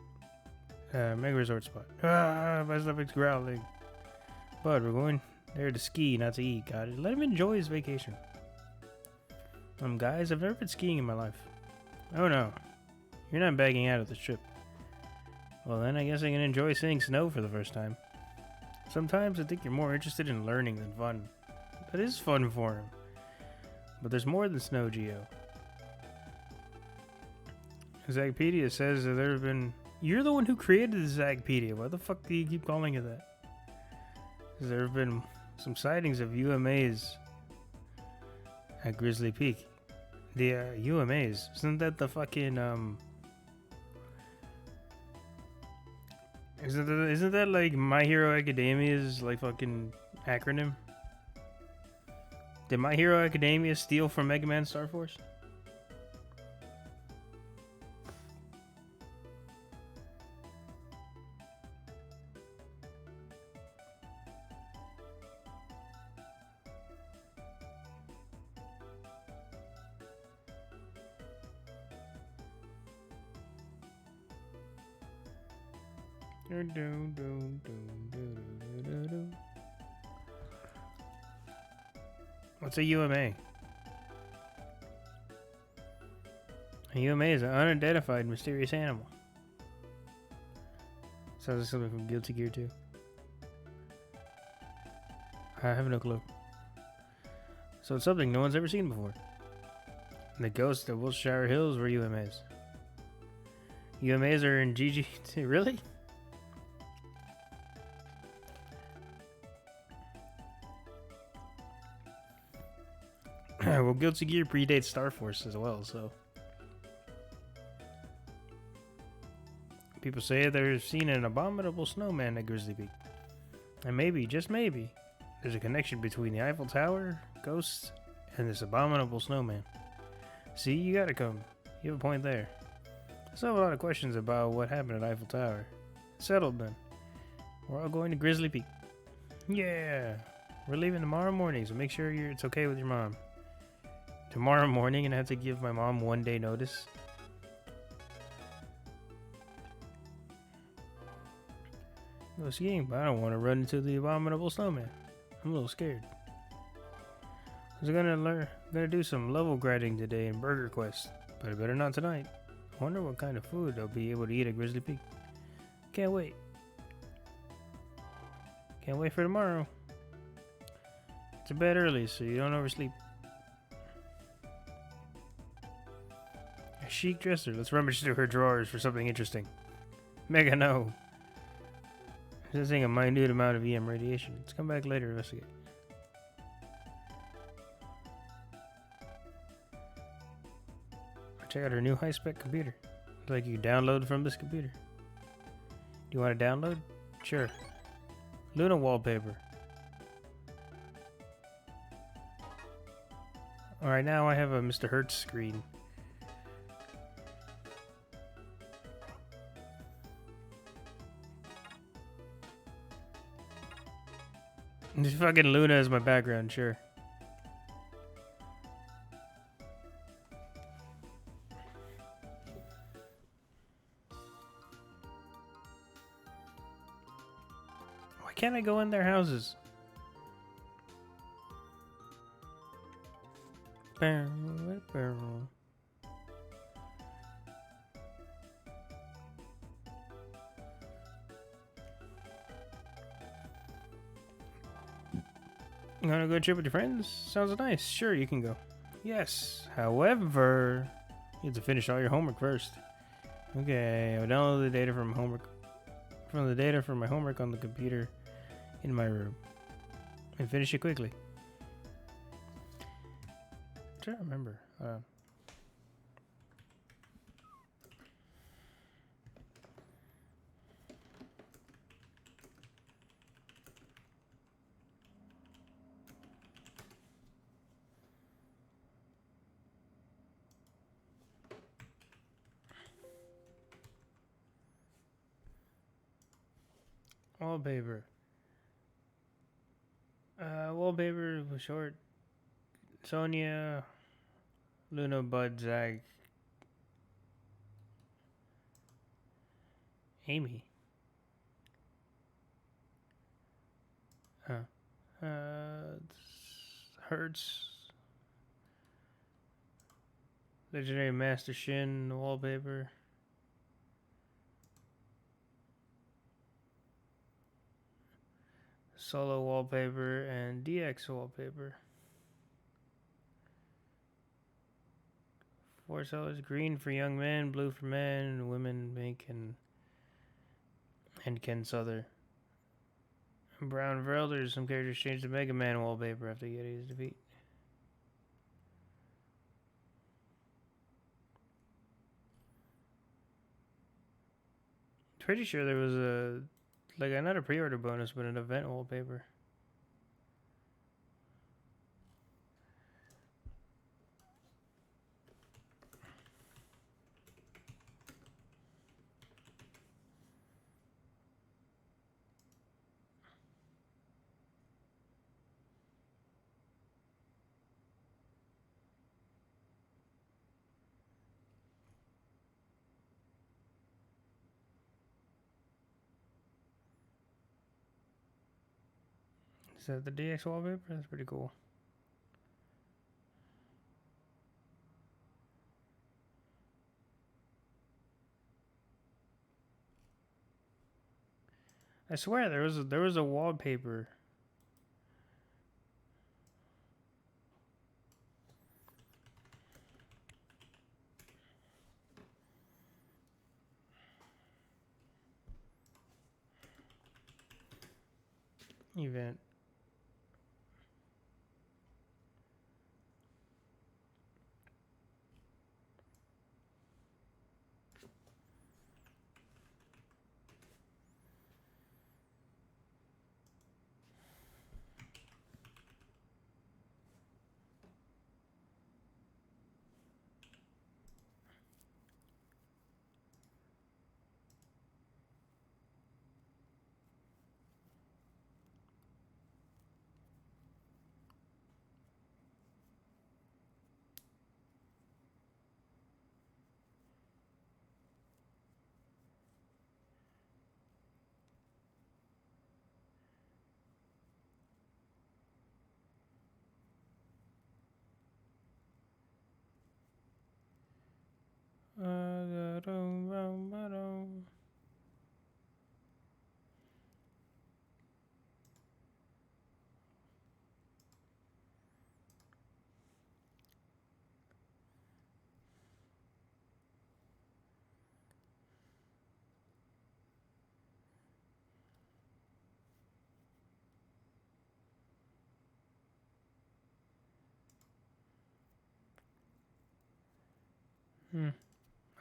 spot. My stomach's growling. But we're going there to ski, not to eat. Got it. Let him enjoy his vacation. Guys, I've never been skiing in my life. Oh no, you're not bagging out of this trip. Well then, I guess I can enjoy seeing snow for the first time. Sometimes I think you're more interested in learning than fun. That is fun for him. But there's more than snow, Geo. Zagpedia says that there have been... You're the one who created the Zagpedia. Why the fuck do you keep calling it that? There have been some sightings of UMAs at Grizzly Peak. The UMAs. Isn't that the fucking... Isn't that like My Hero Academia's like fucking acronym? Did My Hero Academia steal from Mega Man Star Force? What's a UMA? A UMA is an unidentified mysterious animal. Sounds like something from Guilty Gear 2. I have no clue. So it's something no one's ever seen before. The ghosts of Wiltshire Hills were UMAs. UMAs are in GG2. Really? Well, Guilty Gear predates Star Force as well, so... People say they're seen an abominable snowman at Grizzly Peak. And maybe, just maybe, there's a connection between the Eiffel Tower, ghosts, and this abominable snowman. See, you gotta come. You have a point there. I still have a lot of questions about what happened at Eiffel Tower. Settled then. We're all going to Grizzly Peak. Yeah! We're leaving tomorrow morning, so make sure it's okay with your mom. Tomorrow morning, and I have to give my mom 1 day notice. Go skiing, but I don't want to run into the abominable snowman. I'm a little scared. I was gonna do some level grinding today in Burger Quest, but I better not tonight. I wonder what kind of food I'll be able to eat at Grizzly Peak. Can't wait. Can't wait for tomorrow. It's to bed early so you don't oversleep. A chic dresser. Let's rummage through her drawers for something interesting. Mega no. Sensing a minute amount of EM radiation. Let's come back later to investigate. Check out her new high-spec computer. Looks like you can download from this computer. Do you want to download? Sure. Luna wallpaper. Alright, now I have a Mr. Hertz screen. Just fucking Luna as my background, sure. Why can't I go in their houses? You want to go trip with your friends? Sounds nice. Sure, you can go. Yes. However, you have to finish all your homework first. Okay, I'll download the data from my homework on the computer in my room and finish it quickly. I'm trying to remember. Wallpaper. wallpaper was short. Sonia, Luna, Bud, Zag, Amy. Hertz, Legendary Master Shin wallpaper. Solo wallpaper and DX wallpaper. 4 sellers: green for young men, blue for men, women, pink, and Ken Souther. Brown for elders. Some characters changed to Mega Man wallpaper after Yeti's defeat. Pretty sure there was not a pre-order bonus, but an event wallpaper. Is that the DX wallpaper? That's pretty cool. I swear there was a wallpaper. Event.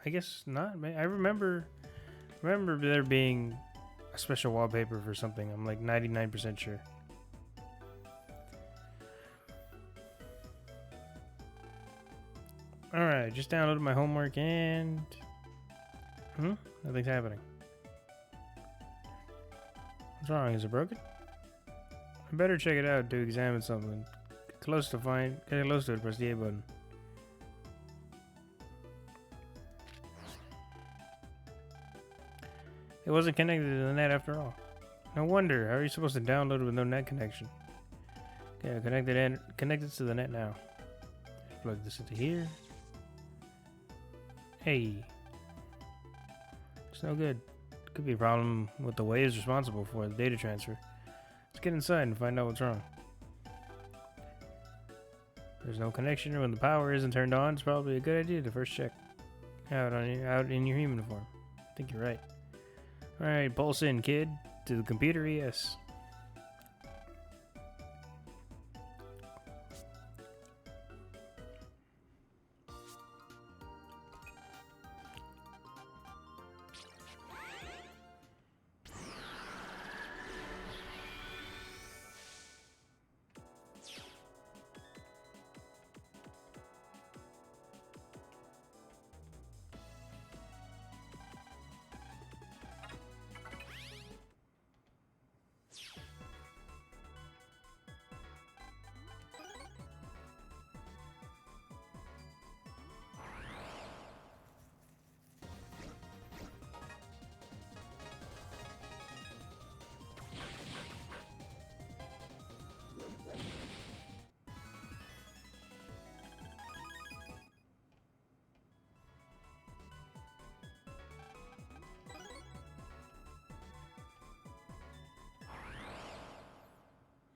I guess not. Man. I remember there being a special wallpaper for something. I'm like 99% sure. Alright, just downloaded my homework and... Nothing's happening. What's wrong? Is it broken? I better check it out to examine something. Get close to it, press the A button. It wasn't connected to the net after all. No wonder. How are you supposed to download it with no net connection? Okay, connect it to the net now. Plug this into here. Hey. It's no good. Could be a problem with the waves responsible for the data transfer. Let's get inside and find out what's wrong. There's no connection when the power isn't turned on. It's probably a good idea to first check out in your human form. I think you're right. Alright, pulse in, kid. To the computer, yes.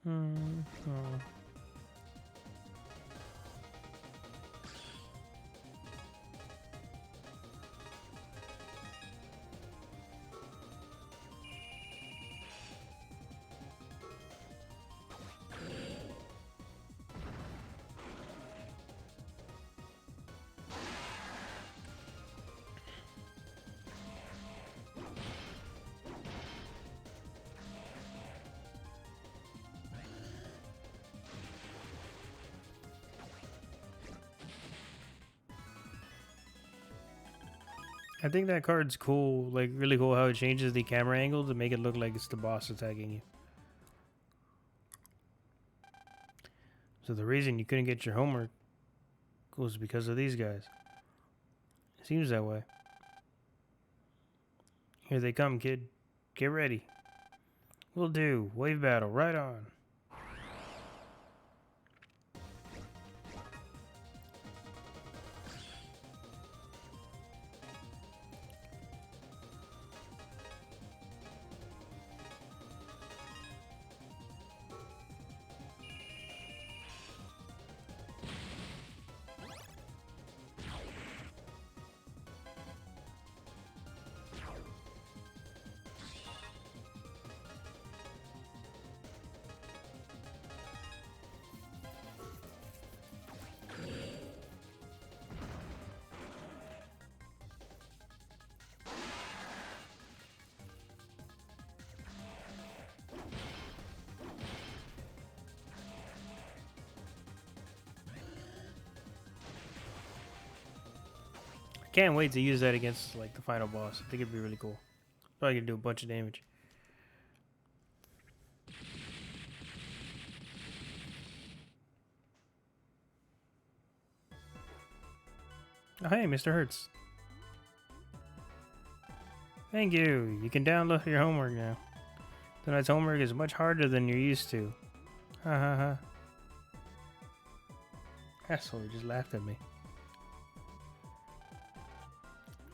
Oh. I think that card's cool, like really cool how it changes the camera angle to make it look like it's the boss attacking you. So the reason you couldn't get your homework was because of these guys. It seems that way. Here they come, kid. Get ready. Will do. Wave battle, right on. Can't wait to use that against like the final boss. I think it'd be really cool. Probably gonna do a bunch of damage. Oh, hey, Mr. Hertz. Thank you. You can download your homework now. Tonight's homework is much harder than you're used to. Ha ha ha. Asshole, he just laughed at me.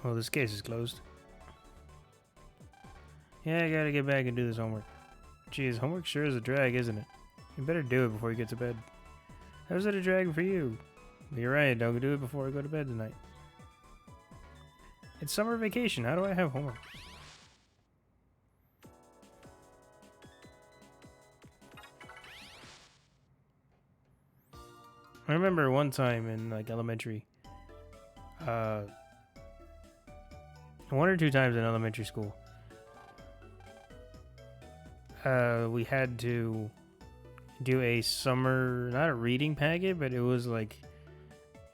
Oh, this case is closed. Yeah, I gotta get back and do this homework. Geez, homework sure is a drag, isn't it? You better do it before you get to bed. How's it a drag for you? You're right, don't do it before I go to bed tonight. It's summer vacation, how do I have homework? I remember one time in like elementary, one or two times in elementary school, we had to do a summer, not a reading packet, but it was like,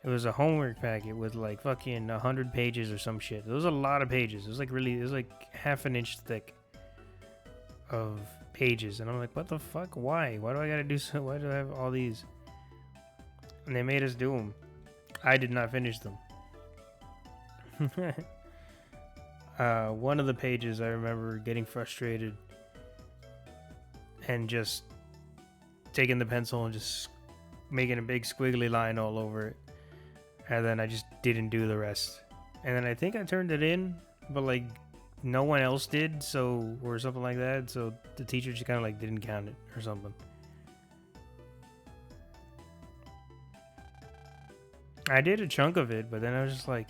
it was a homework packet with like fucking 100 pages or some shit. It was a lot of pages. It was like really, it was like half an inch thick of pages. And I'm like, what the fuck? Why? Why do I gotta do so? Why do I have all these? And they made us do them. I did not finish them. One of the pages I remember getting frustrated and just taking the pencil and just making a big squiggly line all over it. And then I just didn't do the rest. And then I think I turned it in, but like no one else did, so, or something like that. So the teacher just kind of like didn't count it or something. I did a chunk of it, but then I was just like,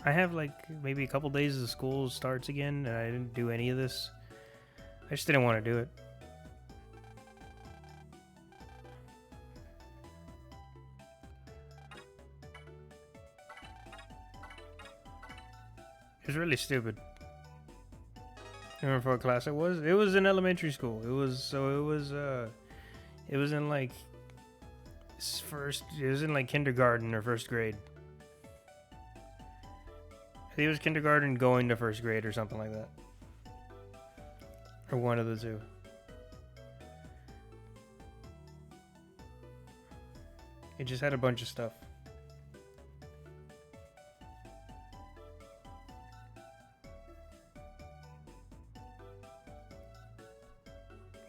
I have like maybe a couple days of school starts again, and I didn't do any of this. I just didn't want to do it. It was really stupid. You remember what class it was? It was in elementary school. It was it was in like it was in like kindergarten or first grade. I think it was kindergarten going to first grade or something like that. Or one of the two. It just had a bunch of stuff.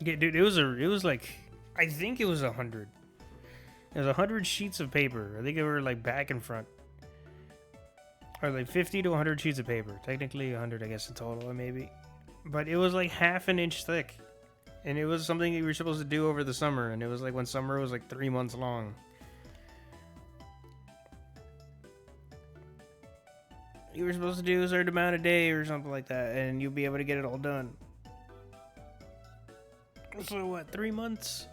Yeah, dude, it was like, I think it was 100. It was 100 sheets of paper. I think they were like back and front. Or like 50 to 100 sheets of paper. Technically 100, I guess, in total, maybe. But it was like half an inch thick. And it was something you were supposed to do over the summer, and it was like when summer was like 3 months long. You were supposed to do a certain amount a day or something like that, and you'll be able to get it all done. So what, 3 months?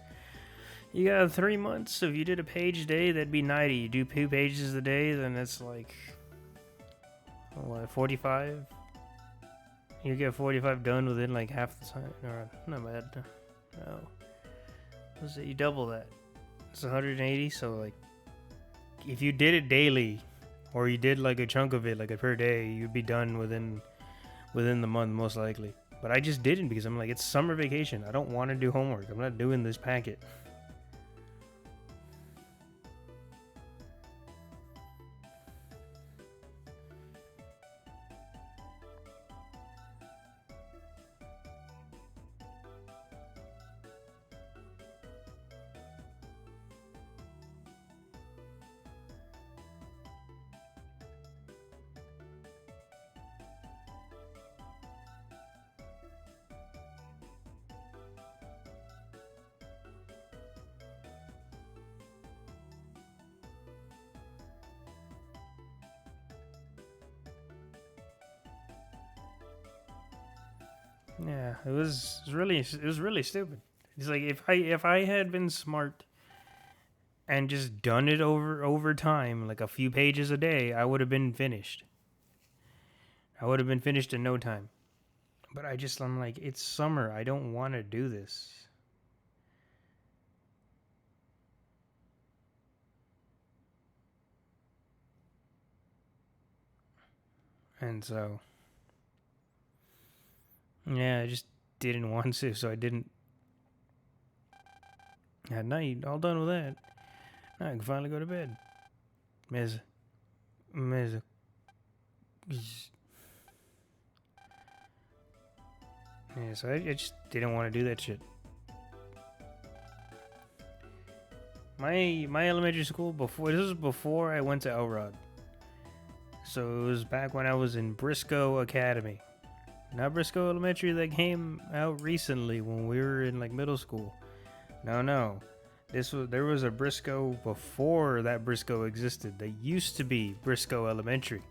You got 3 months. If you did a page a day, that'd be 90. You do 2 pages a day, then it's like, what, 45? You get 45 done within like half the time. Or, not bad. No. Let's say you double that. It's 180, so like, if you did it daily, or you did like a chunk of it, like a per day, you'd be done within the month, most likely. But I just didn't because I'm like, it's summer vacation. I don't want to do homework. I'm not doing this packet. Yeah, it was really stupid. It's like if I had been smart and just done it over time, like a few pages a day, I would have been finished. I would have been finished in no time. But I'm like, it's summer. I don't want to do this. And so, yeah, I just didn't want to, so I didn't. At night, all done with that. Now I can finally go to bed. Mez. Mez. Yeah, so I just didn't want to do that shit. My elementary school before this was before I went to Elrod. So it was back when I was in Briscoe Academy. Not Briscoe Elementary that came out recently when we were in like middle school. No. There was a Briscoe before that Briscoe existed. That used to be Briscoe Elementary.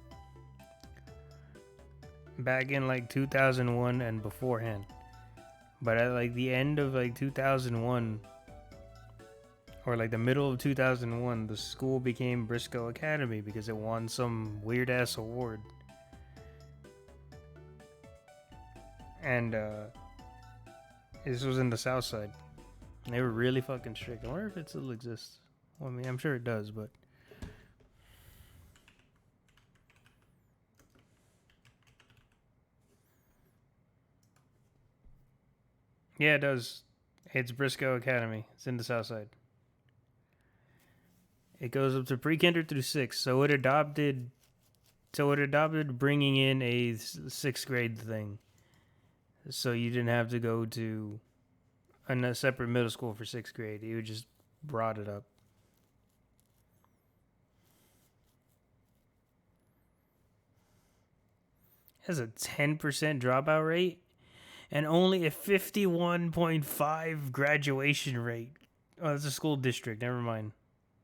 Back in like 2001 and beforehand. But at like the end of like 2001 or like the middle of 2001, the school became Briscoe Academy because it won some weird ass award. And this was in the South Side. They were really fucking strict. I wonder if it still exists. Well, I mean, I'm sure it does, but yeah, it does. It's Briscoe Academy. It's in the South Side. It goes up to pre-kinder through 6. So it adopted bringing in a 6th grade thing. So you didn't have to go to a separate middle school for 6th grade. You just brought it up. It has a 10% dropout rate and only a 51.5 graduation rate. Oh, that's a school district. Never mind.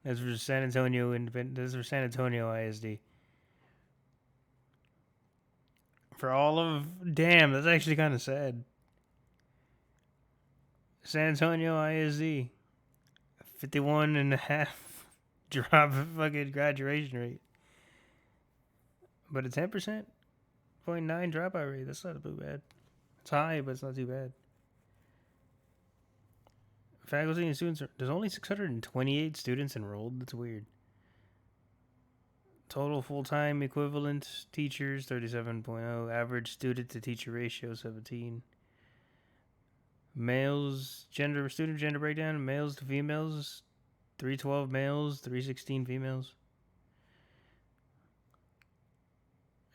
That's for San Antonio ISD. For all of damn, that's actually kind of sad. San Antonio ISD, 51.5 drop fucking graduation rate, but a 10.9 dropout rate. That's not too bad. It's high, but it's not too bad. Faculty and students there's only 628 students enrolled. That's weird. Total full-time equivalent teachers 37.0. Average student to teacher ratio 17. Males student gender breakdown: males to females 312 males, 316 females.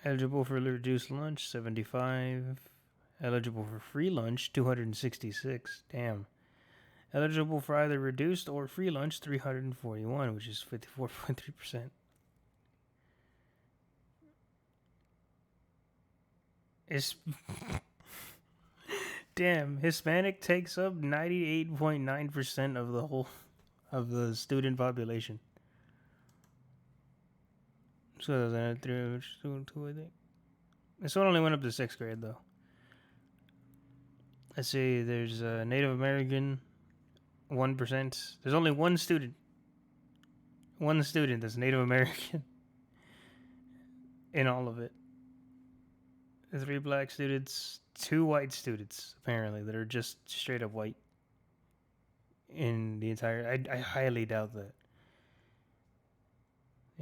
Eligible for reduced lunch 75. Eligible for free lunch 266. Damn. Eligible for either reduced or free lunch 341, which is 54.3%. It's Damn, Hispanic takes up 98.9% of the student population. So that's through two, I think. This one only went up to 6th grade though. Let's see. There's Native American, 1%. There's only one student. One student that's Native American in all of it. 3 black students, 2 white students apparently that are just straight up white in the entire. I highly doubt that.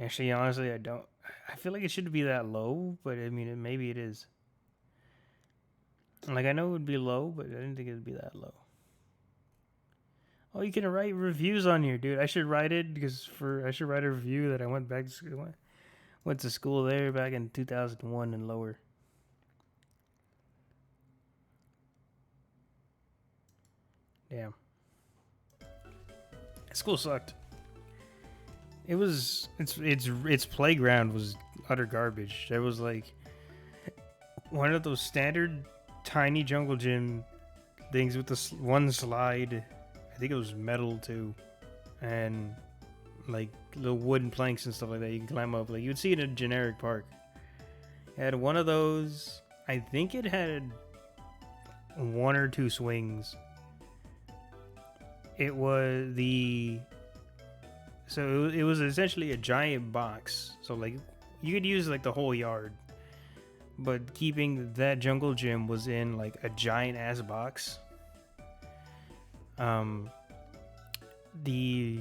Actually, honestly, I don't. I feel like it should be that low, but I mean, maybe it is. Like, I know it would be low, but I didn't think it would be that low. Oh, you can write reviews on here, dude. I should write it because I should write a review that I went back to school, there back in 2001 and lower. Damn. School sucked. Its playground was utter garbage. There was like one of those standard tiny jungle gym things with the one slide. I think it was metal too, and like little wooden planks and stuff like that you can climb up. Like you would see it in a generic park. It had one of those. I think it had 1 or 2 swings. It was it was essentially a giant box. So like you could use like the whole yard, but keeping that jungle gym was in like a giant ass box. The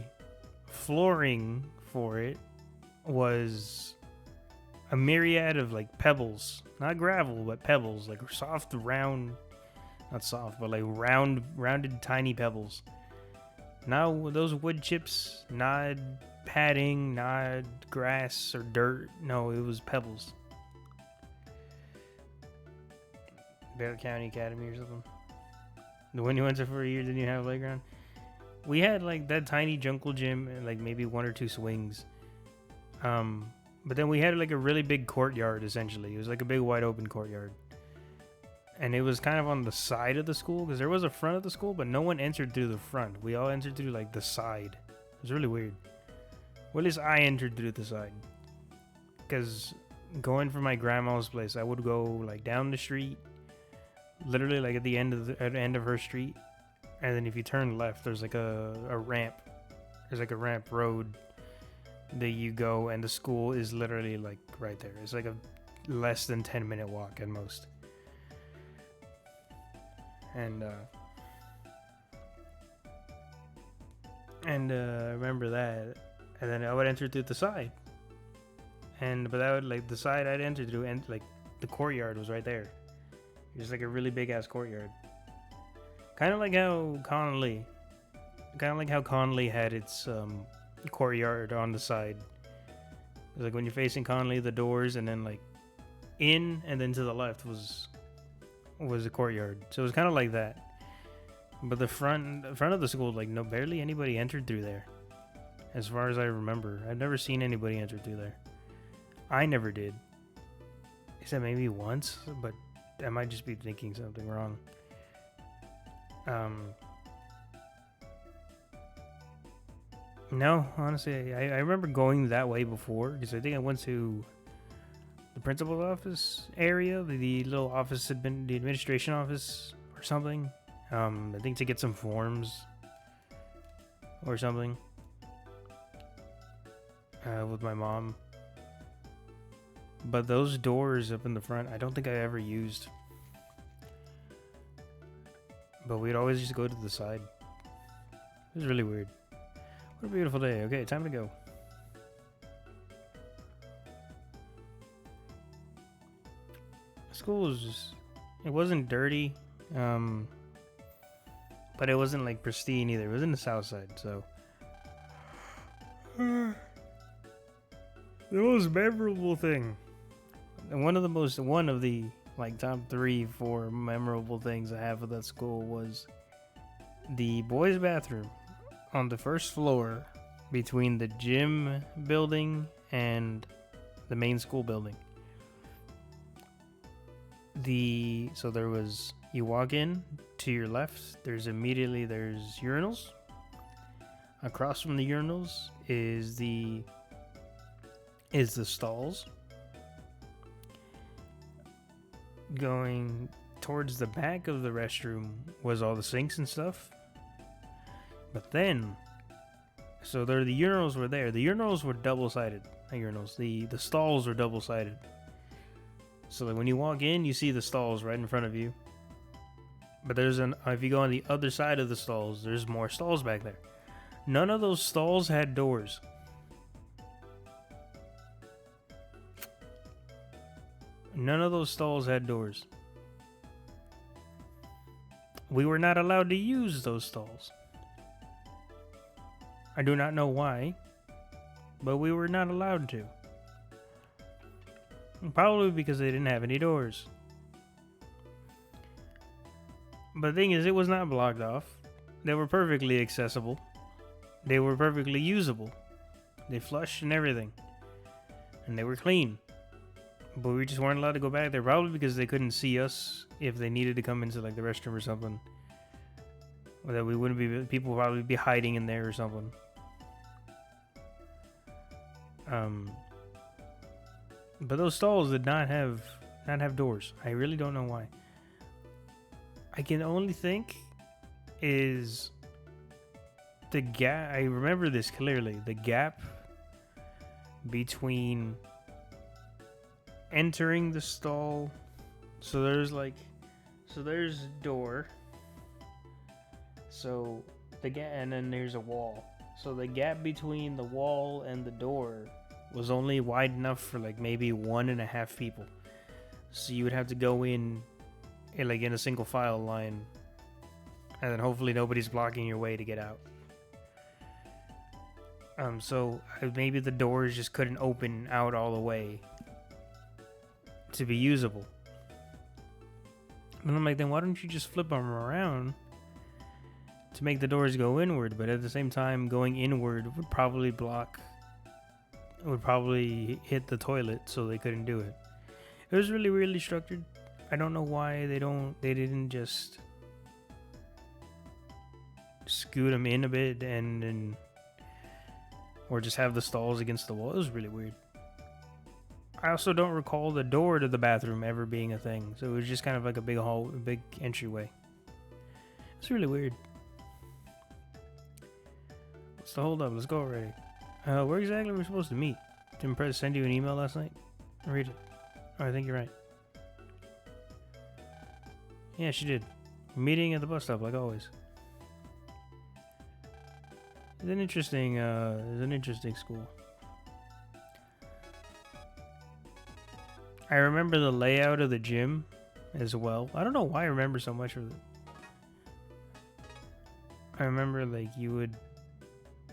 flooring for it was a myriad of like pebbles, not gravel, but pebbles, like soft, round, not soft, but like rounded, tiny pebbles. Now those wood chips, not padding, not grass or dirt. No, it was pebbles. Bear County Academy or something. When you went there for a year, didn't you have a playground? We had like that tiny jungle gym and like maybe 1 or 2 swings. But then we had like a really big courtyard essentially. It was like a big wide open courtyard. And it was kind of on the side of the school because there was a front of the school, but no one entered through the front. We all entered through like the side. It was really weird. Well, at least I entered through the side. Because going from my grandma's place, I would go like down the street, literally like at the end of her street, and then if you turn left, there's like a ramp. There's like a ramp road that you go, and the school is literally like right there. It's like a less than 10-minute walk at most. And I remember that, and then I would enter through the side, but that would like the side I'd enter through, and like the courtyard was right there. It was like a really big ass courtyard, kind of like how Connolly had its courtyard on the side. It was like when you're facing Connolly, the doors, and then like in and then to the left was a courtyard. So it was kind of like that. But the front of the school, like barely anybody entered through there. As far as I remember, I've never seen anybody enter through there. I never did. Except maybe once, but I might just be thinking something wrong. No, honestly, I remember going that way before because I think I went to the principal's office area. The little office had been the administration office or something. I think to get some forms or something with my mom. But those doors up in the front, I don't think I ever used. But we'd always just go to the side. It was really weird. What a beautiful day. Okay, time to go. School was just, it wasn't dirty, but it wasn't like pristine either. It was in the south side, so the most memorable thing, and one of the like top 3-4 memorable things I have with that school was the boys' bathroom on the first floor between the gym building and the main school building. So there was, you walk in, to your left, there's urinals. Across from the urinals is the stalls. Going towards the back of the restroom was all the sinks and stuff. But then, so there, the urinals were there. The urinals were double-sided. Not urinals. The stalls were double-sided. So like when you walk in, you see the stalls right in front of you. But there's if you go on the other side of the stalls, there's more stalls back there. None of those stalls had doors. None of those stalls had doors. We were not allowed to use those stalls. I do not know why, but we were not allowed to. Probably because they didn't have any doors. But the thing is, it was not blocked off. They were perfectly accessible. They were perfectly usable. They flushed and everything. And they were clean. But we just weren't allowed to go back there, probably because they couldn't see us if they needed to come into like the restroom or something. Or that we wouldn't be, people would probably be hiding in there or something. But those stalls did not have doors. I really don't know why. I can only think is the gap. I remember this clearly. The gap between entering the stall. So there's a door. So the gap, and then there's a wall. So the gap between the wall and the door was only wide enough for like maybe 1.5 people. So you would have to go in like in a single file line, and then hopefully nobody's blocking your way to get out. So maybe the doors just couldn't open out all the way to be usable. And I'm like, then why don't you just flip them around to make the doors go inward? But at the same time, going inward would probably hit the toilet, so they couldn't do it. It was really weirdly structured. I don't know why they didn't just scoot them in a bit and or just have the stalls against the wall. It was really weird. I also don't recall the door to the bathroom ever being a thing, so it was just kind of like a big hall, a big entryway. It's really weird. What's the hold up? Let's go already. Where exactly are we supposed to meet? Didn't Press send you an email last night? Read it. Oh, I think you're right. Yeah, she did. Meeting at the bus stop, like always. It's an interesting school. I remember the layout of the gym as well. I don't know why I remember so much of it. I remember like you would,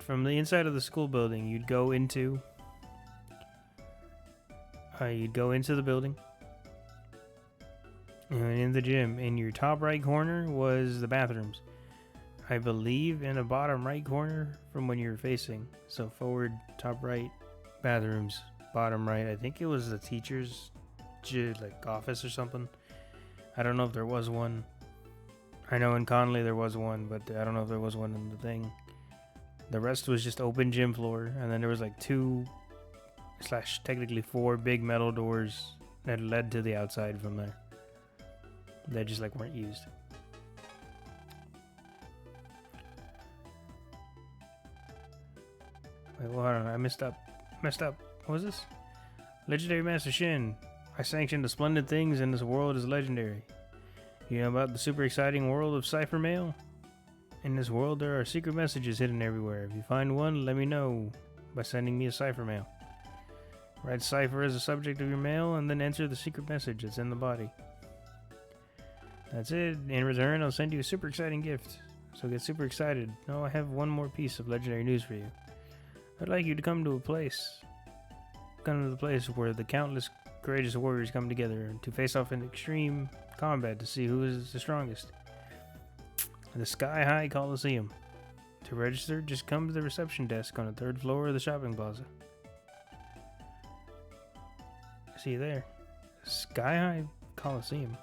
from the inside of the school building, you'd go into the building. And in the gym, in your top right corner was the bathrooms. I believe in the bottom right corner from when you're facing. So forward, top right, bathrooms, bottom right. I think it was the teacher's like office or something. I don't know if there was one. I know in Conley there was one, but I don't know if there was one in the thing. The rest was just open gym floor, and then there was like 2/technically 4 big metal doors that led to the outside from there. That just like weren't used. Wait, well, hold on. I messed up. What was this? Legendary Master Shin. I sanctioned the splendid things in this world as legendary. You know about the super exciting world of cipher mail? In this world, there are secret messages hidden everywhere. If you find one, let me know by sending me a cipher mail. Write cipher as the subject of your mail, and then enter the secret message that's in the body. That's it. In return, I'll send you a super exciting gift. So get super excited. Oh, I have one more piece of legendary news for you. I'd like you to come to the place where the countless courageous warriors come together to face off in extreme combat to see who is the strongest. The Sky High Coliseum. To register, just come to the reception desk on the 3rd floor of the shopping plaza. See you there. Sky High Coliseum.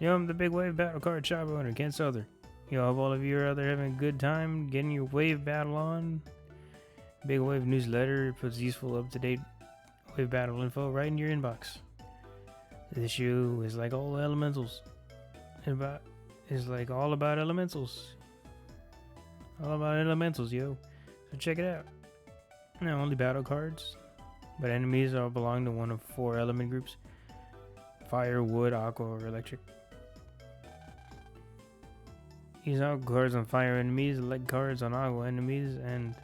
Yo, I'm the Big Wave Battle Card shop owner, Ken Souther. Yo, hope all of you are out there having a good time getting your wave battle on. Big Wave newsletter puts useful, up-to-date wave battle info right in your inbox. This issue is like all elementals. It's like all about elementals. All about elementals, yo. So check it out. Not only battle cards, but enemies all belong to one of 4 element groups: fire, wood, aqua, or electric. Use aqua cards on fire enemies, elect cards on aqua enemies, and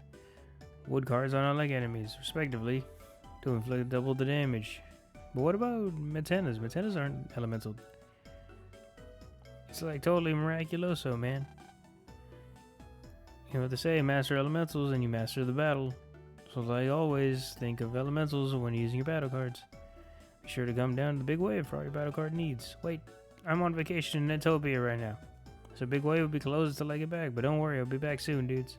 wood cards on elect enemies, respectively, to inflict double the damage. But what about Metenas? Metenas aren't elemental. It's like totally miraculoso, man. You know what they say, master elementals and you master the battle. So like always, think of elementals when using your battle cards. Be sure to come down to the Big Wave for all your battle card needs. Wait, I'm on vacation in Netopia right now, so Big Wave will be closed until I get back, but don't worry, I'll be back soon, dudes.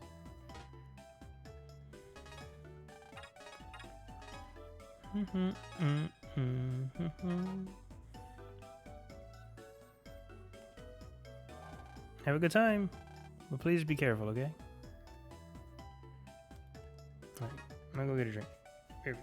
Have a good time, but please be careful, okay? Alright, I'm gonna go get a drink. Here.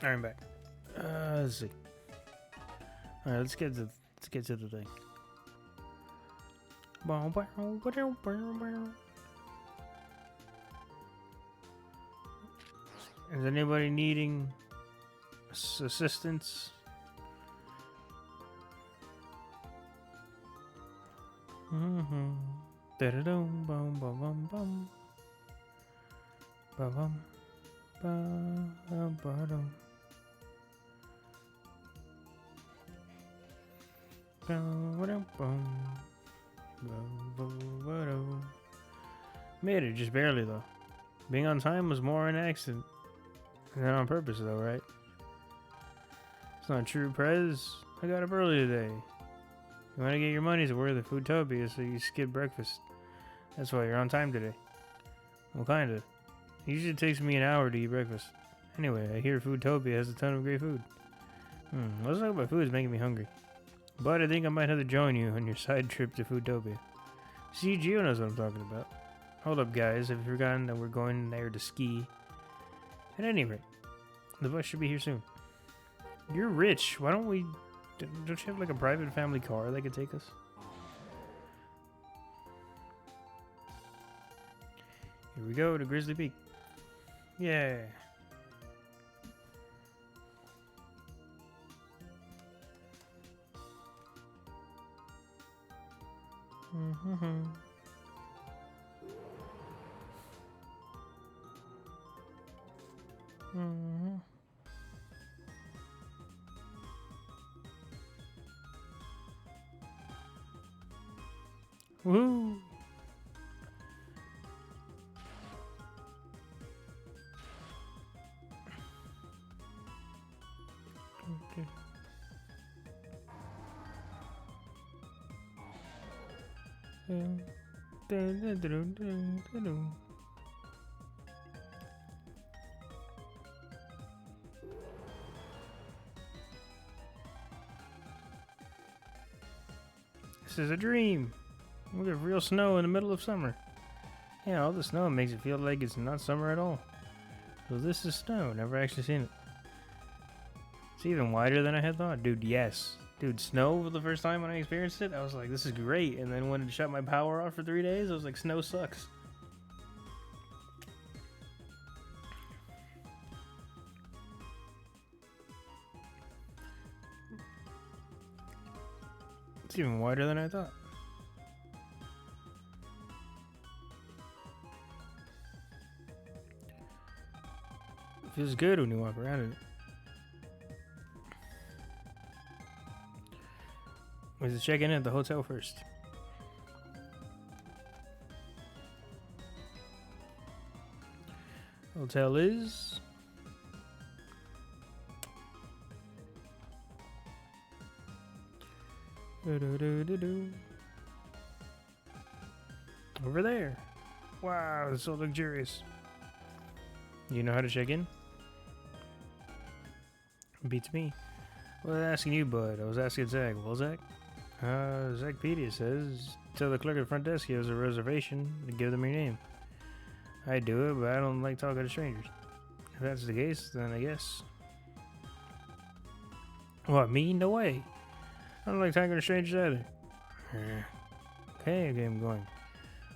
Alright, I'm back. Let's see. Alright, let's get to the thing. Is anybody needing assistance? Da-da-dum, bum, bum, bum, bum. Ba-bum, ba-ba-dum. Made it, just barely though. Being on time was more an accident than on purpose though, right? It's not true, Prez. I got up early today. You want to get your money's worth of Foodtopia, so you skip breakfast. That's why you're on time today. Well, kinda. It usually takes me an hour to eat breakfast. Anyway, I hear Foodtopia has a ton of great food. Let's talk about food is making me hungry. But I think I might have to join you on your side trip to Foodtopia. See, Gio knows what I'm talking about. Hold up, guys. Have you forgotten that we're going there to ski? At any rate, the bus should be here soon. You're rich. Why don't we... Don't you have like a private family car that could take us? Here we go to Grizzly Peak. Yeah. Woo! Okay. This is a dream. We have real snow in the middle of summer. Yeah, all the snow makes it feel like it's not summer at all. So this is snow. Never actually seen it. It's even wider than I had thought. Dude, yes. Dude, snow for the first time when I experienced it, I was like, this is great. And then when it shut my power off for 3 days, I was like, snow sucks. It's even wider than I thought. It feels good when you walk around in it. We have to check in at the hotel first. Hotel is... over there. Wow, it's so luxurious. You know how to check in? Beats me. I was asking you, bud. I was asking Zach. Well, Zach? Zachpedia says, tell the clerk at the front desk he has a reservation to give them your name. I do it, but I don't like talking to strangers. If that's the case, then I guess. What, me? No way. I don't like talking to strangers either. Okay, I'm going.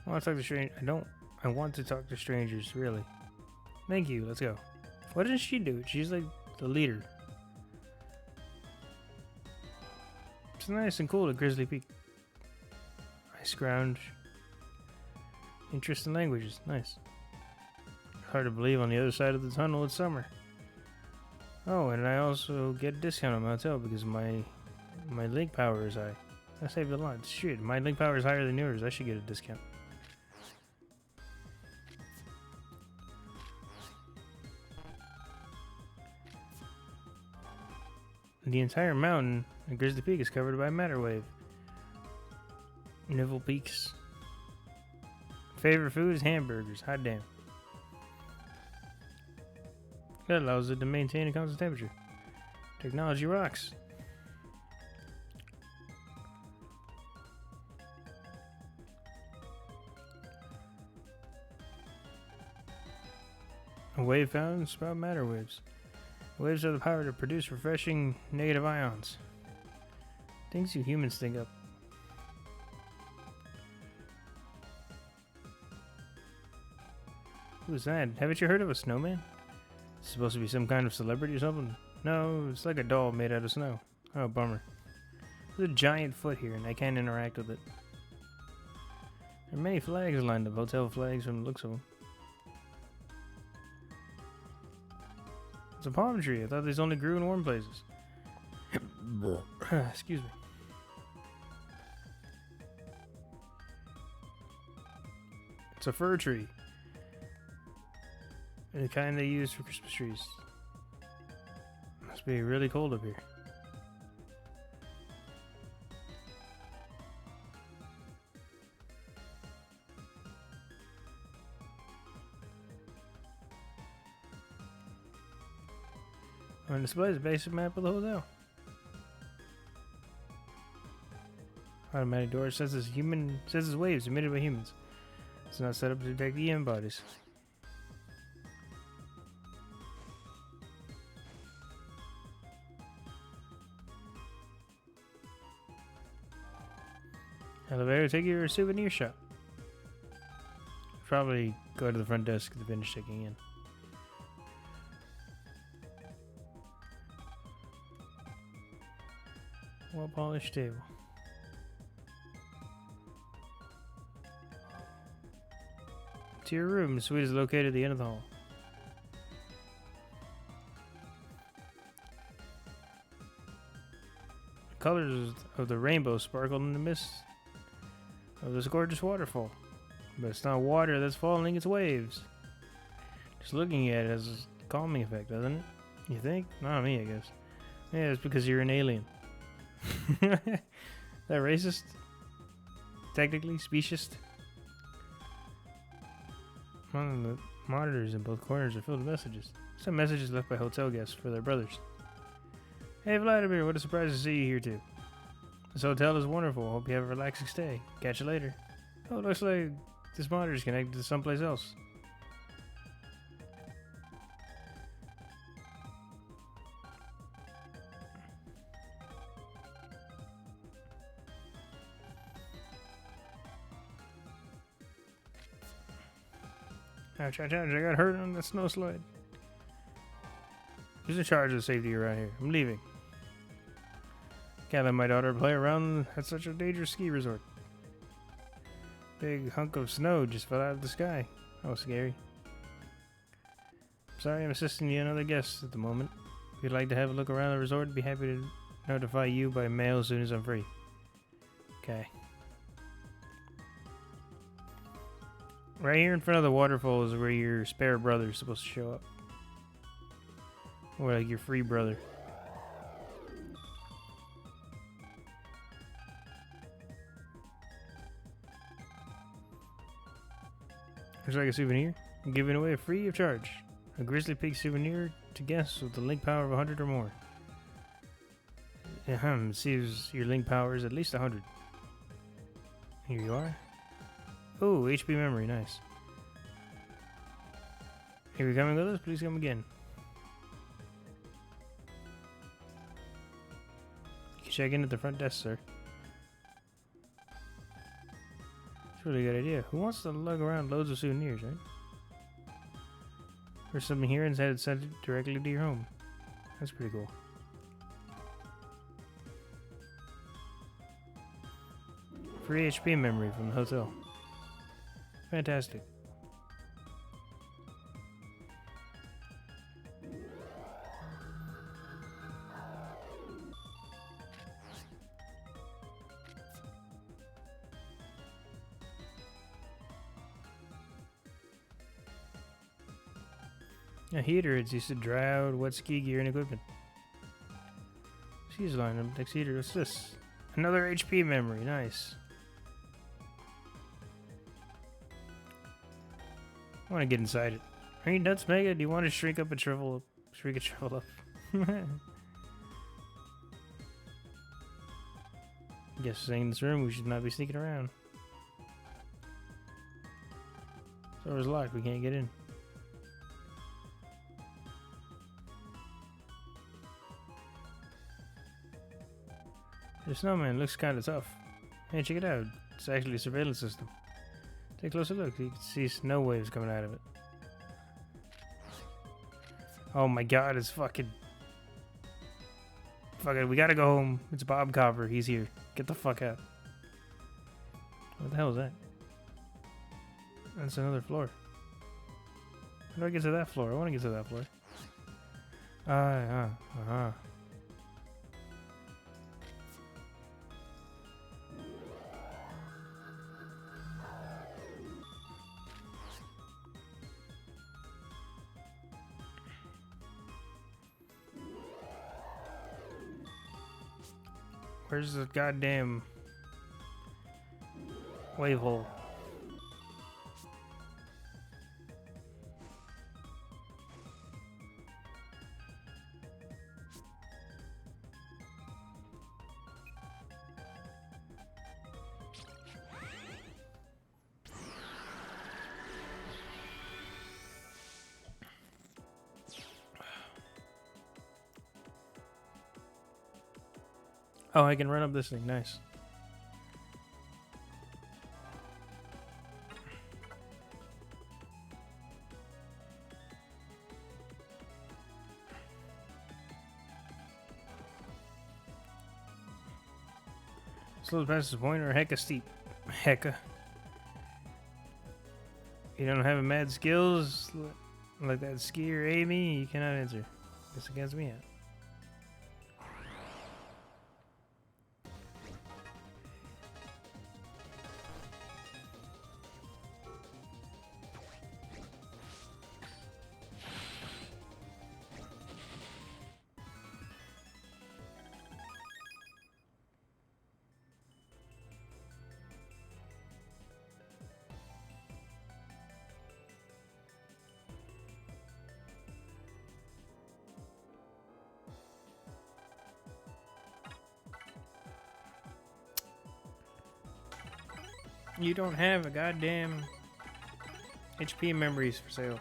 I want to talk to strangers. I want to talk to strangers, really. Thank you, let's go. What does she do? She's like the leader. It's nice and cool at Grizzly Peak. I scrounge. Interest in languages. Nice. Hard to believe on the other side of the tunnel it's summer. Oh, and I also get a discount on my hotel because my link power is high. I saved a lot. Shit, my link power is higher than yours. I should get a discount. The entire mountain at Grizzly Peak is covered by matter wave. Nivel Peaks. Favorite food is hamburgers. Hot damn. That allows it to maintain a constant temperature. Technology rocks. A wave fountain spout matter waves. Waves have the power to produce refreshing negative ions. Things you humans think up. Who's that? Haven't you heard of a snowman? It's supposed to be some kind of celebrity or something? No, it's like a doll made out of snow. Oh, bummer. There's a giant foot here and I can't interact with it. There are many flags lined up, hotel flags from the looks of them. It's a palm tree. I thought these only grew in warm places. Excuse me. It's a fir tree. The kind they use for Christmas trees. Must be really cold up here. On display is a basic map of the hotel. Automatic door senses waves emitted by humans. It's not set up to detect EM bodies. Elevator take you to a souvenir shop. Probably go to the front desk to finish checking in. Well polished table. To your room. The suite is located at the end of the hall. The colors of the rainbow sparkle in the mist of this gorgeous waterfall. But it's not water that's falling, it's waves. Just looking at it has a calming effect, doesn't it? You think? Not me, I guess. Yeah, it's because you're an alien. That racist? Technically, speciesist? One of the monitors in both corners are filled with messages. Some messages left by hotel guests for their brothers. Hey Vladimir, what a surprise to see you here too. This hotel is wonderful. Hope you have a relaxing stay. Catch you later. Oh, it looks like this monitor is connected to someplace else. Ouch, ouch, ouch, I got hurt on the snow slide. Who's in charge of the safety around here? I'm leaving. Can't let my daughter play around at such a dangerous ski resort. Big hunk of snow just fell out of the sky. Oh, scary. Sorry, I'm assisting you and other guests at the moment. If you'd like to have a look around the resort, I'd be happy to notify you by mail as soon as I'm free. Okay. Right here in front of the waterfall is where your spare brother is supposed to show up. Or like your free brother. Looks like a souvenir. I'm giving away free of charge. A grizzly pig souvenir to guests with a link power of 100 or more. Sees your link power is at least 100. Here you are. Oh, HP memory, nice. If you're coming with us, please come again. You can check in at the front desk, sir. It's a really good idea. Who wants to lug around loads of souvenirs, right? There's something here and said it's sent directly to your home. That's pretty cool. Free HP memory from the hotel. Fantastic. A heater, it's used to dry out wet ski gear and equipment. Skis line up next heater. What's this? Another HP memory, nice. I want to get inside it. Are you nuts, Mega? Do you want to shrink up and shrivel up? Shrink and shrivel up. Guess staying in this room, we should not be sneaking around. The door's locked, we can't get in. The snowman looks kind of tough. Hey, check it out. It's actually a surveillance system. Take a closer look. You can see snow waves coming out of it. Oh my god, it's fucking... Fuck it, we gotta go home. It's Bob Copper. He's here. Get the fuck out. What the hell is that? That's another floor. How do I get to that floor? I want to get to that floor. Where's the goddamn wave hole? Oh, I can run up this thing. Nice. Slow past the point or hecka steep. Hecka. You don't have mad skills like that skier Amy, you cannot answer. Guess against me. You don't have a goddamn HP memories for sale.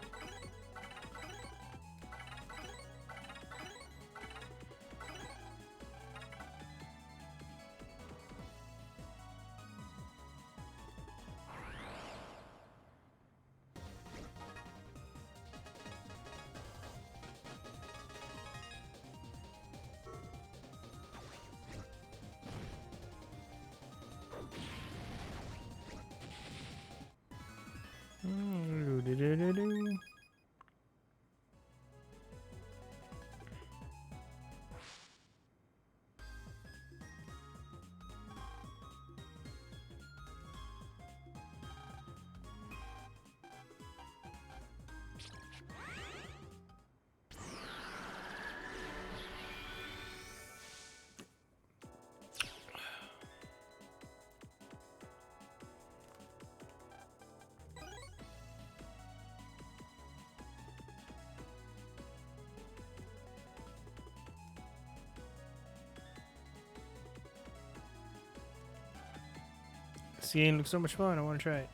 This game looks so much fun. I want to try it.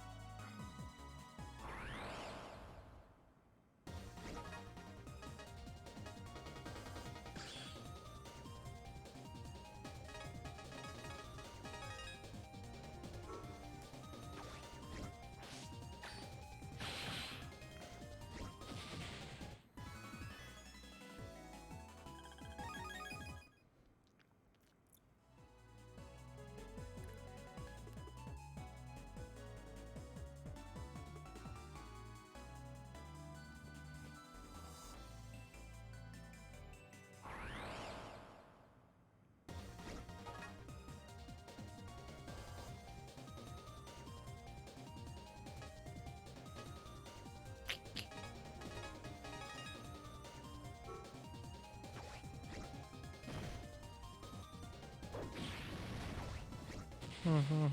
Mm-hmm.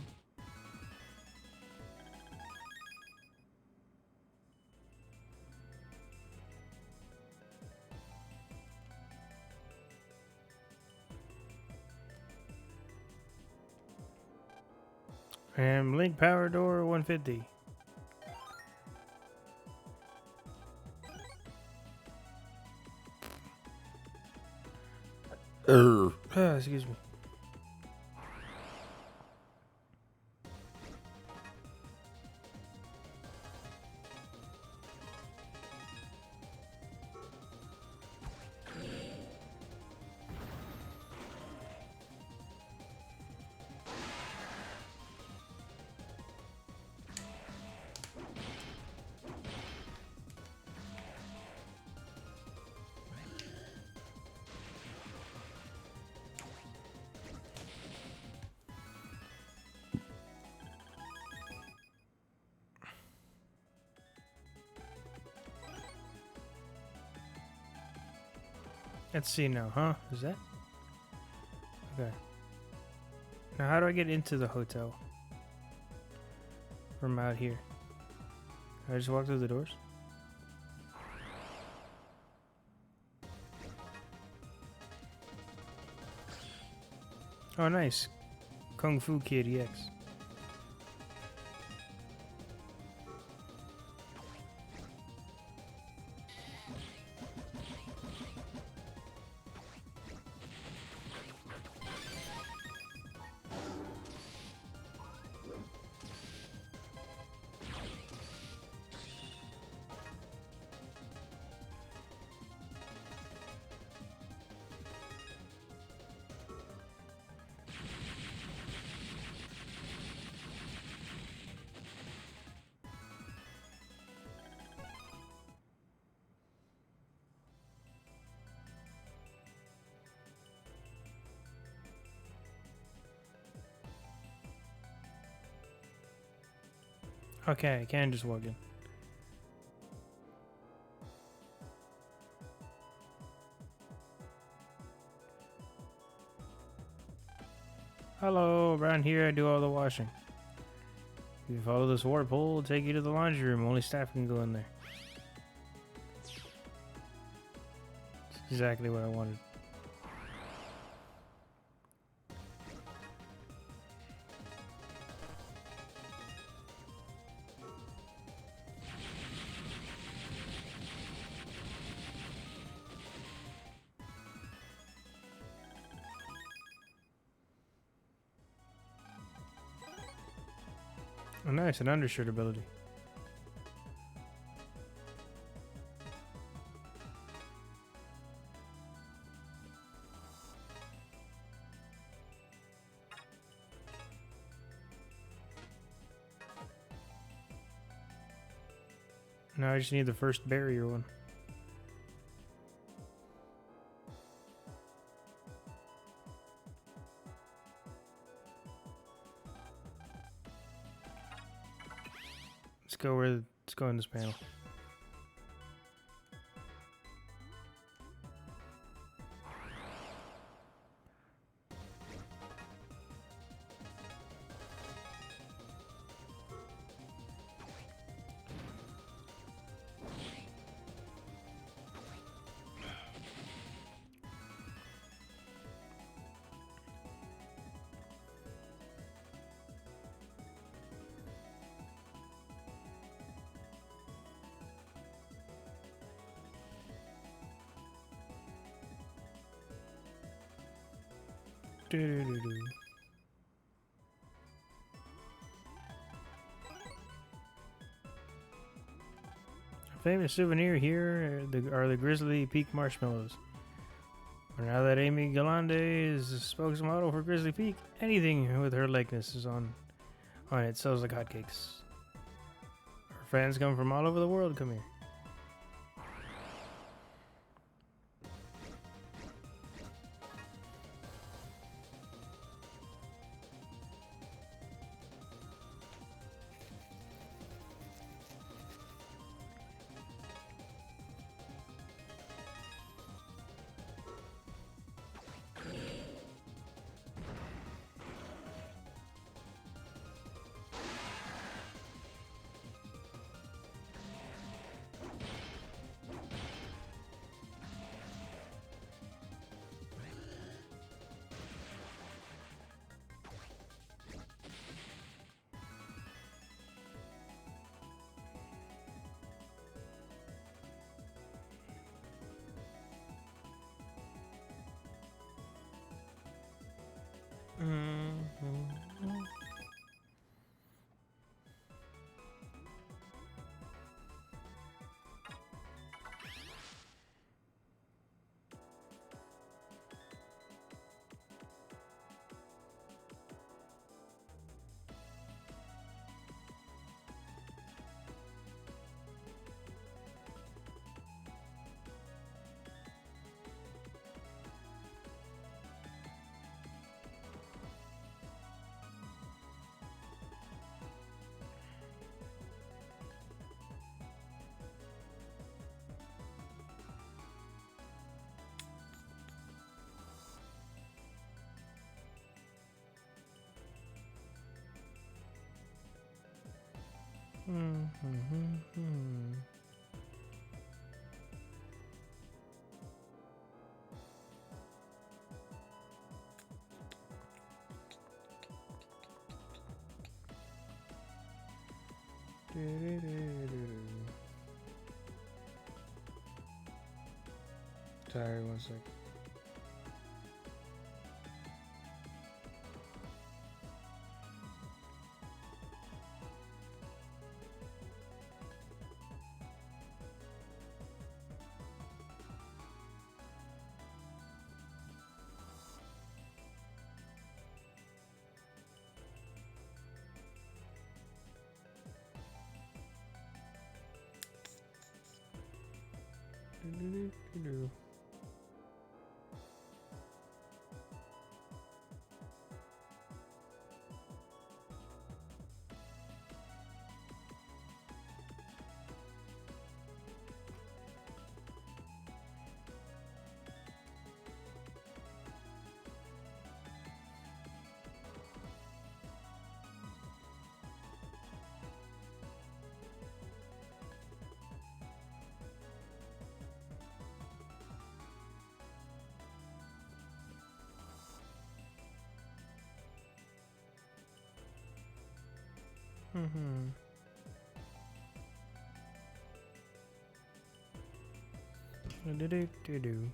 And link power door 150. Excuse me. Let's see now, huh? Is that? Okay. Now how do I get into the hotel? From out here. I just walk through the doors? Oh, nice. Kung Fu Kid EX. Okay, I can just walk in. Hello, around here I do all the washing. If you follow this water pole, it'll take you to the laundry room. Only staff can go in there. It's exactly what I wanted. Oh, nice, an undershirt ability. Now I just need the first barrier one. Let's go in this panel. Doo-doo-doo-doo. A famous souvenir here are the Grizzly Peak marshmallows. But now that Amy Galande is the spokesmodel for Grizzly Peak, anything with her likeness is on it sells like hotcakes. Her fans come from all over the world. Come here. Sorry, one sec. Do-do-do-do-do.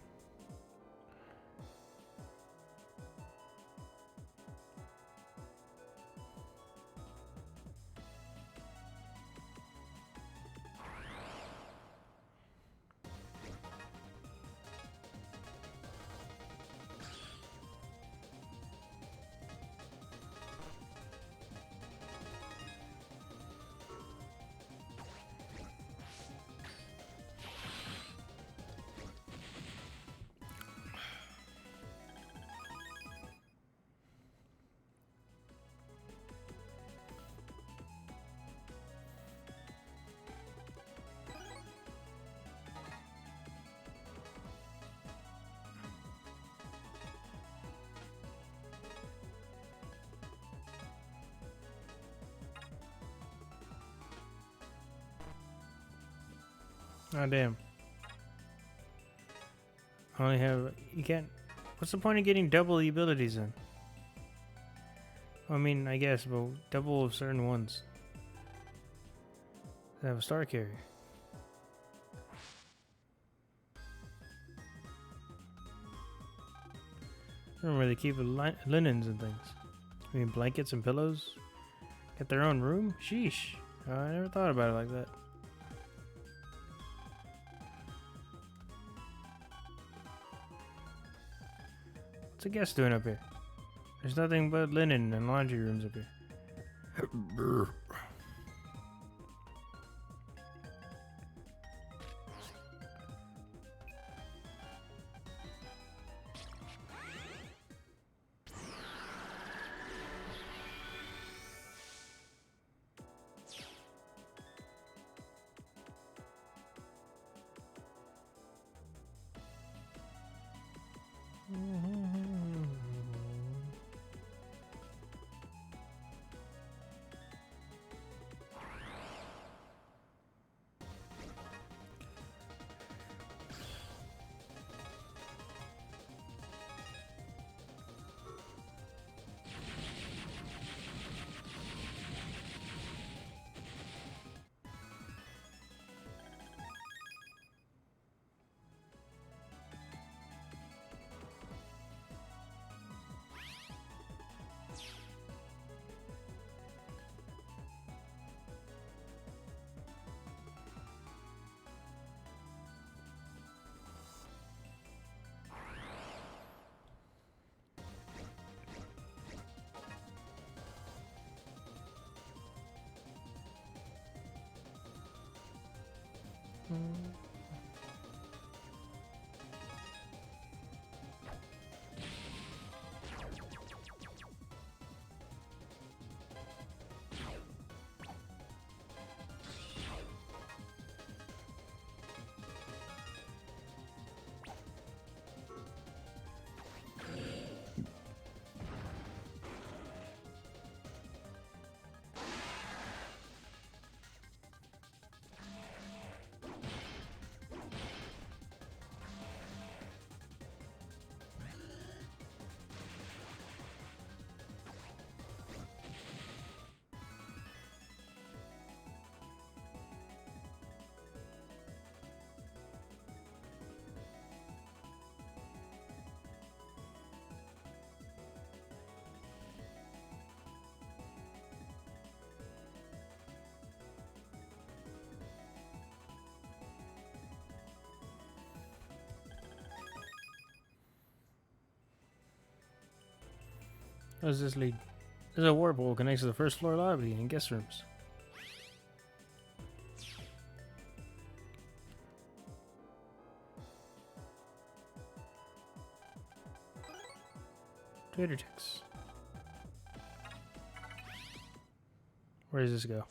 Oh damn. I only have you can't what's the point of getting double the abilities then? I mean I guess but double of certain ones. I have a star carrier. I don't really keep linens and things. I mean blankets and pillows. Get their own room? Sheesh. I never thought about it like that. What's a guest doing up here? There's nothing but linen and laundry rooms up here. How does this lead? There's a warp hole connects to the first floor lobby and guest rooms. Trader checks. Where does this go?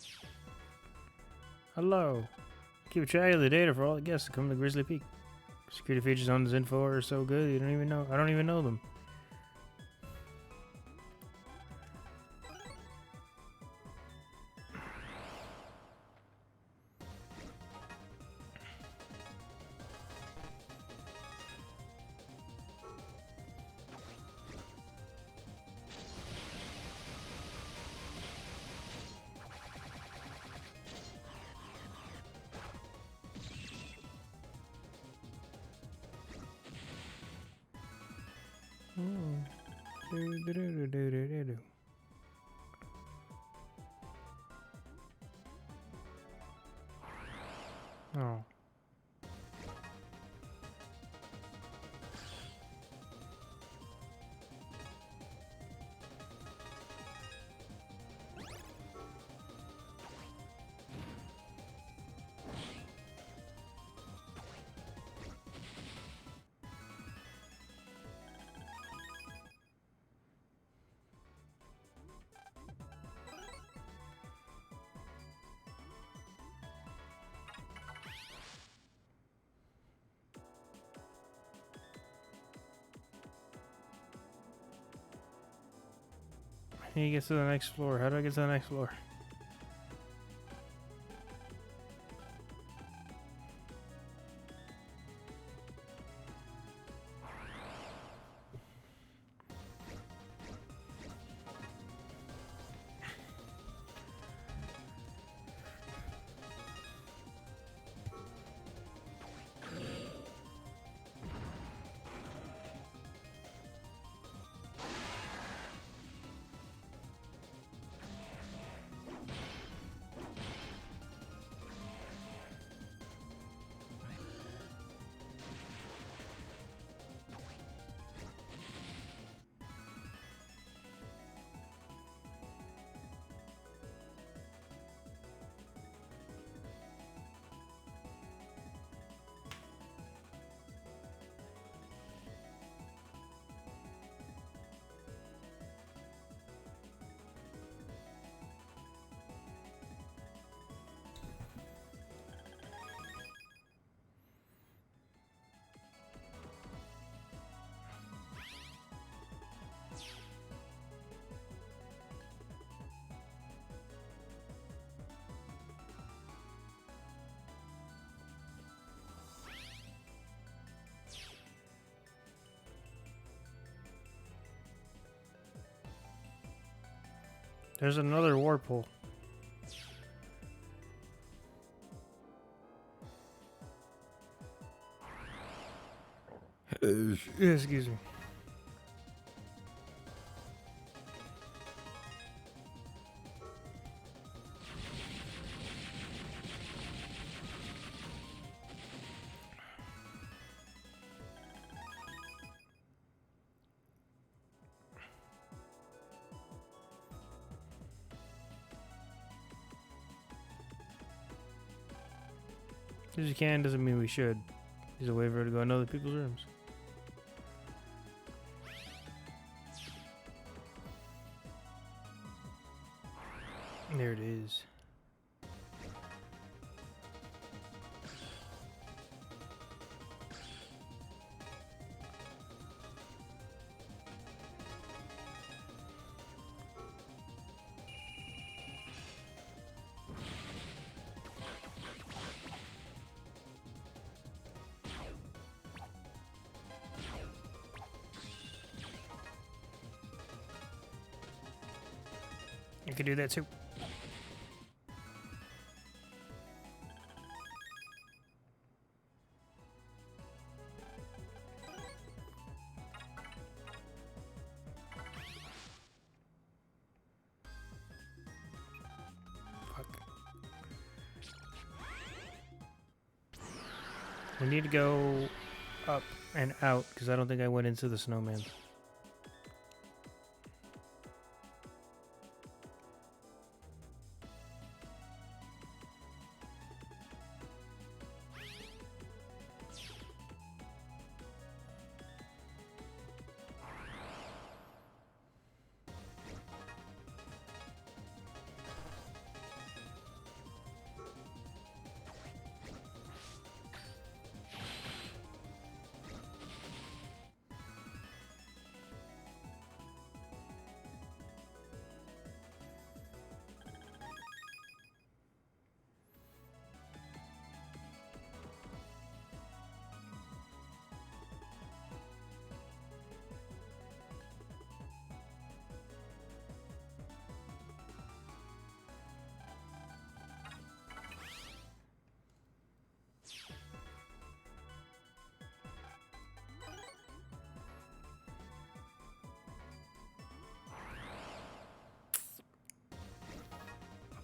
Hello. Keep track of the data for all the guests that come to Grizzly Peak. Security features on this info are so good you don't even know. I don't even know them. Do-do-do-do-do-do-do. Oh. I need to get to the next floor. How do I get to the next floor? There's another warp hole. Excuse me. Because you can doesn't mean we should. There's a way for her to go in other people's rooms. There it is. You could do that too. Fuck. We need to go up and out because I don't think I went into the snowman.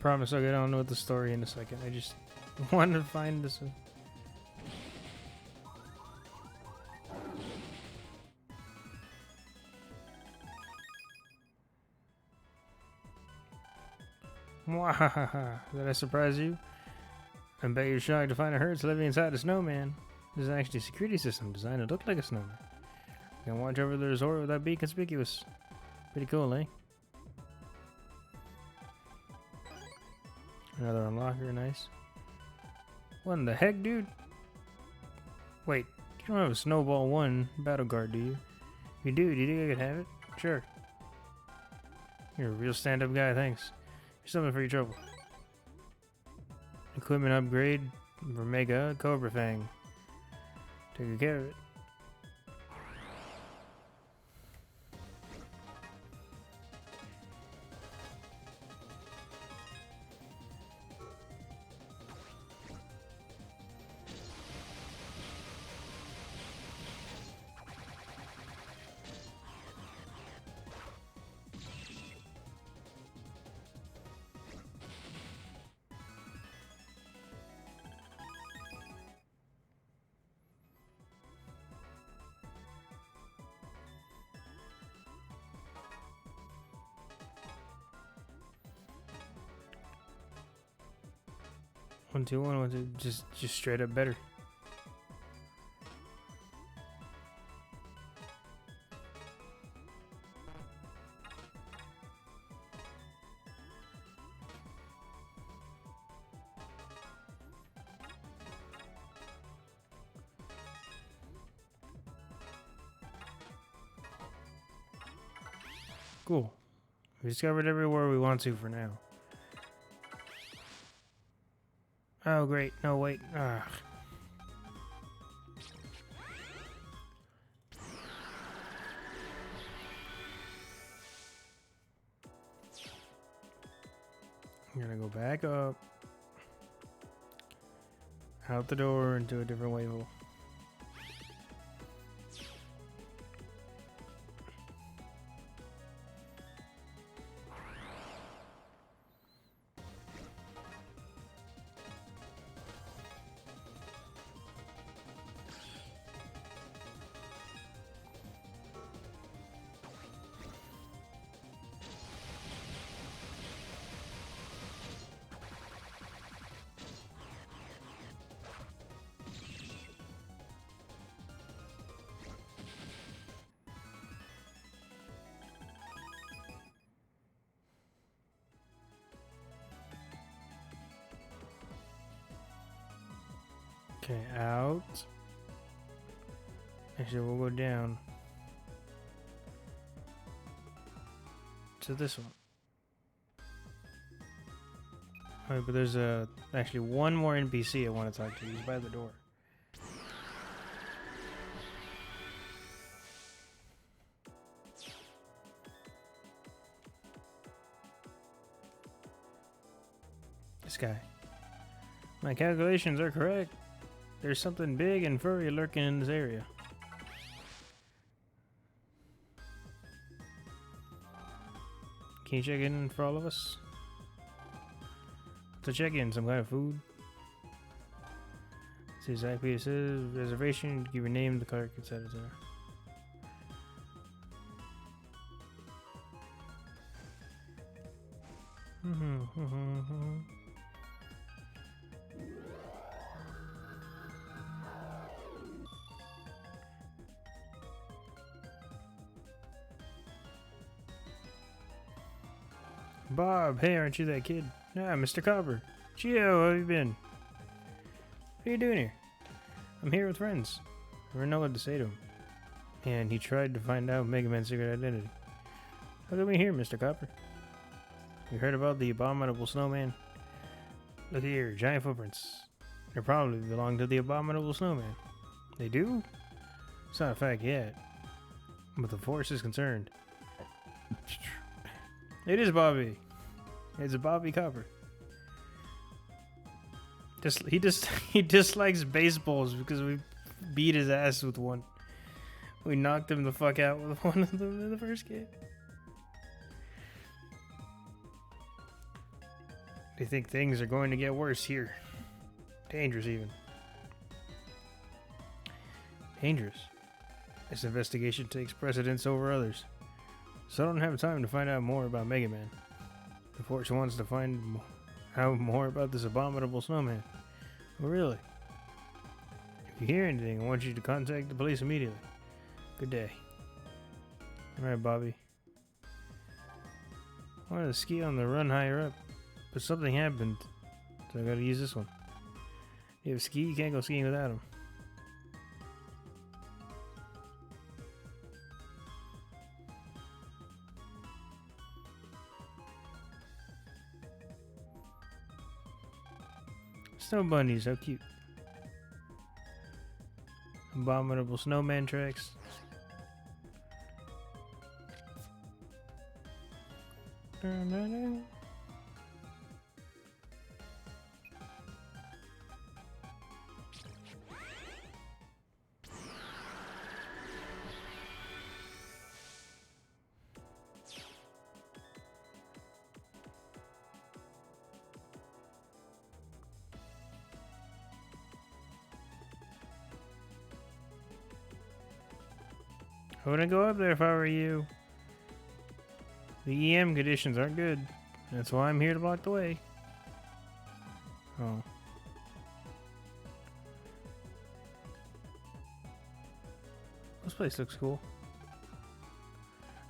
promise I'll get on with the story in a second. I just want to find this. Mwahaha. Did I surprise you? I bet you're shocked to find a herd living inside a snowman. This is actually a security system designed to look like a snowman. You can watch over the resort without being conspicuous. Pretty cool, eh? Another unlocker, nice. What in the heck, dude? Wait, you don't have a Snowball 1 battle guard, do you? If you do you think I could have it? Sure. You're a real stand-up guy, thanks. Here's something for your trouble. Equipment upgrade for Mega Cobra Fang. Take good care of it. One, two, one, one, two. Just straight up better. Cool. We discovered everywhere we want to for now. Oh, great. No, wait. Ugh. I'm gonna go back up. Out the door into a different wave hole. Okay, out. Actually, we'll go down to this one. Alright, but there's actually one more NPC I want to talk to. He's by the door. This guy. My calculations are correct. There's something big and furry lurking in this area. Can you check in for all of us? To check in, some kind of food. See exactly what it says. Reservation, give your name, the clerk, etc. Bob, hey, aren't you that kid? Ah, Mr. Copper. Gio, how have you been? What are you doing here? I'm here with friends. I don't know what to say to him. And he tried to find out Mega Man's secret identity. How come we here, Mr. Copper? You heard about the abominable snowman? Look here, giant footprints. They probably belong to the abominable snowman. They do? It's not a fact yet. But the force is concerned. It is Bobby. It's a Bobby Copper. He dislikes baseballs because we beat his ass with one. We knocked him the fuck out with one of them in the first game. They think things are going to get worse here. Dangerous, even. Dangerous. This investigation takes precedence over others, so I don't have time to find out more about Mega Man. The Force wants to find out more about this abominable snowman. Oh, really? If you hear anything, I want you to contact the police immediately. Good day. Alright, Bobby. I wanted to ski on the run higher up, but something happened, so I gotta use this one. You have a ski, you can't go skiing without him. Snow bunnies, how cute. Abominable snowman tracks. I wouldn't go up there if I were you. The EM conditions aren't good. That's why I'm here to block the way. Oh. This place looks cool.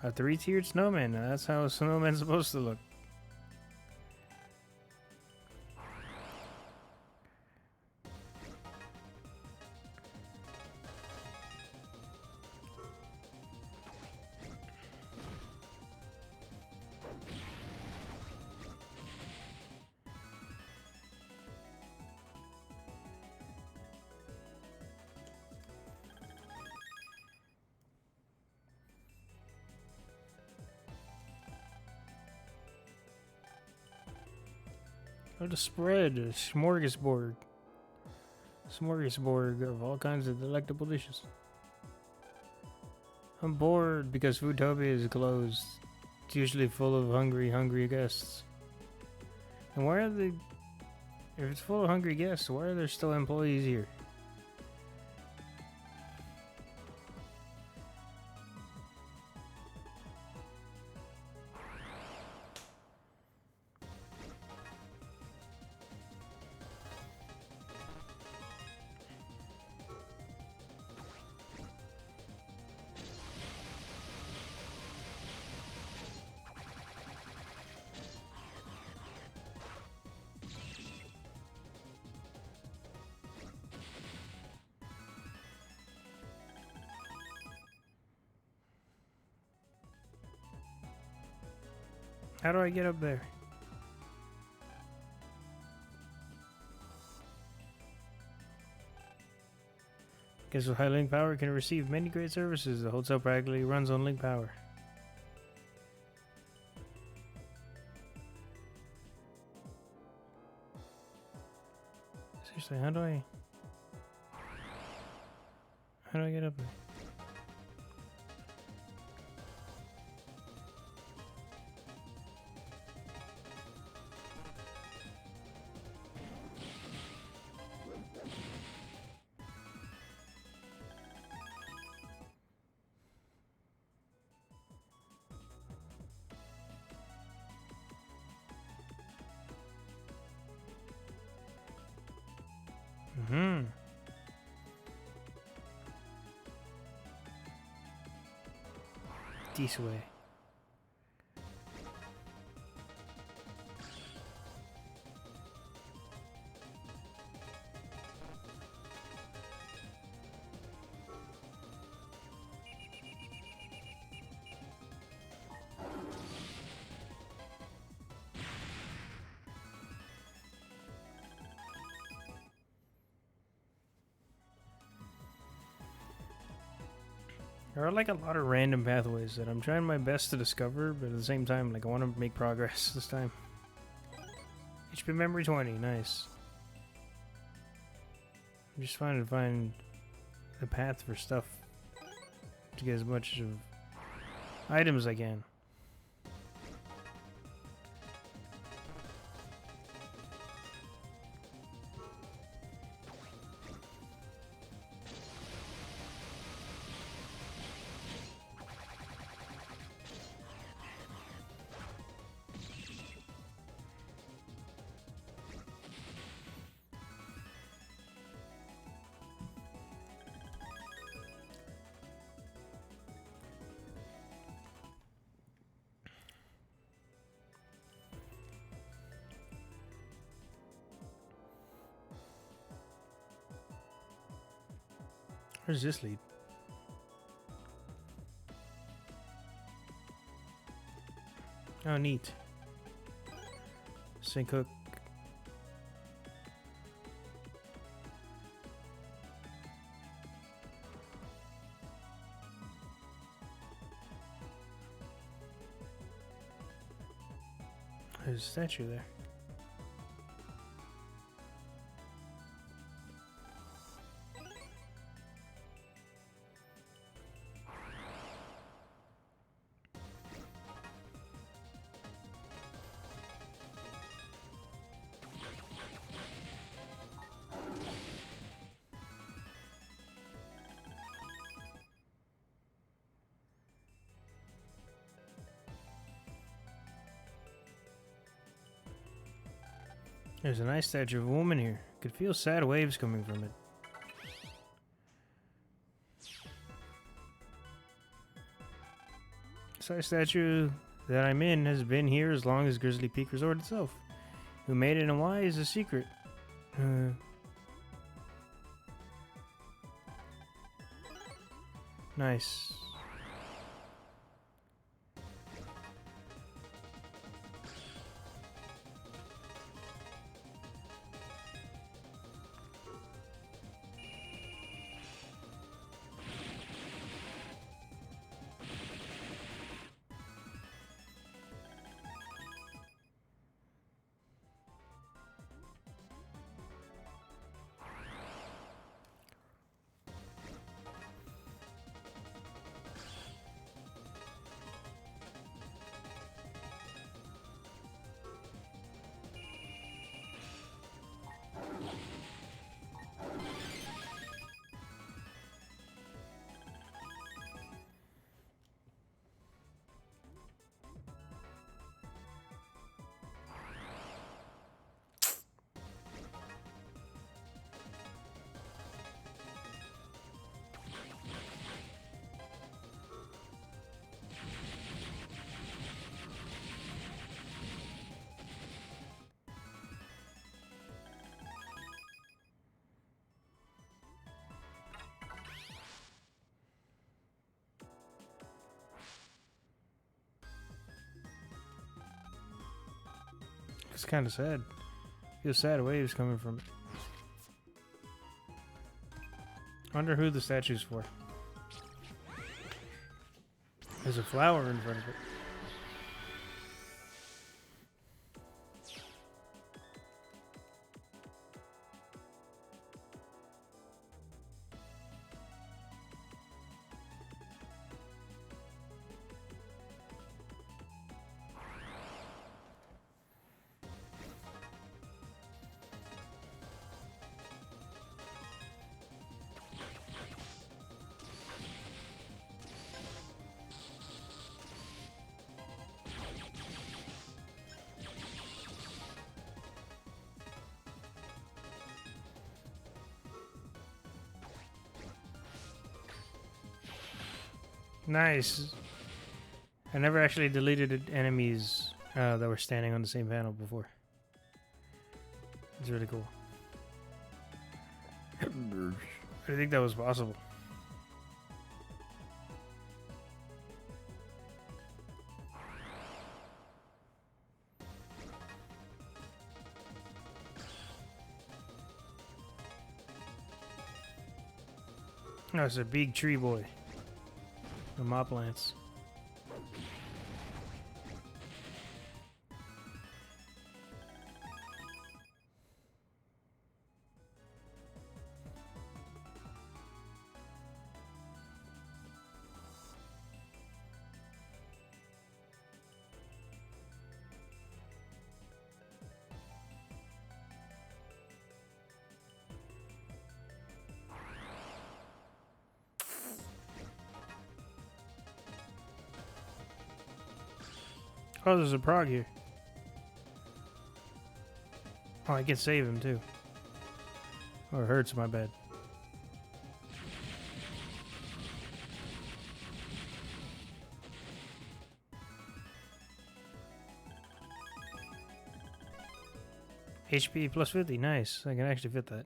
A 3-tiered snowman. Now that's how a snowman's supposed to look. Oh, the spread, a smorgasbord. Smorgasbord of all kinds of delectable dishes. I'm bored because Foodtopia is closed. It's usually full of hungry guests. And why are they... If it's full of hungry guests, why are there still employees here? How do I get up there? Guess with high link power can receive many great services. The hotel practically runs on link power. Seriously, how do I get up there? Mm-hmm. This way. There are like a lot of random pathways that I'm trying my best to discover, but at the same time, like I want to make progress this time. HP memory 20, nice. I'm just trying to find the path for stuff to get as much of items as I can. Where does this lead? Oh, neat. Sink hook. There's a statue there. There's a nice statue of a woman here. Could feel sad waves coming from it. This statue that I'm in has been here as long as Grizzly Peak Resort itself. Who made it and why is a secret. Nice. It's kind of sad. Feel sad waves coming from it. Wonder who the statue's for. There's a flower in front of it. Nice. I never actually deleted enemies that were standing on the same panel before. It's really cool. I didn't think that was possible. No, it's a big tree boy. The mop lance. Oh, there's a prog here. Oh, I can save him too. Oh, it hurts, my bad. HP plus 50, nice. I can actually fit that.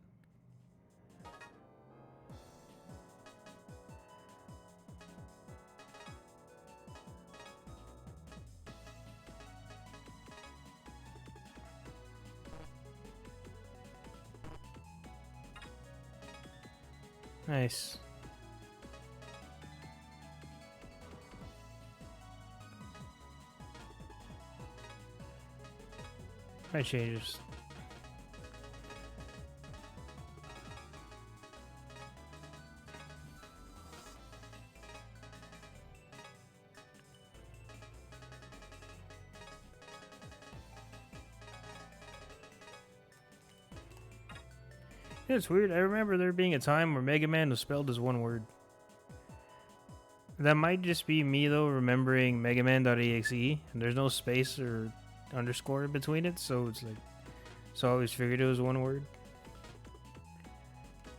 Nice. Might changes. Yeah, it's weird. I remember there being a time where Mega Man was spelled as one word. That might just be me though, remembering Mega Man.exe, and there's no space or underscore in between it, so it's like, so I always figured it was one word,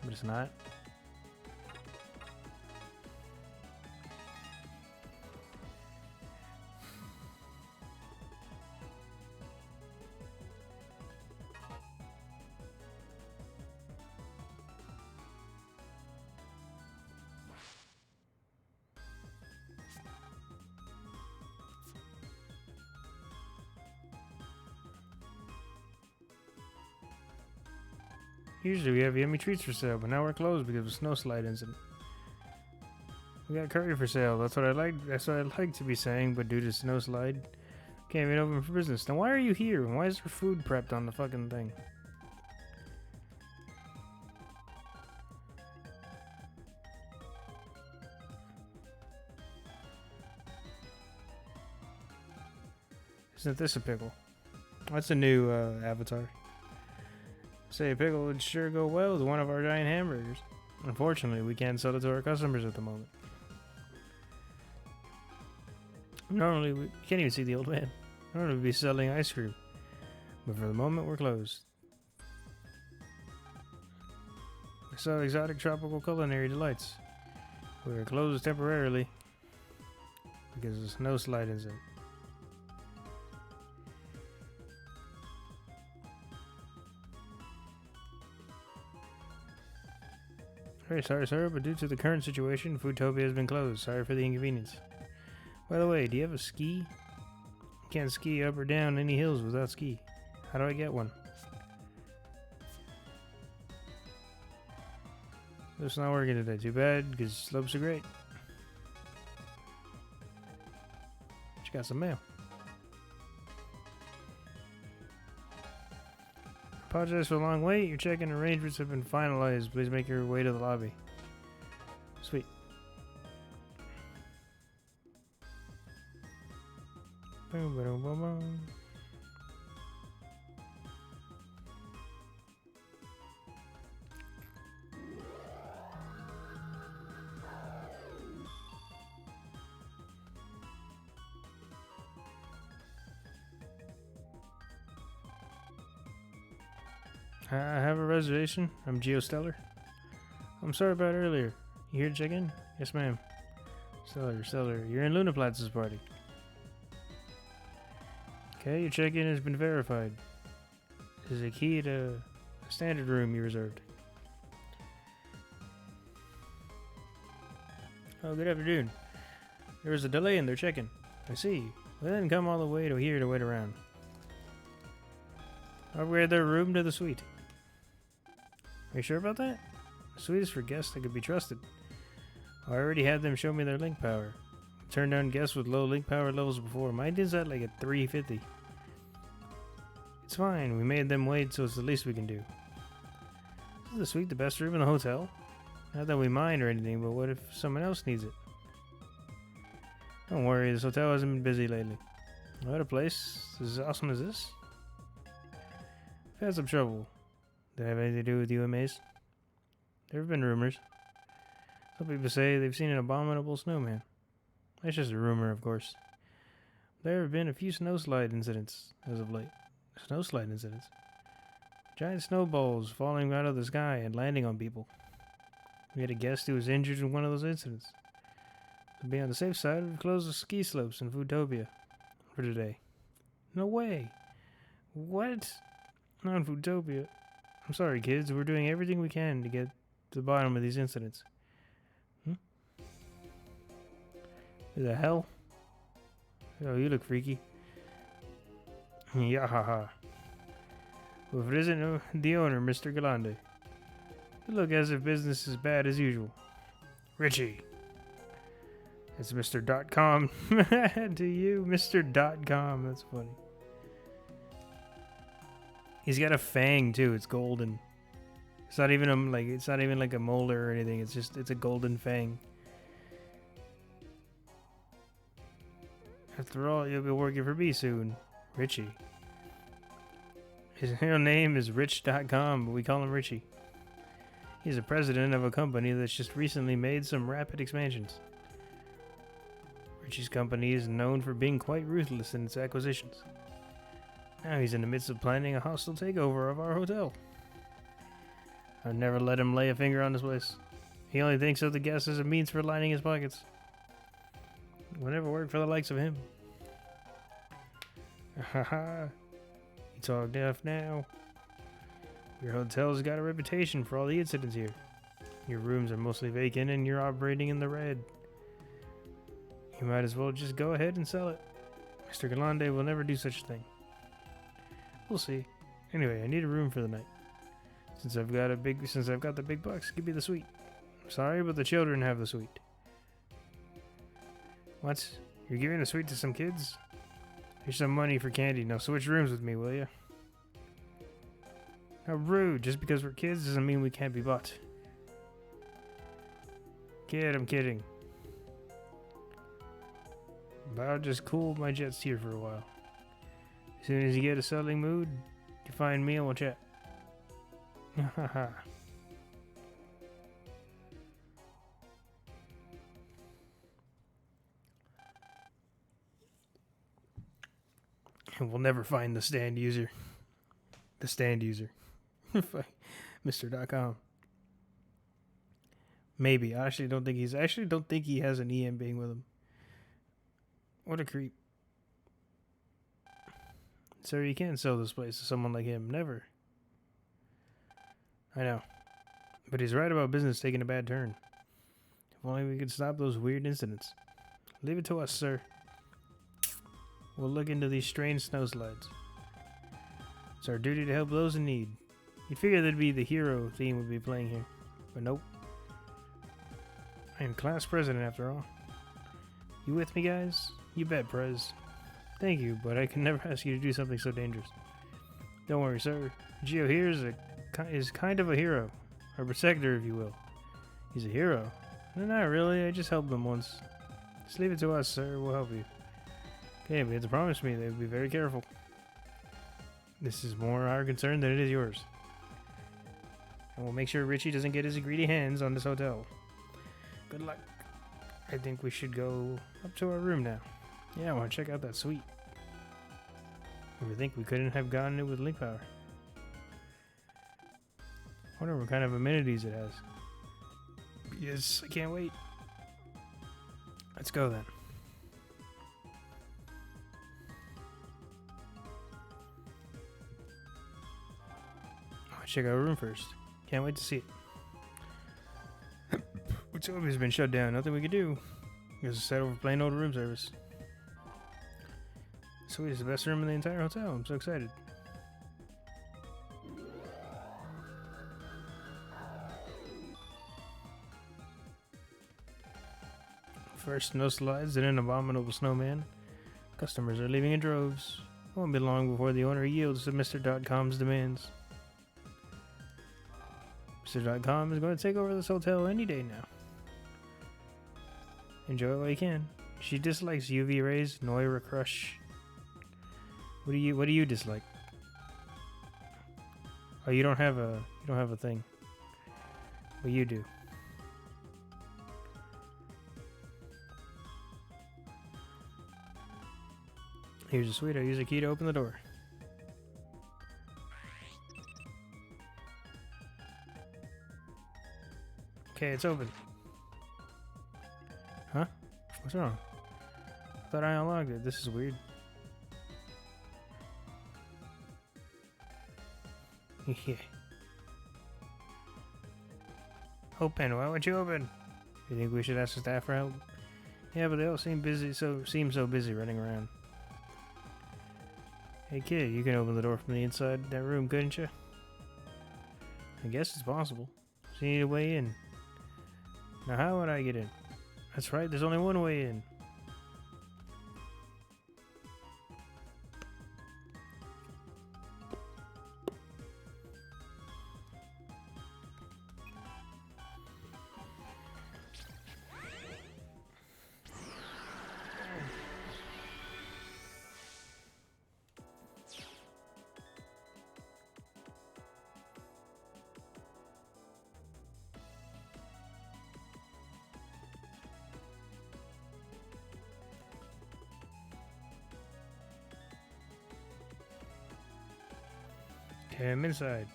but it's not. Usually we have yummy treats for sale, but now we're closed because of a snow slide incident. We got curry for sale. That's what I like. That's what I'd like to be saying, but due to snow slide, can't even open for business. Now why are you here? And why is there food prepped on the fucking thing? Isn't this a pickle? That's a new avatar. Say a pickle would sure go well with one of our giant hamburgers. Unfortunately, we can't sell it to our customers at the moment. Normally, we can't even see the old man. Normally, we'd be selling ice cream. But for the moment, we're closed. We sell exotic tropical culinary delights. We are closed temporarily because of the snow slide incident. Very sorry, sir, but due to the current situation, Foodtopia has been closed. Sorry for the inconvenience. By the way, do you have a ski? Can't ski up or down any hills without ski. How do I get one? It's not working today. Too bad, because slopes are great. She got some mail. Apologize for the long wait. Your check-in arrangements have been finalized. Please make your way to the lobby. Sweet. Boom, boom, boom, boom. I have a reservation. I'm GeoStellar. I'm sorry about earlier. You here to check in? Yes, ma'am. Stellar. You're in Lunaplatz's party. Okay, your check-in has been verified. This is a key to a standard room you reserved. Oh, good afternoon. There was a delay in their check-in. I see. Well, then come all the way to here to wait around. Upgrade their room to the suite. Are you sure about that? The suite is for guests that could be trusted. I already had them show me their link power. Turned down guests with low link power levels before. Mine is at like a 350. It's fine. We made them wait, so it's the least we can do. Is the suite the best room in the hotel? Not that we mind or anything, but what if someone else needs it? Don't worry, this hotel hasn't been busy lately. What a place as awesome as this? I've had some trouble. Did it have anything to do with you and Maze? There have been rumors. Some people say they've seen an abominable snowman. That's just a rumor, of course. There have been a few snowslide incidents as of late. Snowslide incidents? Giant snowballs falling out of the sky and landing on people. We had a guest who was injured in one of those incidents. To be on the safe side, we've closed the ski slopes in Foodtopia for today. No way. What? Not in Foodtopia. I'm sorry, kids. We're doing everything we can to get to the bottom of these incidents. Who the hell? Oh, you look freaky. Yeah, haha. Well, if it isn't the owner, Mr. Galande. You look as if business is bad as usual. Richie. It's Mr. .com to you, Mr. .com. That's funny. He's got a fang too. It's golden. It's not even like a molar or anything. It's a golden fang. After all, you'll be working for me soon, Richie. His real name is Rich.com, but we call him Richie. He's the president of a company that's just recently made some rapid expansions. Richie's company is known for being quite ruthless in its acquisitions. Now he's in the midst of planning a hostile takeover of our hotel. I'd never let him lay a finger on this place. He only thinks of the guests as a means for lining his pockets. It would never work for the likes of him. Haha. You talk deaf now. Your hotel's got a reputation for all the incidents here. Your rooms are mostly vacant and you're operating in the red. You might as well just go ahead and sell it. Mr. Galande will never do such a thing. We'll see. Anyway, I need a room for the night. Since I've got the big bucks, give me the suite. I'm sorry, but the children have the suite. What? You're giving a suite to some kids? Here's some money for candy. Now switch rooms with me, will ya? How rude. Just because we're kids doesn't mean we can't be bought. Kid, I'm kidding. But I'll just cool my jets here for a while. As soon as you get a selling mood, you find me and we'll chat. Haha. We'll never find the stand user. The stand user. Mr.com. Maybe. I actually don't think he has an EM being with him. What a creep. Sir, you can't sell this place to someone like him. Never. I know. But he's right about business taking a bad turn. If only we could stop those weird incidents. Leave it to us, sir. We'll look into these strange snowslides. It's our duty to help those in need. You'd figure that'd be the hero theme would be playing here. But nope. I am class president after all. You with me, guys? You bet, Prez. Thank you, but I can never ask you to do something so dangerous. Don't worry, sir. Gio here is kind of a hero. A protector, if you will. He's a hero? No, not really. I just helped him once. Just leave it to us, sir. We'll help you. Okay, but you have to promise me that we'll be very careful. This is more our concern than it is yours. And we'll make sure Richie doesn't get his greedy hands on this hotel. Good luck. I think we should go up to our room now. Yeah, I want to check out that suite. We think we couldn't have gotten it with link power. Wonder what kind of amenities it has. Yes, I can't wait. Let's go then. I'll check out our room first. Can't wait to see it. Utopia has been shut down. Nothing we could do. Guess it's set over plain old room service. Sweet, it's the best room in the entire hotel. I'm so excited. First snow slides and an abominable snowman. Customers are leaving in droves. It won't be long before the owner yields to Mr.com's demands. Mr.com is going to take over this hotel any day now. Enjoy it while you can. She dislikes UV rays, Noira Crush. What do you dislike? Oh, you don't have a thing. But you do. Here's a suite. I'll use a key to open the door. Okay, it's open. Huh? What's wrong? I thought I unlocked it. This is weird. Yeah. Open. Why would you open? You think we should ask the staff for help? Yeah, but they all seem busy. Seem so busy running around. Hey kid, you can open the door from the inside that room, couldn't you? I guess it's possible. So you need a way in. Now how would I get in? That's right, there's only one way in. Okay, I'm inside.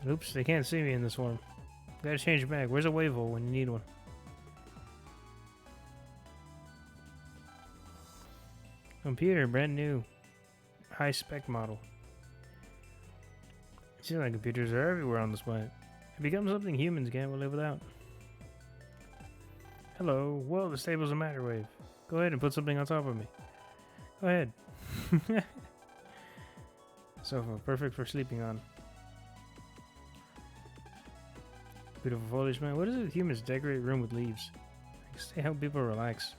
Oops, they can't see me in this one. Gotta change back. Where's a wave hole when you need one? Computer, brand new. High spec model. Seems like computers are everywhere on this planet. It becomes something humans can't live without. Hello. Well, the stable's a matter wave. Go ahead and put something on top of me. Go ahead. Sofa, perfect for sleeping on. Beautiful foliage, man. What is it? Humans decorate room with leaves. I guess they help people relax.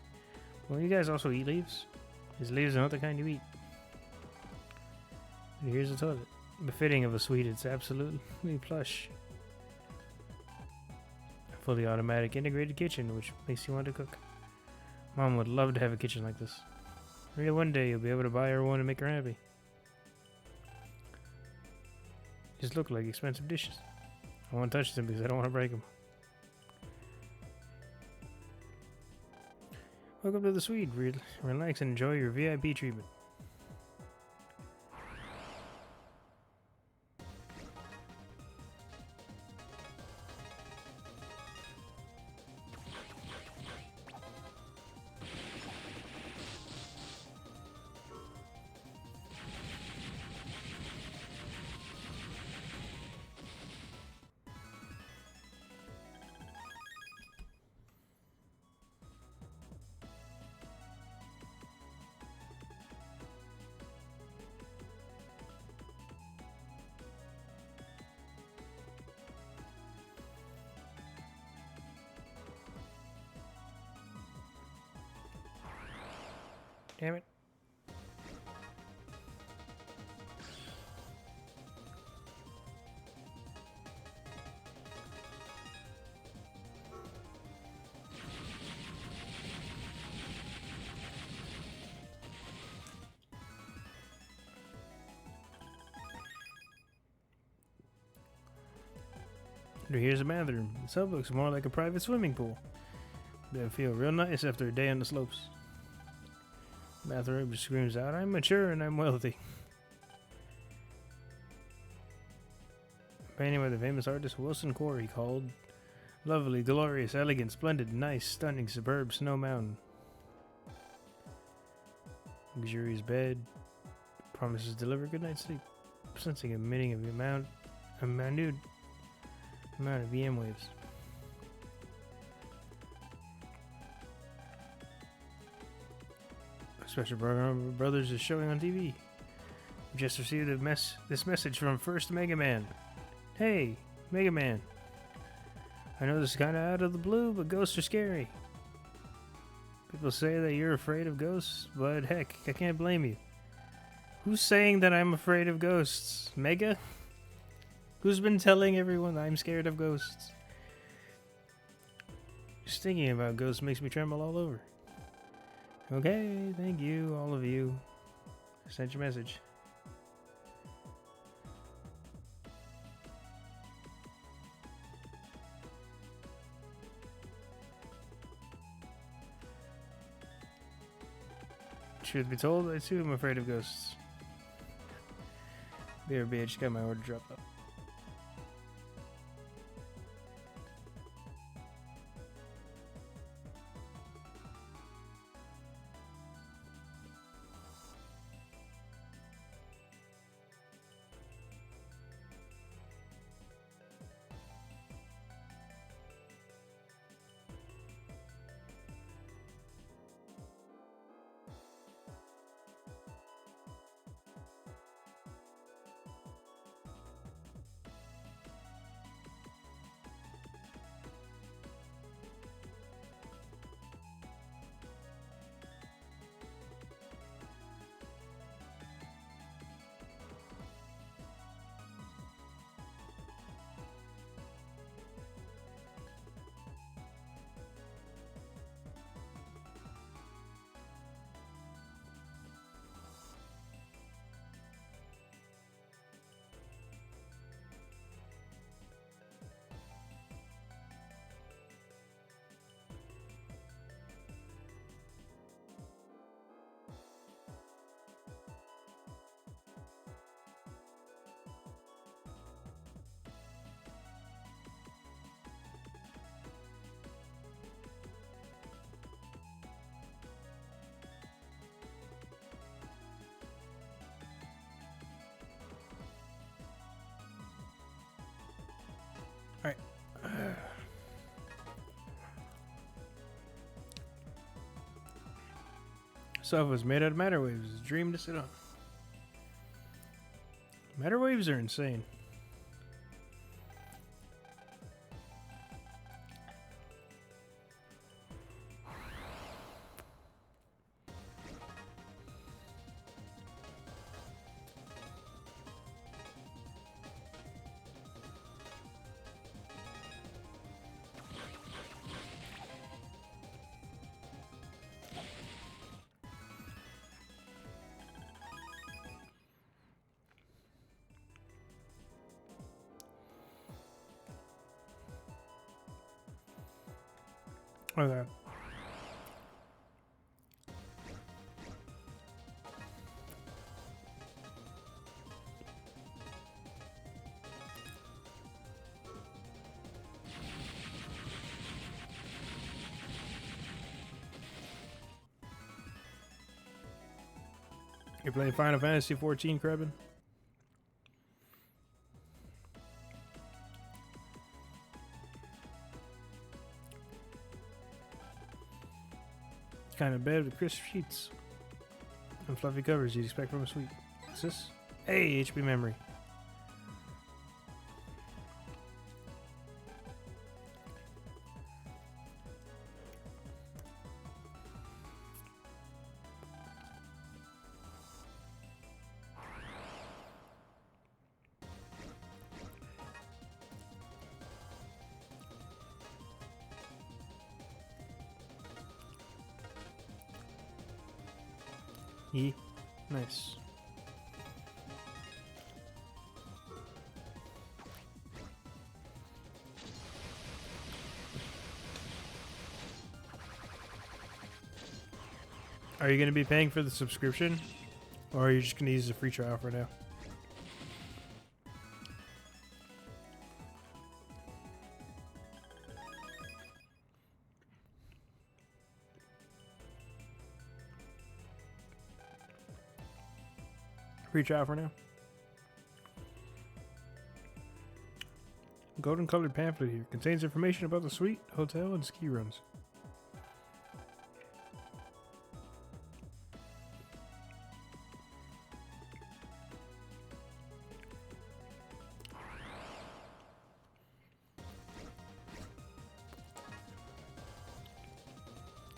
Well, you guys also eat leaves? These leaves are not the kind you eat. And here's the toilet. Befitting of a suite, it's absolutely plush. A fully automatic integrated kitchen, which makes you want to cook. Mom would love to have a kitchen like this. Maybe one day you'll be able to buy her one and make her happy. These look like expensive dishes. I won't touch them because I don't want to break them. Welcome to the suite. Relax and enjoy your VIP treatment. Damn it. Here's a bathroom. The sub looks more like a private swimming pool. That'd feel real nice after a day on the slopes. Bathroom just screams out, I'm mature and I'm wealthy. Painted by the famous artist Wilson Corey, called Lovely, Glorious, Elegant, Splendid, Nice, Stunning, Superb, Snow Mountain. Luxurious bed. Promises to deliver good night's sleep. Sensing a minute of the minute amount of VM waves. A special program of Brothers is showing on TV. We just received this message from First Mega Man. Hey, Mega Man. I know this is kind of out of the blue, but ghosts are scary. People say that you're afraid of ghosts, but heck, I can't blame you. Who's saying that I'm afraid of ghosts? Mega? Who's been telling everyone I'm scared of ghosts? Just thinking about ghosts makes me tremble all over. Okay, thank you, all of you. I sent your message. Truth be told, I too am afraid of ghosts. BRB, I just got my order dropped up. Alright. Sofa's made out of matter waves. It's a dream to sit on. Matter waves are insane. Okay. You're playing Final Fantasy 14, Krebin? It's kind of bad with crisp sheets and fluffy covers you'd expect from a suite. What's this? Hey, HP memory. Yee. Nice. Are you going to be paying for the subscription? Or are you just going to use the free trial for now? Free trial for now. Golden colored pamphlet here contains information about the suite, hotel, and ski runs.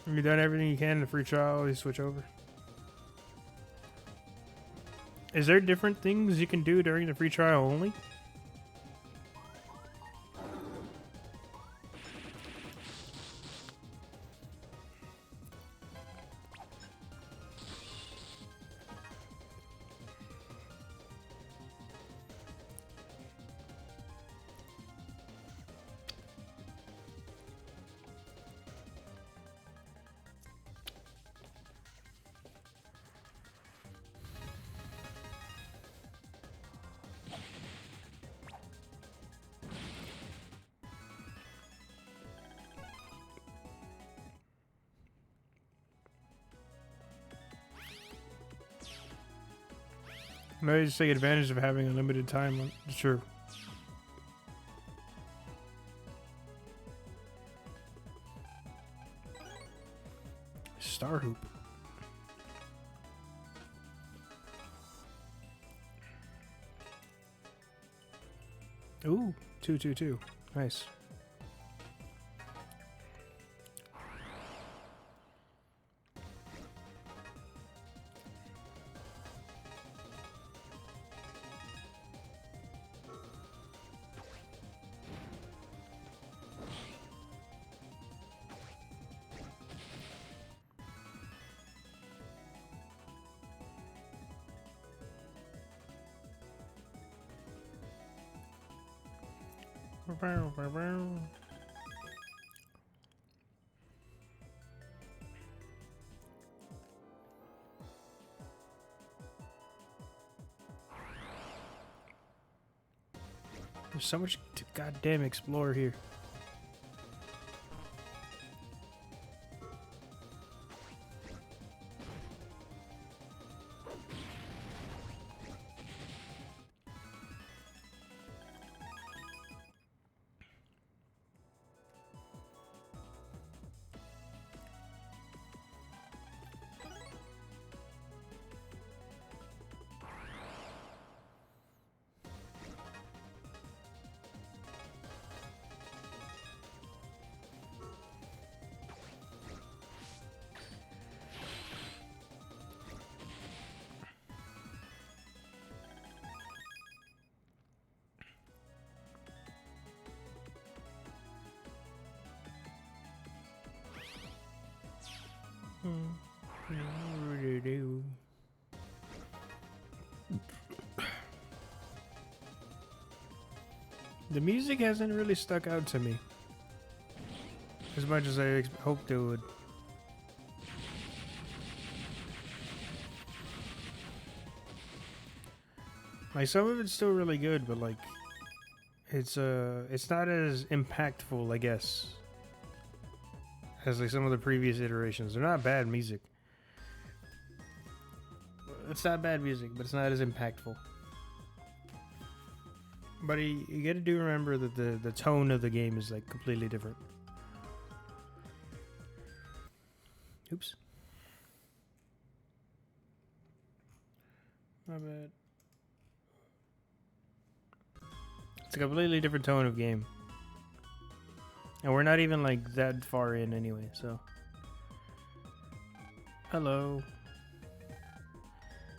Have you done everything you can in the free trial? You switch over. Is there different things you can do during the free trial only? No, you just take advantage of having a limited time. Sure. Star hoop. Ooh, 222. Nice. There's so much to goddamn explore here. The music hasn't really stuck out to me as much as I hoped it would. Like, some of it's still really good, but like it's not as impactful, I guess, as like some of the previous iterations. They're not bad music. It's not bad music, but it's not as impactful. But you gotta do remember that the tone of the game is like completely different. Oops. My bad. It's a completely different tone of game. And we're not even like that far in anyway, so. Hello.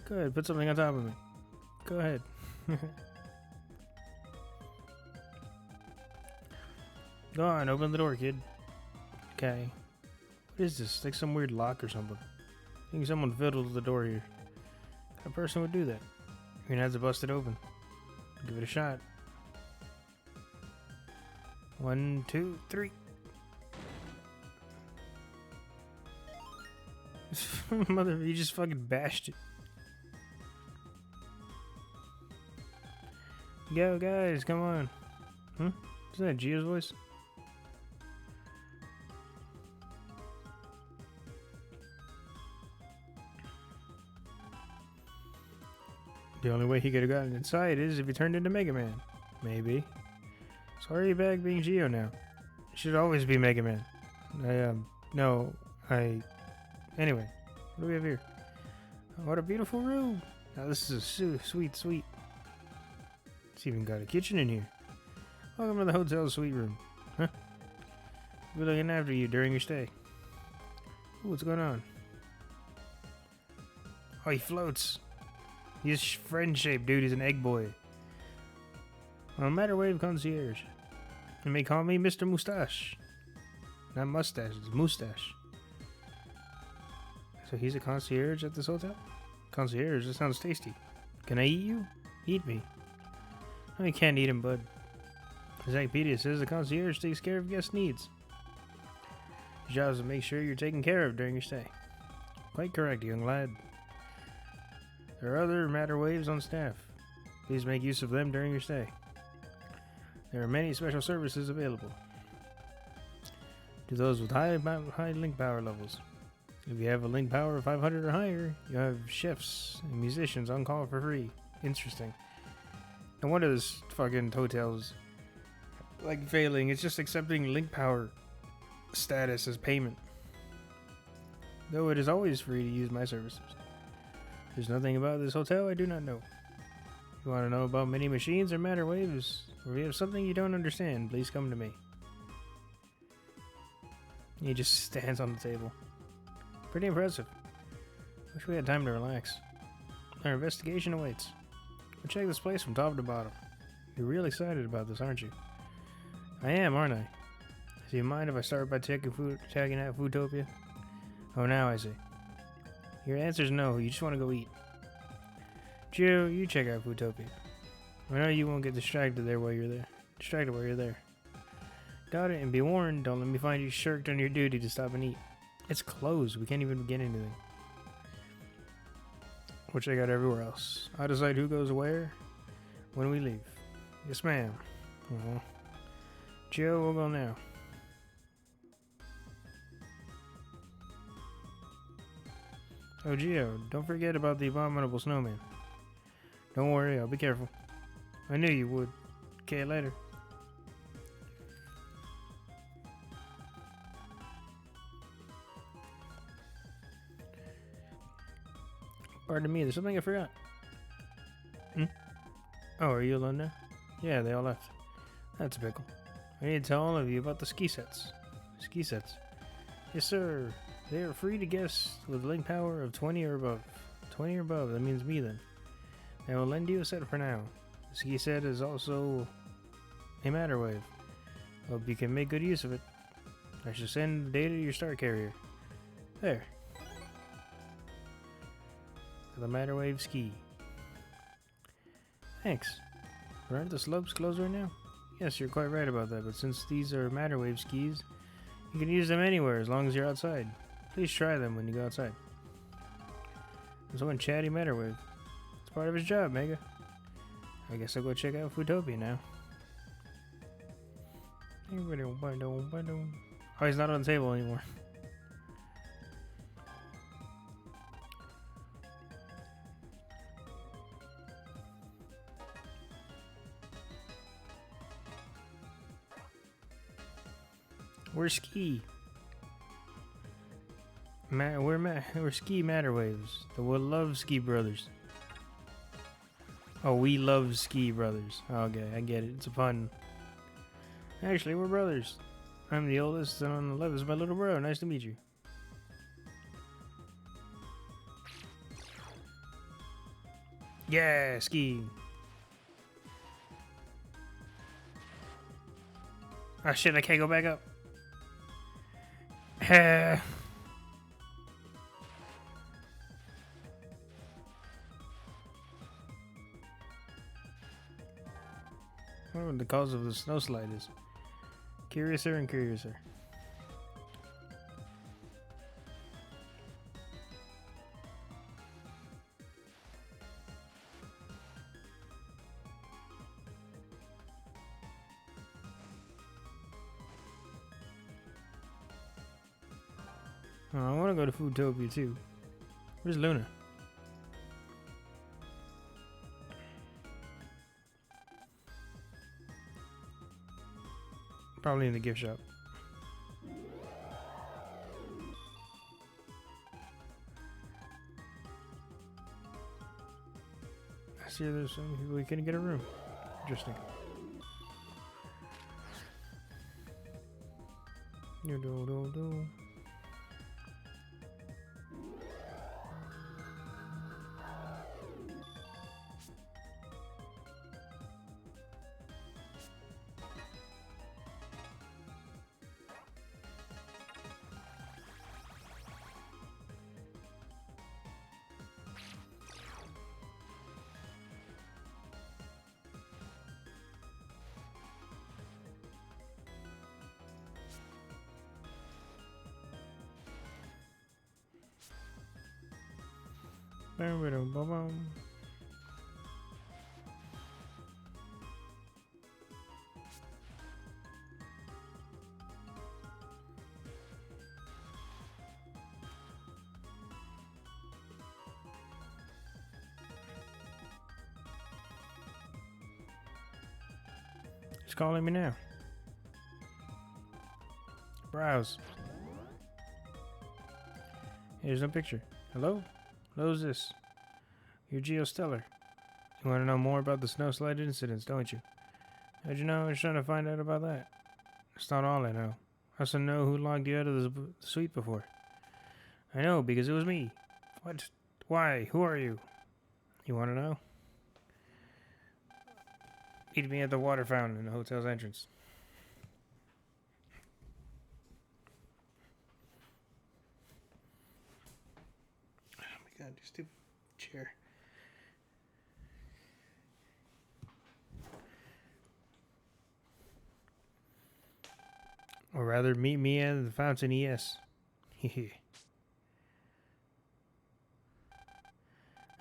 Go ahead, put something on top of me. Go ahead. Go on, open the door, kid. Okay. What is this? Like some weird lock or something. I think someone fiddled the door here. A person would do that. You're gonna have to bust it open. Give it a shot. 1, 2, 3. Mother, you just fucking bashed it. Go, guys, come on. Isn't that Gio's voice? The only way he could have gotten inside is if he turned into Mega Man. Maybe. Sorry back being Geo now. It should always be Mega Man. Anyway, what do we have here? Oh, what a beautiful room. Now this is a sweet. It's even got a kitchen in here. Welcome to the hotel suite room. Huh? We're looking after you during your stay. Ooh, what's going on? Oh, he floats. He's friend-shaped, dude. He's an egg boy. Well, matter wave concierge. You may call me Mr. Mustache. Not mustache, it's mustache. So he's a concierge at this hotel? Concierge, that sounds tasty. Can I eat you? Eat me. No, you can't eat him, bud. Wikipedia says the concierge takes care of guest needs. Your job is to make sure you're taken care of during your stay. Quite correct, young lad. There are other matter waves on staff. Please make use of them during your stay. There are many special services available to those with high link power levels. If you have a link power of 500 or higher, you have chefs and musicians on call for free. Interesting. No wonder this fucking hotel's like failing. It's just accepting link power status as payment. Though it is always free to use my services. There's nothing about this hotel I do not know. If you want to know about many machines or matter waves, or if you have something you don't understand, please come to me. He just stands on the table. Pretty impressive. Wish we had time to relax. Our investigation awaits. We'll check this place from top to bottom. You're real excited about this, aren't you? I am, aren't I? Do you mind if I start by tagging out Foodtopia? Oh, now I see. Your answer's no, you just want to go eat. Gio, you check out Foodtopia. I know you won't get distracted while you're there. Got it, and be warned, don't let me find you shirked on your duty to stop and eat. It's closed, we can't even get anything. We'll check out everywhere else. I'll decide who goes where when we leave. Yes, ma'am. Gio, we'll go now. Oh, Gio, don't forget about the abominable snowman. Don't worry, I'll be careful. I knew you would. Okay, later. Pardon me, there's something I forgot. Oh, are you alone now? Yeah, they all left. That's a pickle. I need to tell all of you about the ski sets. Ski sets? Yes, sir. They are free to guests with link power of 20 or above. 20 or above, that means me then. I will lend you a set for now. The ski set is also a matter wave. Hope you can make good use of it. I shall send data to your star carrier. There. The matter wave ski. Thanks. But aren't the slopes closed right now? Yes, you're quite right about that, but since these are matter wave skis, you can use them anywhere as long as you're outside. Please try them when you go outside. There's one chatty matter wave. It's part of his job, Mega. I guess I'll go check out Foodtopia now. Oh, he's not on the table anymore. We're ski. We're ski matter waves. The We Love Ski Brothers. Oh, we love Ski Brothers. Okay, I get it. It's a pun. Actually, we're brothers. I'm the oldest, and on the left is my little bro. Nice to meet you. Yeah, skiing. Ah, shit, I can't go back up. I wonder what the cause of the snow slide is. Curiouser and curiouser. Oh, I want to go to Foodtopia too. Where's Luna? Probably in the gift shop. I see there's some people you couldn't get a room. Interesting. Do. Bum. He's calling me now. Browse. Here's no picture. Hello? Hello's this? You're Geostellar. You want to know more about the snowslide incidents, don't you? How'd you know I was trying to find out about that? That's not all I know. I also know who logged you out of the suite before. I know, because it was me. What? Why? Who are you? You want to know? Meet me at the water fountain in the hotel's entrance. Oh my god, you stupid chair. Or rather, meet me at the fountain, yes. Hehe.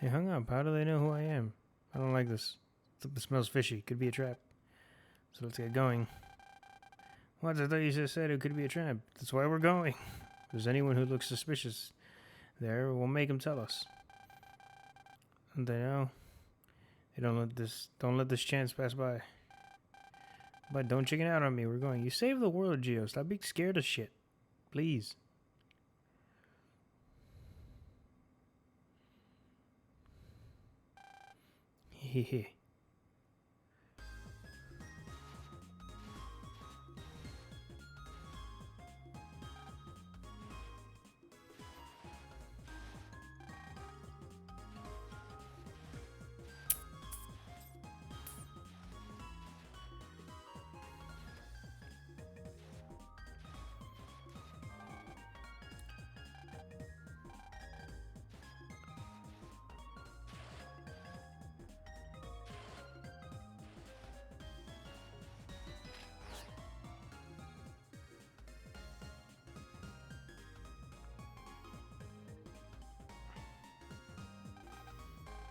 They hung up. How do they know who I am? I don't like this. It smells fishy. Could be a trap. So let's get going. What? I thought you just said it could be a trap. That's why we're going. If there's anyone who looks suspicious there, we'll make them tell us. And they know. They don't let this chance pass by. But don't chicken out on me. We're going. You saved the world, Geo. Stop being scared of shit. Please. Hehe.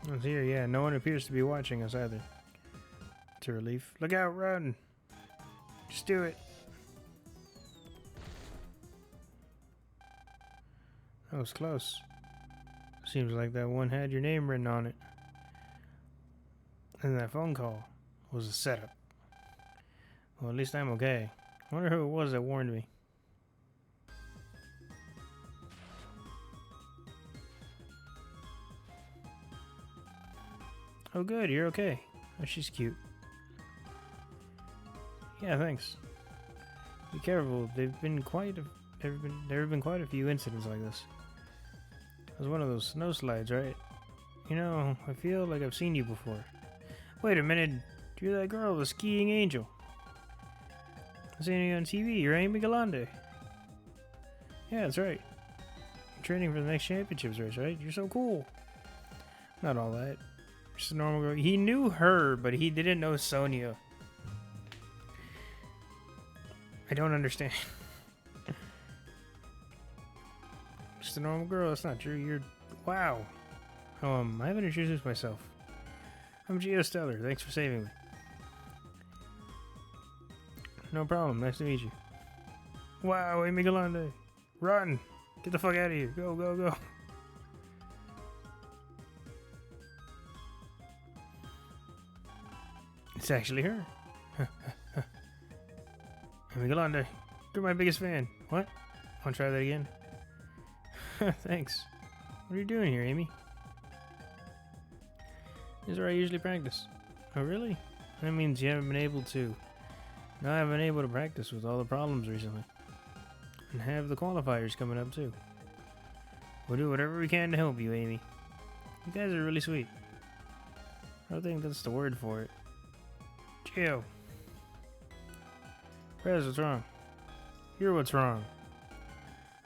I was here, yeah. No one appears to be watching us either. It's a relief. Look out, run! Just do it. That was close. Seems like that one had your name written on it. And that phone call was a setup. Well, at least I'm okay. I wonder who it was that warned me. Oh good, you're okay. Oh, she's cute. Yeah, thanks. Be careful. There have been quite a few incidents like this. It was one of those snow slides, right? You know, I feel like I've seen you before. Wait a minute. You're that girl, the skiing angel. I've seen you on TV. You're Amy Galante. Yeah, that's right. You're training for the next championships race, right? You're so cool. Not all that. Just a normal girl. He knew her, but he didn't know Sonia. I don't understand. Just a normal girl. That's not true. You're... Wow. I haven't introduced myself. I'm Gio Stellar. Thanks for saving me. No problem. Nice to meet you. Wow, Amy Galante. Run! Get the fuck out of here. Go, go, go. It's actually her. Amy Galante. You're my biggest fan. What? Want to try that again? Thanks. What are you doing here, Amy? This is where I usually practice. Oh, really? That means you haven't been able to. No, I haven't been able to practice with all the problems recently. And have the qualifiers coming up, too. We'll do whatever we can to help you, Amy. You guys are really sweet. I don't think that's the word for it. Gio. Prez, what's wrong? You're what's wrong.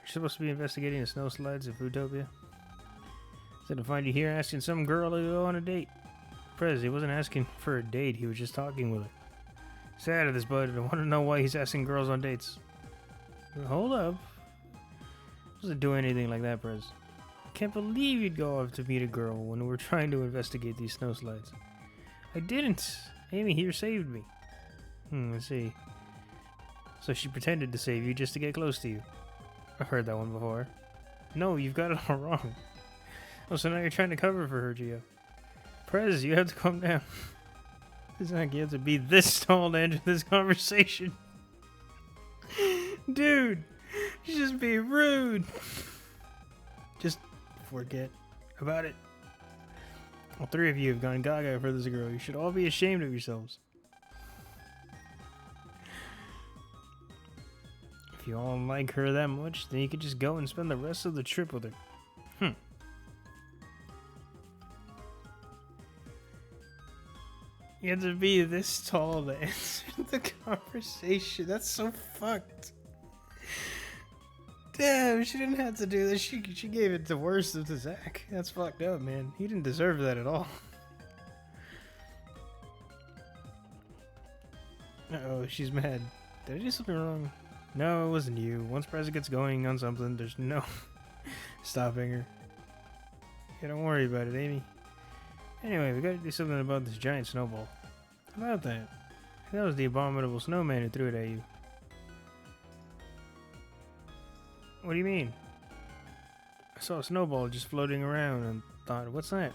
You're supposed to be investigating the snow slides at Foodtopia. Instead of find you here asking some girl to go on a date. Prez, he wasn't asking for a date, he was just talking with her. Sad of this, bud. I want to know why he's asking girls on dates. Hold up. I wasn't doing anything like that, Prez. I can't believe you'd go off to meet a girl when we're trying to investigate these snow slides. I didn't. Amy here saved me. Let's see. So she pretended to save you just to get close to you. I've heard that one before. No, you've got it all wrong. Oh, so now you're trying to cover for her, Gio. Prez, you have to calm down. It's not like you have to be this tall to enter this conversation. Dude, you're just being rude. Just forget about it. All three of you have gone gaga for this girl. You should all be ashamed of yourselves. If you all like her that much, then you could just go and spend the rest of the trip with her. You have to be this tall to answer the conversation. That's so fucked. Damn, she didn't have to do this. She gave it the worst of the Zach. That's fucked up, man. He didn't deserve that at all. Uh-oh, she's mad. Did I do something wrong? No, it wasn't you. Once Prez gets going on something, there's no stopping her. Yeah, don't worry about it, Amy. Anyway, we gotta do something about this giant snowball. How about that? That was the abominable snowman who threw it at you. What do you mean? I saw a snowball just floating around and thought, what's that?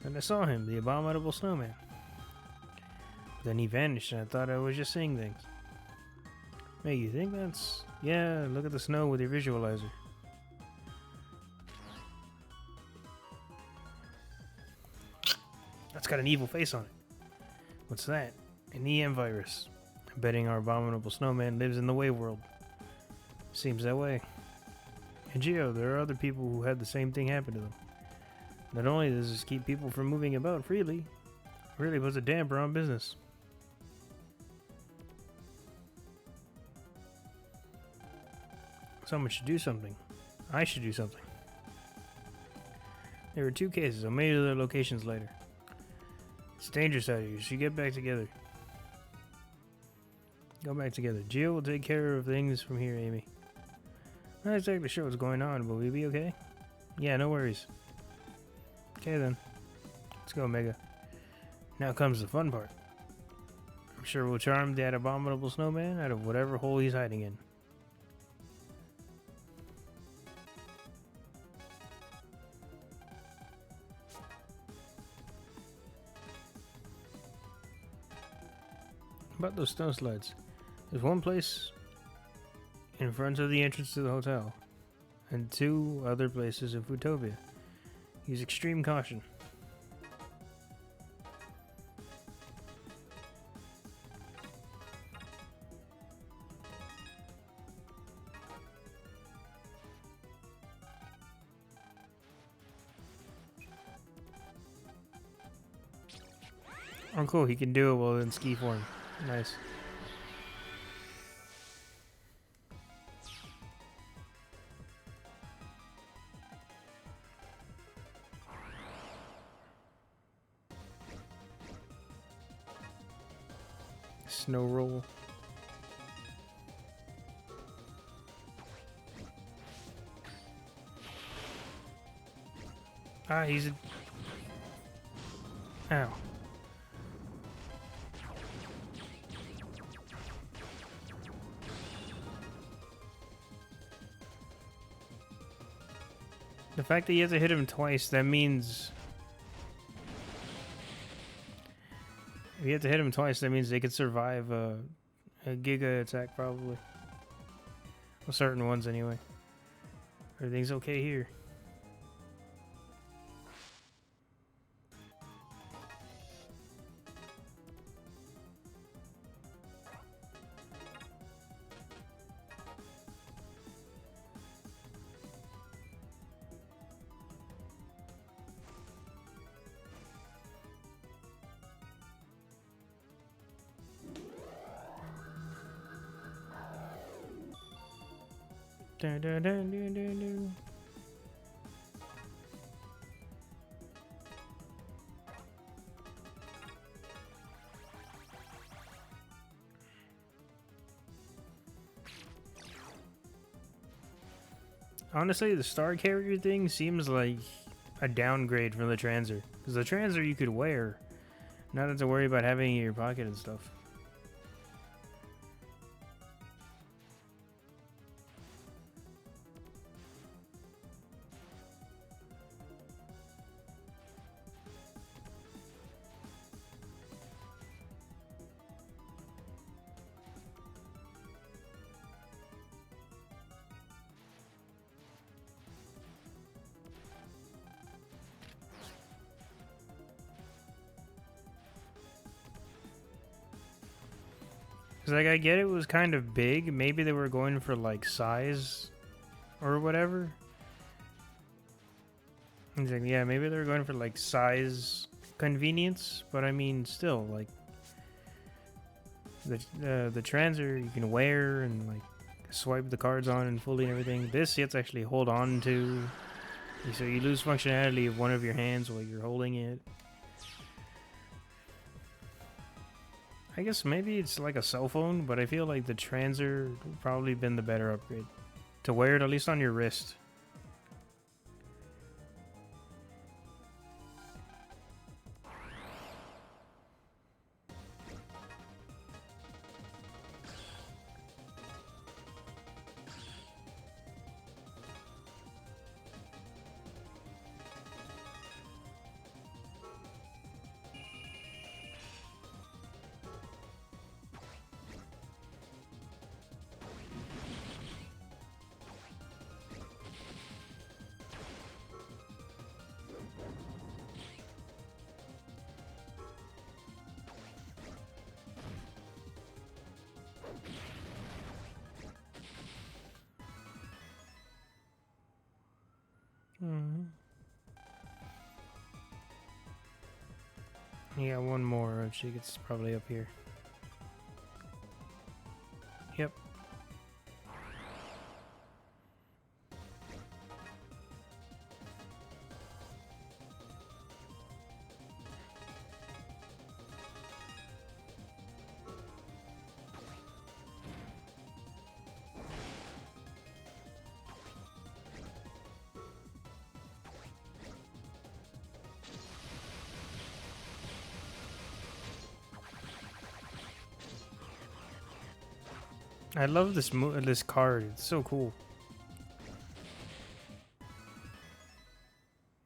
Then I saw him, the abominable snowman. But then he vanished and I thought I was just seeing things. Hey, you think that's... Yeah, look at the snow with your visualizer. That's got an evil face on it. What's that? An EM virus. I'm betting our abominable snowman lives in the wave world. Seems that way. And Gio, there are other people who had the same thing happen to them. Not only does this keep people from moving about freely, it really puts a damper on business. Someone should do something. I should do something. There were 2 cases. I'll mail you their locations later. It's dangerous out here. You should get back together. Go back together. Gio will take care of things from here, Amy. I'm not exactly sure what's going on, but we'll be okay? Yeah, no worries. Okay then. Let's go, Mega. Now comes the fun part. I'm sure we'll charm that abominable snowman out of whatever hole he's hiding in. About those snow slides. There's one place in front of the entrance to the hotel, and 2 other places in Foodtopia. Use extreme caution. Oh, cool. He can do it while in ski form. Nice. Snow roll. Ah, he's a... Ow. The fact that you have to hit him twice, that means... If you have to hit him twice, that means they could survive a Giga attack, probably. Well, certain ones, anyway. Everything's okay here. Dun, dun, dun, dun, dun, dun. Honestly, the star carrier thing seems like a downgrade from the transer. Because the transer you could wear, not have to worry about having it in your pocket and stuff. Cause like I get it was kind of big. Maybe they were going for like size or whatever. He's like, yeah, maybe they were going for like size convenience, but I mean, still like the transer you can wear and like swipe the cards on and fully and everything. This you have to actually hold on to, so you lose functionality of one of your hands while you're holding it. I guess maybe it's like a cell phone, but I feel like the transer would probably been the better upgrade. To wear it at least on your wrist. Yeah, one more. I think it's probably up here. Yep. I love this card. It's so cool.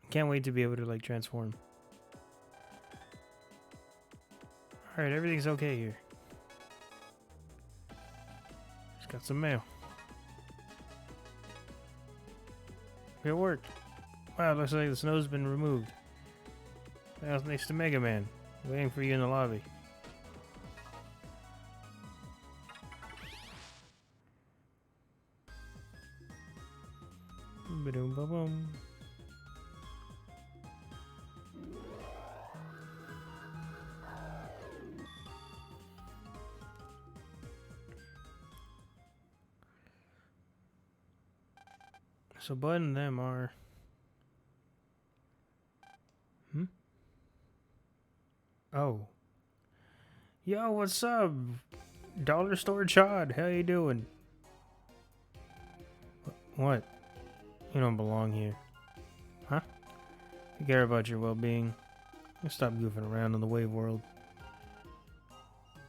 Can't wait to be able to like transform. All right, everything's okay here. Just got some mail. It worked. Wow, looks like the snow's been removed. Now it's next to Mega Man, waiting for you in the lobby. Ba-dum-ba-bum. So Bud and them are... Oh. Yo, what's up? Dollar Store Chad, how you doing? What? You don't belong here. Huh? I care about your well-being. Stop goofing around in the wave world.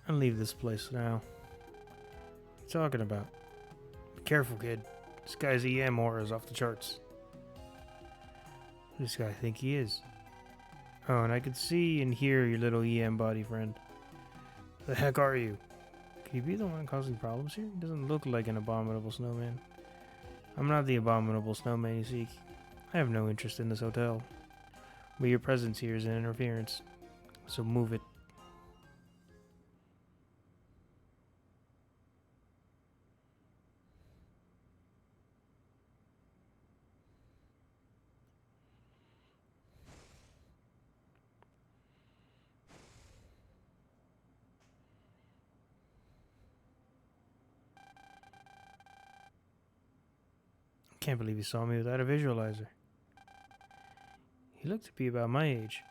I'll leave this place now. What are you talking about? Be careful, kid. This guy's EM aura is off the charts. Who does this guy think he is? Oh, and I could see and hear your little EM body friend. The heck are you? Could you be the one causing problems here? He doesn't look like an abominable snowman. I'm not the abominable snowman you seek. I have no interest in this hotel. But your presence here is an interference. So move it. Can't believe he saw me without a visualizer. He looked to be about my age.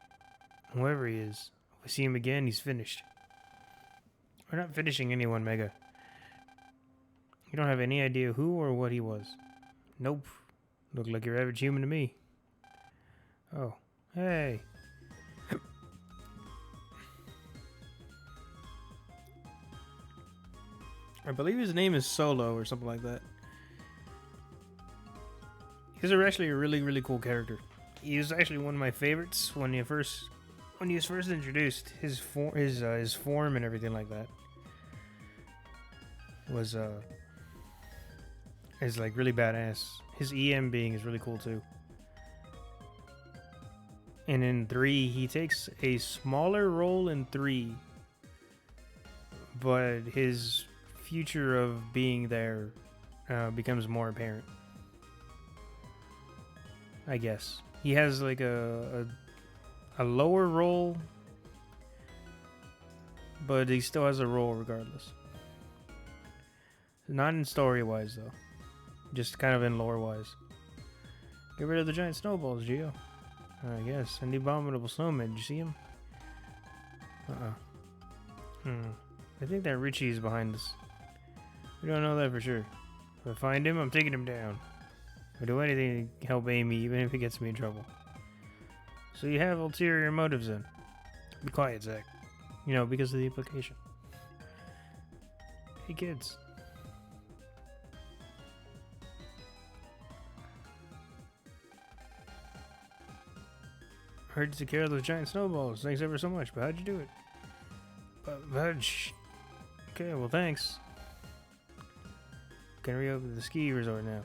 Whoever he is, if we see him again, he's finished. We're not finishing anyone, Mega. You don't have any idea who or what he was. Nope. Looked like your average human to me. Oh. Hey. I believe his name is Solo or something like that. He's actually a really, really cool character. He was actually one of my favorites when he was first introduced. His form and everything like that was is like really badass. His EM being is really cool too. And in 3, he takes a smaller role in 3, but his future of being there becomes more apparent. I guess he has like a lower role, but he still has a role regardless. Not in story wise though, just kind of in lore wise. Get rid of the giant snowballs, Geo. I guess. And the abominable snowman. Did you see him? I think that Richie is behind this. We don't know that for sure. If I find him, I'm taking him down. I'll do anything to help Amy, even if it gets me in trouble. So you have ulterior motives then. Be quiet, Zach. You know, because of the implication. Hey, kids. Heard you took care of those giant snowballs. Thanks ever so much, but how'd you do it? Okay, well, thanks. Can reopen the ski resort now.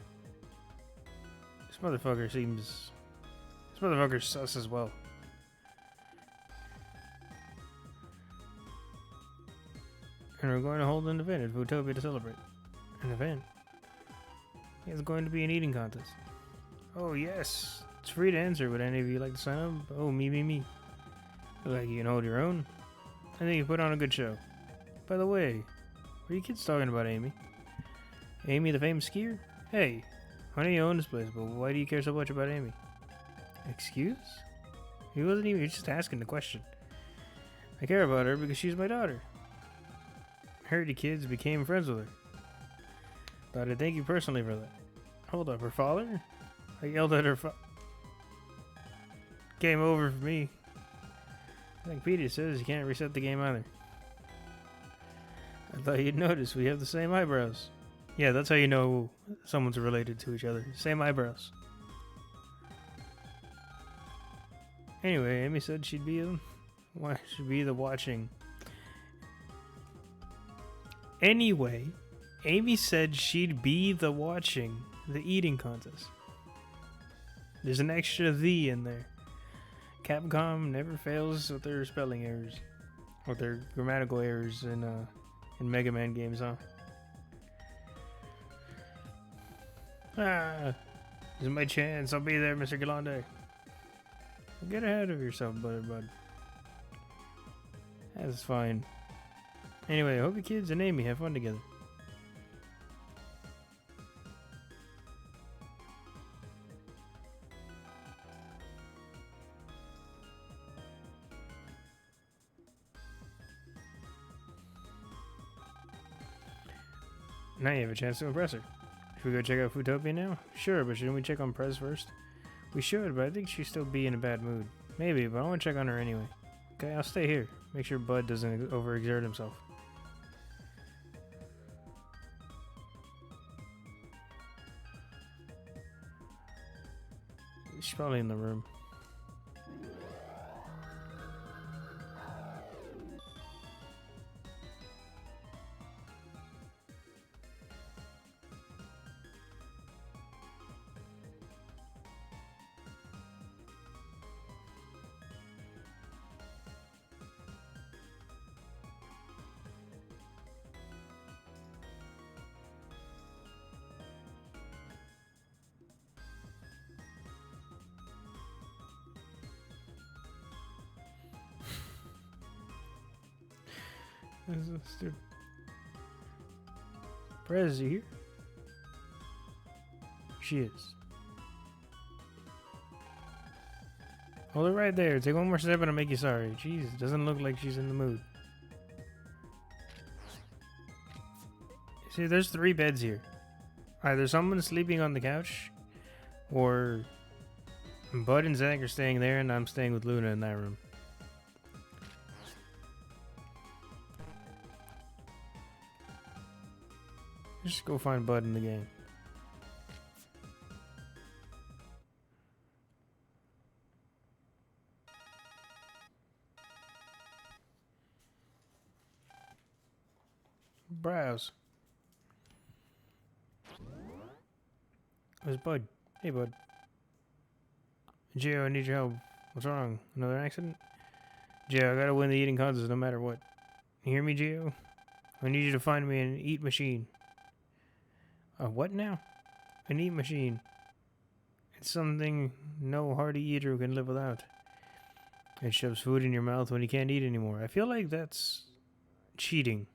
This motherfucker sus as well. And we're going to hold an event at Foodtopia to celebrate. An event? It's going to be an eating contest. Oh, yes. It's free to answer. Would any of you like to sign up? Oh, me. Look like you can hold your own. I think you put on a good show. By the way, what are you kids talking about, Amy? Amy, the famous skier? Hey, I know you own this place, but why do you care so much about Amy? Excuse? He wasn't even just asking the question. I care about her because she's my daughter. I heard the kids became friends with her. Thought I'd thank you personally for that. Hold up, her father? I yelled at her Game over for me. I think Peter says you can't reset the game either. I thought you'd notice we have the same eyebrows. Yeah, that's how you know someone's related to each other. Same eyebrows. Anyway, Amy said she'd be the watching. Anyway, Amy said she'd be the watching the eating contest. There's an extra "the" in there. Capcom never fails with their spelling errors, with their grammatical errors in Mega Man games, huh? Ah, this is my chance. I'll be there, Mr. Galande. Get ahead of yourself, bud. That's fine. Anyway, I hope you kids and Amy have fun together. Now you have a chance to impress her. Should we go check out Foodtopia now? Sure, but shouldn't we check on Prez first? We should, but I think she'd still be in a bad mood. Maybe, but I want to check on her anyway. Okay, I'll stay here. Make sure Bud doesn't overexert himself. She's probably in the room. Prez, is you here? She is. Hold it right there. Take one more step and I'll make you sorry. Jeez, it doesn't look like she's in the mood. See, there's 3 beds here. Either someone's sleeping on the couch, or Bud and Zach are staying there and I'm staying with Luna in that room. Just go find Bud in the game. Browse. Where's Bud? Hey, Bud. Gio, I need your help. What's wrong? Another accident? Gio, I gotta win the eating contest no matter what. You hear me, Gio? I need you to find me an eat machine. A what now? An eat machine. It's something no hearty eater can live without. It shoves food in your mouth when you can't eat anymore. I feel like that's cheating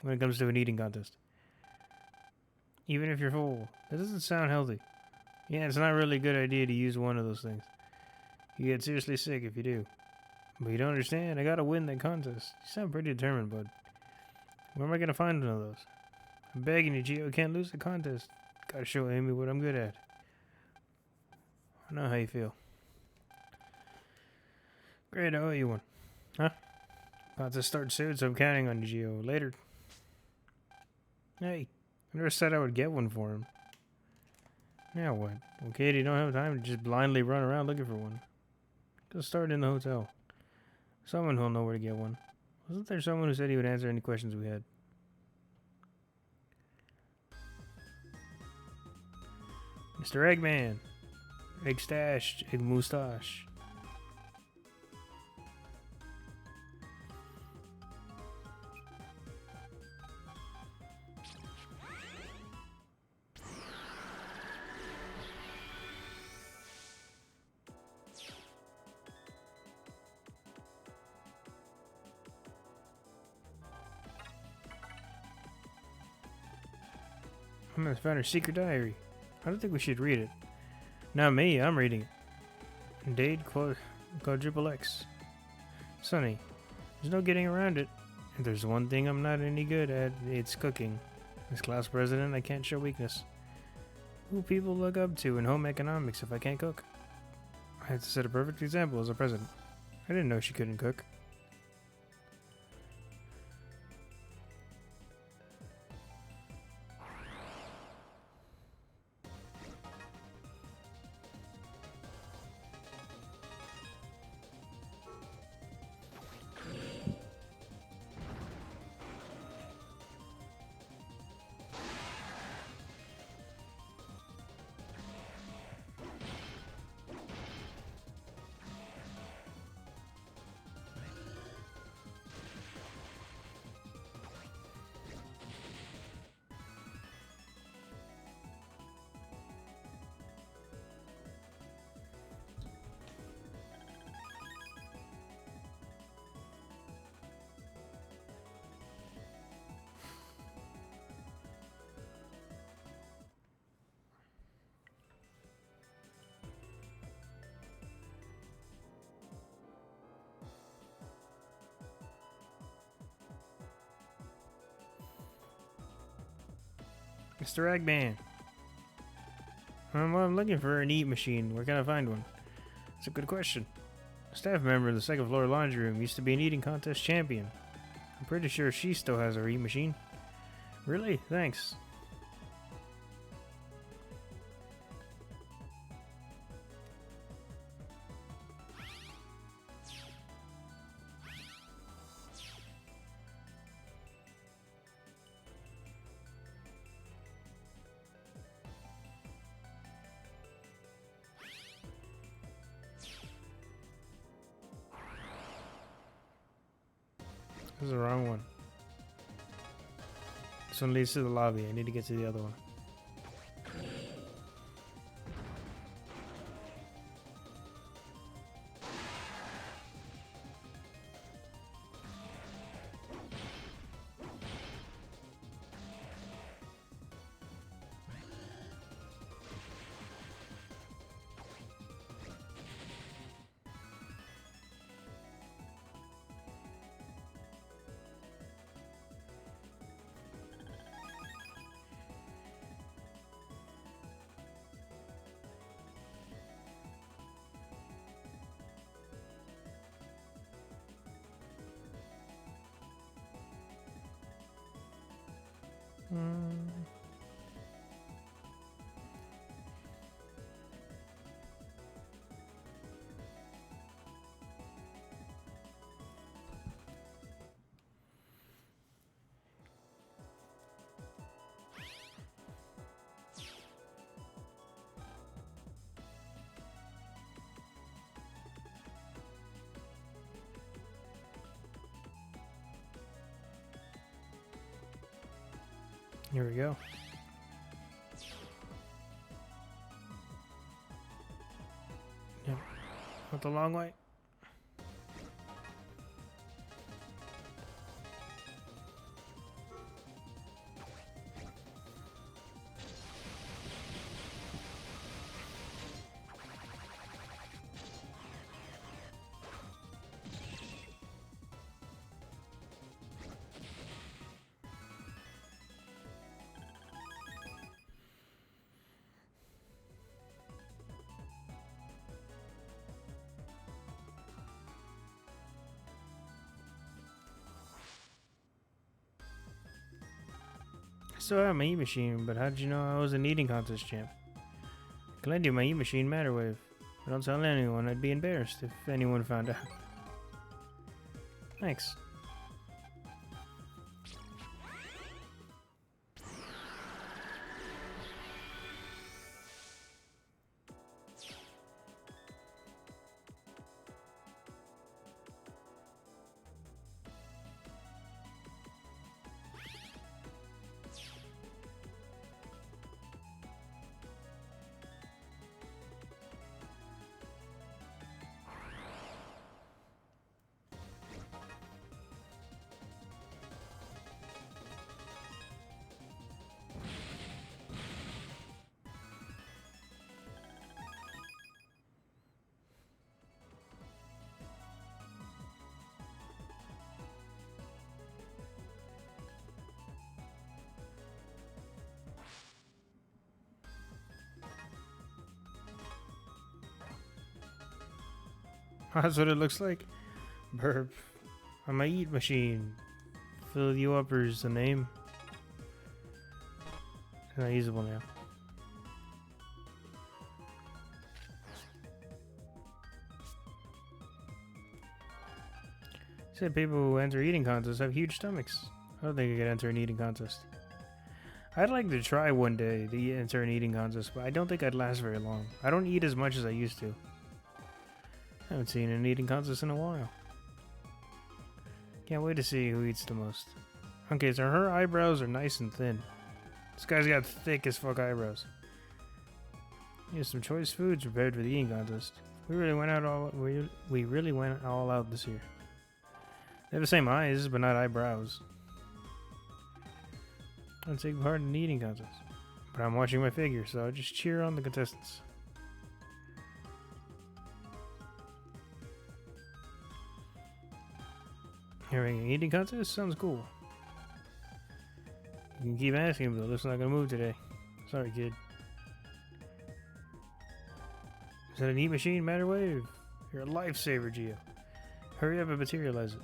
when it comes to an eating contest. Even if you're full. That doesn't sound healthy. Yeah, it's not really a good idea to use one of those things. You get seriously sick if you do. But you don't understand. I gotta win that contest. You sound pretty determined, bud. Where am I gonna find one of those? I'm begging you, Gio. I can't lose the contest. Gotta show Amy what I'm good at. I know how you feel. Great, I owe you one. Huh? Contest starts soon, so I'm counting on you, Gio. Later. Hey, I never said I would get one for him. Now what? Well, Katie, you don't have time to just blindly run around looking for one. Just start in the hotel. Someone who'll know where to get one. Wasn't there someone who said he would answer any questions we had? Mr. Eggman. Egg stash. Egg moustache. I must have found her secret diary. I don't think we should read it. Not me, I'm reading it. Date quadruple X. Sonny, there's no getting around it. If there's one thing I'm not any good at, it's cooking. As class president, I can't show weakness. Who people look up to in home economics if I can't cook? I had to set a perfect example as a president. I didn't know she couldn't cook. Mr. Eggman. Well, I'm looking for an eat machine. Where can I find one? That's a good question. A staff member of the second floor laundry room used to be an eating contest champion. I'm pretty sure she still has her eat machine. Really? Thanks. This is the wrong one. This one leads to the lobby. I need to get to the other one. Here we go. Yep. Went the long way. I still have my eat machine, but how did you know I was an eating contest champ? I can lend you my eat machine Matterwave. But don't tell anyone. I'd be embarrassed if anyone found out. Thanks. That's what it looks like. Burp. On my eat machine. Fill you upper's the name. It's not usable now. Said people who enter eating contests have huge stomachs. I don't think I could enter an eating contest. I'd like to try one day to enter an eating contest, but I don't think I'd last very long. I don't eat as much as I used to. I haven't seen an eating contest in a while. Can't wait to see who eats the most. Okay, so her eyebrows are nice and thin. This guy's got thick as fuck eyebrows. Here's some choice foods prepared for the eating contest. We really went all out this year. They have the same eyes, but not eyebrows. I'll take part in the eating contest, but I'm watching my figure, so I'll just cheer on the contestants. Having an eating contest sounds cool. You can keep asking, but it's not gonna move today. Sorry, kid. Is that a neat machine, Matter Wave? You're a lifesaver, Geo. Hurry up and materialize it.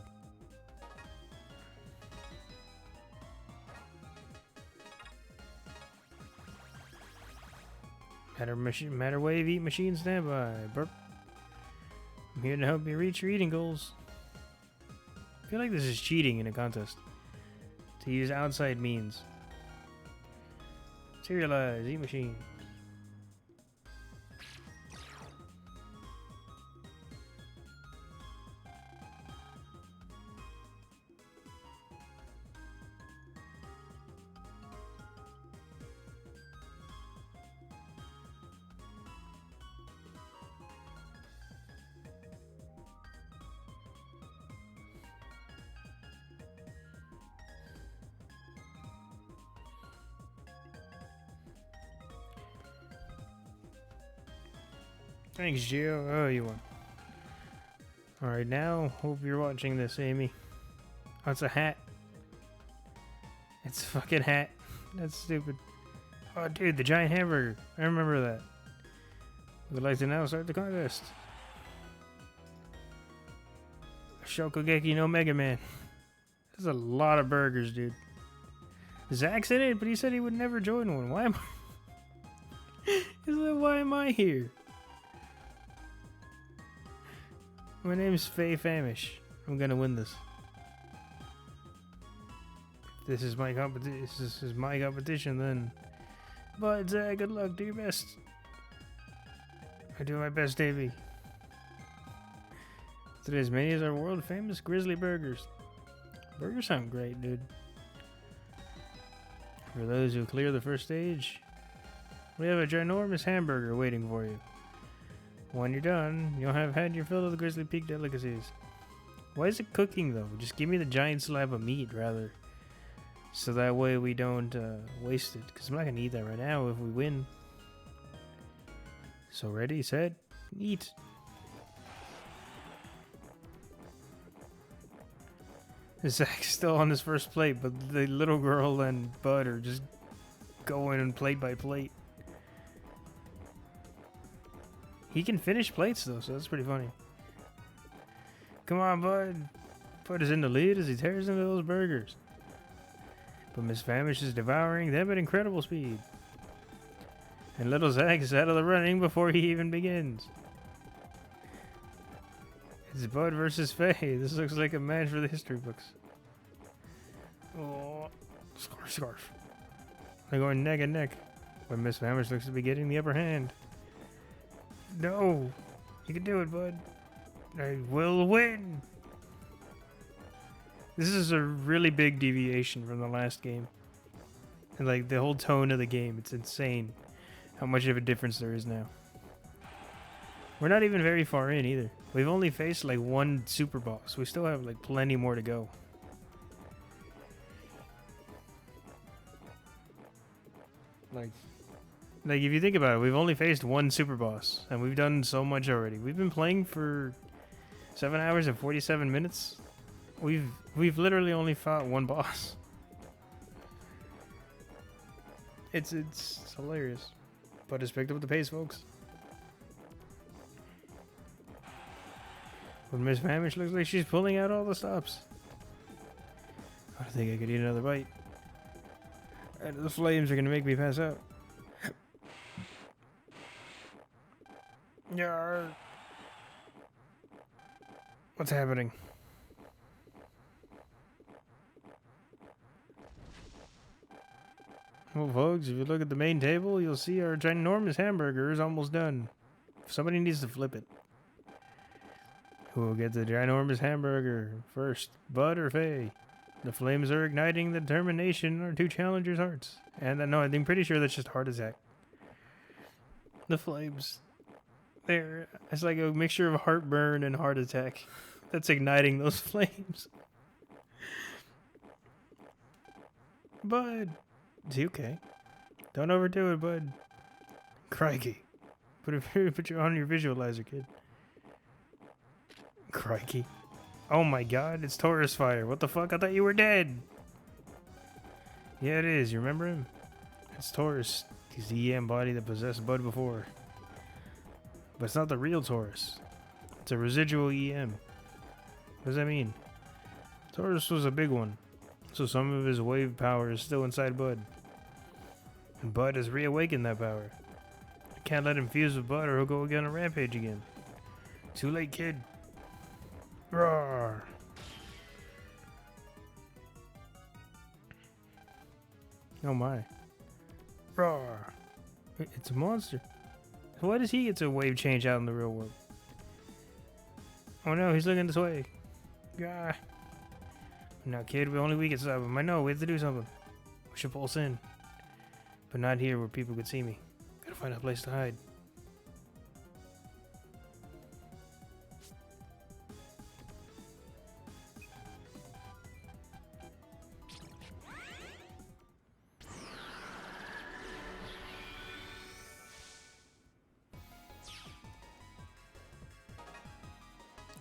Matter Wave, eat machine standby. Burp. I'm here to help you reach your eating goals. I feel like this is cheating in a contest. To use outside means. Serialize, eat machine. Thanks, Gio. Oh, you won. Alright, now, hope you're watching this, Amy. Oh, it's a hat. It's a fucking hat. That's stupid. Oh, dude, the giant hamburger. I remember that. We'd like to now start the contest. Shokugeki no Mega Man. There's a lot of burgers, dude. Zach's in it, but he said he would never join one. Why am I... He's like, why am I here? My name's Faye Famish. I'm gonna win this. This is my competition. This is my competition, then. But good luck. Do your best. I do my best, Davey. Today's menu is our world famous Grizzly Burgers. Burgers sound great, dude. For those who clear the first stage, we have a ginormous hamburger waiting for you. When you're done, you'll have had your fill of the Grizzly Peak delicacies. Why is it cooking, though? Just give me the giant slab of meat, rather. So that way we don't waste it. Because I'm not going to eat that right now if we win. So ready, set, eat. Zach's still on his first plate, but the little girl and Bud are just going in plate by plate. He can finish plates, though, so that's pretty funny. Come on, Bud. Bud is in the lead as he tears into those burgers. But Miss Famish is devouring them at incredible speed. And little Zach is out of the running before he even begins. It's Bud versus Faye. This looks like a match for the history books. Oh, scarf. They're going neck and neck. But Miss Famish looks to be getting the upper hand. No, you can do it, Bud. I will win. This is a really big deviation from the last game. And like the whole tone of the game, it's insane how much of a difference there is now. We're not even very far in either. We've only faced like one super boss. We still have like plenty more to go. Like if you think about it, we've only faced one super boss and we've done so much already. We've been playing for 7 hours and 47 minutes. We've literally only fought one boss. It's hilarious. But it's picked up the pace, folks. But Miss Famish looks like she's pulling out all the stops. I think I could eat another bite. The flames are gonna make me pass out. Yeah. What's happening? Well, folks, if you look at the main table, you'll see our ginormous hamburger is almost done. Somebody needs to flip it. Who will get the ginormous hamburger first, Bud or Faye? The flames are igniting the determination in our two challengers' hearts. And no, I'm pretty sure that's just heart attack. The flames. It's like a mixture of heartburn and heart attack that's igniting those flames. Bud, is he okay? Don't overdo it, Bud. Crikey. Put you on your visualizer, kid. Crikey. Oh my god, it's Taurus fire. What the fuck? I thought you were dead. Yeah, it is. You remember him? It's Taurus. He's the EM body that possessed Bud before. But it's not the real Taurus. It's a residual EM. What does that mean? Taurus was a big one, so some of his wave power is still inside Bud. And Bud has reawakened that power. I can't let him fuse with Bud or he'll go again on a rampage again. Too late, kid. Roar! Oh my. Roar! It's a monster. Why does he get to wave change out in the real world? Oh no, he's looking this way. Gah. No, kid, only we can stop him. I know, we have to do something. We should pulse in. But not here where people could see me. Gotta find a place to hide.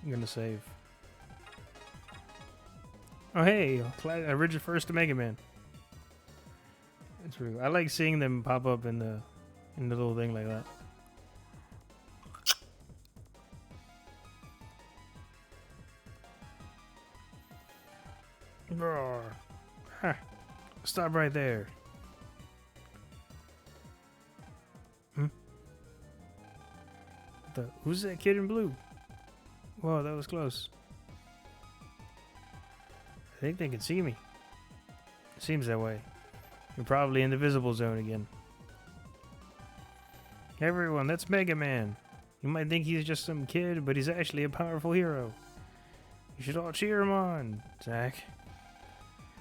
I'm gonna save. Oh hey, a rigid first to Mega Man. It's really. I like seeing them pop up in the little thing like that. Roar! Ha! Stop right there. Who's that kid in blue? Whoa, that was close. I think they can see me. It seems that way. You're probably in the visible zone again. Everyone, that's Mega Man. You might think he's just some kid, but he's actually a powerful hero. You should all cheer him on, Zach.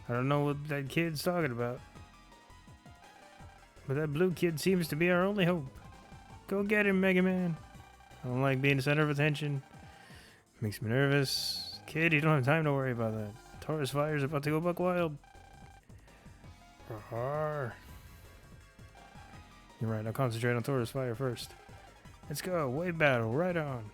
I don't know what that kid's talking about. But that blue kid seems to be our only hope. Go get him, Mega Man. I don't like being the center of attention. Makes me nervous. Kid, you don't have time to worry about that. Taurus Fire's about to go buck wild. You're right, I'll concentrate on Taurus Fire first. Let's go, wave battle, right on.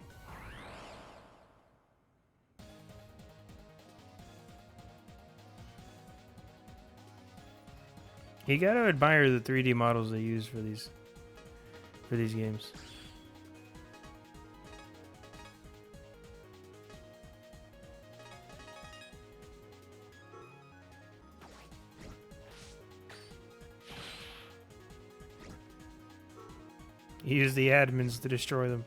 You gotta admire the 3D models they use for these games. Use the admins to destroy them.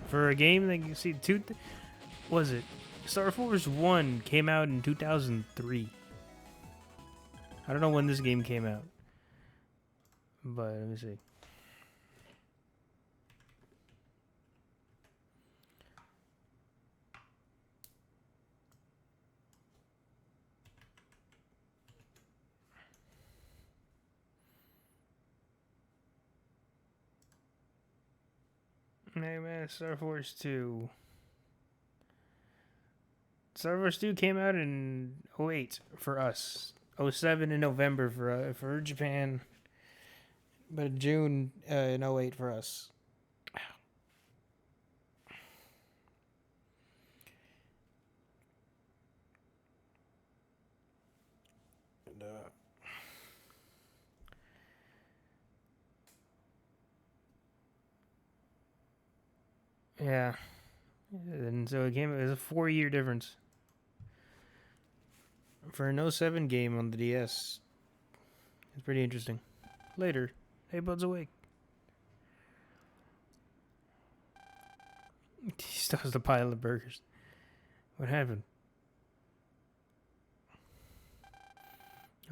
For a game that you see, was it? Star Force 1 came out in 2003. I don't know when this game came out. But let me see. Hey man, Star Force 2. Star Force 2 came out in 08 for us. 07 in November for Japan. But June in 08 for us. And, yeah. And so it was a 4-year difference. For an 07 game on the DS. It's pretty interesting. Later. Hey, Bud's awake. He still has the pile of burgers. What happened?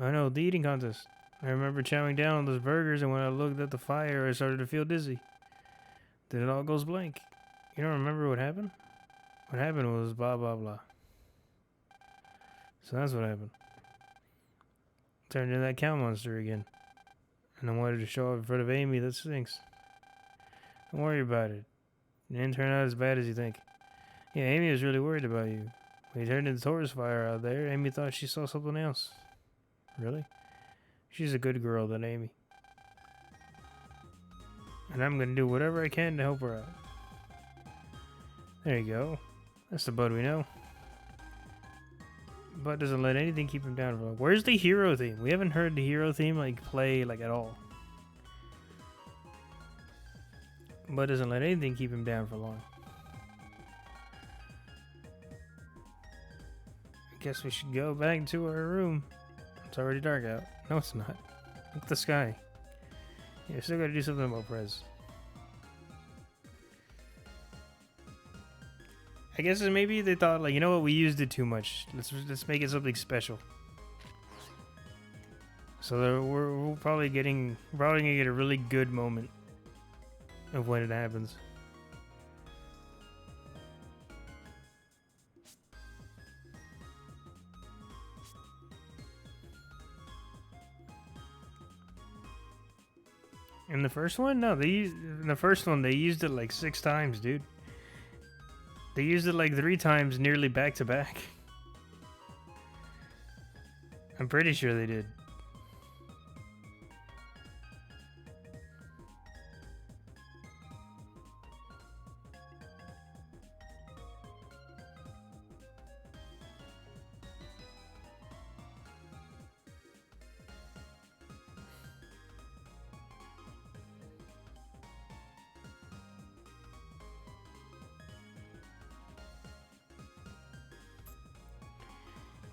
Oh no, the eating contest. I remember chowing down on those burgers, and when I looked at the fire, I started to feel dizzy. Then it all goes blank. You don't remember what happened? What happened was blah blah blah. So that's what happened. Turned into that cow monster again. And I wanted to show up in front of Amy. That stinks. Don't worry about it. It didn't turn out as bad as you think. Yeah, Amy was really worried about you. When you turned into Taurus Fire out there, Amy thought she saw something else. Really? She's a good girl, that Amy. And I'm gonna do whatever I can to help her out. There you go. That's the Bud we know. but doesn't let anything keep him down for long. Where's the hero theme? We haven't heard the hero theme like play like at all. But doesn't let anything keep him down for long. I guess we should go back to our room. It's already dark out. No, it's not. Look at the sky. Yeah, still gotta do something about Prez. I guess maybe they thought, like, you know what, we used it too much. Let's make it something special. So we're probably gonna get a really good moment of when it happens. In the first one, no, in the first one they used it like 6 times, dude. They used it like 3 times, nearly back to back. I'm pretty sure they did.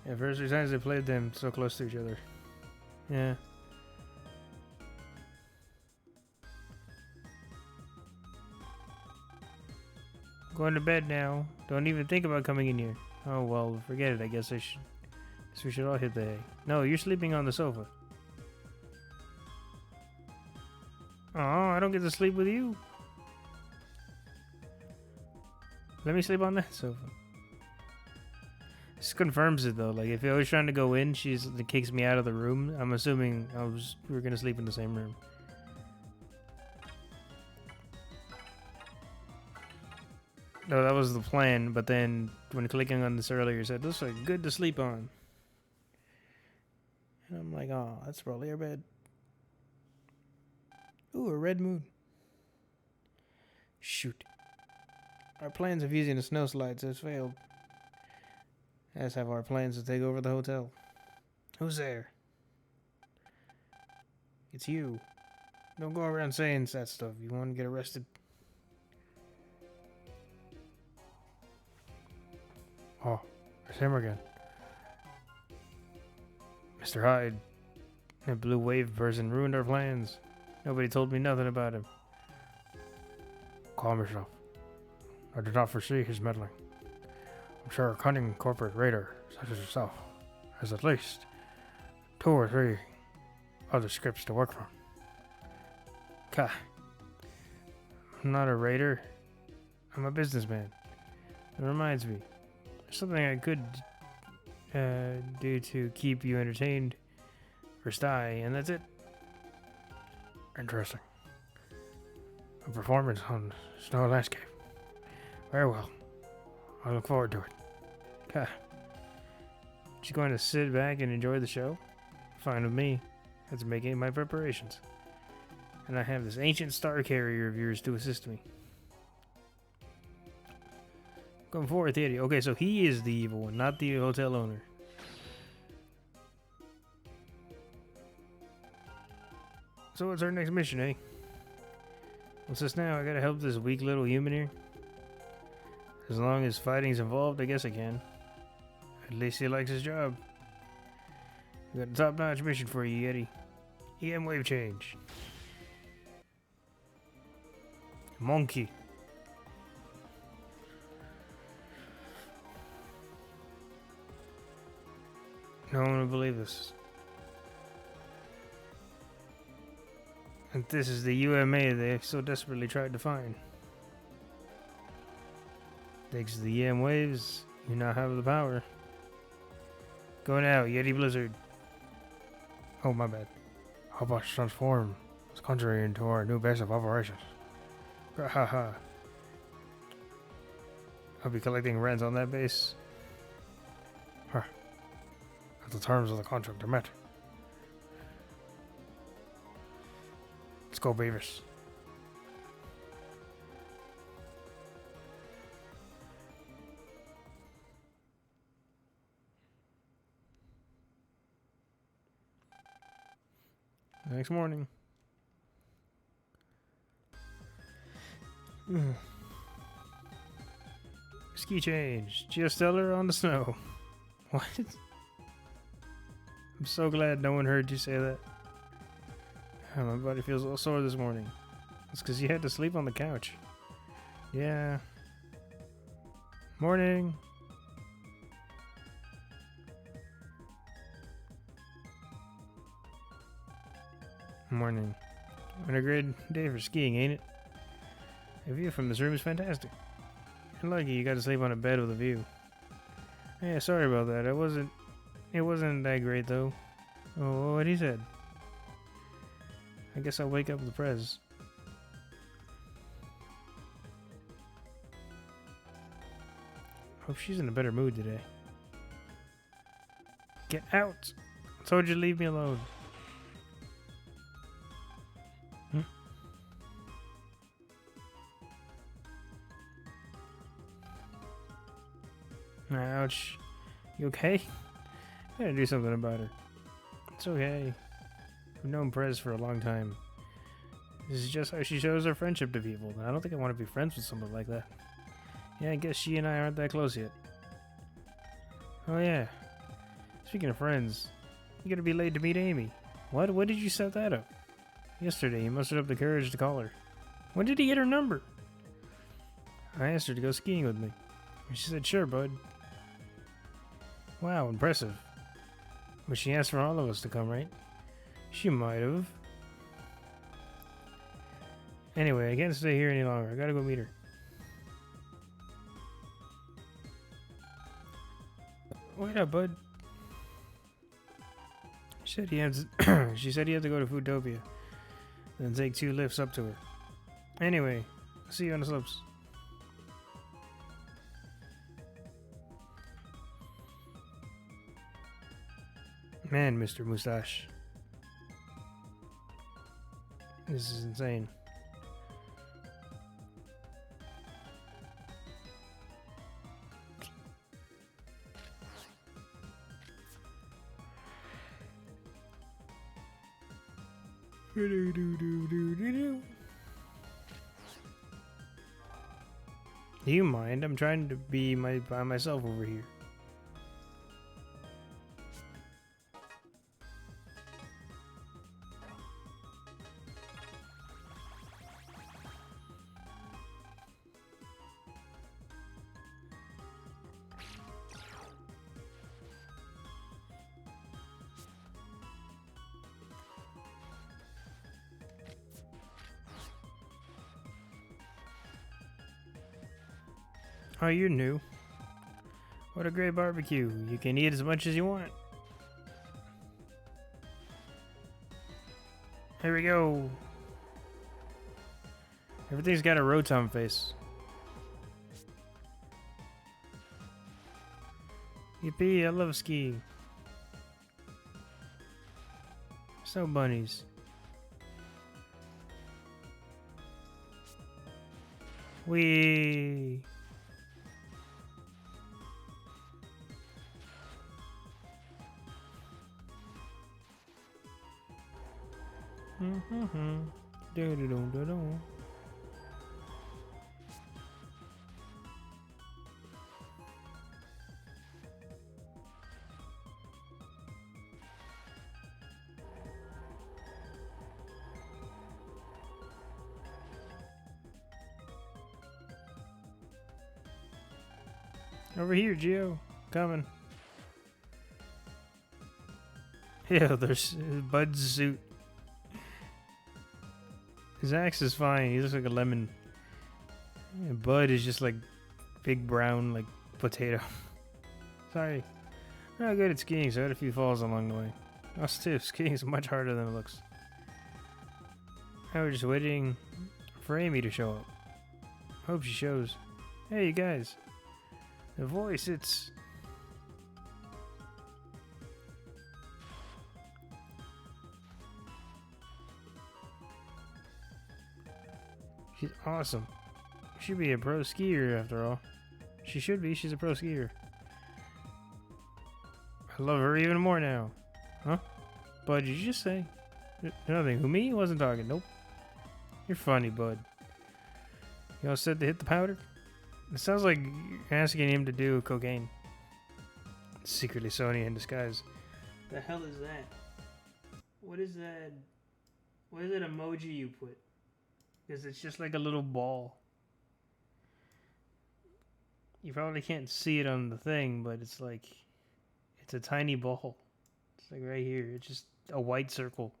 Yeah, first 3 times they played them so close to each other. Yeah. Going to bed now. Don't even think about coming in here. Oh well, forget it. I guess we should all hit the hay. No, you're sleeping on the sofa. Oh, I don't get to sleep with you. Let me sleep on that sofa. This confirms it though. Like if I was trying to go in, it kicks me out of the room. I'm assuming we were gonna sleep in the same room. No, that was the plan. But then when clicking on this earlier, it said this is good to sleep on. And I'm like, oh, that's probably our bed. Ooh, a red moon. Shoot. Our plans of using the snow slides has failed. As have our plans to take over the hotel. Who's there? It's you. Don't go around saying that stuff. You want to get arrested. Oh, it's him again. Mr. Hyde. That blue wave person ruined our plans. Nobody told me nothing about him. Calm yourself. I did not foresee his meddling. I'm sure a cunning corporate raider, such as yourself, has at least 2 or 3 other scripts to work from. Ka. I'm not a raider. I'm a businessman. It reminds me. There's something I could do to keep you entertained for Sty, and that's it. Interesting. A performance on snow landscape. Very well. I look forward to it. Ha. Just going to sit back and enjoy the show? Fine with me. That's making my preparations. And I have this ancient star carrier of yours to assist me. Going forward, Eddie. Okay, so he is the evil one, not the hotel owner. So what's our next mission, eh? What's this now? I gotta help this weak little human here? As long as fighting's involved, I guess I can. At least he likes his job. We got a top-notch mission for you, Yeti. EM wave change. Monkey. No one will believe this. And this is the UMA they so desperately tried to find. Thanks to the EM waves, you now have the power. Go now, Yeti Blizzard. Oh, my bad. How about transform this country into our new base of operations? Ha ha. I'll be collecting rent on that base. Huh. If the terms of the contract are met. Let's go, Beavis. The next morning. Ski change. Geostellar on the snow. What? I'm so glad no one heard you say that. My body feels a little sore this morning. It's because you had to sleep on the couch. Yeah. Morning. Morning. What a great day for skiing, ain't it? The view from this room is fantastic. You're lucky you got to sleep on a bed with a view. Yeah, sorry about that. It wasn't that great though. Oh, what he said. I guess I'll wake up the Prez. Hope she's in a better mood today. Get out! I told you to leave me alone. Ouch. You okay? I gotta do something about her. It's okay. I've known Prez for a long time. This is just how she shows her friendship to people. I don't think I want to be friends with someone like that. Yeah, I guess she and I aren't that close yet. Oh yeah. Speaking of friends, you gotta be late to meet Amy. What? When did you set that up? Yesterday, he mustered up the courage to call her. When did he get her number? I asked her to go skiing with me. She said, sure, bud. Wow, impressive. But she asked for all of us to come, right? She might have. Anyway, I can't stay here any longer. I gotta go meet her. Wait up, bud. She said he had to go to Foodtopia, then take 2 lifts up to her. Anyway, I'll see you on the slopes. Man, Mr. Mustache. This is insane. Do you mind? I'm trying to be by myself over here. Oh, you're new. What a great barbecue. You can eat as much as you want. Here we go. Everything's got a Rotom face. Yippee, I love skiing. Snow bunnies. Whee! Over here, Geo. Coming. Yeah, there's Bud's suit. His axe is fine. He looks like a lemon. Yeah, Bud is just like big brown, like potato. Sorry. I'm not good at skiing, so I had a few falls along the way. Us too. Skiing is much harder than it looks. Now we're just waiting for Amy to show up. Hope she shows. Hey, you guys. The voice, it's... She's awesome. She'd be a pro skier after all. She should be. She's a pro skier. I love her even more now. Huh? Bud, did you just say? Nothing. Who, me? Wasn't talking. Nope. You're funny, bud. You all set to hit the powder? It sounds like you're asking him to do cocaine. Secretly Sony in disguise. The hell is that? What is that? What is that emoji you put? Because it's just like a little ball. You probably can't see it on the thing, but it's like, it's a tiny ball. It's like right here. It's just a white circle.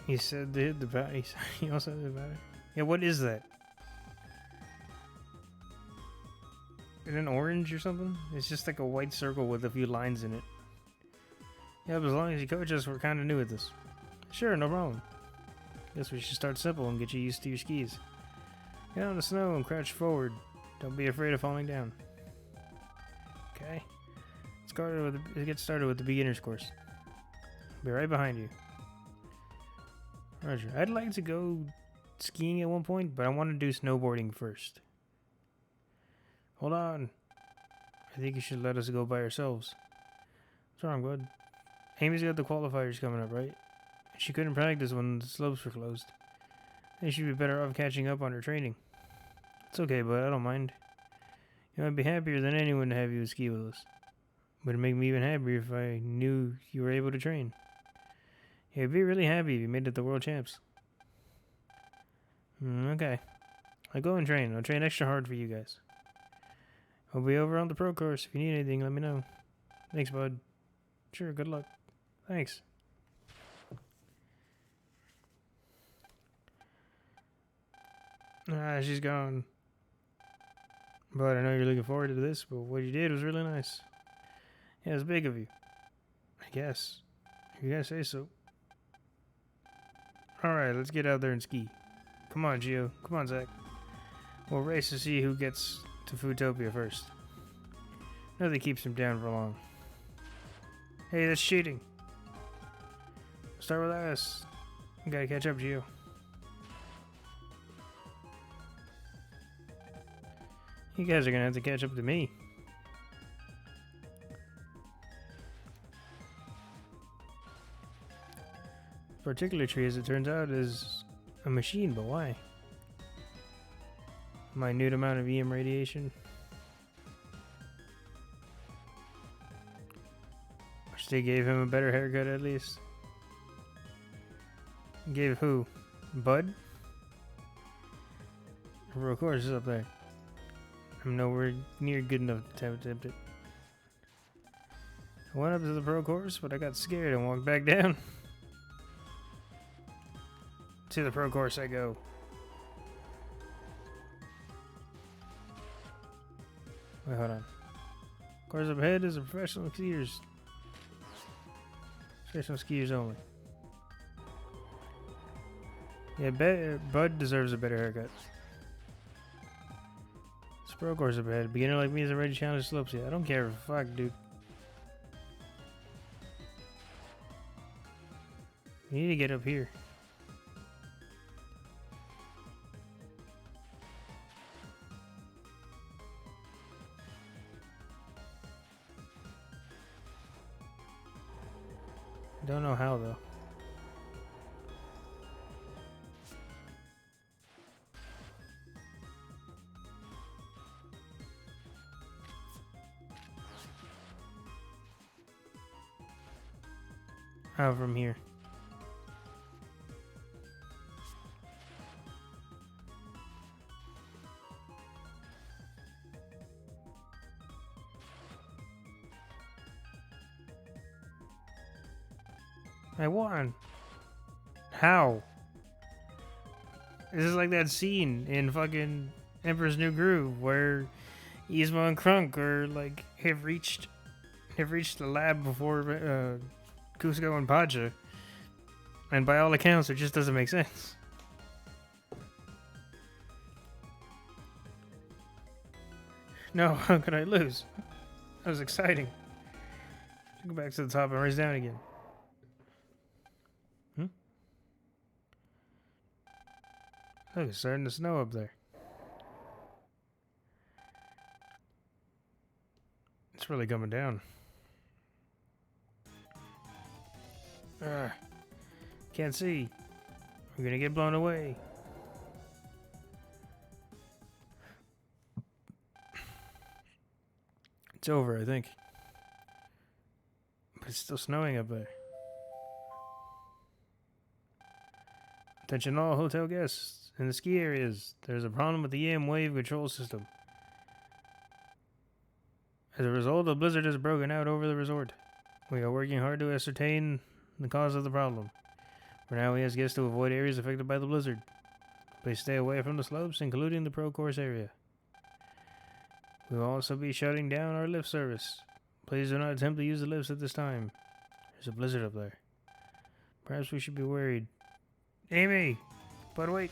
He said the battery. He also said the battery. Yeah, what is that? Is it an orange or something? It's just like a white circle with a few lines in it. Yeah, but as long as you coach us, we're kind of new at this. Sure, no problem. Guess we should start simple and get you used to your skis. Get on the snow and crouch forward. Don't be afraid of falling down. Okay. Let's get started with the beginner's course. I'll be right behind you. Roger. I'd like to go skiing at one point, but I want to do snowboarding first. Hold on. I think you should let us go by ourselves. What's wrong, bud? Amy's got the qualifiers coming up, right? She couldn't practice when the slopes were closed. I think she'd be better off catching up on her training. It's okay, bud. I don't mind. You know, I'd be happier than anyone to have you ski with us. But it'd make me even happier if I knew you were able to train. Yeah, I'd be really happy if you made it the world champs. Okay. I'll go and train. I'll train extra hard for you guys. I'll be over on the pro course. If you need anything, let me know. Thanks, bud. Sure, good luck. Thanks. She's gone. But I know you're looking forward to this, but what you did was really nice. Yeah, it's big of you. I guess. If you guys say so. Alright, let's get out there and ski. Come on, Gio. Come on, Zach. We'll race to see who gets to Foodtopia first. Nothing keeps him down for long. Hey, that's cheating. Start with us. You gotta catch up, Gio. You guys are gonna have to catch up to me. Particular tree, as it turns out, is a machine, but why? Minute amount of EM radiation. Wish they gave him a better haircut at least. Gave who? Bud? Of course, it's up there. I'm nowhere near good enough to attempt it. I went up to the pro course, but I got scared and walked back down. To the pro course I go. Wait, hold on. Course up ahead is a professional skiers. Professional skiers only. Yeah, Bud deserves a better haircut. This pro course up ahead. Beginner like me is ready to challenge slopes. Yeah, I don't care. Fuck, dude. You need to get up here. Don't know how though. How from here? I won. How? This is like that scene in fucking Emperor's New Groove where Yzma and Krunk are like have reached the lab before Cusco and Pacha, and by all accounts, it just doesn't make sense. No, how could I lose? That was exciting. Go back to the top and race down again. Look, it's starting to snow up there. It's really coming down. Can't see. We're gonna get blown away. It's over, I think. But it's still snowing up there. Attention all hotel guests in the ski areas. There's a problem with the EM wave control system. As a result, a blizzard has broken out over the resort. We are working hard to ascertain the cause of the problem. For now, we ask guests to avoid areas affected by the blizzard. Please stay away from the slopes, including the pro course area. We will also be shutting down our lift service. Please do not attempt to use the lifts at this time. There's a blizzard up there. Perhaps we should be worried. Amy! But wait.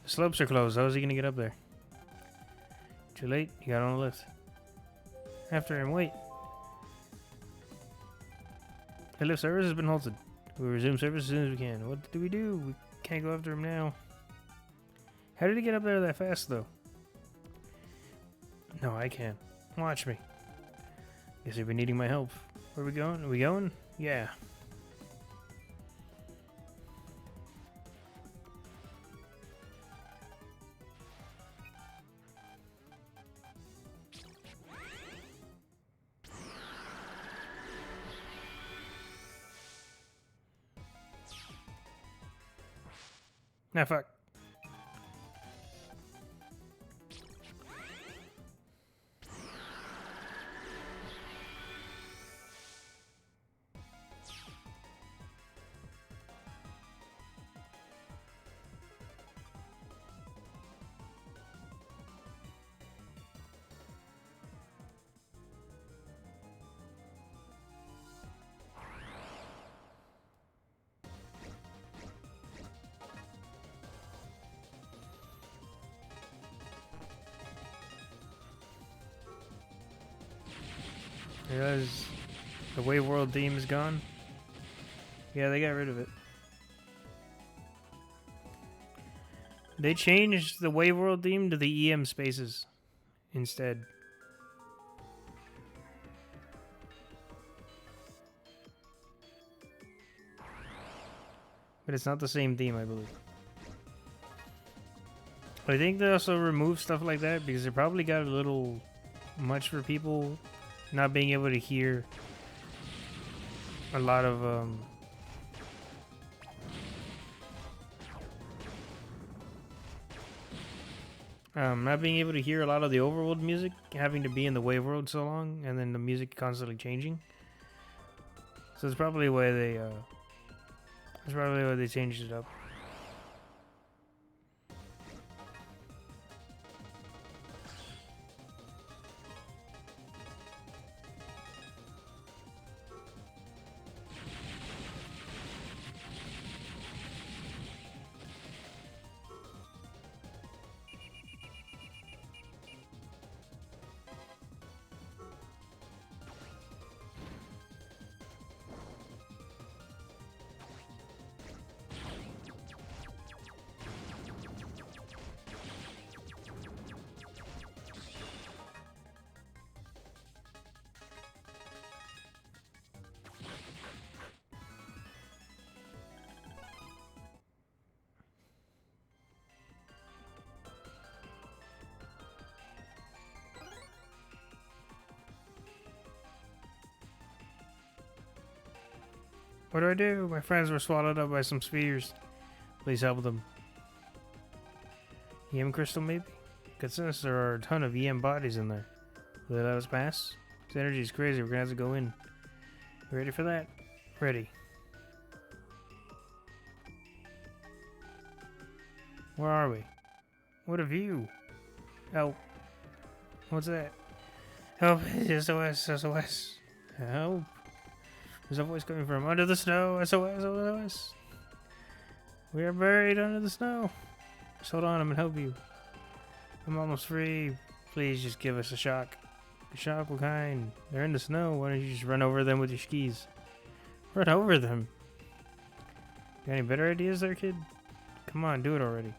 The slopes are closed. How is he going to get up there? Too late. You got on the lift. After him. Wait. The lift service has been halted. We'll resume service as soon as we can. What do? We can't go after him now. How did he get up there that fast, though? No, I can't. Watch me. Guess you've been needing my help. Where are we going? Are we going? Yeah. Nah, fuck. Realize the Wave World theme is gone. Yeah, they got rid of it. They changed the Wave World theme to the EM spaces instead. But it's not the same theme, I believe. I think they also removed stuff like that because it probably got a little much for people not being able to hear a lot of not being able to hear a lot of the overworld music, having to be in the wave world so long, and then the music constantly changing. So it's probably why they changed it up. What do I do? My friends were swallowed up by some spheres. Please help them. EM crystal, maybe? Considers there are a ton of EM bodies in there. Will they let us pass? This energy is crazy. We're gonna have to go in. You ready for that? Ready. Where are we? What a view. Help. What's that? Help. SOS. SOS. Help. There's a voice coming from under the snow. SOS, SOS. We are buried under the snow. Just hold on, I'm gonna help you. I'm almost free. Please just give us a shock. A shock, what kind? They're in the snow. Why don't you just run over them with your skis? Run over them. Got any better ideas there, kid? Come on, do it already.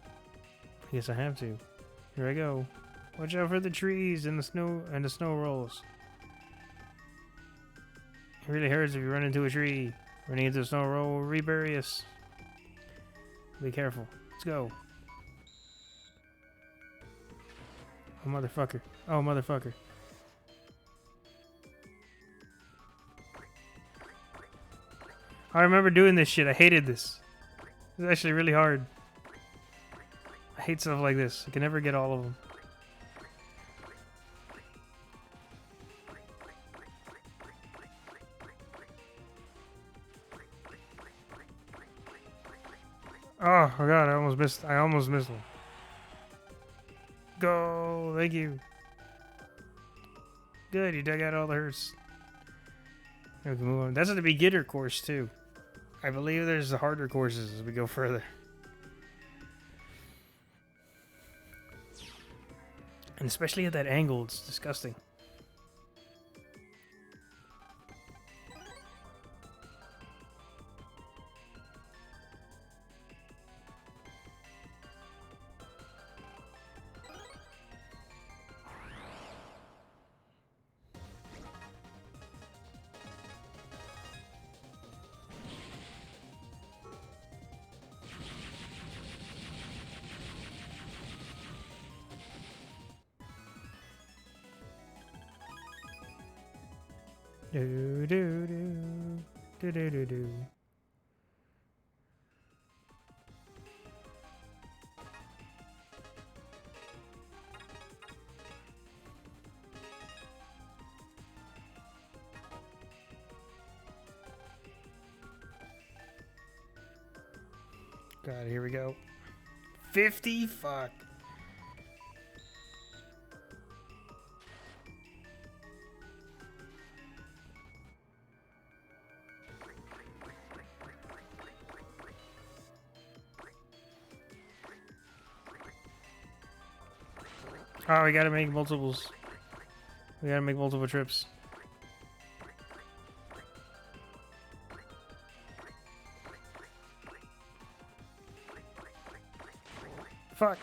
I guess I have to. Here I go. Watch out for the trees and the snow rolls. It really hurts if you run into a tree. Running into a snow roll will rebury us. Be careful. Let's go. Oh, motherfucker. Oh, motherfucker. I remember doing this shit. I hated this. It was actually really hard. I hate stuff like this. I can never get all of them. Oh my god, I almost missed one. Go! Thank you. Good, you dug out all the hurts. We can move on. That's the beginner course too. I believe there's the harder courses as we go further. And especially at that angle, it's disgusting. Do do do do do do do. God, here we go. 50? Fuck. Oh, we gotta make multiples. We gotta make multiple trips. Fuck.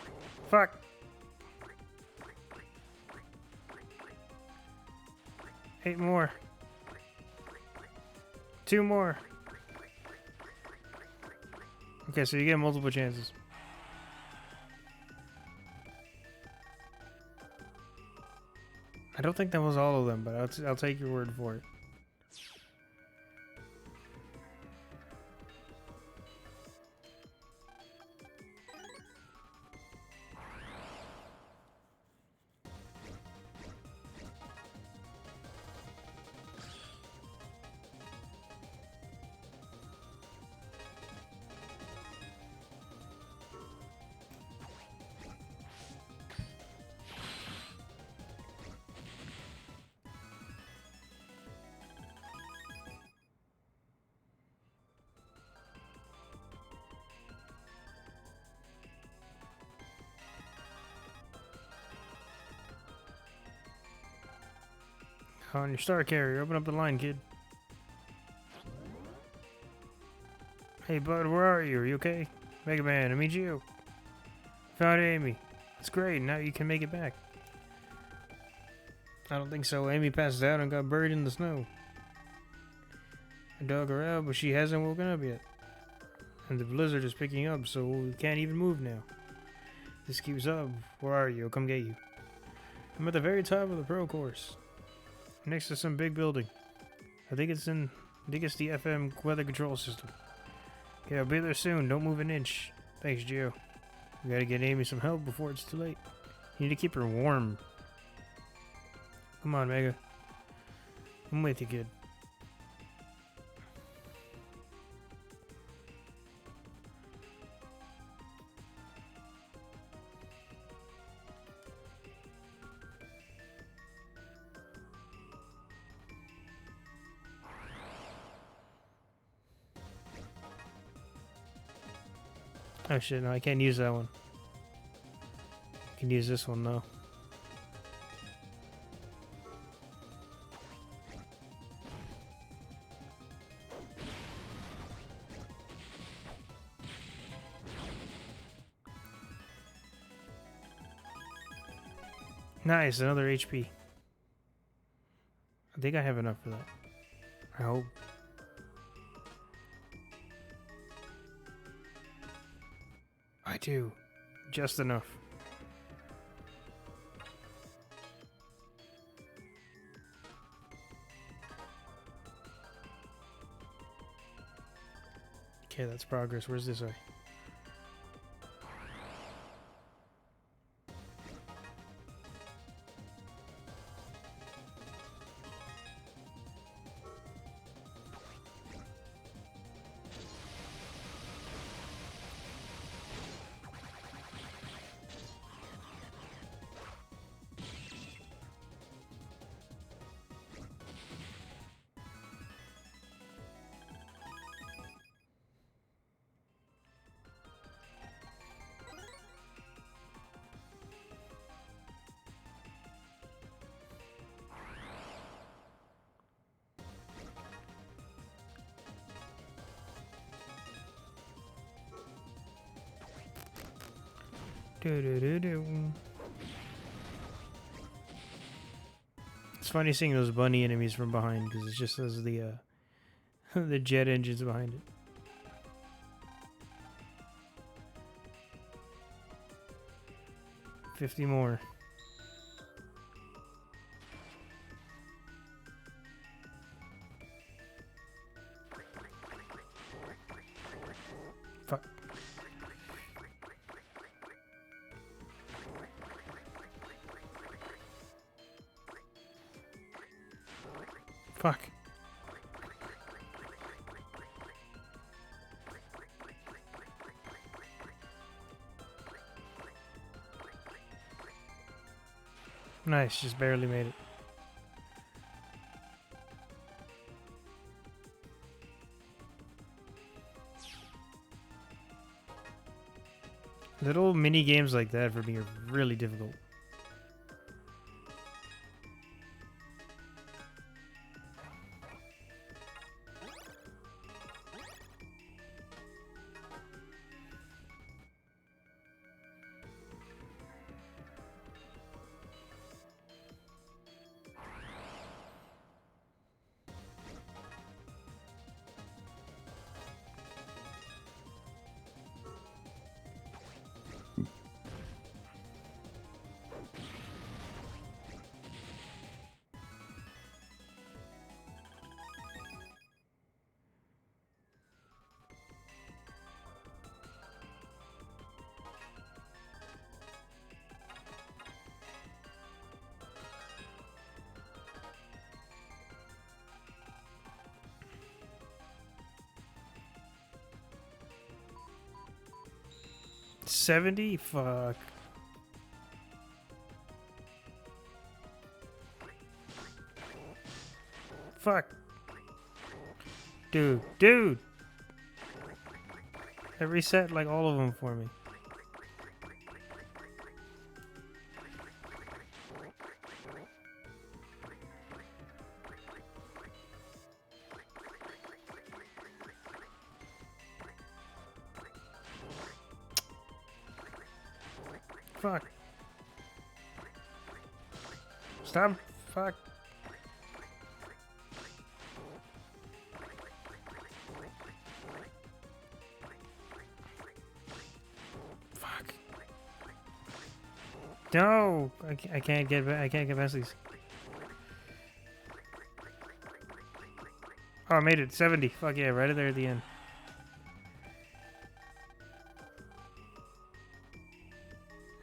Fuck. 8 more. 2 more. Okay, so you get multiple chances. I don't think that was all of them, but I'll take your word for it. On your star carrier, open up the line, kid. Hey, bud, where are you? Are you okay? Mega Man, I meet you. Found Amy. That's great, now you can make it back. I don't think so. Amy passed out and got buried in the snow. I dug her out, but she hasn't woken up yet. And the blizzard is picking up, so we can't even move now. This keeps up. Where are you? I'll come get you. I'm at the very top of the pro course. Next to some big building. I think it's the FM weather control system. Okay, I'll be there soon. Don't move an inch. Thanks, Gio. We gotta get Amy some help before it's too late. You need to keep her warm. Come on, Mega. I'm with you, kid. Oh shit, no, I can't use that one. I can use this one though. Nice, another HP. I think I have enough for that. I hope. I do. Just enough. Okay, that's progress. Where's this way? It's funny seeing those bunny enemies from behind because it just says the the jet engines behind it. $50 more. Fuck. Fuck. Nice, just barely made it. Little mini games like that for me are really difficult. $70? Fuck. Fuck. Dude. It reset like all of them for me. Fuck. Stop. Fuck. Fuck. No, I can't get I can't get past these. Oh, I made it. 70. Fuck yeah, right there at the end.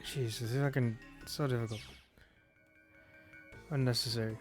Jeez, this is fucking so difficult. Unnecessary.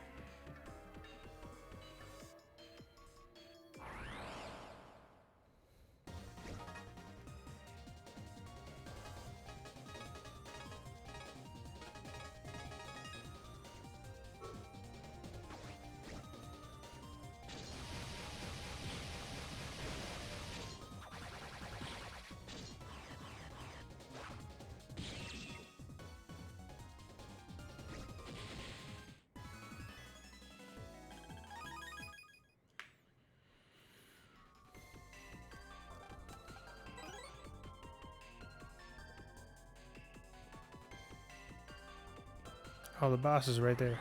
Oh, the boss is right there.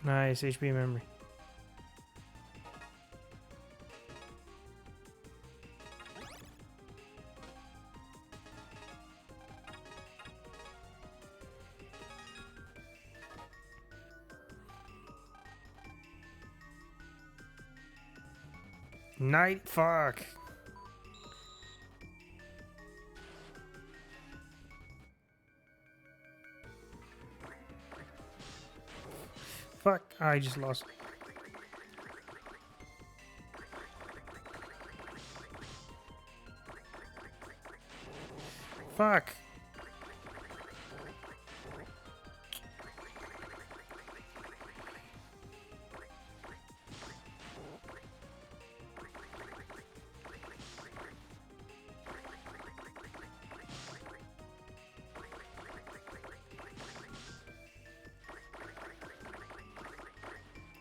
Nice HP memory. Night fuck. Fuck. I just lost. Fuck.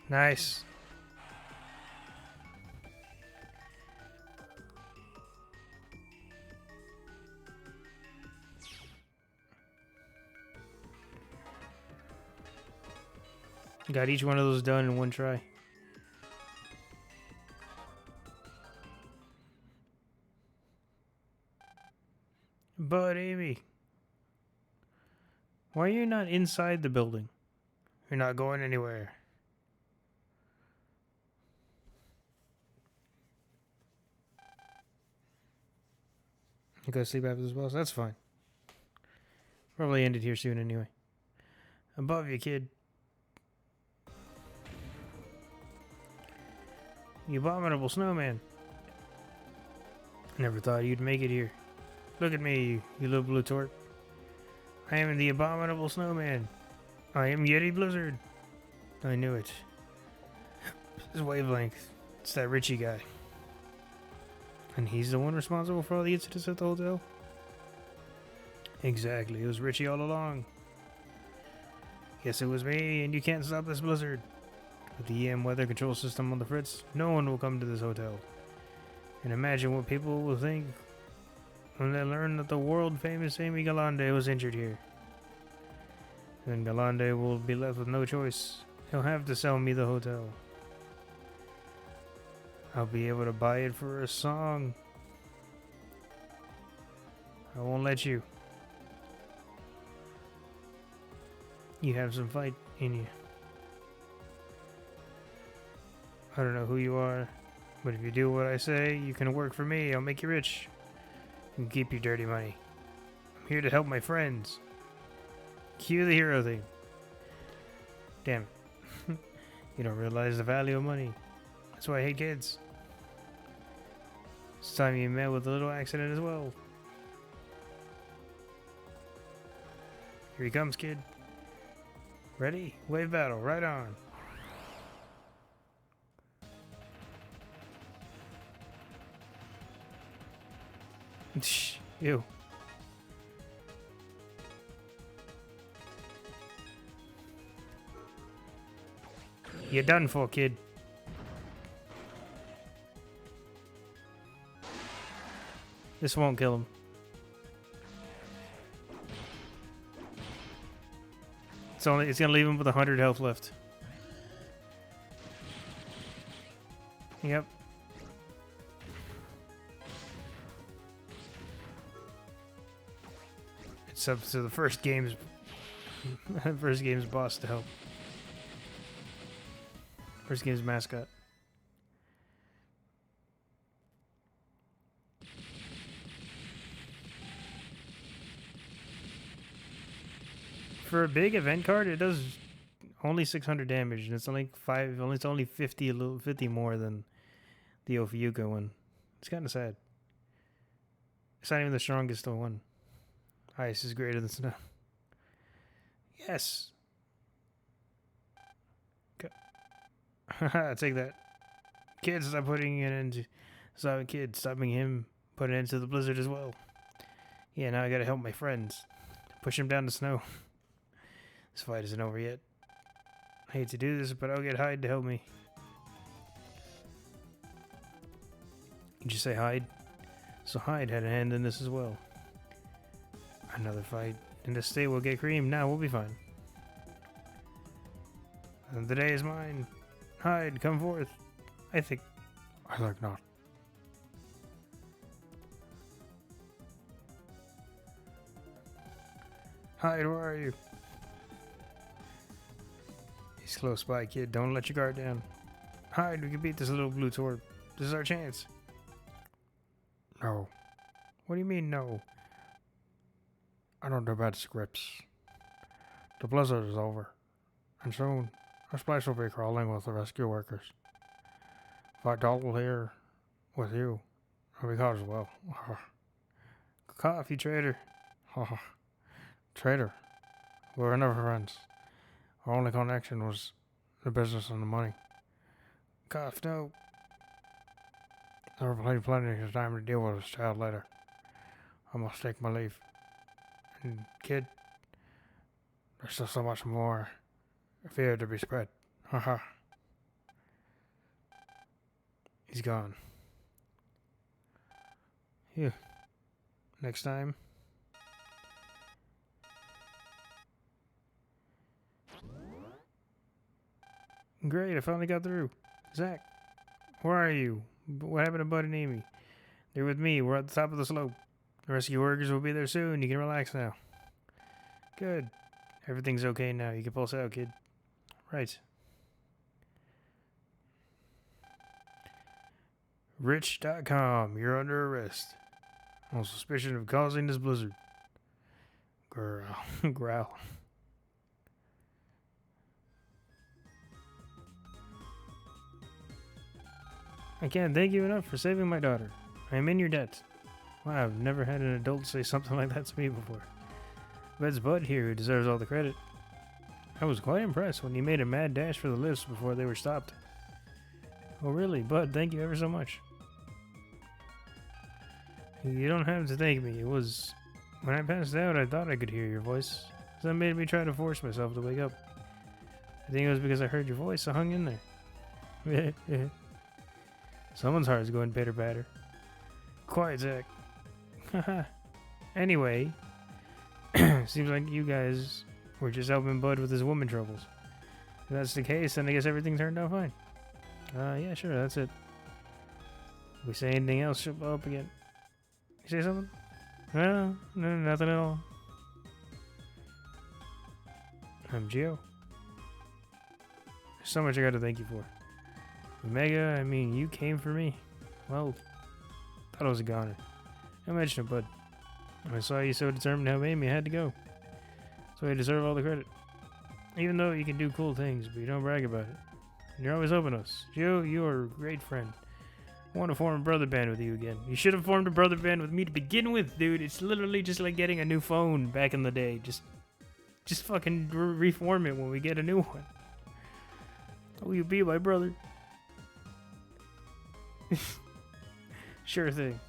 Nice. Got each one of those done in one try. But Amy, why are you not inside the building? You're not going anywhere. You go sleep after this boss? That's fine. Probably end it here soon anyway. Above you, kid. You abominable snowman. Never thought you'd make it here. Look at me, you little blue tort. I am the abominable snowman. I am Yeti Blizzard. I knew it. His wavelength. It's that Richie guy. And he's the one responsible for all the incidents at the hotel? Exactly, it was Richie all along. Yes, it was me, and you can't stop this blizzard. With the EM weather control system on the fritz, no one will come to this hotel. And imagine what people will think when they learn that the world-famous Amy Galande was injured here. Then Galande will be left with no choice. He'll have to sell me the hotel. I'll be able to buy it for a song. I won't let you. You have some fight in you. I don't know who you are, but if you do what I say, you can work for me. I'll make you rich. You can keep your dirty money. I'm here to help my friends. Cue the hero thing. Damn it. You don't realize the value of money. That's why I hate kids. This time you met with a little accident as well. Here he comes, kid. Ready? Wave battle, right on. Ew. You're done for, kid. This won't kill him. It's gonna leave him with 100 health left. Yep. It's up to the first game's boss to help. First game's mascot. For a big event card, it does only 600 damage, and it's only 50 more than the Ophiuka one. It's kind of sad. It's not even the strongest one. Ice is greater than snow. Yes. Okay. Take that. Kid, stop putting it into... Stop, kid, stopping him putting it into the blizzard as well. Yeah, now I gotta help my friends. Push him down the snow. This fight isn't over yet. I hate to do this, but I'll get Hyde to help me. Did you say Hyde? So Hyde had a hand in this as well. Another fight. And the state will get creamed. Now we'll be fine. And the day is mine. Hyde, come forth. I think not. Hyde, where are you? He's close by, kid. Don't let your guard down. Hyde, we can beat this little blue torp. This is our chance. No. What do you mean, no? I don't do bad scripts. The blizzard is over. And soon, our splash will be crawling with the rescue workers. If I dawdle here with you, I'll be caught as well. Cough, you traitor. Traitor. We were never friends. Our only connection was the business and the money. Cough, no. There will be plenty of time to deal with this child later. I must take my leave. And kid, there's still so much more fear to be spread. Haha. He's gone. Here. Next time. Great, I finally got through. Zach, where are you? What happened to Bud and Amy? They're with me. We're at the top of the slope. The rescue workers will be there soon. You can relax now. Good. Everything's okay now. You can pulse out, kid. Right. Rich.com. You're under arrest. On suspicion of causing this blizzard. Growl. Growl. I can't thank you enough for saving my daughter. I am in your debt. Wow, I've never had an adult say something like that to me before. But it's Bud here who deserves all the credit. I was quite impressed when he made a mad dash for the lifts before they were stopped. Oh really, Bud, thank you ever so much. You don't have to thank me. It was... When I passed out, I thought I could hear your voice. So that made me try to force myself to wake up. I think it was because I heard your voice, so I hung in there. Someone's heart is going pitter-patter. Quiet, Zach. Haha. Anyway, seems like you guys were just helping Bud with his woman troubles. If that's the case, then I guess everything turned out fine. Yeah, sure, that's it. If we say anything else, she'll blow up again. You say something? No, nothing at all. I'm Gio. There's so much I gotta thank you for. Omega, I mean, you came for me. Well, thought I was a goner. I mentioned it, Bud. When I saw you so determined to help Amy, I had to go. So you deserve all the credit. Even though you can do cool things, but you don't brag about it. And you're always helping us. Gio, you are a great friend. I want to form a brother band with you again. You should have formed a brother band with me to begin with, dude. It's literally just like getting a new phone back in the day. Just fucking reform it when we get a new one. Will you be my brother? Sure thing.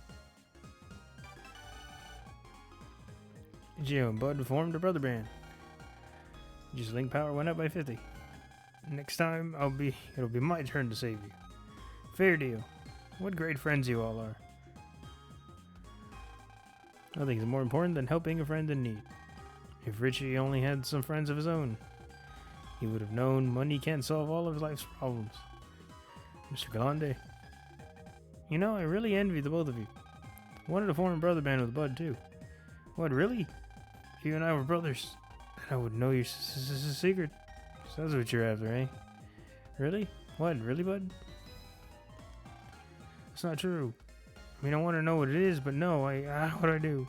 Gio and Bud formed a brother band. Just link power went up by 50. Next time, it'll be my turn to save you. Fair deal. What great friends you all are. Nothing's more important than helping a friend in need. If Richie only had some friends of his own, he would have known money can't solve all of life's problems. Mr. Galande. You know, I really envy the both of you. I wanted to form a brother band with Bud, too. What, really? If you and I were brothers, then I would know your secret. So that's what you're after, eh? Really? What, really, Bud? It's not true. I mean, I want to know what it is, but no, what I do.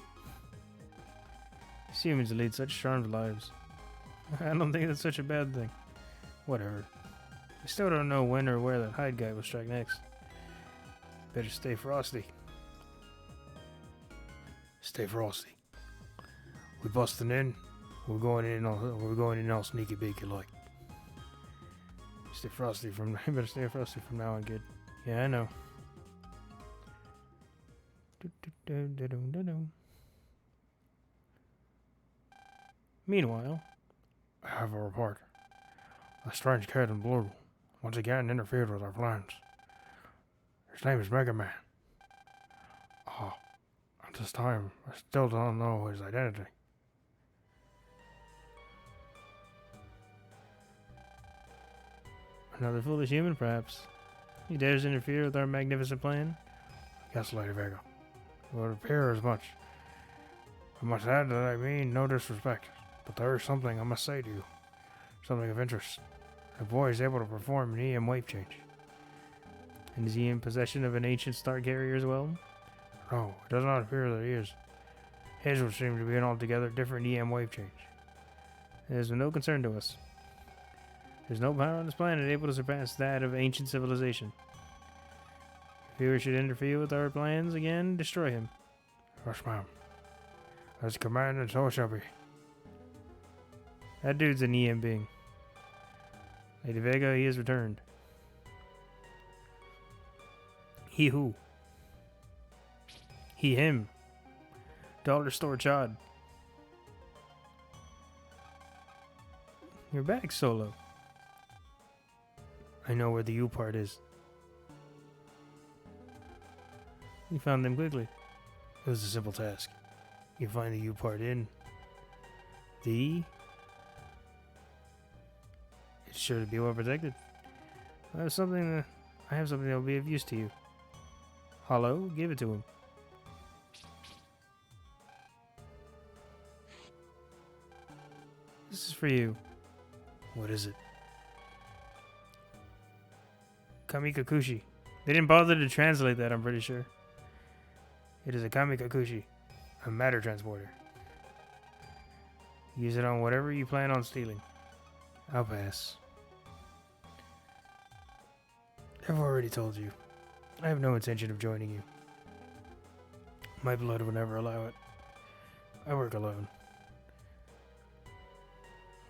Humans lead such charmed lives. I don't think that's such a bad thing. Whatever. I still don't know when or where that Hyde guy will strike next. Better stay frosty. Stay frosty. We busting in. We're going in all sneaky beaky like. Stay frosty from. You better stay frosty from now on, kid. Yeah, I know. Meanwhile, I have a report. A strange cat in blue once again interfered with our plans. His name is Mega Man. Oh, at this time, I still don't know his identity. another foolish human, perhaps. He dares interfere with our magnificent plan. Yes, Lady Vega. It would appear as much. I must add that I mean no disrespect, but there is something I must say to you. Something of interest. The boy is able to perform an EM wave change. And is he in possession of an ancient star carrier as well? No, it does not appear that he is. His would seem to be an altogether different EM wave change. It is of no concern to us. There's no power on this planet able to surpass that of ancient civilization. If he should interfere with our plans again, destroy him. Yes, ma'am. As commanded, so shall be. That dude's an EM being. Lady Vega, he has returned. He who? He him. Dollar store Chad. You're back, Solo. I know where the U part is. You found them quickly. It was a simple task. You find the U part in the... It's sure to be well protected. I have something that will be of use to you. Hollow, give it to him. This is for you. What is it? Kamikakushi. They didn't bother to translate that, I'm pretty sure. It is a Kamikakushi, a matter transporter. Use it on whatever you plan on stealing. I'll pass. I've already told you. I have no intention of joining you. My blood would never allow it. I work alone.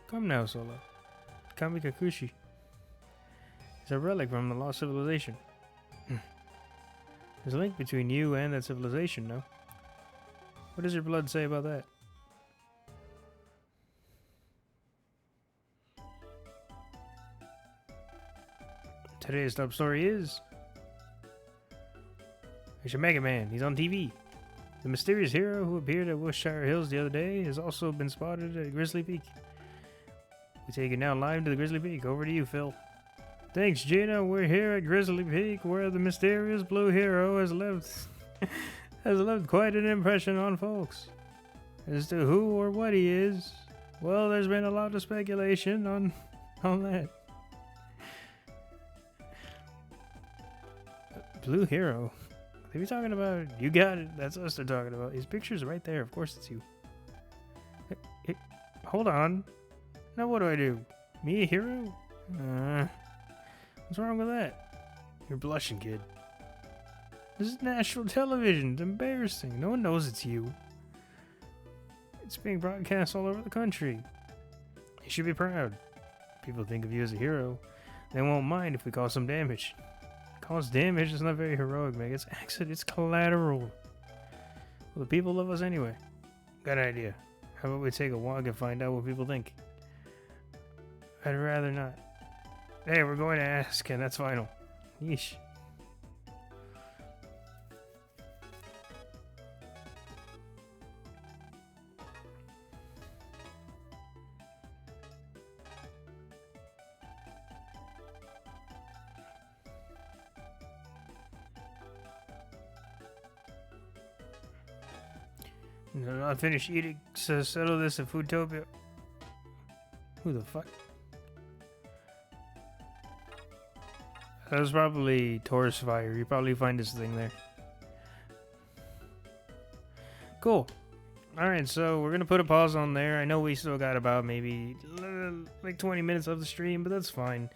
Come now, Solo. Kamikakushi is a relic from the lost civilization. There's a link between you and that civilization, no? What does your blood say about that? Today's top story is... It's your Mega Man. He's on TV. The mysterious hero who appeared at Worcestershire Hills the other day has also been spotted at Grizzly Peak. We take it now live to the Grizzly Peak. Over to you, Phil. Thanks, Gina. We're here at Grizzly Peak, where the mysterious blue hero has left quite an impression on folks. As to who or what he is, well, there's been a lot of speculation on that. Blue hero. They be talking about... You got it. That's us they're talking about. His picture's right there. Of course it's you. Hey, hold on. Now what do I do? Me a hero? What's wrong with that? You're blushing, kid. This is national television. It's embarrassing. No one knows it's you. It's being broadcast all over the country. You should be proud. People think of you as a hero. They won't mind if we cause some damage. Cause damage is not very heroic, Meg. It's accident. It's collateral. Well, the people love us anyway. Got an idea. How about we take a walk and find out what people think? I'd rather not. Hey, we're going to ask, and that's final. Yeesh. No, not finished eating, so settle this at Foodtopia. Who the fuck? That was probably Taurus Fire. You probably find this thing there. Cool. Alright, so we're going to put a pause on there. I know we still got about maybe like 20 minutes of the stream, but that's fine.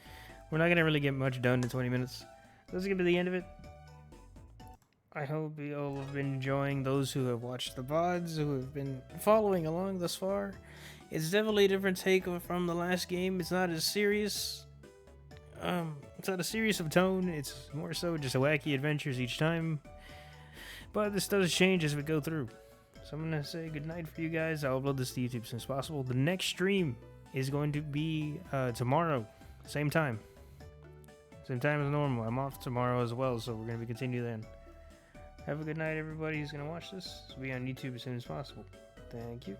We're not going to really get much done in 20 minutes. That's going to be the end of it. I hope you all have been enjoying, those who have watched the VODs, who have been following along thus far. It's definitely a different take from the last game. It's not as serious. It's not a serious of tone, it's more so just a wacky adventures each time. But this does change as we go through. So I'm going to say goodnight for you guys. I'll upload this to YouTube as soon as possible. The next stream is going to be tomorrow, same time. Same time as normal. I'm off tomorrow as well, so we're going to be continue then. Have a good night, everybody who's going to watch this. This will be on YouTube as soon as possible. Thank you.